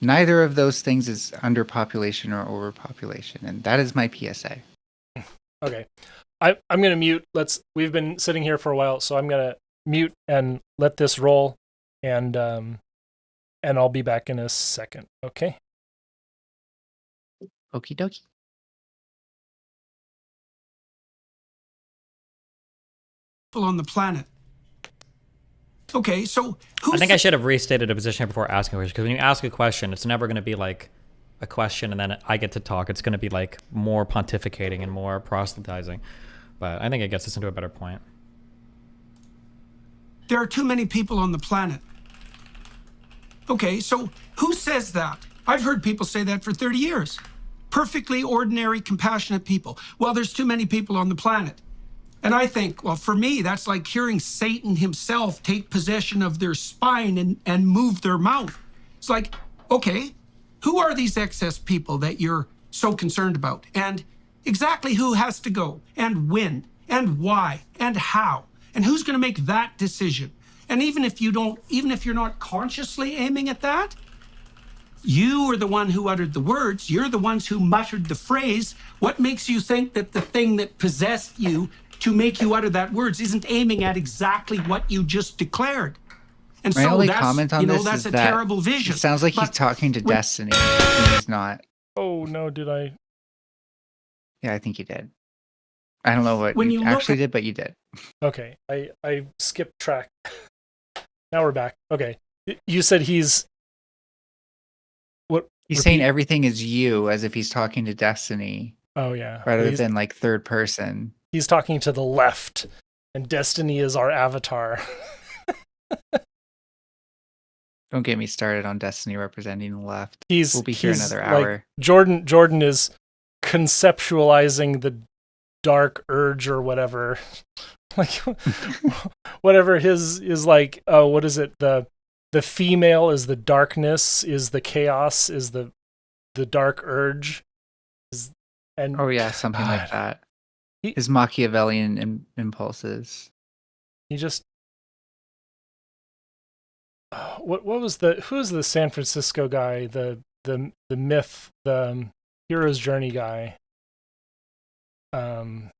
Neither of those things is underpopulation or overpopulation, and that is my PSA. Okay. I'm going to mute. We've been sitting here for a while, so I'm going to mute and let this roll, and I'll be back in a second. Okay. Okie dokie. On the planet. Okay, so I think I should have restated a position before asking a question, because when you ask a question, it's never going to be like a question and then I get to talk. It's going to be like more pontificating and more proselytizing. But I think it gets us into a better point. There are too many people on the planet. Okay, so who says that? I've heard people say that for 30 years. Perfectly ordinary, compassionate people. Well, there's too many people on the planet. And I think, well, for me, that's like hearing Satan himself take possession of their spine and move their mouth. It's like, okay, who are these excess people that you're so concerned about? And exactly who has to go? And when? And why? And how? And who's going to make that decision? And even if you're not consciously aiming at that, you are the one who uttered the words. You're the ones who muttered the phrase. What makes you think that the thing that possessed you to make you utter that words isn't aiming at exactly what you just declared? And my so only that's, comment on this that's is a that terrible vision. It sounds like he's talking to Destiny, and he's not. Oh no, did I? Yeah, I think you did. I don't know what you actually did, but you did. Okay, I skipped track. Now we're back. Okay, you said he's what? He's saying everything is you, as if he's talking to Destiny. Oh yeah, rather than like third person. He's talking to the left, and Destiny is our avatar. Don't get me started on Destiny representing the left. We'll be here another hour. Like, Jordan is conceptualizing the dark urge or whatever. Like whatever his is like, oh, what is it? The female is the darkness, is the chaos, is the dark urge. And oh yeah, something like that. His Machiavellian impulses. He just who was the San Francisco guy, the myth, the hero's journey guy? I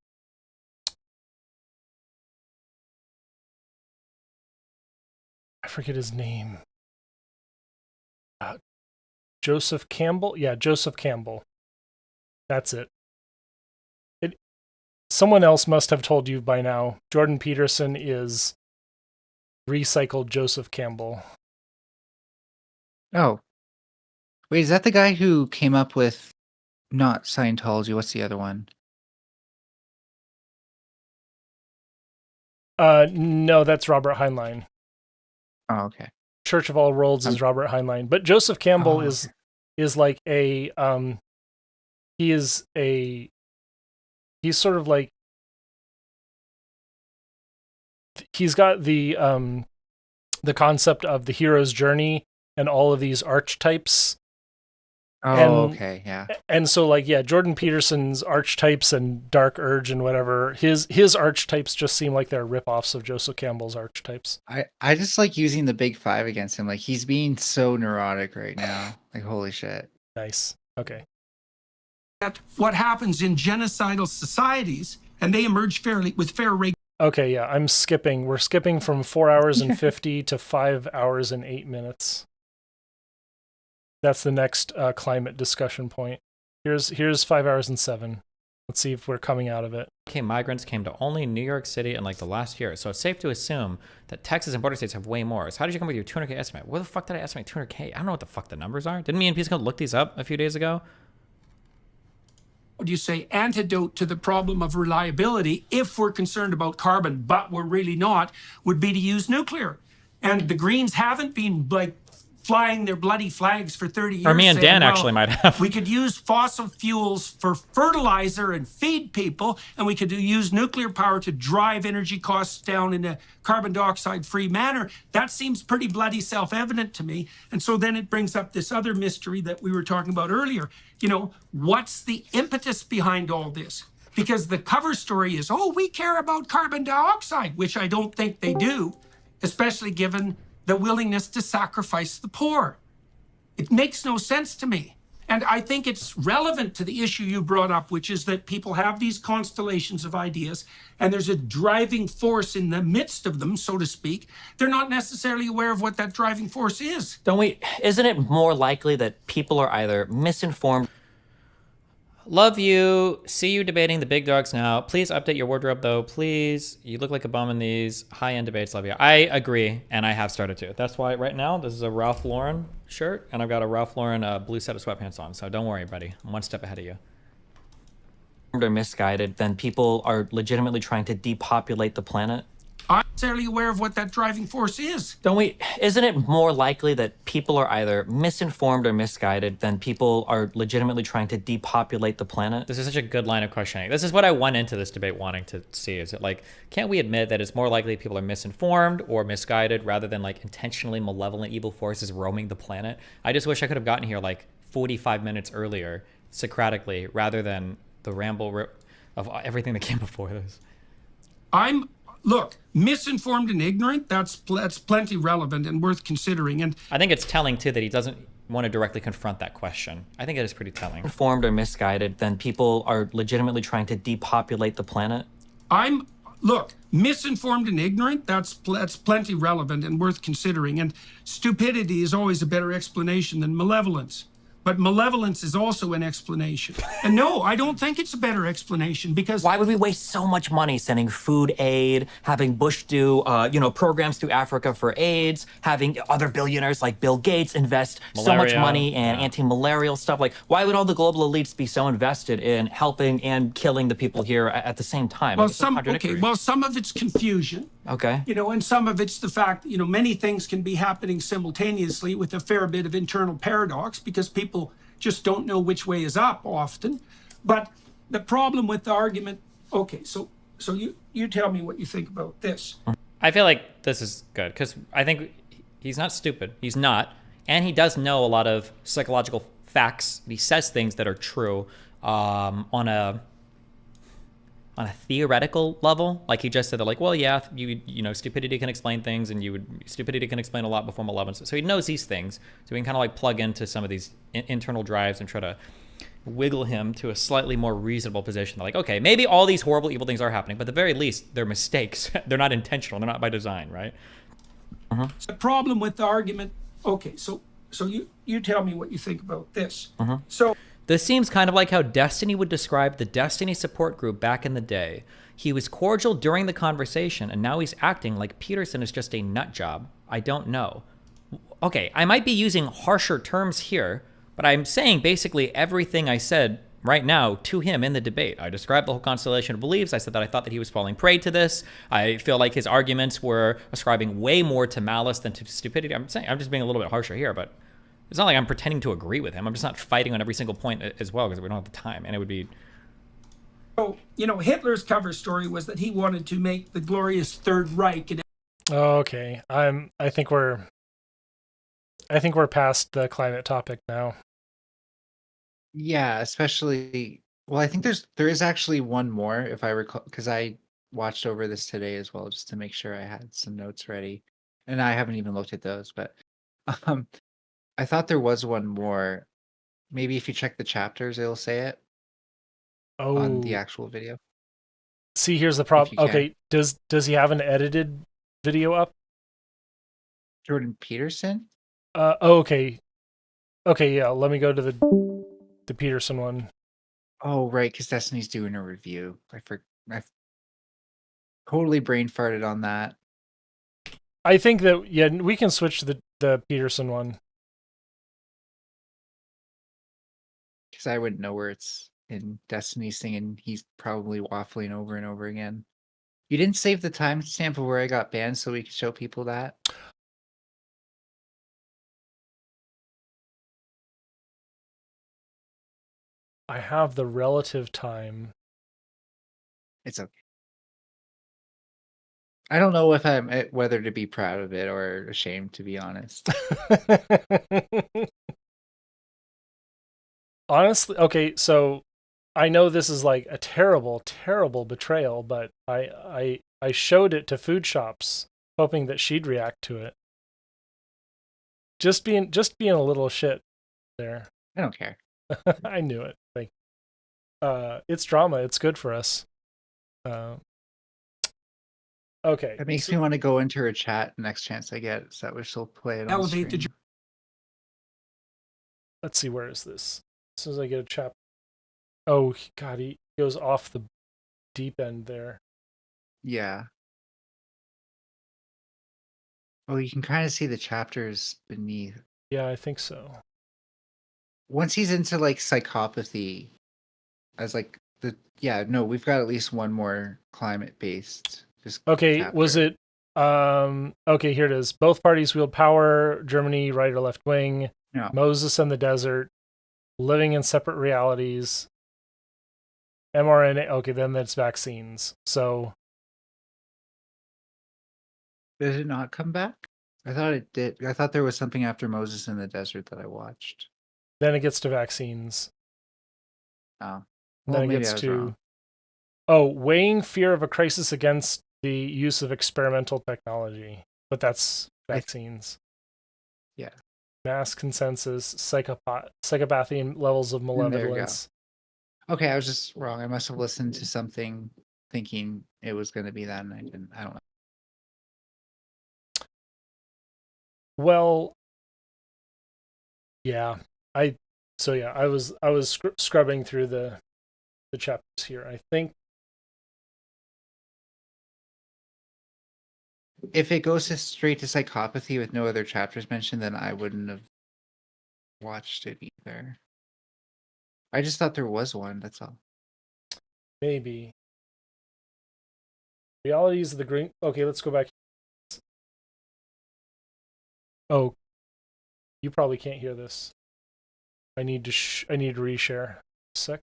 forget his name. Joseph Campbell? Yeah, Joseph Campbell. That's it. someone else must have told you by now. Jordan Peterson is recycled Joseph Campbell. Oh. Wait, is that the guy who came up with not Scientology? What's the other one? No, that's Robert Heinlein. Oh, okay. Church of All Worlds is Robert Heinlein, but Joseph Campbell okay. is like a he's sort of like, he's got the concept of the hero's journey and all of these archetypes. Oh, okay, yeah. And so, like, yeah, Jordan Peterson's archetypes and Dark Urge and whatever, his archetypes just seem like they're ripoffs of Joseph Campbell's archetypes. I just like using the big five against him. Like, he's being so neurotic right now. Like, holy shit. Nice. Okay. At what happens in genocidal societies, and they emerge with fair rate. Okay, yeah, I'm skipping. We're skipping from 4 hours and 50 to 5 hours and 8 minutes. That's the next climate discussion point. Here's 5 hours and 7. Let's see if we're coming out of it. Okay, migrants came to only New York City in like the last year, so it's safe to assume that Texas and border states have way more. So how did you come with your 200K estimate? Where the fuck did I estimate 200K? I don't know what the fuck the numbers are. Didn't me and Peterson look these up a few days ago? What do you say, antidote to the problem of reliability, if we're concerned about carbon, but we're really not, would be to use nuclear. And the Greens haven't been like flying their bloody flags for 30 years. Or me and saying, Dan actually might have. We could use fossil fuels for fertilizer and feed people, and we could use nuclear power to drive energy costs down in a carbon dioxide-free manner. That seems pretty bloody self-evident to me. And so then it brings up this other mystery that we were talking about earlier. You know, what's the impetus behind all this? Because the cover story is, oh, we care about carbon dioxide, which I don't think they do, especially given the willingness to sacrifice the poor. It makes no sense to me. And I think it's relevant to the issue you brought up, which is that people have these constellations of ideas, and there's a driving force in the midst of them, so to speak. They're not necessarily aware of what that driving force is. Isn't it more likely that people are either misinformed? Love you. See you debating the big dogs now. Please update your wardrobe, though. Please. You look like a bum in these high-end debates. Love you. I agree, and I have started to. That's why right now this is a Ralph Lauren shirt, and I've got a Ralph Lauren blue set of sweatpants on. So don't worry, buddy. I'm one step ahead of you. Or misguided, then people are legitimately trying to depopulate the planet. I'm not necessarily aware of what that driving force is. Isn't it more likely that people are either misinformed or misguided than people are legitimately trying to depopulate the planet? This is such a good line of questioning. This is what I went into this debate wanting to see. Is it like, can't we admit that it's more likely people are misinformed or misguided rather than like intentionally malevolent evil forces roaming the planet? I just wish I could have gotten here like 45 minutes earlier, Socratically, rather than the ramble of everything that came before this. Look, misinformed and ignorant, that's plenty relevant and worth considering. And I think it's telling, too, that he doesn't want to directly confront that question. I think it is pretty telling. Informed or misguided, then people are legitimately trying to depopulate the planet. Look, misinformed and ignorant, that's plenty relevant and worth considering. And stupidity is always a better explanation than malevolence. But malevolence is also an explanation. And no, I don't think it's a better explanation because... Why would we waste so much money sending food aid, having Bush do, programs through Africa for AIDS, having other billionaires like Bill Gates invest so much money in anti-malarial stuff? Like, why would all the global elites be so invested in helping and killing the people here at the same time? Well, some of it's confusion. Okay. And some of it's the fact, many things can be happening simultaneously with a fair bit of internal paradox because people just don't know which way is up often. But the problem with the argument, okay, so you tell me what you think about this. I feel like this is good because I think he's not stupid. He's not. And he does know a lot of psychological facts. He says things that are true on a theoretical level. Like he just said that, like, well, yeah, stupidity can explain things, and stupidity can explain a lot before malevolence. So he knows these things. So we can kind of like plug into some of these internal drives and try to wiggle him to a slightly more reasonable position. Like, okay, maybe all these horrible, evil things are happening, but at the very least, they're mistakes. They're not intentional. They're not by design, right? The problem with the argument, okay, so you tell me what you think about this. This seems kind of like how Destiny would describe the Destiny support group back in the day. He was cordial during the conversation, and now he's acting like Peterson is just a nut job. I don't know. Okay, I might be using harsher terms here, but I'm saying basically everything I said right now to him in the debate. I described the whole constellation of beliefs. I said that I thought that he was falling prey to this. I feel like his arguments were ascribing way more to malice than to stupidity. I'm just being a little bit harsher here, but it's not like I'm pretending to agree with him. I'm just not fighting on every single point as well because we don't have the time, and it would be... So, Hitler's cover story was that he wanted to make the glorious Third Reich. Okay, I think we're past the climate topic now. Yeah, especially. Well, I think there is actually one more, if I recall, because I watched over this today as well, just to make sure I had some notes ready, and I haven't even looked at those. But um, I thought there was one more. Maybe if you check the chapters, it'll say it on the Oh, actual video. see, here's the If problem. you can. Okay, does he have an edited video up? Jordan Peterson? Okay. Okay, yeah, let me go to the Peterson one. Oh, right, because Destiny's doing a review. I totally brain farted on that. I think that, yeah, we can switch to the Peterson one. Because I wouldn't know where it's in Destiny's thing, and he's probably waffling over and over again. You didn't save the timestamp of where I got banned so we could show people that? I have the relative time. It's okay. I don't know if I'm whether to be proud of it or ashamed, to be honest. Honestly, okay, so I know this is like a terrible, terrible betrayal, but I showed it to food shops, hoping that she'd react to it. Just being a little shit there. I don't care. I knew it. Like, it's drama. It's good for us. Okay. It makes me want to go into her chat next chance I get, so that she'll play it on Elevate the stream. Let's see, where is this? As soon as I get a chapter. Oh God, he goes off the deep end there. Yeah. Oh, you can kind of see the chapters beneath. Yeah, I think so. Once he's into like psychopathy, as like we've got at least one more climate based. Okay, chapter. was it? Okay, here it is. Both parties wield power. Germany, right or left wing. No. Moses and the desert. Living in separate realities. mRNA. Okay, then that's vaccines. So. Did it not come back? I thought it did. I thought there was something after Moses in the desert that I watched. Then it gets to vaccines. Oh. Well, then it gets to. Oh, weighing fear of a crisis against the use of experimental technology. But that's vaccines. Yeah. Mass consensus, psychopathy levels of malevolence. Okay, I was just wrong. I must have listened to something thinking it was going to be that, and I didn't. I don't know. Well, yeah, I was scrubbing through the chapters here. I think if it goes straight to psychopathy with no other chapters mentioned, then I wouldn't have watched it either. I just thought there was one. That's all. maybe realities of the green. Okay, let's go back. Oh, you probably can't hear this. I need to reshare. Sec.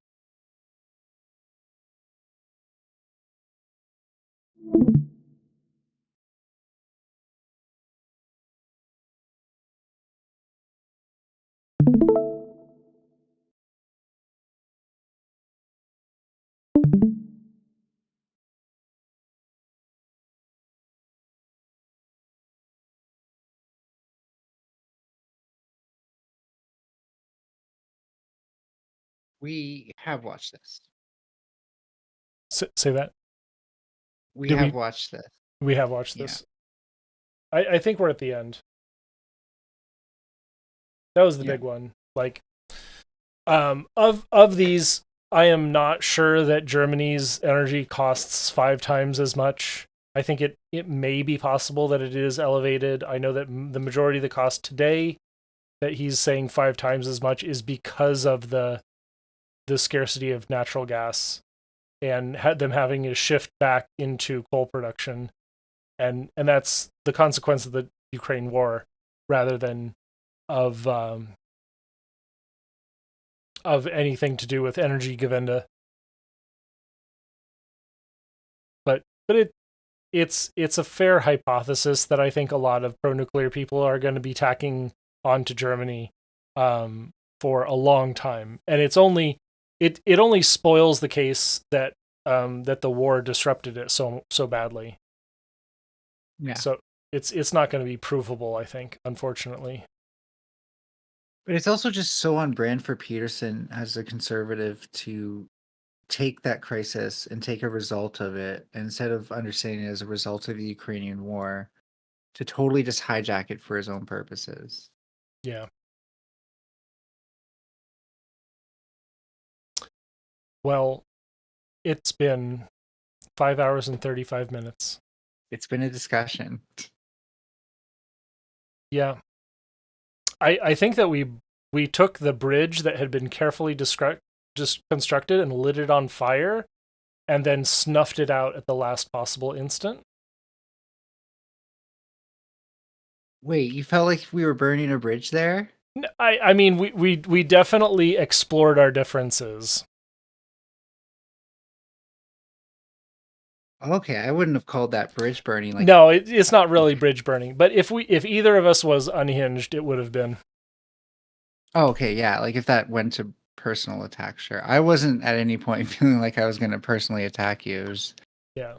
We have watched this. Say that. We have watched this. We have watched this. I think we're at the end. That was the big one. Like, Of these, I am not sure that Germany's energy costs 5 times as much. I think it may be possible that it is elevated. I know that the majority of the cost today that he's saying 5 times as much is because of the scarcity of natural gas and them having to shift back into coal production, and that's the consequence of the Ukraine war, rather than of anything to do with energy Gewende. But it's a fair hypothesis that I think a lot of pro-nuclear people are going to be tacking onto Germany for a long time, and it only spoils the case that the war disrupted it so badly. Yeah. So it's not going to be provable, I think, unfortunately. But it's also just so on brand for Peterson as a conservative to take that crisis and take a result of it, instead of understanding it as a result of the Ukrainian war, to totally just hijack it for his own purposes. Yeah. Well, it's been 5 hours and 35 minutes. It's been a discussion. Yeah. I think that we took the bridge that had been carefully just constructed and lit it on fire and then snuffed it out at the last possible instant. Wait, you felt like we were burning a bridge there? I mean, we definitely explored our differences. Okay, I wouldn't have called that bridge burning. Like, no, it's not really bridge burning. But if either of us was unhinged, it would have been. oh, okay, yeah. Like if that went to personal attack, sure. I wasn't at any point feeling like I was going to personally attack you. It was, Yeah.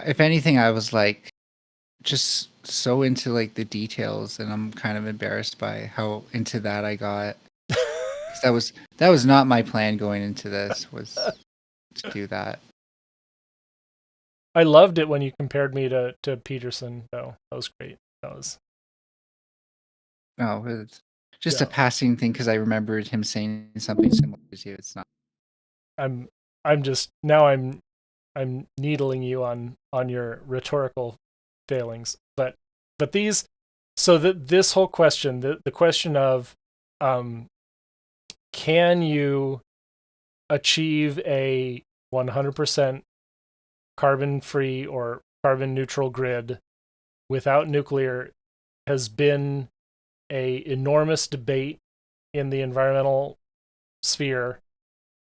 if anything, I was like just so into like the details, and I'm kind of embarrassed by how into that I got. 'Cause that was not my plan going into this, was to do that. I loved it when you compared me to Peterson, though. That was great. That was. No, it's just a passing thing because I remembered him saying something similar to you. It's not. I'm just now I'm needling you on your rhetorical failings, but these, so that this whole question, the question of can you achieve a 100% carbon free or carbon neutral grid without nuclear, has been a enormous debate in the environmental sphere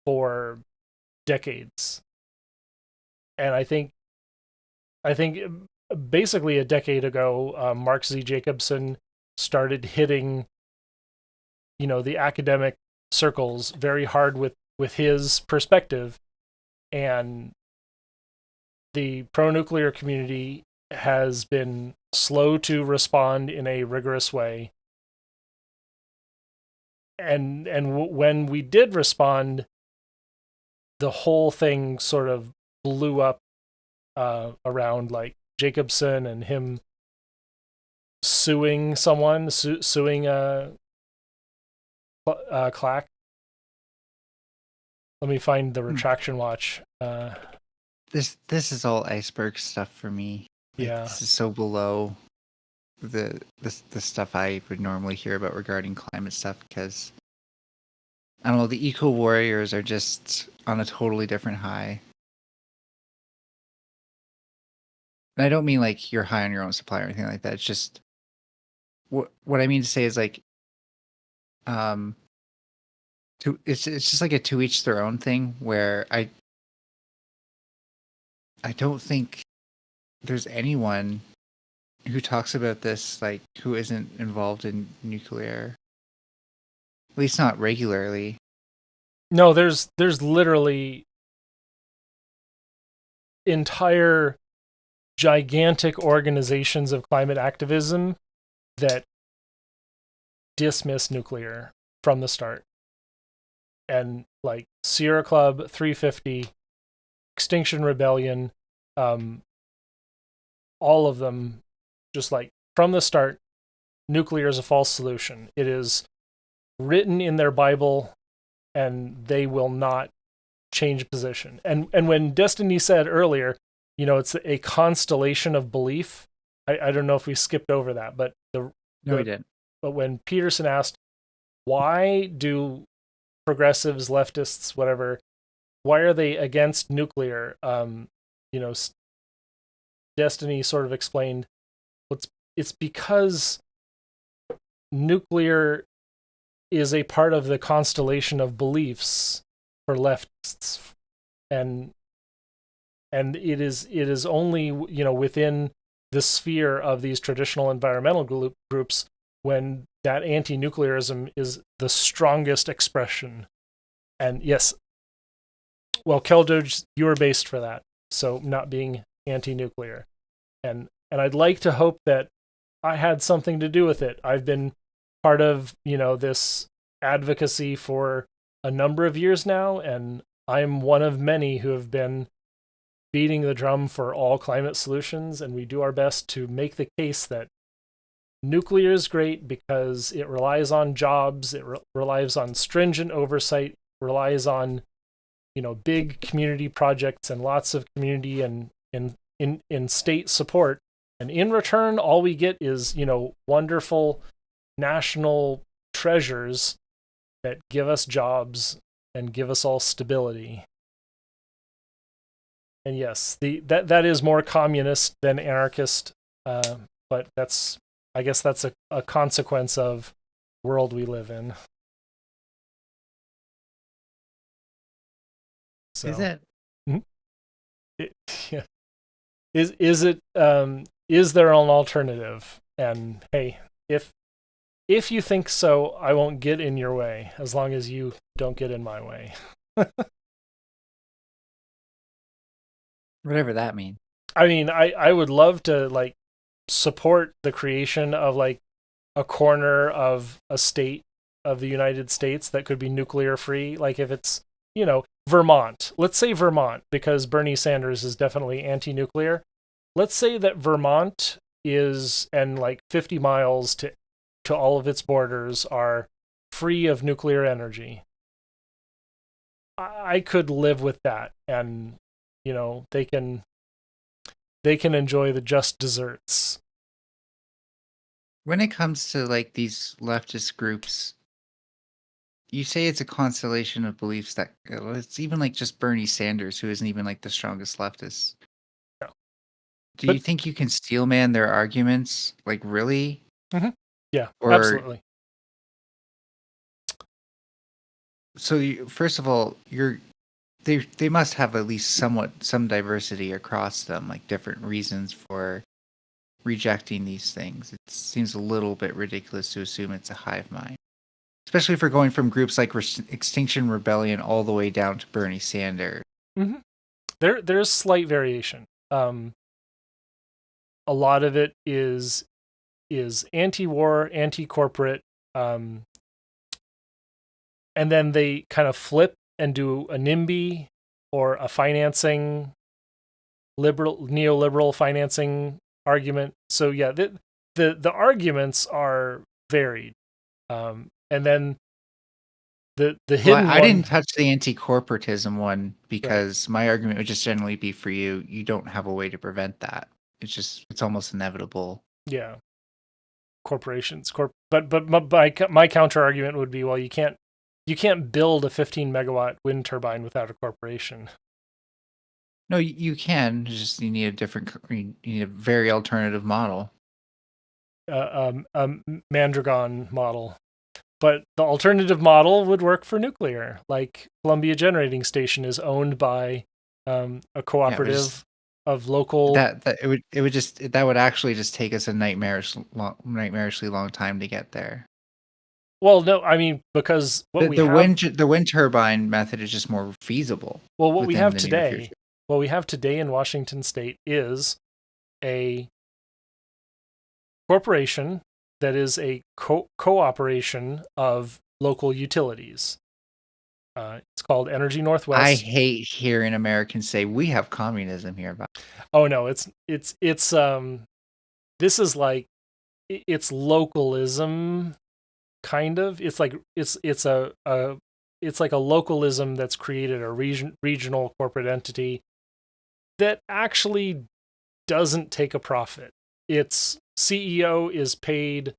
for decades. And I think basically a decade ago, Mark Z. Jacobson started hitting, the academic circles very hard with his perspective, and the pro-nuclear community has been slow to respond in a rigorous way. And when we did respond, the whole thing sort of blew up around like Jacobson and him suing someone, suing Clack. Let me find the retraction watch. This is all iceberg stuff for me. Like, Yeah, this is so below the stuff I would normally hear about regarding climate stuff, because I don't know, the eco warriors are just on a totally different high. And I don't mean like you're high on your own supply or anything like that. It's just what I mean to say is like it's just like a to each their own thing, where I don't think there's anyone who talks about this like who isn't involved in nuclear, at least not regularly. no, there's literally entire gigantic organizations of climate activism that dismiss nuclear from the start. And like Sierra Club, 350, Extinction Rebellion, all of them, just like from the start, nuclear is a false solution. It is written in their Bible and they will not change position. And when Destiny said earlier, it's a constellation of belief. I don't know if we skipped over that, but No, we didn't. But when Peterson asked, why do progressives, leftists, whatever, why are they against nuclear? Destiny sort of explained, it's because nuclear is a part of the constellation of beliefs for leftists, and it is only within the sphere of these traditional environmental groups when that anti-nuclearism is the strongest expression. And yes, well, Keldoge, you were based for that, so not being anti-nuclear, and I'd like to hope that I had something to do with it. I've been part of this advocacy for a number of years now, and I'm one of many who have been beating the drum for all climate solutions, and we do our best to make the case that nuclear is great because it relies on jobs, it relies on stringent oversight, relies on big community projects and lots of community and in state support, and in return all we get is wonderful national treasures that give us jobs and give us all stability. And yes, that is more communist than anarchist, but I guess that's a consequence of the world we live in. So, Is it? Yeah. Is it? Is there an alternative? And hey, if you think so, I won't get in your way as long as you don't get in my way. Whatever that means. I mean, I would love to support the creation of a corner of a state of the United States that could be nuclear free. Like if it's, Vermont. Let's say Vermont, because Bernie Sanders is definitely anti-nuclear. Let's say that Vermont is, and 50 miles to all of its borders are free of nuclear energy. I could live with that, and they can enjoy the just desserts. When it comes to these leftist groups, you say it's a constellation of beliefs that it's even just Bernie Sanders, who isn't even the strongest leftist. No. Do you think you can steel man their arguments? Really? Mm-hmm. Yeah, or, absolutely. So first of all, they must have at least some diversity across them, different reasons for rejecting these things. It seems a little bit ridiculous to assume it's a hive mind, especially if we're going from groups like Extinction Rebellion all the way down to Bernie Sanders. Mm-hmm. There's slight variation. A lot of it is anti-war, anti-corporate, and then they kind of flip and do a NIMBY or a financing neoliberal financing argument. So yeah, the arguments are varied, and then the hidden. I didn't touch the anti-corporatism one because my argument would just generally be for you don't have a way to prevent that. It's almost inevitable. Yeah, corporations, but my counter argument would be, well, you can't build a 15 megawatt wind turbine without a corporation. No, you can. You need you need a very alternative model. Mandragon model. But the alternative model would work for nuclear. Like Columbia Generating Station is owned by a cooperative of local. That would actually just take us a nightmarishly long time to get there. Well, no, I mean, because the wind turbine method is just more feasible. Well, what we have today in Washington State is a corporation that is a cooperation of local utilities. It's called Energy Northwest. I hate hearing Americans say we have communism here. Oh no, it's this is it's localism, kind of. It's it's a it's like a localism that's created a regional corporate entity that actually doesn't take a profit. Its CEO is paid,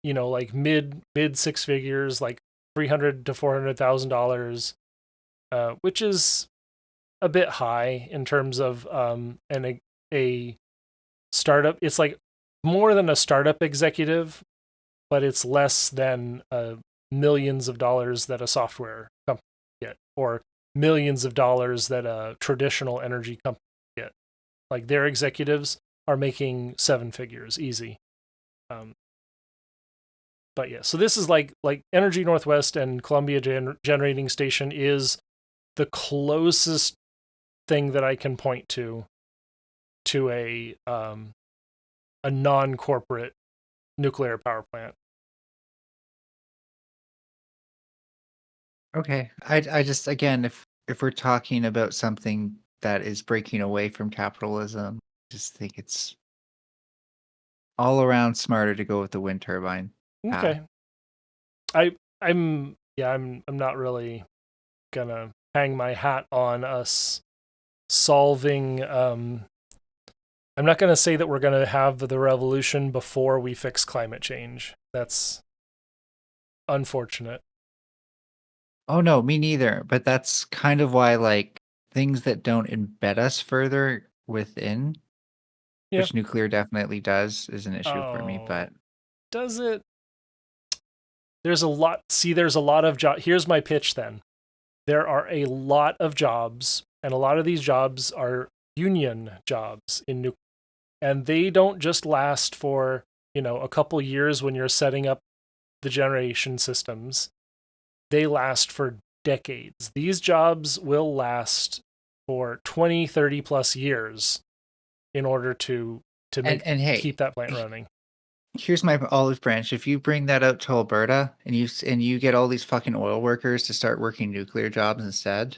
like mid six figures, like $300,000 to $400,000, which is a bit high in terms of a startup. It's like more than a startup executive, but it's less than millions of dollars that a software company get, or millions of dollars that a traditional energy company get. Like their executives are making seven figures easy. But yeah, so this is like Energy Northwest and Columbia Generating Station is the closest thing that I can point to a non-corporate nuclear power plant. Okay. I just, again, if we're talking about something that is breaking away from capitalism, I just think it's all around smarter to go with the wind turbine. Okay. I'm not really gonna hang my hat on us solving. I'm not gonna say that we're gonna have the revolution before we fix climate change. That's unfortunate. Oh no, me neither. But that's kind of why, like, things that don't embed us further within, which nuclear definitely does, is an issue for me. But does it? There's a lot. See, there's a lot of jobs. Here's my pitch then. There are a lot of jobs, and a lot of these jobs are union jobs in nuclear. And they don't just last for, a couple years when you're setting up the generation systems. They last for decades. These jobs will last for 20, 30 plus years in order to keep that plant running. Here's my olive branch. If you bring that out to Alberta and you get all these fucking oil workers to start working nuclear jobs instead,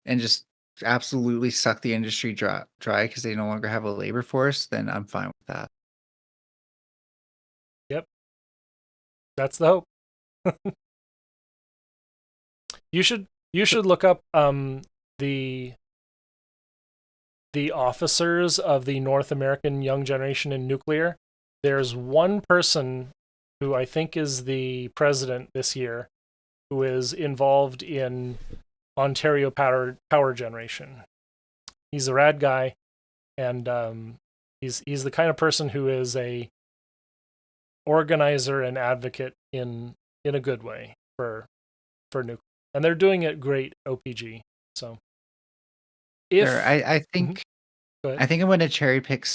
and just absolutely suck the industry dry because they no longer have a labor force, then I'm fine with that. Yep. That's the hope. You should look up the officers of the North American Young Generation in Nuclear. There's one person who I think is the president this year who is involved in Ontario power generation. He's a rad guy, and he's the kind of person who is a organizer and advocate in a good way for nuclear, and they're doing it great. OPG. So I think I think I'm going to cherry pick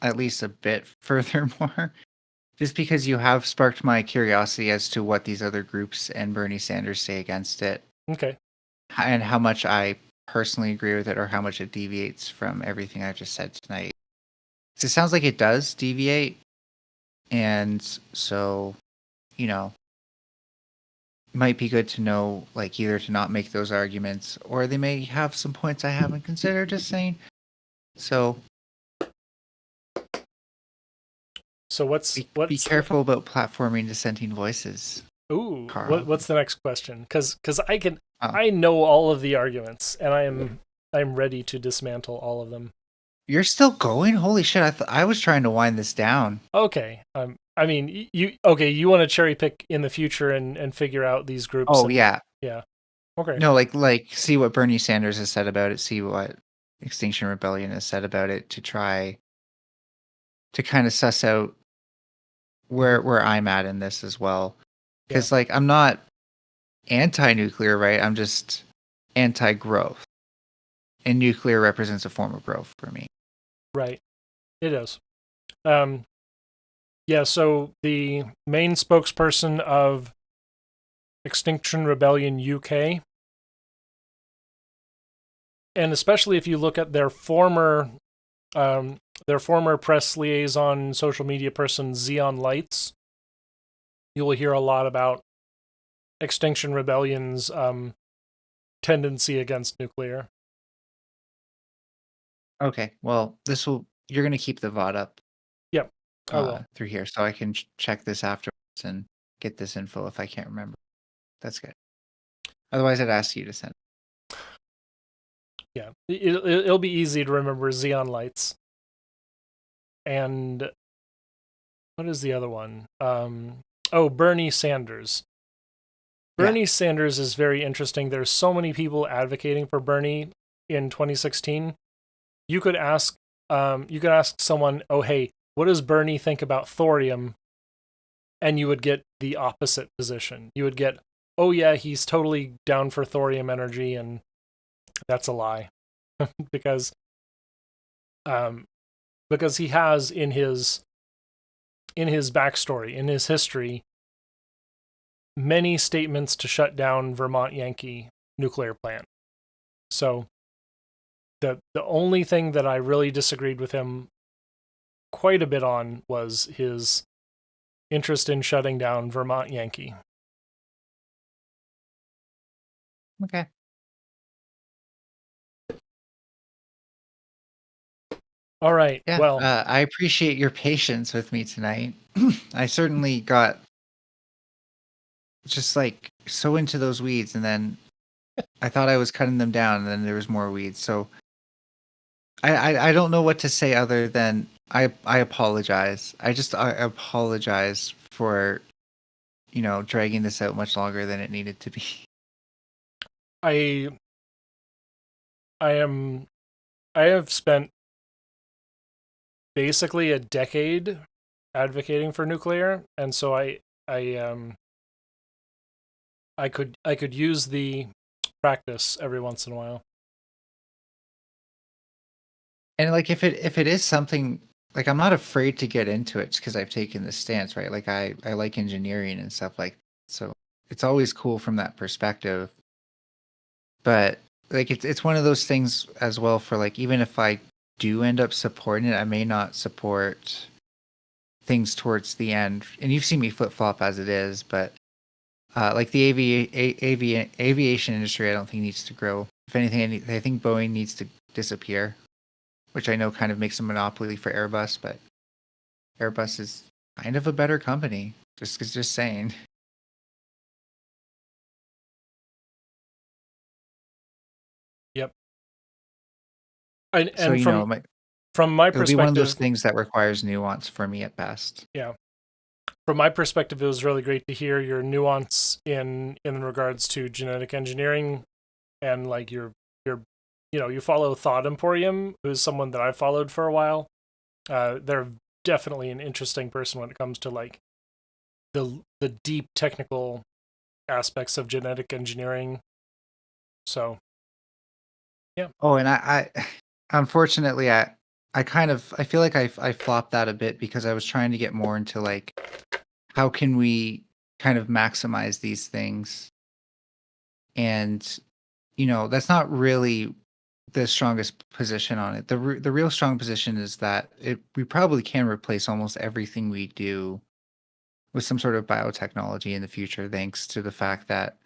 at least a bit furthermore, just because you have sparked my curiosity as to what these other groups and Bernie Sanders say against it. Okay. And how much I personally agree with it, or how much it deviates from everything I've just said tonight. So it sounds like it does deviate. And so, might be good to know, like, either to not make those arguments, or they may have some points I haven't considered, just saying. So be careful about platforming dissenting voices. Ooh, Carl. what's the next question? Because I know all of the arguments, and I'm ready to dismantle all of them. You're still going? Holy shit! I was trying to wind this down. Okay. I mean, you want to cherry pick in the future and figure out these groups. Oh, yeah. Yeah. Okay. No, like see what Bernie Sanders has said about it. See what Extinction Rebellion has said about it, to try to kind of suss out where I'm at in this as well. Because like, I'm not anti-nuclear, right? I'm just anti-growth, and nuclear represents a form of growth for me. Right. It is. Yeah, so the main spokesperson of Extinction Rebellion UK, and especially if you look at their former press liaison, social media person, Xeon Lights, you will hear a lot about Extinction Rebellion's tendency against nuclear. Okay, well, you're going to keep the VOD up. Yep, I will. Through here, so I can check this afterwards and get this info if I can't remember. That's good. Otherwise, I'd ask you to send. Yeah, it'll be easy to remember Xeon lights. And what is the other one? Bernie Sanders. Bernie Sanders is very interesting. There's so many people advocating for Bernie in 2016. You could ask someone, oh, hey, what does Bernie think about thorium? And you would get the opposite position. You would get, oh yeah, he's totally down for thorium energy, and that's a lie. because he has in his backstory, in his history, many statements to shut down Vermont Yankee nuclear plant. So the only thing that I really disagreed with him quite a bit on was his interest in shutting down Vermont Yankee. Okay. All right. Yeah. Well, I appreciate your patience with me tonight. I certainly got just like so into those weeds, and then I thought I was cutting them down, and then there was more weeds. So I don't know what to say other than I apologize. I apologize for dragging this out much longer than it needed to be. I have spent basically a decade advocating for nuclear, and so I could use the practice every once in a while. And like if it is something, like I'm not afraid to get into it because I've taken this stance, right? Like I like engineering and stuff like that. So it's always cool from that perspective. But like it's one of those things as well for like, even if I do end up supporting it, I may not support things towards the end. And you've seen me flip-flop as it is, but like the aviation industry, I don't think needs to grow. If anything, I think Boeing needs to disappear, which I know kind of makes a monopoly for Airbus, but Airbus is kind of a better company. Just saying. Yep. And So from my it'll be one of those perspective, things that requires nuance for me at best. yeah. From my perspective, it was really great to hear your nuance in regards to genetic engineering, and like you follow Thought Emporium, who's someone that I've followed for a while. They're definitely an interesting person when it comes to like the deep technical aspects of genetic engineering. So, yeah. Oh, and I unfortunately I feel like I flopped that a bit because I was trying to get more into like how can we kind of maximize these things, and that's not really the strongest position on it. The real strong position is that we probably can replace almost everything we do with some sort of biotechnology in the future, thanks to the fact that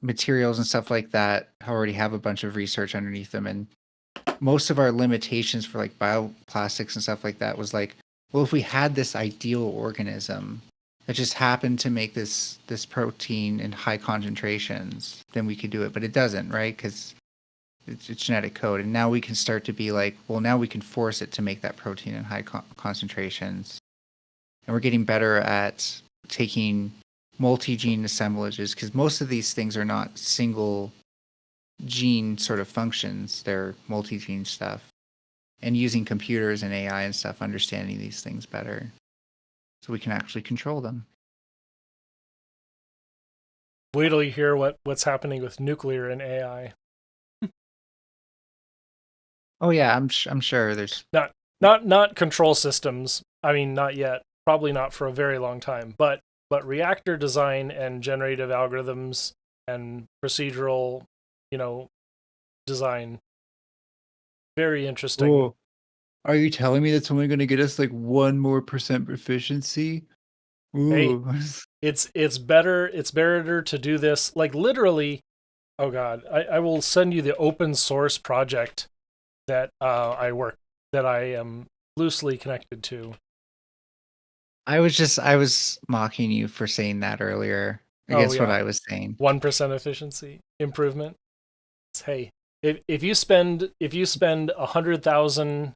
materials and stuff like that already have a bunch of research underneath them. And most of our limitations for like bioplastics and stuff like that was like, well, if we had this ideal organism that just happened to make this protein in high concentrations, then we could do it. But it doesn't, right? Because it's genetic code. And now we can start to be like, well, now we can force it to make that protein in high concentrations. And we're getting better at taking multi-gene assemblages, because most of these things are not single gene sort of functions. They're multi-gene stuff. And using computers and AI and stuff, understanding these things better so we can actually control them. Wait till you hear what's happening with nuclear and AI. Oh yeah, I'm sure there's not control systems. I mean, not yet. Probably not for a very long time. But reactor design and generative algorithms and procedural, design. Very interesting. Whoa. Are you telling me that's only going to get us like 1% more efficiency? Ooh. Hey, it's better. It's better to do this like literally. Oh God, I will send you the open source project that I am loosely connected to. I was mocking you for saying that earlier. against what I was saying. 1% efficiency improvement. Hey, if you spend 100,000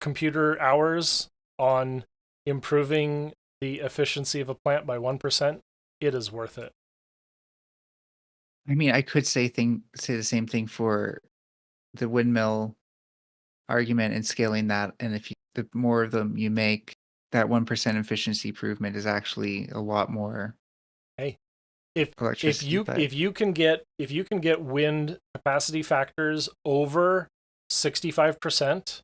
computer hours on improving the efficiency of a plant by 1%, it is worth it. I mean, I could say the same thing for the windmill argument and scaling that. And if the more of them you make, that 1% efficiency improvement is actually a lot more. Hey, if electricity. if you can get wind capacity factors over 65%,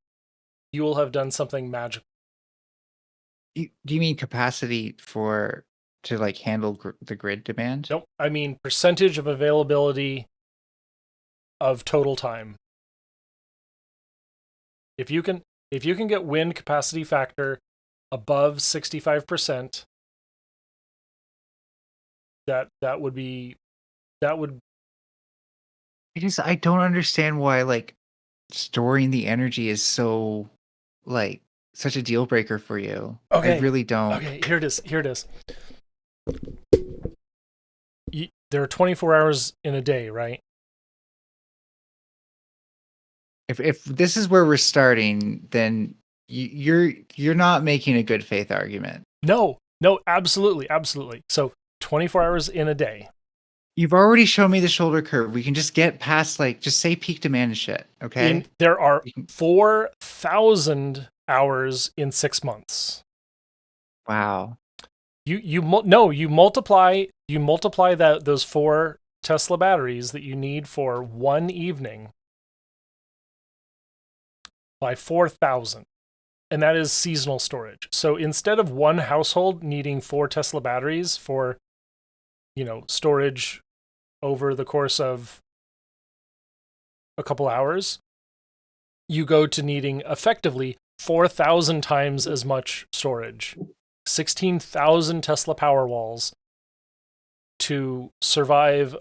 you will have done something magical. Do you mean capacity to like handle the grid demand? Nope, I mean percentage of availability of total time. If you can get wind capacity factor above 65%, that would. I don't understand why like storing the energy is so like such a deal breaker for you. Okay. I really don't. Okay, here it is. There are 24 hours in a day, right? If this is where we're starting, then you're not making a good faith argument. No, absolutely. So 24 hours in a day. You've already shown me the shoulder curve. We can just get past just say peak demand and shit, okay? There are 4,000 hours in 6 months. Wow. You multiply those 4 Tesla batteries that you need for one evening by 4,000. And that is seasonal storage. So instead of one household needing 4 Tesla batteries for, storage over the course of a couple hours, you go to needing effectively 4,000 times as much storage. 16,000 Tesla Powerwalls to survive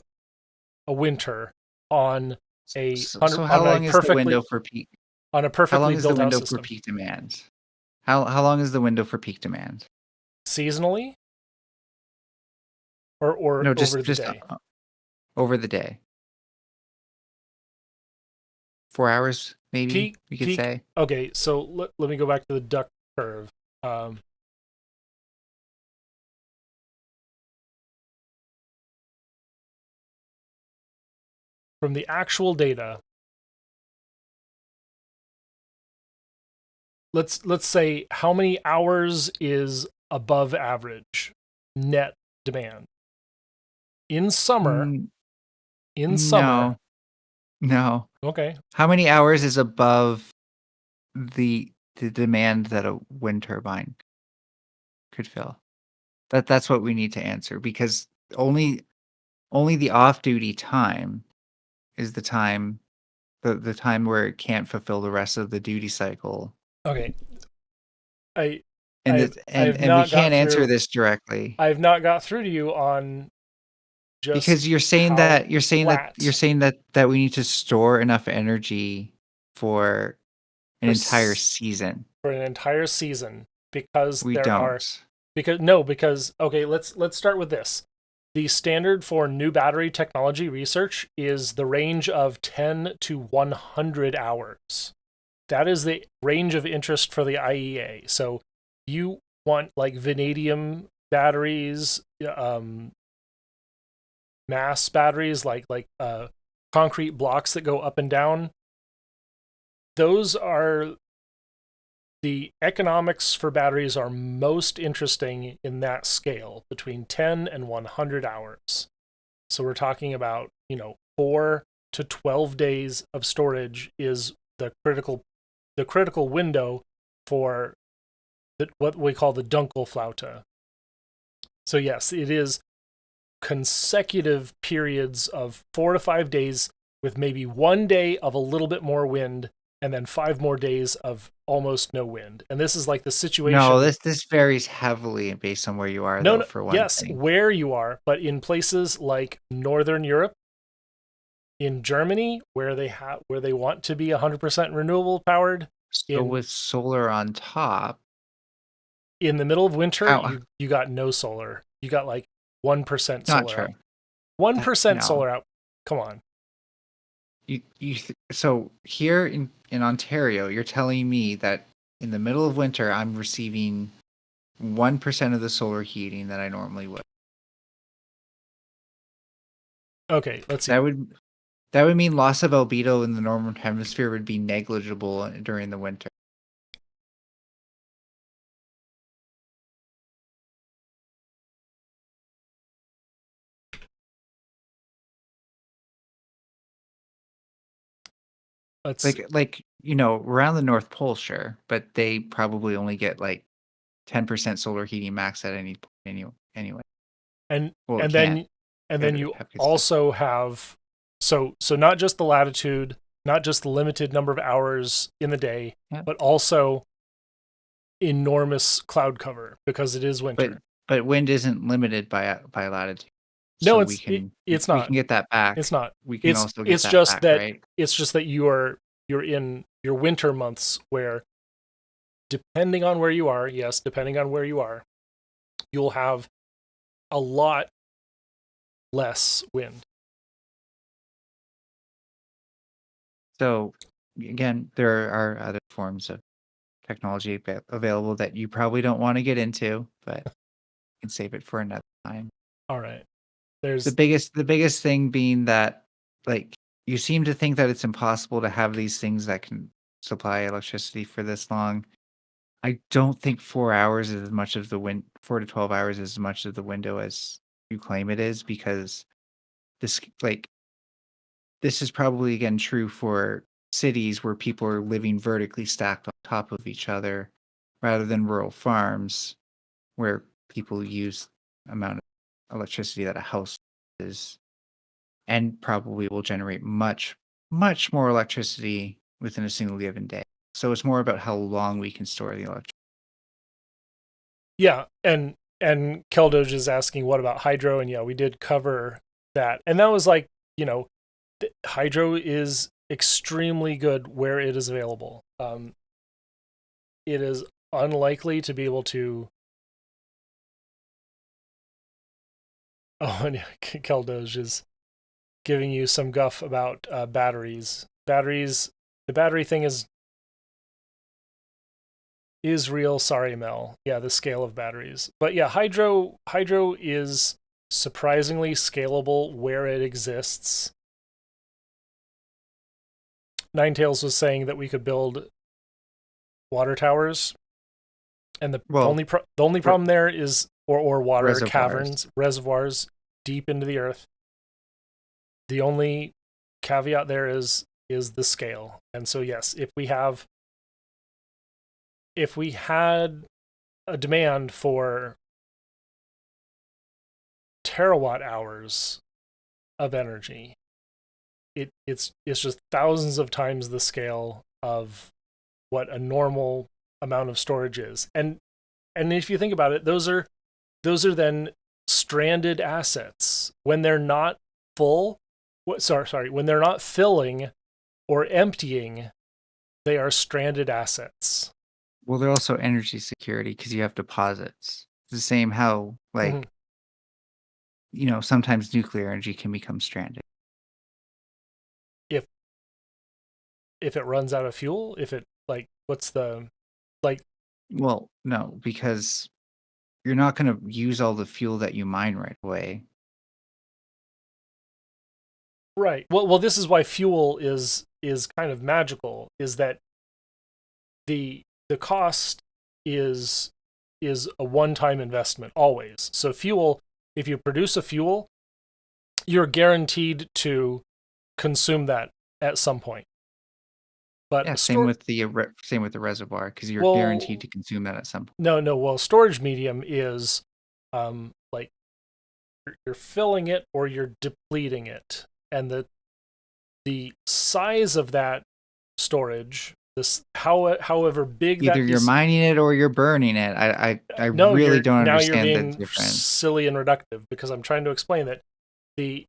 a winter on a so how long is the window for peak? On a perfectly built How long is the window system. for peak demand? How long is the window for peak demand? Seasonally? Or no, over the day? Over the day. 4 hours, maybe, we could say. Okay, so let me go back to the duck curve. From the actual data, let's say how many hours is above average net demand in summer. No. Okay. How many hours is above the demand that a wind turbine could fill? That's what we need to answer, because only the off-duty time is the time the time where it can't fulfill the rest of the duty cycle. Okay. We can't answer this directly. I've not got through to you on just because you're saying that we need to store enough energy for an entire season. For an entire season, because we don't. Because okay, let's start with this. The standard for new battery technology research is the range of 10 to 100 hours. That is the range of interest for the IEA. So you want like vanadium batteries, mass batteries, like concrete blocks that go up and down. Those are the economics for batteries are most interesting in that scale between 10 and 100 hours. So we're talking about, 4 to 12 days of storage is the critical window for what we call the Dunkelflaute. So yes, it is consecutive periods of 4 to 5 days with maybe 1 day of a little bit more wind and then 5 more days of almost no wind. And this is like the situation. No, this varies heavily based on where you are, for one thing. Where you are, but in places like Northern Europe, in Germany, where they want to be 100% renewable powered. So with solar on top. In the middle of winter, you got no solar. You got like 1% Not solar true. out. 1% No. solar out. Come on. So here in Ontario, you're telling me that in the middle of winter, I'm receiving 1% of the solar heating that I normally would. Okay, let's see. That would mean loss of albedo in the northern hemisphere would be negligible during the winter. Like around the North Pole, sure, but they probably only get like 10% solar heating max at any point anyway. And Well, and it then you also have so not just the latitude, not just the limited number of hours in the day, but also enormous cloud cover because it is winter. But wind isn't limited by latitude. No, So it's not. We can get that back. It's not. We can also get it's that just back, that right? it's just that you're in your winter months where, depending on where you are, you'll have a lot less wind. So again, there are other forms of technology available that you probably don't want to get into, but you can save it for another time. All right. There's the biggest thing being that, like, you seem to think that it's impossible to have these things that can supply electricity for this long. I don't think 4 hours is as much of the 4 to 12 hours is as much of the window as you claim it is, because this is probably again true for cities where people are living vertically stacked on top of each other rather than rural farms where people use amount of electricity that a house is, and probably will generate much more electricity within a single given day. So it's more about how long we can store the electricity. Yeah, and Keldoge is asking what about hydro, and yeah, we did cover that. And that was like, hydro is extremely good where it is available. It is unlikely to be able to. Oh, and Keldoge is giving you some guff about batteries. The battery thing is real. Sorry, Mel. Yeah, the scale of batteries. But yeah, hydro is surprisingly scalable where it exists. Ninetails was saying that we could build water towers, and the only problem there is or water reservoirs deep into the earth. The only caveat there is the scale. And so yes, if we had a demand for terawatt hours of energy, it's just thousands of times the scale of what a normal amount of storage is. And if you think about it, those are then stranded assets when they're not full. When they're not filling or emptying, they are stranded assets. Well, they're also energy security because you have deposits. It's the same how, like, sometimes nuclear energy can become stranded. If it runs out of fuel, Well, no, because you're not going to use all the fuel that you mine right away. Right. Well, this is why fuel is kind of magical, is that the cost is a one-time investment always. So fuel, if you produce a fuel, you're guaranteed to consume that at some point. But yeah, same with the reservoir, because you're guaranteed to consume that at some point. No. Well, storage medium is like you're filling it or you're depleting it, and the size of that storage, however big either you're mining it or you're burning it. I really don't understand the difference. Now you're being silly and reductive, because I'm trying to explain that the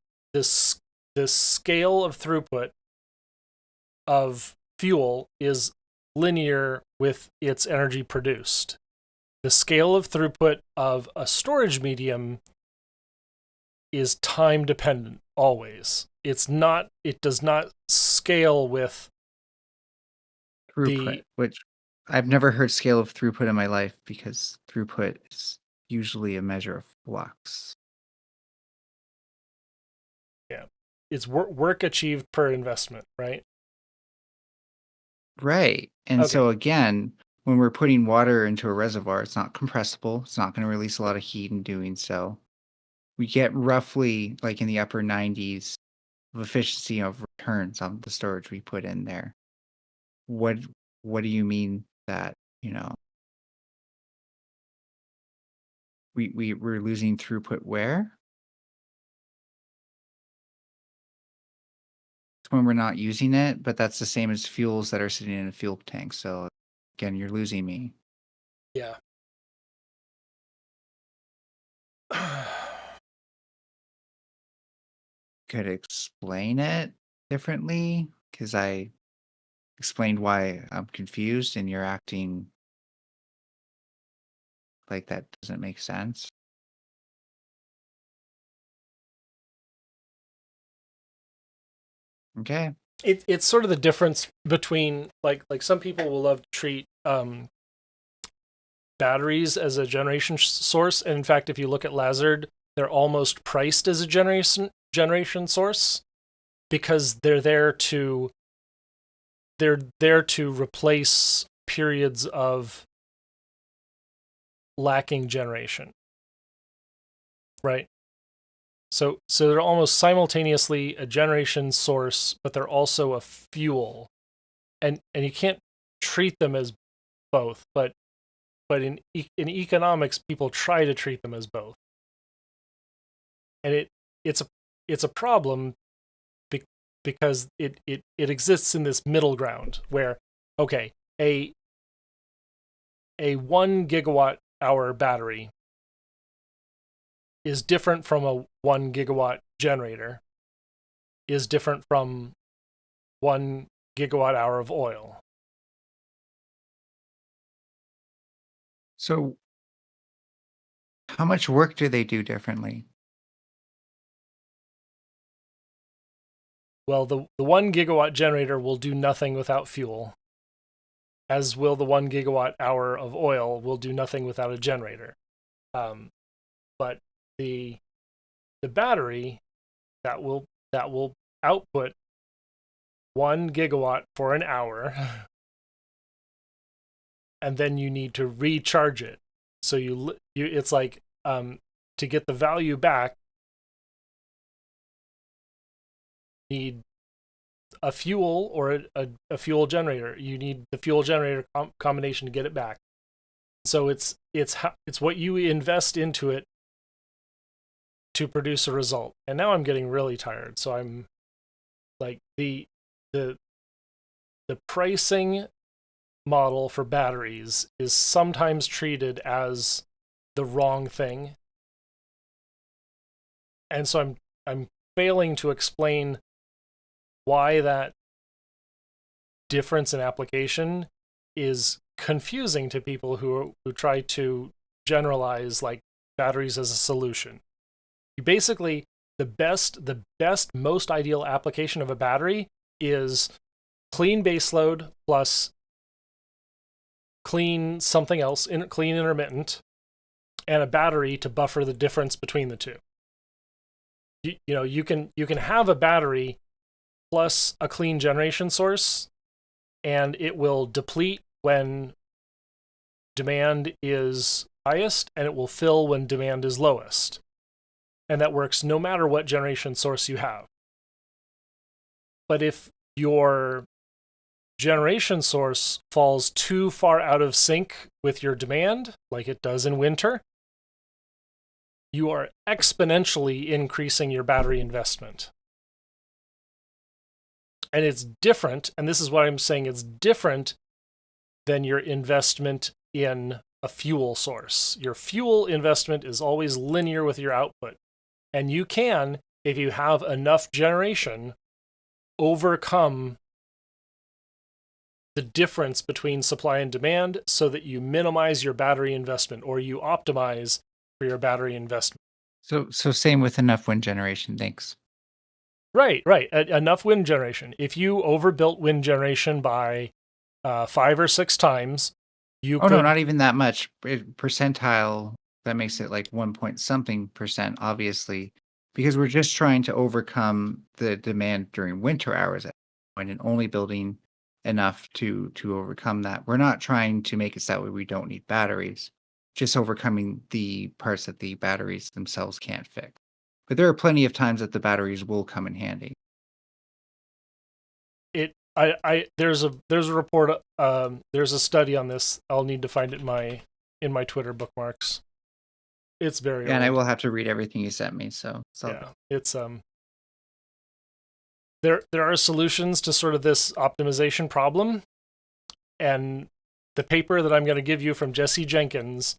scale of throughput of fuel is linear with its energy produced. The scale of throughput of a storage medium is time dependent always. It does not scale with throughput, which I've never heard scale of throughput in my life, because throughput is usually a measure of flux. Yeah. It's work achieved per investment, right? Right. And Okay. so again, when we're putting water into a reservoir, it's not compressible. It's not going to release a lot of heat in doing so. We get roughly like in the upper 90s of efficiency of returns on the storage we put in there. What do you mean that, we're losing throughput where? It's when we're not using it, but that's the same as fuels that are sitting in a fuel tank. So again, you're losing me. Yeah. Could explain it differently, because I explained why I'm confused and you're acting like that doesn't make sense. Okay. It's sort of the difference between like some people will love to treat batteries as a generation source, and in fact, if you look at Lazard, they're almost priced as a generation source because they're there to replace periods of lacking generation, right? So they're almost simultaneously a generation source, but they're also a fuel, and you can't treat them as both. But in economics, people try to treat them as both, and it's a problem because it exists in this middle ground where, okay, a 1 gigawatt hour battery is different from a 1 gigawatt generator, is different from 1 gigawatt hour of oil. So how much work do they do differently? Well, the 1 gigawatt generator will do nothing without fuel, as will the 1 gigawatt hour of oil will do nothing without a generator. But the battery that will output 1 gigawatt for an hour, and then you need to recharge it. So you it's like to get the value back, need a fuel or a fuel generator. You need the fuel generator combination to get it back. So it's what you invest into it to produce a result. And now I'm getting really tired. So I'm like the pricing model for batteries is sometimes treated as the wrong thing. And so I'm failing to explain why that difference in application is confusing to people who try to generalize like batteries as a solution. You basically, the best, most ideal application of a battery is clean baseload plus clean something else, clean intermittent, and a battery to buffer the difference between the two. You can have a battery plus a clean generation source, and it will deplete when demand is highest, and it will fill when demand is lowest. And that works no matter what generation source you have. But if your generation source falls too far out of sync with your demand, like it does in winter, you are exponentially increasing your battery investment. And it's different, and this is what I'm saying, it's different than your investment in a fuel source. Your fuel investment is always linear with your output. And you can, if you have enough generation, overcome the difference between supply and demand so that you minimize your battery investment, or you optimize for your battery investment. So same with enough wind generation. Thanks. Right. Enough wind generation. If you overbuilt wind generation by 5 or 6 times, you Oh could. no, not even that much. Percentile, that makes it like 1 point something percent, obviously, because we're just trying to overcome the demand during winter hours at that point and only building enough to overcome that. We're not trying to make it so that way we don't need batteries, just overcoming the parts that the batteries themselves can't fix. But there are plenty of times that the batteries will come in handy. There's a report, there's a study on this. I'll need to find it in my Twitter bookmarks. It's very old. And I will have to read everything you sent me, so it's all good. It's there are solutions to sort of this optimization problem, and the paper that I'm going to give you from Jesse Jenkins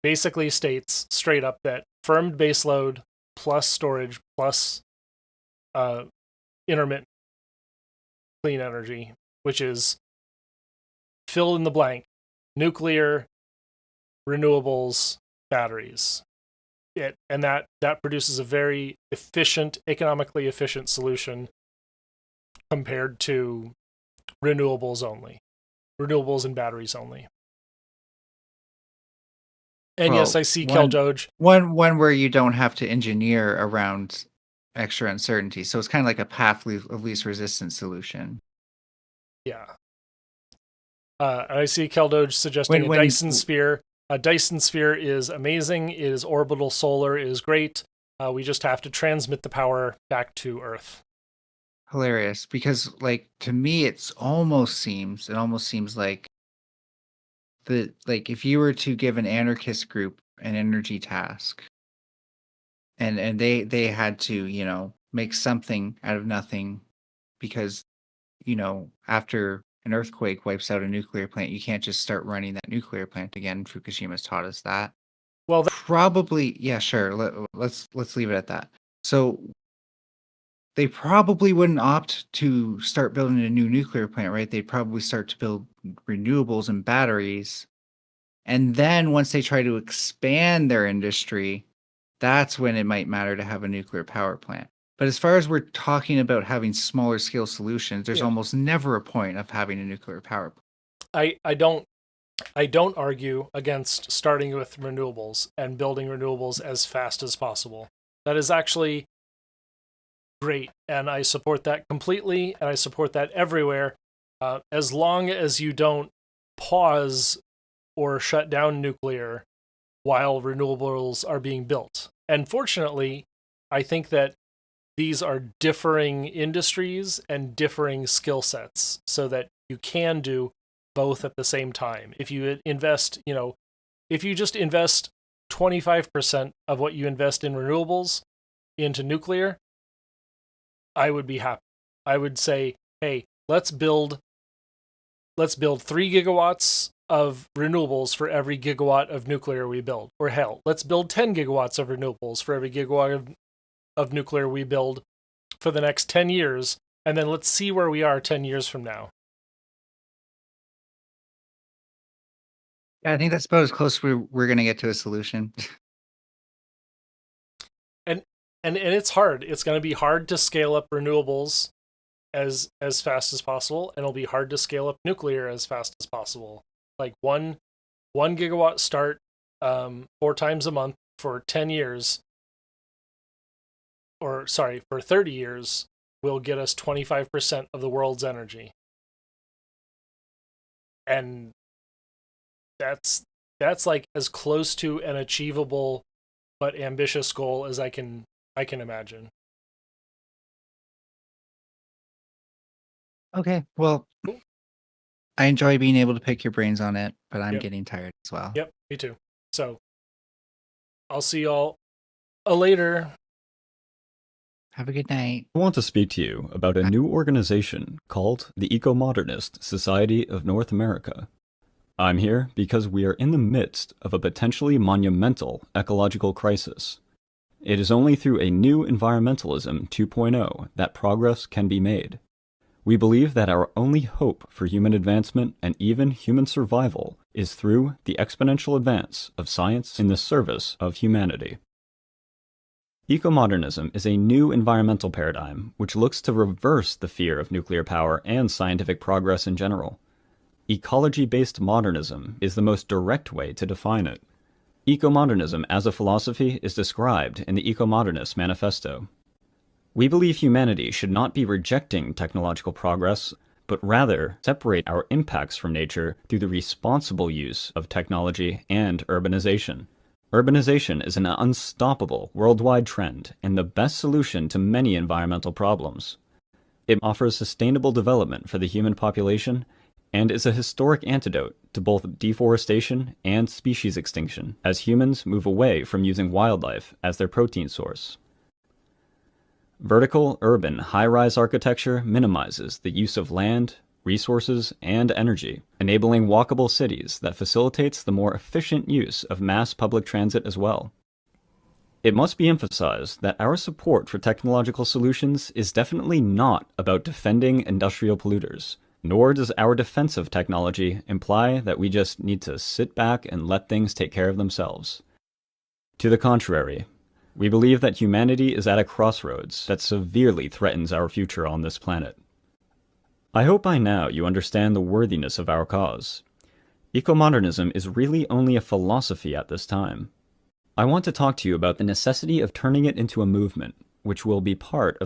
basically states straight up that firmed baseload plus storage plus intermittent clean energy, which is fill in the blank: nuclear, renewables, batteries. And that produces a very efficient, economically efficient solution compared to renewables and batteries only. And Well, yes, I see Kel Doge. One where you don't have to engineer around extra uncertainty. So it's kind of like a path of least resistance solution. Yeah. I see Kel Doge suggesting a Dyson sphere. A Dyson sphere is amazing. It is orbital solar. It is great. We just have to transmit the power back to Earth. Hilarious, because like to me, it almost seems like if you were to give an anarchist group an energy task, and they had to make something out of nothing, because after an earthquake wipes out a nuclear plant, you can't just start running that nuclear plant again. Fukushima's taught us that. Well, probably, yeah, sure. Let's leave it at that. So they probably wouldn't opt to start building a new nuclear plant, right? They'd probably start to build renewables and batteries. And then once they try to expand their industry, that's when it might matter to have a nuclear power plant. But as far as we're talking about having smaller scale solutions, there's almost never a point of having a nuclear power plant. I don't argue against starting with renewables and building renewables as fast as possible. That is actually great, and I support that completely, and I support that everywhere, as long as you don't pause or shut down nuclear while renewables are being built. And fortunately, I think that these are differing industries and differing skill sets, so that you can do both at the same time. If you invest, if you just invest 25% of what you invest in renewables into nuclear, I would be happy. I would say, hey, let's build 3 gigawatts of renewables for every gigawatt of nuclear we build. Or hell, let's build 10 gigawatts of renewables for every gigawatt of nuclear we build for the next 10 years, and then let's see where we are 10 years from now. Yeah, I think that's about as close we're going to get to a solution. And it's hard. It's going to be hard to scale up renewables as fast as possible, and it'll be hard to scale up nuclear as fast as possible. Like one gigawatt start 4 times a month for 10 years, or sorry, for 30 years, will get us 25% of the world's energy. And that's like as close to an achievable but ambitious goal as I can imagine. Okay, well, I enjoy being able to pick your brains on it, but I'm getting tired as well. Yep, me too. So I'll see y'all later. Have a good night. I want to speak to you about a new organization called the Eco-Modernist Society of North America. I'm here because we are in the midst of a potentially monumental ecological crisis. It is only through a new environmentalism 2.0 that progress can be made. We believe that our only hope for human advancement and even human survival is through the exponential advance of science in the service of humanity. Ecomodernism is a new environmental paradigm which looks to reverse the fear of nuclear power and scientific progress in general. Ecology-based modernism is the most direct way to define it. Ecomodernism as a philosophy is described in the Ecomodernist Manifesto. We believe humanity should not be rejecting technological progress, but rather separate our impacts from nature through the responsible use of technology and urbanization. Urbanization is an unstoppable worldwide trend and the best solution to many environmental problems. It offers sustainable development for the human population and is a historic antidote to both deforestation and species extinction as humans move away from using wildlife as their protein source. Vertical, urban, high-rise architecture minimizes the use of land, resources, and energy, enabling walkable cities that facilitates the more efficient use of mass public transit as well. It must be emphasized that our support for technological solutions is definitely not about defending industrial polluters, nor does our defense of technology imply that we just need to sit back and let things take care of themselves. To the contrary, we believe that humanity is at a crossroads that severely threatens our future on this planet. I hope by now you understand the worthiness of our cause. Ecomodernism is really only a philosophy at this time. I want to talk to you about the necessity of turning it into a movement, which will be part of